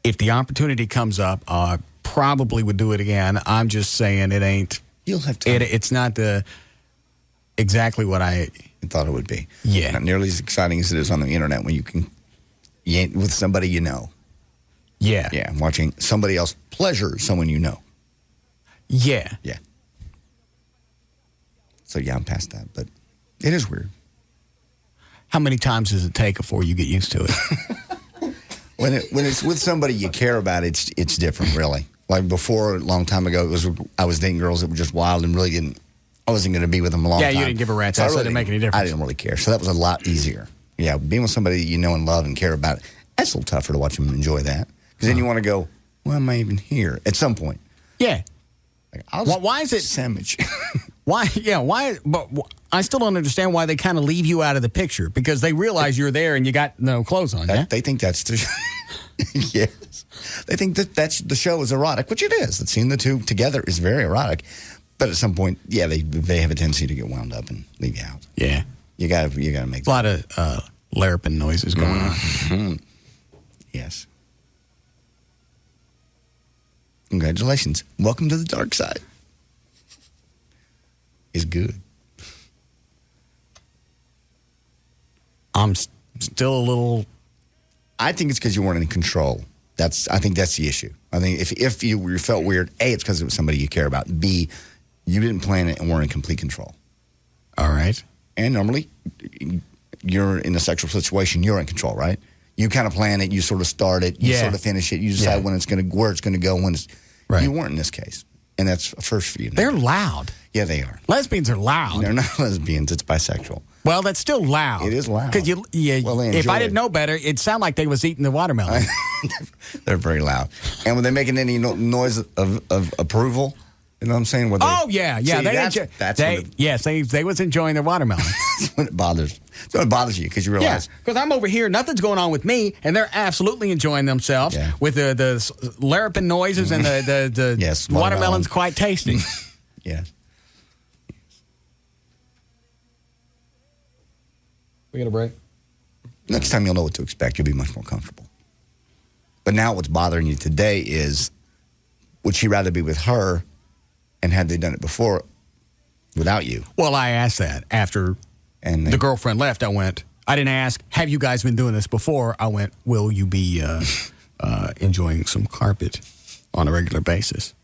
If the opportunity comes up, I probably would do it again. I'm just saying it ain't. You'll have time. It's not exactly what I thought it would be. Yeah. Not nearly as exciting as it is on the internet when you ain't with somebody you know. Yeah. Yeah, watching somebody else pleasure someone you know. Yeah. Yeah. So, yeah, I'm past that, but it is weird. How many times does it take before you get used to it? When it's with somebody you care about, it's different, really. Like before, a long time ago, I was dating girls that were just wild and really I wasn't going to be with them a long time. Yeah, you didn't give a rat's ass, so it didn't make any difference. I didn't really care, so that was a lot easier. Yeah, being with somebody that you know and love and care about, that's a little tougher to watch them enjoy that. Because then you want to go, why am I even here? At some point. Yeah. Like, why is it sandwich? Why? Yeah, why? But I still don't understand why they kind of leave you out of the picture because they realize you're there and you got no clothes on. Yeah? They think that's the yes. They think that's the show is erotic, which it is. Seeing the two together is very erotic. But at some point, yeah, they have a tendency to get wound up and leave you out. Yeah, you gotta make a lot of larping noises going on. Yes. Congratulations. Welcome to the dark side. It's good. I'm still a little... I think it's because you weren't in control. I think that's the issue. I think if you felt weird, A, it's because it was somebody you care about. B, you didn't plan it and weren't in complete control. All right. And normally, you're in a sexual situation, you're in control, right? You kind of plan it, you sort of start it, you sort of finish it, you decide where it's going to go, when it's... Right. You weren't in this case. And that's a first for you. They're loud. Yeah, they are. Lesbians are loud. They're not lesbians, it's bisexual. Well, that's still loud. It is loud. Because if I didn't know better, it'd sound like they was eating the watermelon. They're very loud. And when they're making any noise of approval, you know what I'm saying? They was enjoying their watermelon. That's when it bothers. That's when it bothers you because you realize. Because I'm over here, nothing's going on with me, and they're absolutely enjoying themselves with the larraping noises and the watermelon's quite tasty. Yes. We got a break? Next time you'll know what to expect. You'll be much more comfortable. But now what's bothering you today is, would she rather be with her, and had they done it before, without you? Well, I asked that after the girlfriend left. I didn't ask, have you guys been doing this before? I went, will you be enjoying some carpet on a regular basis?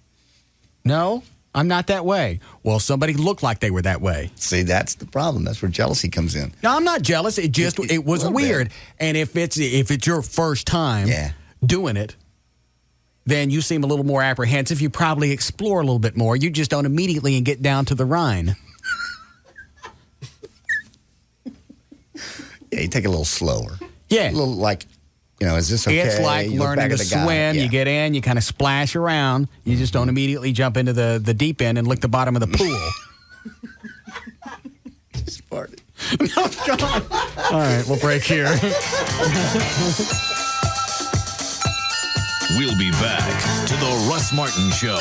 No, I'm not that way. Well, somebody looked like they were that way. See, that's the problem. That's where jealousy comes in. No, I'm not jealous. It was weird. And if it's your first time doing it, then you seem a little more apprehensive. You probably explore a little bit more. You just don't immediately get down to the Rhine. Yeah, you take it a little slower. Yeah. A little like, is this okay? It's like learning to swim. You get in, you kind of splash around. You just don't immediately jump into the deep end and lick the bottom of the pool. Just farted. Oh, God. All right, we'll break here. We'll be back to the Russ Martin Show.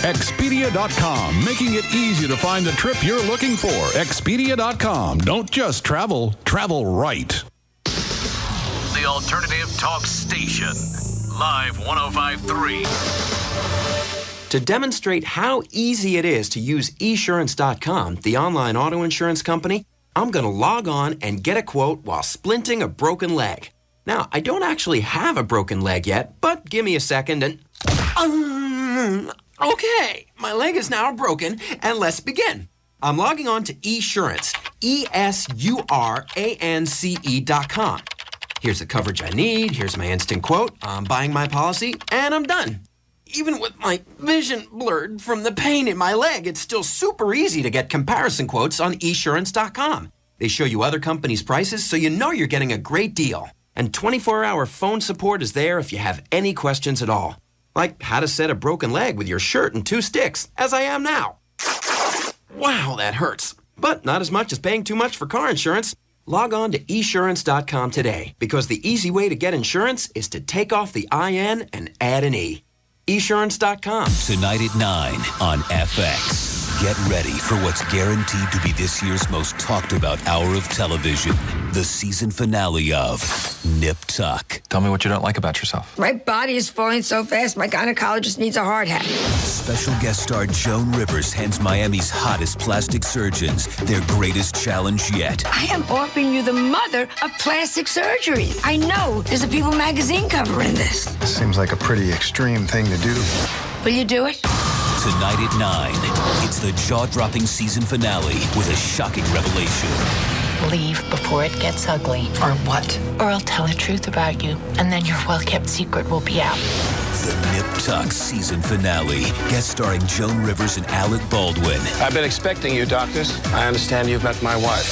Expedia.com, making it easy to find the trip you're looking for. Expedia.com. Don't just travel, travel right. The Alternative Talk Station. Live 105.3. To demonstrate how easy it is to use esurance.com, the online auto insurance company, I'm going to log on and get a quote while splinting a broken leg. Now, I don't actually have a broken leg yet, but give me a second and... Okay, my leg is now broken, and let's begin. I'm logging on to esurance, esurance.com. Here's the coverage I need, here's my instant quote, I'm buying my policy, and I'm done. Even with my vision blurred from the pain in my leg, it's still super easy to get comparison quotes on esurance.com. They show you other companies' prices, so you know you're getting a great deal. And 24-hour phone support is there if you have any questions at all. Like how to set a broken leg with your shirt and 2 sticks, as I am now. Wow, that hurts. But not as much as paying too much for car insurance. Log on to esurance.com today, because the easy way to get insurance is to take off the IN and add an E. esurance.com. Tonight at 9 on FX. Get ready for what's guaranteed to be this year's most talked about hour of television. The season finale of Nip Tuck. Tell me what you don't like about yourself. My body is falling so fast, my gynecologist needs a hard hat. Special guest star Joan Rivers hands Miami's hottest plastic surgeons their greatest challenge yet. I am offering you the mother of plastic surgery. I know there's a People magazine cover in this. Seems like a pretty extreme thing to do. Will you do it? Tonight at 9, it's the jaw-dropping season finale with a shocking revelation. Leave before it gets ugly. Or what? Or I'll tell the truth about you, and then your well-kept secret will be out. The Nip Tuck season finale, guest starring Joan Rivers and Alec Baldwin. I've been expecting you, doctors. I understand you've met my wife.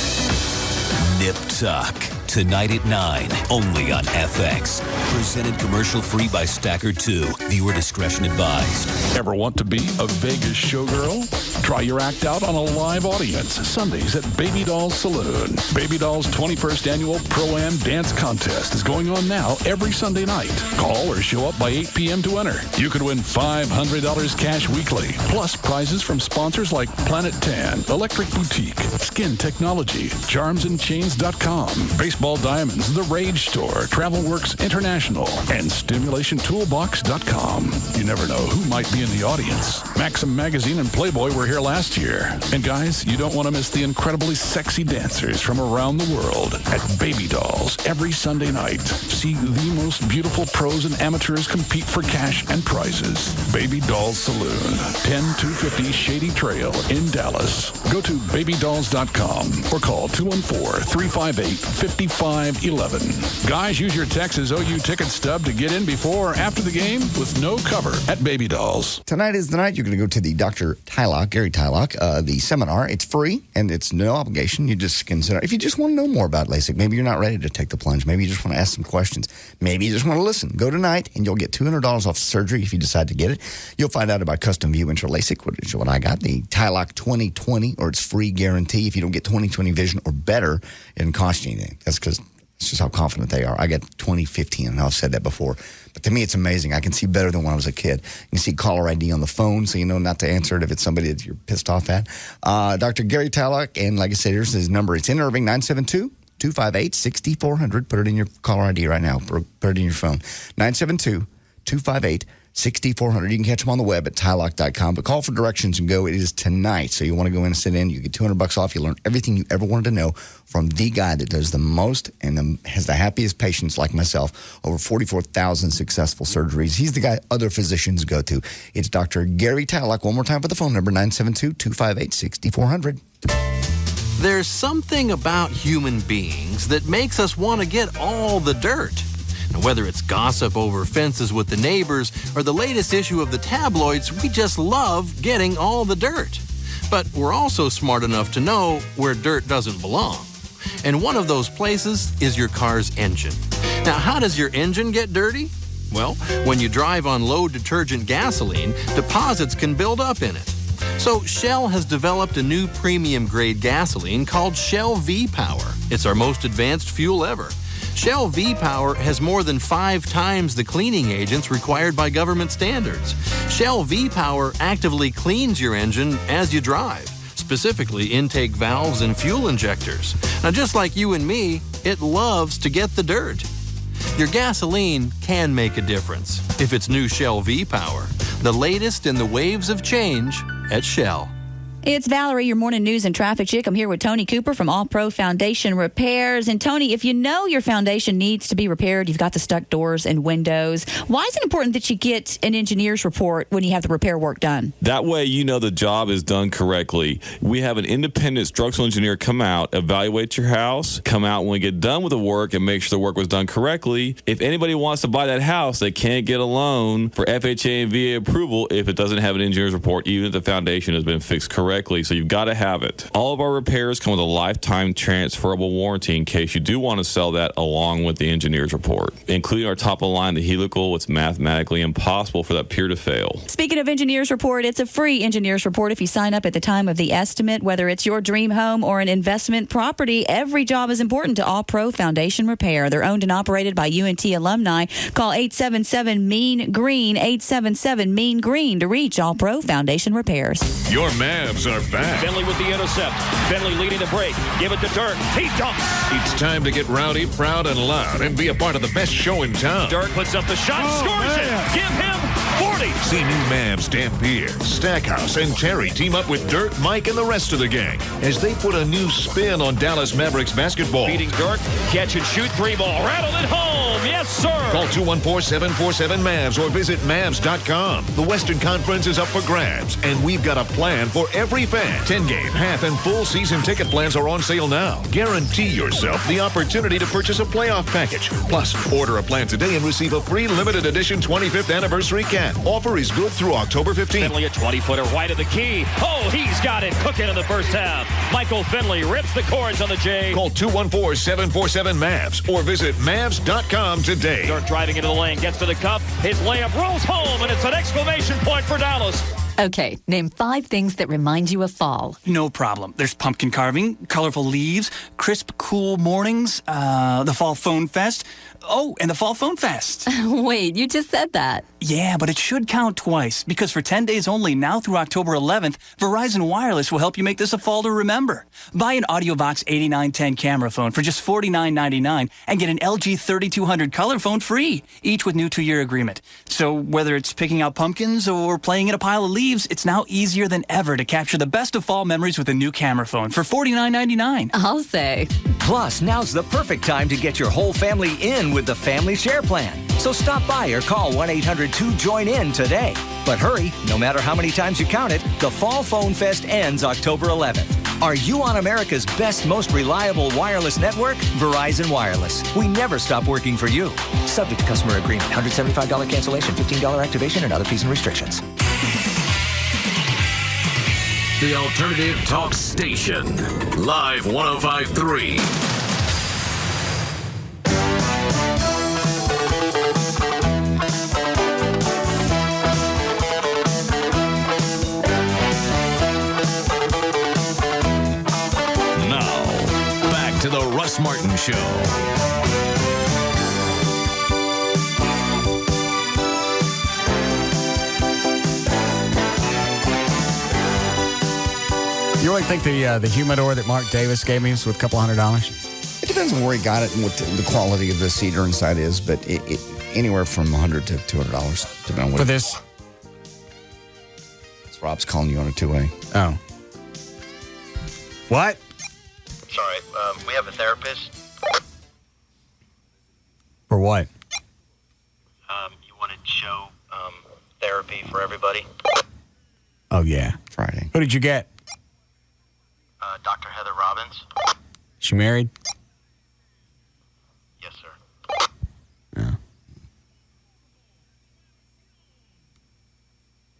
Nip Tuck, tonight at 9, only on FX. Presented commercial-free by Stacker 2. Viewer discretion advised. Ever want to be a Vegas showgirl? Try your act out on a live audience Sundays at Baby Doll's Saloon. Baby Doll's 21st Annual Pro-Am Dance Contest is going on now every Sunday night. Call or show up by 8 p.m. to enter. You could win $500 cash weekly, plus prizes from sponsors like Planet Tan, Electric Boutique, Skin Technology, CharmsandChains.com, Baseball Diamonds, The Rage Store, TravelWorks International, and StimulationToolbox.com. You never know who might be in the audience. Maxim Magazine and Playboy were here last year. And guys, you don't want to miss the incredibly sexy dancers from around the world at Baby Dolls every Sunday night. See the most beautiful pros and amateurs compete for cash and prizes. Baby Dolls Saloon, 10250 Shady Trail in Dallas. Go to babydolls.com or call 214-358-5511. Guys, use your Texas OU ticket stub to get in before or after the game with no cover at Baby Dolls. Tonight is the night you're going to go to the Dr. Tylock, Gary Tylock, the seminar. It's free and it's no obligation. You just consider, if you just want to know more about LASIK, maybe you're not ready to take the plunge. Maybe you just want to ask some questions. Maybe you just want to listen. Go tonight and you'll get $200 off surgery if you decide to get it. You'll find out about Custom View Intra LASIK, which is what I got, the Tylock 2020, or its free guarantee. If you don't get 20/20 vision or better, it doesn't cost you anything. That's because it's just how confident they are. I got 20/15, and I've said that before. But to me, it's amazing. I can see better than when I was a kid. You can see caller ID on the phone, so you know not to answer it if it's somebody that you're pissed off at. Dr. Gary Tylock, and like I said, here's his number. It's in Irving, 972-258-6400. Put it in your caller ID right now. Put it in your phone. 972-258-6400. You can catch them on the web at tylock.com, but call for directions and go. It is tonight, so you want to go in and sit in. You get $200 off. You learn everything you ever wanted to know from the guy that does the most and has the happiest patients like myself. Over 44,000 successful surgeries. He's the guy other physicians go to. It's Dr. Gary Tylock. One more time for the phone number, 972-258-6400. There's something about human beings that makes us want to get all the dirt. And whether it's gossip over fences with the neighbors or the latest issue of the tabloids, we just love getting all the dirt. But we're also smart enough to know where dirt doesn't belong. And one of those places is your car's engine. Now, how does your engine get dirty? Well, when you drive on low detergent gasoline, deposits can build up in it. So Shell has developed a new premium grade gasoline called Shell V-Power. It's our most advanced fuel ever. Shell V-Power has more than 5 times the cleaning agents required by government standards. Shell V-Power actively cleans your engine as you drive, specifically intake valves and fuel injectors. Now, just like you and me, it loves to get the dirt. Your gasoline can make a difference if it's new Shell V-Power, the latest in the waves of change at Shell. It's Valerie, your morning news and traffic chick. I'm here with Tony Cooper from All Pro Foundation Repairs. And Tony, if you know your foundation needs to be repaired, you've got the stuck doors and windows, why is it important that you get an engineer's report when you have the repair work done? That way you know the job is done correctly. We have an independent structural engineer come out, evaluate your house, come out when we get done with the work and make sure the work was done correctly. If anybody wants to buy that house, they can't get a loan for FHA and VA approval if it doesn't have an engineer's report, even if the foundation has been fixed correctly. So you've got to have it. All of our repairs come with a lifetime transferable warranty in case you do want to sell that along with the engineer's report. Including our top of the line, the helical, it's mathematically impossible for that pier to fail. Speaking of engineer's report, it's a free engineer's report if you sign up at the time of the estimate. Whether it's your dream home or an investment property, every job is important to All Pro Foundation Repair. They're owned and operated by UNT alumni. Call 877-MEAN-GREEN, 877-MEAN-GREEN to reach All Pro Foundation Repairs. Your Mavs are back. Finley with the intercept. Finley leading the break. Give it to Dirk. He dunks. It's time to get rowdy, proud, and loud and be a part of the best show in town. Dirk puts up the shot, scores it. Give him 40. See new Mavs Dan Pierre, Stackhouse, and Terry team up with Dirk, Mike, and the rest of the gang as they put a new spin on Dallas Mavericks basketball. Beating Dirk, catch and shoot 3-ball. Rattle it home. Yes, sir. Call 214-747-MAVS or visit Mavs.com. The Western Conference is up for grabs, and we've got a plan for every fan. 10-game, half, and full season ticket plans are on sale now. Guarantee yourself the opportunity to purchase a playoff package. Plus, order a plan today and receive a free limited edition 25th anniversary cap. Offer is good through October 15th. Finley a 20-footer right of the key. Oh, he's got it cooking in the first half. Michael Finley rips the cords on the J. Call 214-747-MAVS or visit Mavs.com today. Dirk driving into the lane, gets to the cup. His layup rolls home, and it's an exclamation point for Dallas. Okay, name 5 things that remind you of fall. No problem. There's pumpkin carving, colorful leaves, crisp, cool mornings, the Fall Phone Fest. Oh, and the Fall Phone Fest. Wait, you just said that. Yeah, but it should count twice, because for 10 days only, now through October 11th, Verizon Wireless will help you make this a fall to remember. Buy an AudioVox 8910 camera phone for just $49.99 and get an LG 3200 color phone free, each with new 2-year agreement. So whether it's picking out pumpkins or playing in a pile of leaves, it's now easier than ever to capture the best of fall memories with a new camera phone for $49.99. I'll say. Plus, now's the perfect time to get your whole family in with the Family Share Plan. So stop by or call 1-800-2-JOIN-IN today. But hurry, no matter how many times you count it, the Fall Phone Fest ends October 11th. Are you on America's best, most reliable wireless network? Verizon Wireless. We never stop working for you. Subject to customer agreement. $175 cancellation, $15 activation, and other fees and restrictions. The Alternative Talk Station. Live 105.3. To the Russ Martin Show. You really think the humidor that Mark Davis gave me was worth a couple $100? It depends on where he got it and what the quality of the cedar inside is, but it anywhere from $100 to $200 depending on what. For this? It's Rob's calling you on a two-way. Oh. What? Sorry, we have a therapist. For what? You wanted to show therapy for everybody. Oh, yeah. Friday. Who did you get? Dr. Heather Robbins. She married? Yes, sir. Yeah.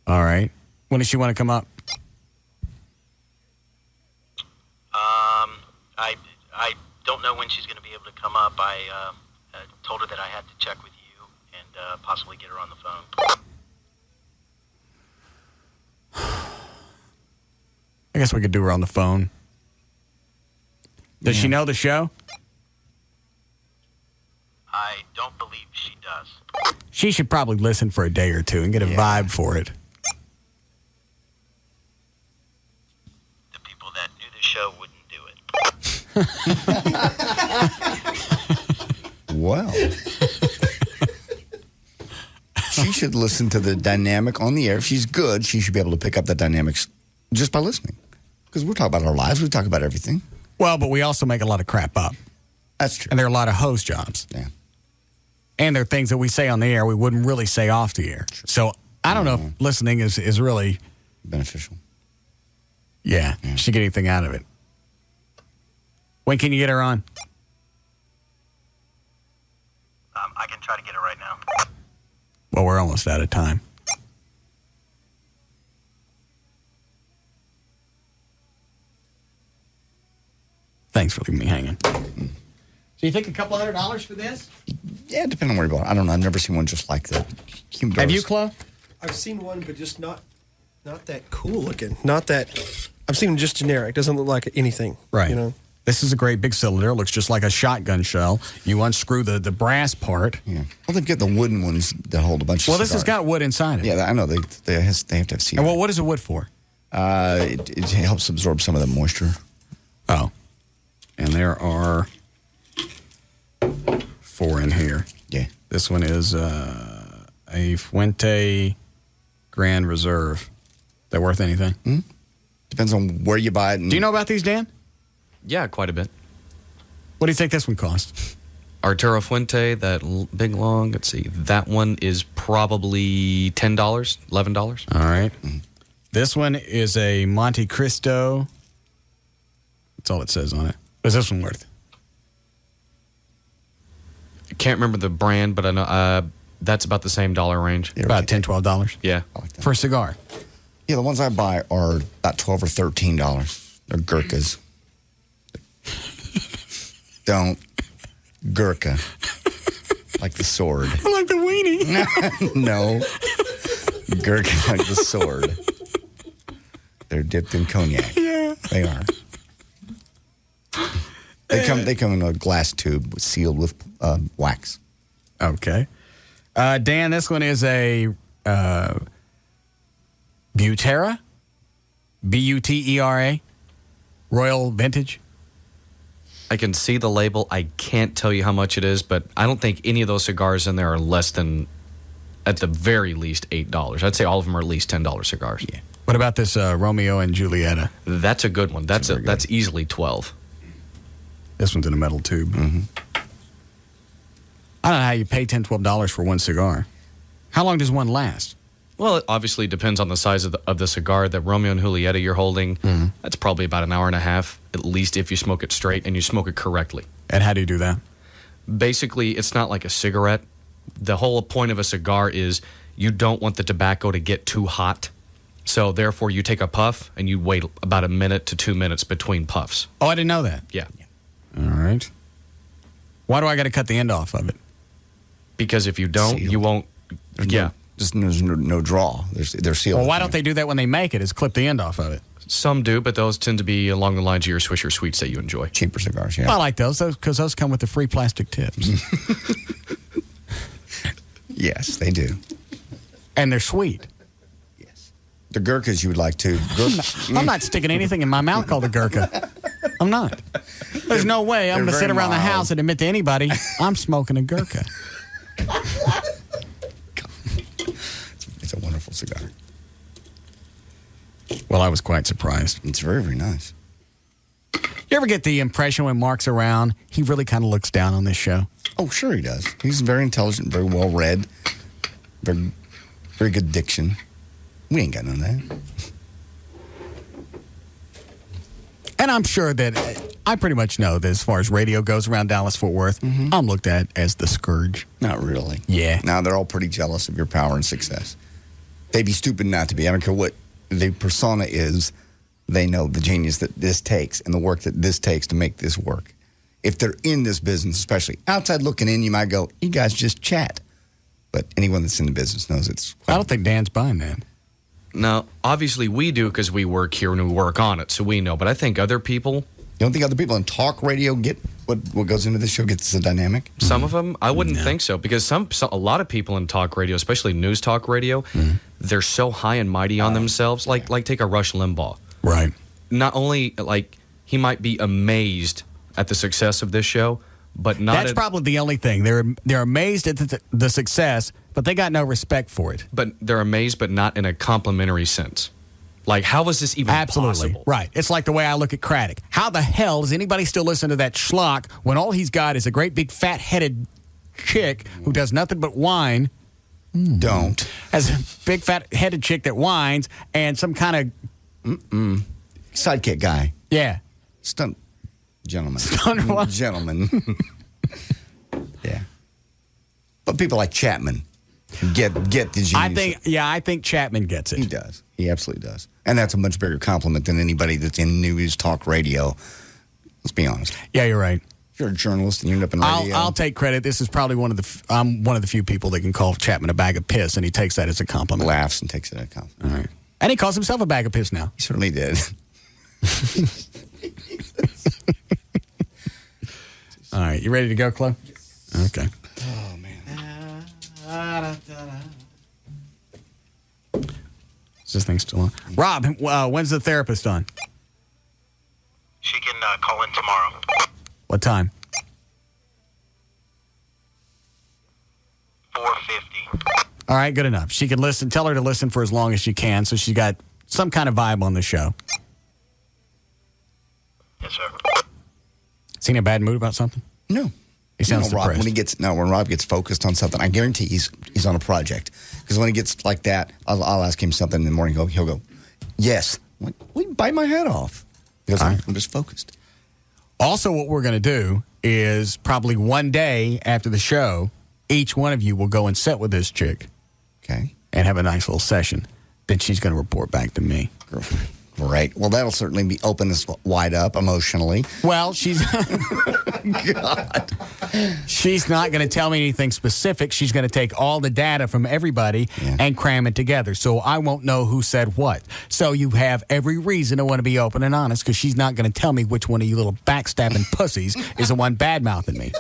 All right. When does she want to come up? I don't know when she's going to be able to come up. I told her that I had to check with you and possibly get her on the phone. I guess we could do her on the phone. Does she know the show? I don't believe she does. She should probably listen for a day or two and get a vibe for it. The people that knew the show wouldn't do it. Well, she should listen to the dynamic on the air. If she's good, she should be able to pick up the dynamics just by listening. Because we're talking about our lives. We talk about everything. Well, but we also make a lot of crap up. That's true. And there are a lot of host jobs. Yeah. And there are things that we say on the air we wouldn't really say off the air. True. So I don't know if listening is really beneficial. Yeah. She get anything out of it. When can you get her on? I can try to get her right now. Well, we're almost out of time. Thanks for leaving me hanging. So you think a couple $100 for this? Yeah, depending on where you bought it. I don't know. I've never seen one just like that. Have you, Chloe? I've seen one, but just not that cool looking. Not that. I've seen them just generic. Doesn't look like anything. Right. You know. This is a great big cylinder. It looks just like a shotgun shell. You unscrew the brass part. Yeah. Well, they've got the wooden ones that hold a bunch of Well, this cigars. has got wood inside it. Yeah, I know. They have to have cedar. And what is the wood for? It helps absorb some of the moisture. Oh. And there are 4 in here. Yeah. This one is a Fuente Grand Reserve. That worth anything? Mm-hmm. Depends on where you buy it. Do you know about these, Dan? Yeah, quite a bit. What do you think this one costs? Arturo Fuente, that big long. Let's see. That one is probably $10, $11. All right. Mm-hmm. This one is a Monte Cristo. That's all it says on it. What's this one worth? I can't remember the brand, but I know that's about the same dollar range. About $10, $12? Yeah. For a cigar? Yeah, the ones I buy are about $12 or $13. They're Gurkhas. Don't. Gurkha. Like the sword. Like the weenie. No. Gurkha like the sword. They're dipped in cognac. Yeah. They are. They come in a glass tube sealed with wax. Okay. Dan, this one is a Butera. Butera. Royal Vintage. I can see the label. I can't tell you how much it is, but I don't think any of those cigars in there are less than, at the very least, $8. I'd say all of them are at least $10 cigars. Yeah. What about this Romeo and Julieta? That's a good one. That's easily 12. This one's in a metal tube. Mm-hmm. I don't know how you pay $10, $12 for one cigar. How long does one last? Well, it obviously depends on the size of the cigar. The Romeo and Julieta you're holding, that's probably about an hour and a half, at least if you smoke it straight and you smoke it correctly. And how do you do that? Basically, it's not like a cigarette. The whole point of a cigar is you don't want the tobacco to get too hot. So, therefore, you take a puff and you wait about a minute to 2 minutes between puffs. Oh, I didn't know that. Yeah. All right. Why do I got to cut the end off of it? Because if you don't, you won't. There's no draw. They're sealed. Well, why don't they do that when they make it? Is clip the end off of it? Some do, but those tend to be along the lines of your Swisher Sweets that you enjoy. Cheaper cigars, yeah. Well, I like those because those come with the free plastic tips. Yes, they do. And they're sweet. The Gurkhas you would like too. I'm not sticking anything in my mouth called a Gurkha. I'm not. There's no way I'm going to sit around the house and admit to anybody I'm smoking a Gurkha. It's a wonderful cigar. Well, I was quite surprised. It's very, very nice. You ever get the impression when Mark's around, he really kind of looks down on this show? Oh, sure he does. He's very intelligent, very well read, very, very good diction. We ain't got none of that. And I'm sure that I pretty much know that as far as radio goes around Dallas-Fort Worth, I'm looked at as the scourge. Not really. Yeah. Now, they're all pretty jealous of your power and success. They'd be stupid not to be. I don't care what the persona is. They know the genius that this takes and the work that this takes to make this work. If they're in this business, especially outside looking in, you might go, you guys just chat. But anyone that's in the business knows it's... I don't think Dan's buying that. Now, obviously we do because we work here and we work on it, so we know. But I think other people... You don't think other people in talk radio get what goes into this show, gets the dynamic? Some of them, I wouldn't think so. Because a lot of people in talk radio, especially news talk radio, they're so high and mighty on themselves. Like take a Rush Limbaugh. Right. Not only, he might be amazed at the success of this show, but not... That's probably the only thing. They're amazed at the success, but they got no respect for it. But they're amazed, but not in a complimentary sense. Like, how was this even possible? Right. It's like the way I look at Craddock. How the hell does anybody still listen to that schlock when all he's got is a great big fat-headed chick who does nothing but whine? Don't. As a big fat-headed chick that whines and some kind of... Sidekick guy. Yeah. Stunt gentleman. Stunt what? Gentleman. Yeah. But people like Chapman get the genius. I think Chapman gets it. He does. He absolutely does. And that's a much bigger compliment than anybody that's in news talk radio. Let's be honest. Yeah, you're right. If you're a journalist and you end up in radio. I'll take credit. This is probably I'm one of the few people that can call Chapman a bag of piss, and he takes that as a compliment. Laughs and takes it as a compliment. All right. And he calls himself a bag of piss now. He certainly did. All right. You ready to go, Chloe? Yes. Okay. Oh, man. Is this thing still on? Rob, when's the therapist on? She can call in tomorrow. What time? 4:50. All right, good enough. She can listen. Tell her to listen for as long as she can, so she's got some kind of vibe on the show. Yes, sir. Is he in a bad mood about something? No. He sounds Rob, depressed. when Rob gets focused on something, I guarantee he's on a project. Because when he gets like that, I'll ask him something in the morning. He'll go, yes. I'm like, well, bite my head off. Because I'm just focused. Also, what we're going to do is probably one day after the show, each one of you will go and sit with this chick. Okay. And have a nice little session. then she's going to report back to me. Right. Well, that'll certainly be open us wide up emotionally. Well, she's God. She's not going to tell me anything specific. She's going to take all the data from everybody and cram it together. So I won't know who said what. So you have every reason to want to be open and honest because she's not going to tell me which one of you little backstabbing pussies is the one bad-mouthing me.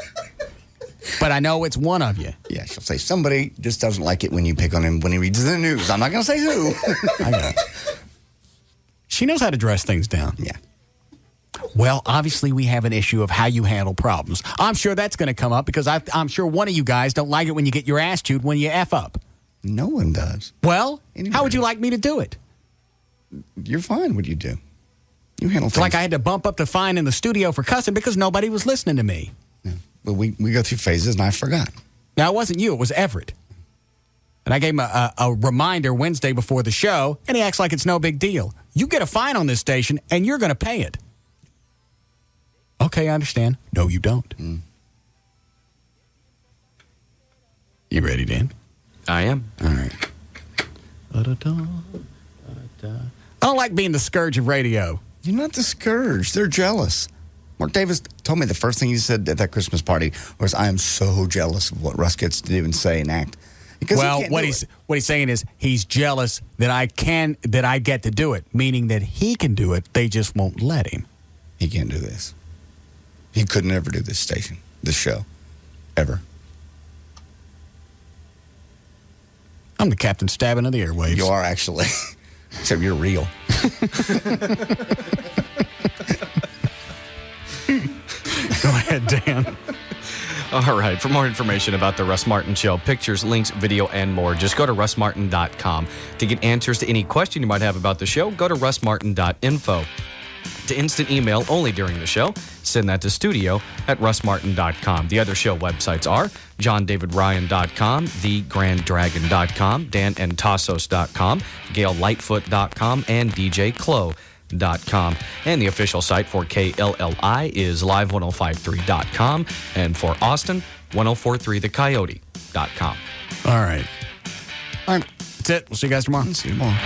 But I know it's one of you. Yeah, she'll say somebody just doesn't like it when you pick on him when he reads the news. I'm not going to say who. I got it. She knows how to dress things down. Yeah. Well, obviously, we have an issue of how you handle problems. I'm sure that's going to come up because I'm sure one of you guys don't like it when you get your ass chewed when you F up. No one does. Well, how would you like me to do it? You're fine. What do you do? You handle things. Like I had to bump up the fine in the studio for cussing because nobody was listening to me. Yeah. Well, we go through phases, and I forgot. Now, it wasn't you. It was Everett. And I gave him a reminder Wednesday before the show, and he acts like it's no big deal. You get a fine on this station, and you're going to pay it. Okay, I understand. No, you don't. You ready, Dan? I am. All right. I don't like being the scourge of radio. You're not the scourge. They're jealous. Mark Davis told me the first thing he said at that Christmas party was, I am so jealous of what Russ gets to do and say and act. Because what he's saying is he's jealous that I get to do it, meaning that he can do it, they just won't let him. He can't do this. He could never do this station, this show, ever. I'm the Captain Stabbing of the airwaves. You are actually, except you're real. Go ahead, Dan. All right. For more information about the Russ Martin Show, pictures, links, video, and more, just go to russmartin.com. To get answers to any question you might have about the show, go to russmartin.info. To instant email only during the show, send that to studio@russmartin.com. The other show websites are johndavidryan.com, thegranddragon.com, danandtassos.com, gaillightfoot.com, and djclo.com. And the official site for KLLI is live1053.com, and for Austin, 1043thecoyote.com. All right. That's it. We'll see you guys tomorrow. See you tomorrow.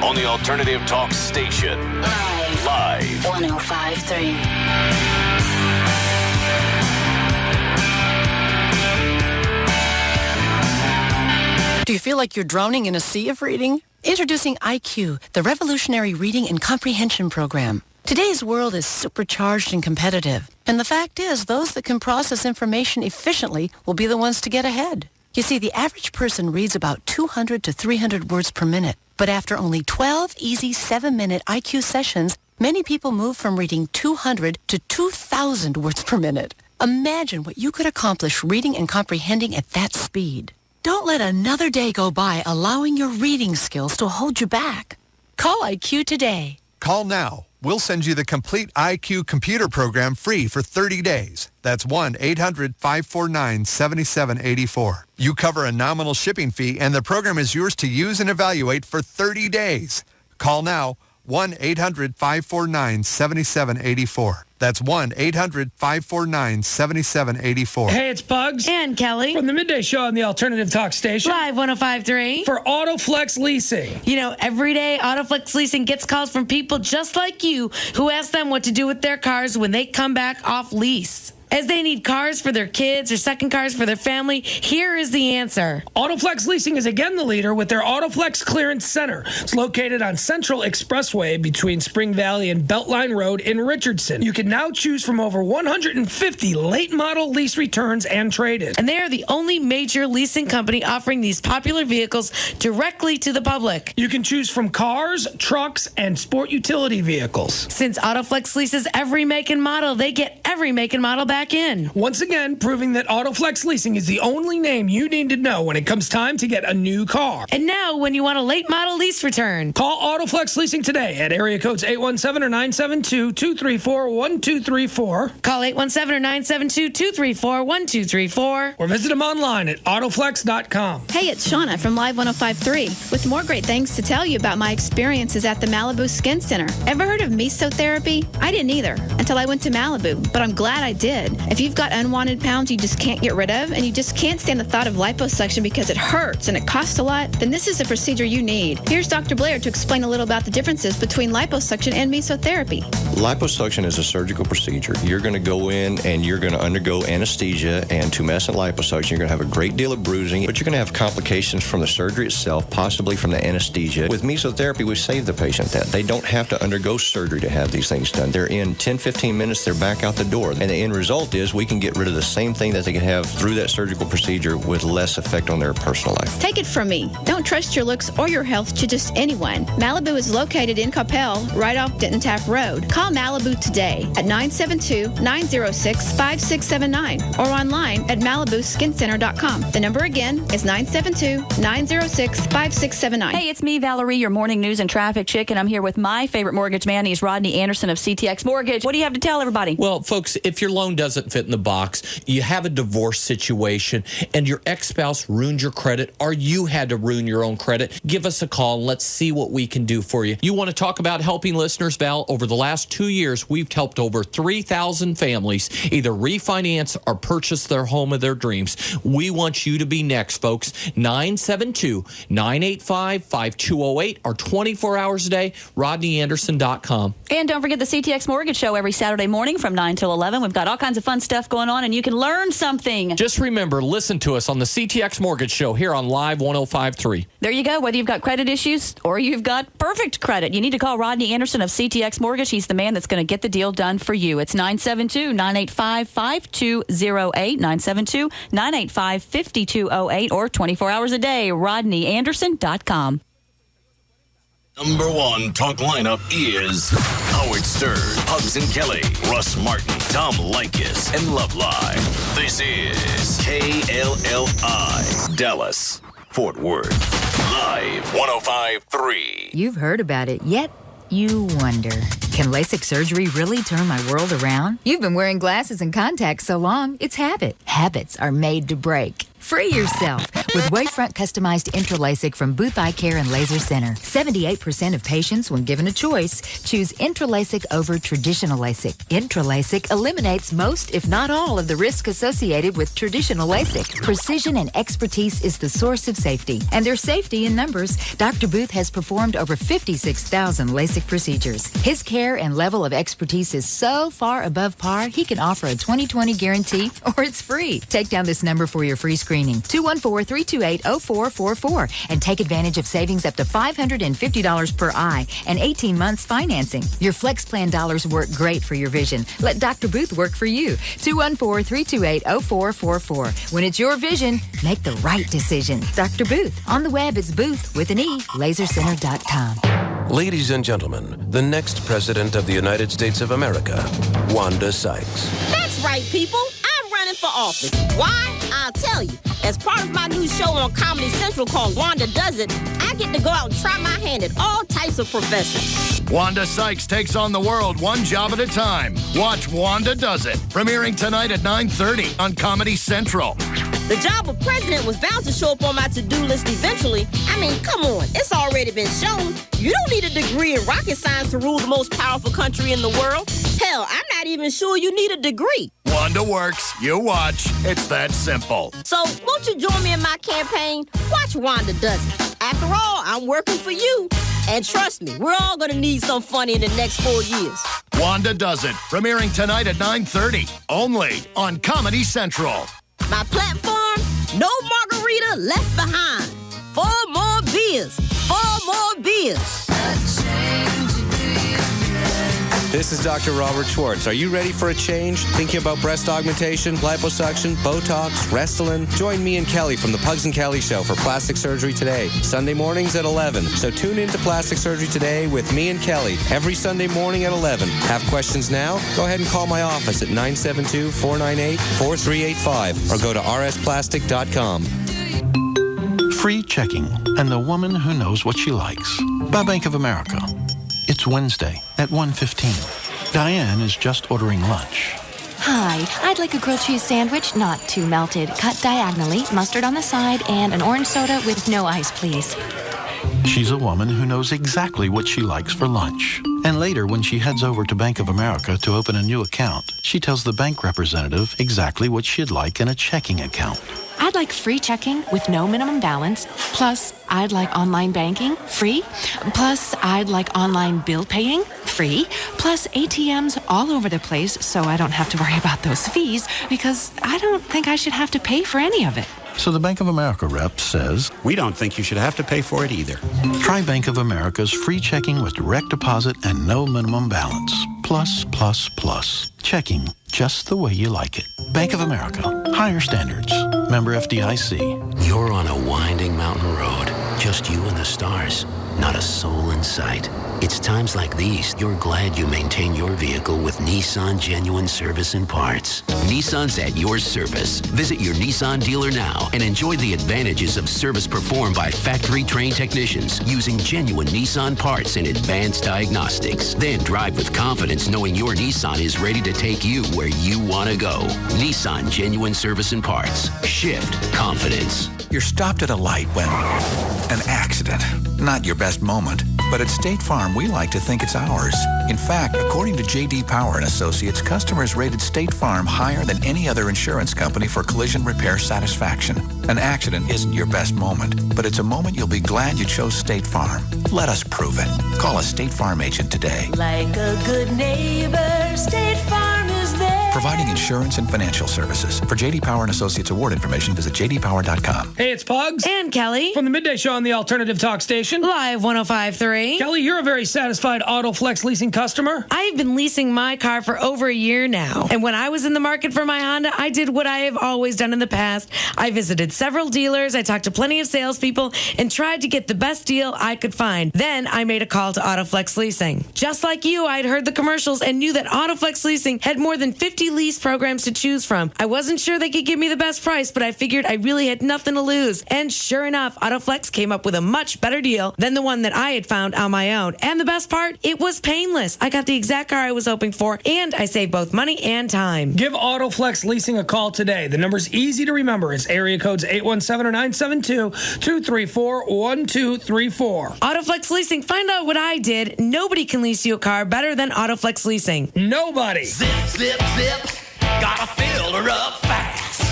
On the Alternative Talk Station. Live. 105.3. Do you feel like you're drowning in a sea of reading? Introducing IQ, the revolutionary reading and comprehension program. Today's world is supercharged and competitive. And the fact is, those that can process information efficiently will be the ones to get ahead. You see, the average person reads about 200 to 300 words per minute. But after only 12 easy 7-minute IQ sessions, many people move from reading 200 to 2,000 words per minute. Imagine what you could accomplish reading and comprehending at that speed. Don't let another day go by allowing your reading skills to hold you back. Call IQ today. Call now. We'll send you the complete IQ computer program free for 30 days. That's 1-800-549-7784. You cover a nominal shipping fee, and the program is yours to use and evaluate for 30 days. Call now, 1-800-549-7784. That's 1-800-549-7784. Hey, it's Pugs. And Kelly. From the Midday Show on the Alternative Talk Station. Live 105.3. For AutoFlex Leasing. You know, every day AutoFlex Leasing gets calls from people just like you who ask them what to do with their cars when they come back off lease. As they need cars for their kids or second cars for their family, here is the answer. AutoFlex Leasing is again the leader with their AutoFlex Clearance Center. It's located on Central Expressway between Spring Valley and Beltline Road in Richardson. You can now choose from over 150 late model lease returns and trade-ins. And they are the only major leasing company offering these popular vehicles directly to the public. You can choose from cars, trucks, and sport utility vehicles. Since AutoFlex leases every make and model, they get every make and model back back in. Once again, proving that Autoflex Leasing is the only name you need to know when it comes time to get a new car. And now, when you want a late model lease return, call Autoflex Leasing today at area codes 817 or 972-234-1234. Call 817 or 972-234-1234. Or visit them online at autoflex.com. Hey, it's Shauna from Live 105.3 with more great things to tell you about my experiences at the Malibu Skin Center. Ever heard of mesotherapy? I didn't either until I went to Malibu, but I'm glad I did. If you've got unwanted pounds you just can't get rid of and you just can't stand the thought of liposuction because it hurts and it costs a lot, then this is the procedure you need. Here's Dr. Blair to explain a little about the differences between liposuction and mesotherapy. Liposuction is a surgical procedure. You're going to go in and you're going to undergo anesthesia and tumescent liposuction. You're going to have a great deal of bruising, but you're going to have complications from the surgery itself, possibly from the anesthesia. With mesotherapy, we save the patient that. They don't have to undergo surgery to have these things done. They're in 10, 15 minutes, they're back out the door. And the end result is we can get rid of the same thing that they can have through that surgical procedure with less effect on their personal life. Take it from me. Don't trust your looks or your health to just anyone. Malibu is located in Coppell, right off Denton Tap Road. Call Malibu today at 972-906-5679 or online at MalibuSkinCenter.com. The number again is 972-906-5679. Hey, it's me, Valerie, your morning news and traffic chick, and I'm here with my favorite mortgage man. He's Rodney Anderson of CTX Mortgage. What do you have to tell everybody? Well, folks, if your loan doesn't fit in the box, you have a divorce situation, and your ex-spouse ruined your credit, or you had to ruin your own credit, give us a call and let's see what we can do for you. You want to talk about helping listeners, Val? Over the last 2 years, we've helped over 3,000 families either refinance or purchase their home of their dreams. We want you to be next, folks. 972-985-5208 or 24 hours a day, RodneyAnderson.com. And don't forget the CTX Mortgage Show every Saturday morning from 9 till 11. We've got all kinds of fun stuff going on, and you can learn something. Just remember, listen to us on the CTX Mortgage Show here on Live 105.3. There you go. Whether you've got credit issues or you've got perfect credit, you need to call Rodney Anderson of CTX Mortgage. He's the man that's going to get the deal done for you. It's 972-985-5208, 972-985-5208, or 24 hours a day, RodneyAnderson.com. Number one talk lineup is Howard Stern, Hugs and Kelly, Russ Martin, Tom Leykis, and Love Live. This is KLLI, Dallas, Fort Worth, Live 105.3. You've heard about it, yet you wonder, can LASIK surgery really turn my world around? You've been wearing glasses and contacts so long, it's habit. Habits are made to break. Free yourself with Wavefront customized Intra-LASIK from Booth Eye Care and Laser Center. 78% of patients, when given a choice, choose Intra-LASIK over traditional LASIK. Intra-LASIK eliminates most, if not all, of the risk associated with traditional LASIK. Precision and expertise is the source of safety, and there's safety in numbers. Dr. Booth has performed over 56,000 LASIK procedures. His care and level of expertise is so far above par, he can offer a 20/20 guarantee, or it's free. Take down this number for your free screening. 214-328-0444 and take advantage of savings up to $550 per eye and 18 months financing. Your Flex Plan dollars work great for your vision. Let Dr. Booth work for you. 214-328-0444. When it's your vision, make the right decision. Dr. Booth. On the web, it's Booth with an E, lasercenter.com. Ladies and gentlemen, the next president of the United States of America, Wanda Sykes. That's right, people. I'm running for office. Why? I'll tell you. As part of my new show on Comedy Central called Wanda Does It, I get to go out and try my hand at all types of professions. Wanda Sykes takes on the world one job at a time. Watch Wanda Does It, premiering tonight at 9:30 on Comedy Central. The job of president was bound to show up on my to-do list eventually. I mean, come on. It's already been shown. You don't need a degree in rocket science to rule the most powerful country in the world. Hell, I'm not even sure you need a degree. Wanda works. You watch. It's that simple. So, won't you join me in my campaign? Watch Wanda Does It. After all, I'm working for you. And trust me, we're all going to need some funny in the next 4 years. Wanda Does It, premiering tonight at 9:30, only on Comedy Central. My platform, no margarita left behind. 4 more beers. 4 more beers. This is Dr. Robert Schwartz. Are you ready for a change? Thinking about breast augmentation, liposuction, Botox, Restylane? Join me and Kelly from the Pugs and Kelly Show for Plastic Surgery Today, Sunday mornings at 11. So tune in to Plastic Surgery Today with me and Kelly every Sunday morning at 11. Have questions now? Go ahead and call my office at 972-498-4385 or go to rsplastic.com. Free checking and the woman who knows what she likes. By Bank of America. It's Wednesday at 1:15. Diane is just ordering lunch. Hi, I'd like a grilled cheese sandwich, not too melted, cut diagonally, mustard on the side, and an orange soda with no ice, please. She's a woman who knows exactly what she likes for lunch. And later, when she heads over to Bank of America to open a new account, she tells the bank representative exactly what she'd like in a checking account. I'd like free checking with no minimum balance. Plus, I'd like online banking, free. Plus, I'd like online bill paying, free. Plus, ATMs all over the place so I don't have to worry about those fees because I don't think I should have to pay for any of it. So the Bank of America rep says, we don't think you should have to pay for it either. Try Bank of America's free checking with direct deposit and no minimum balance. Plus. Checking just the way you like it. Bank of America. Higher standards. Member FDIC. You're on a winding mountain road. Just you and the stars. Not a soul in sight. It's times like these you're glad you maintain your vehicle with Nissan Genuine Service and Parts. Nissan's at your service. Visit your Nissan dealer now and enjoy the advantages of service performed by factory-trained technicians using genuine Nissan parts and advanced diagnostics. Then drive with confidence knowing your Nissan is ready to take you where you want to go. Nissan Genuine Service and Parts. Shift confidence. You're stopped at a light when an accident. Not your best moment, but at State Farm, we like to think it's ours. In fact, according to J.D. Power and Associates, customers rated State Farm higher than any other insurance company for collision repair satisfaction. An accident isn't your best moment, but it's a moment you'll be glad you chose State Farm. Let us prove it. Call a State Farm agent today. Like a good neighbor, State Farm is there. Providing insurance and financial services. For J.D. Power and Associates award information, visit jdpower.com. Hey, it's Pugs. And Kelly. From the Midday Show on the Alternative Talk Station. Live 105.3. Kelly, you're a very satisfied AutoFlex leasing customer. I've been leasing my car for over a year now. And when I was in the market for my Honda, I did what I have always done in the past. I visited several dealers, I talked to plenty of salespeople, and tried to get the best deal I could find. Then I made a call to AutoFlex Leasing. Just like you, I'd heard the commercials and knew that AutoFlex Leasing had more than 50 lease programs to choose from. I wasn't sure they could give me the best price, but I figured I really had nothing to lose. And sure enough, AutoFlex came up with a much better deal than the one that I had found on my own. And the best part, it was painless. I got the exact car I was hoping for, and I saved both money and time. Give AutoFlex Leasing a call today. The number's easy to remember. It's area codes 817 or 972-234-1234. AutoFlex Leasing, find out what I did. Nobody can lease you a car better than AutoFlex Leasing. Nobody. Zip, zip, zip. Gotta fill her up fast.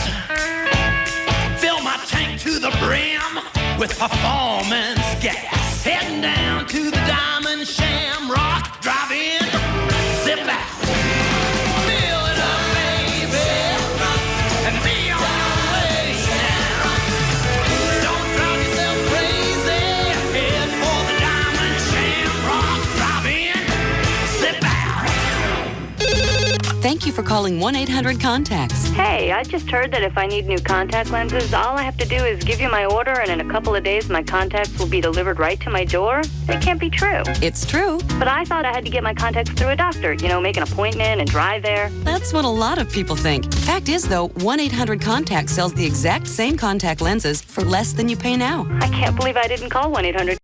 Fill my tank to the brim with performance gas. Heading down to the Diamond Shamrock. Drive in, zip out. Fill it up, baby, and be on your way now. Don't drive yourself crazy. Head for the Diamond Shamrock. Drive in, zip out. Thank you for calling 1-800-CONTACTS. Hey, I just heard that if I need new contact lenses, all I have to do is give you my order, and in a couple of days, my contacts will be delivered right to my door. That can't be true. It's true. But I thought I had to get my contacts through a doctor, you know, make an appointment and drive there. That's what a lot of people think. Fact is, though, 1-800-CONTACTS sells the exact same contact lenses for less than you pay now. I can't believe I didn't call 1-800.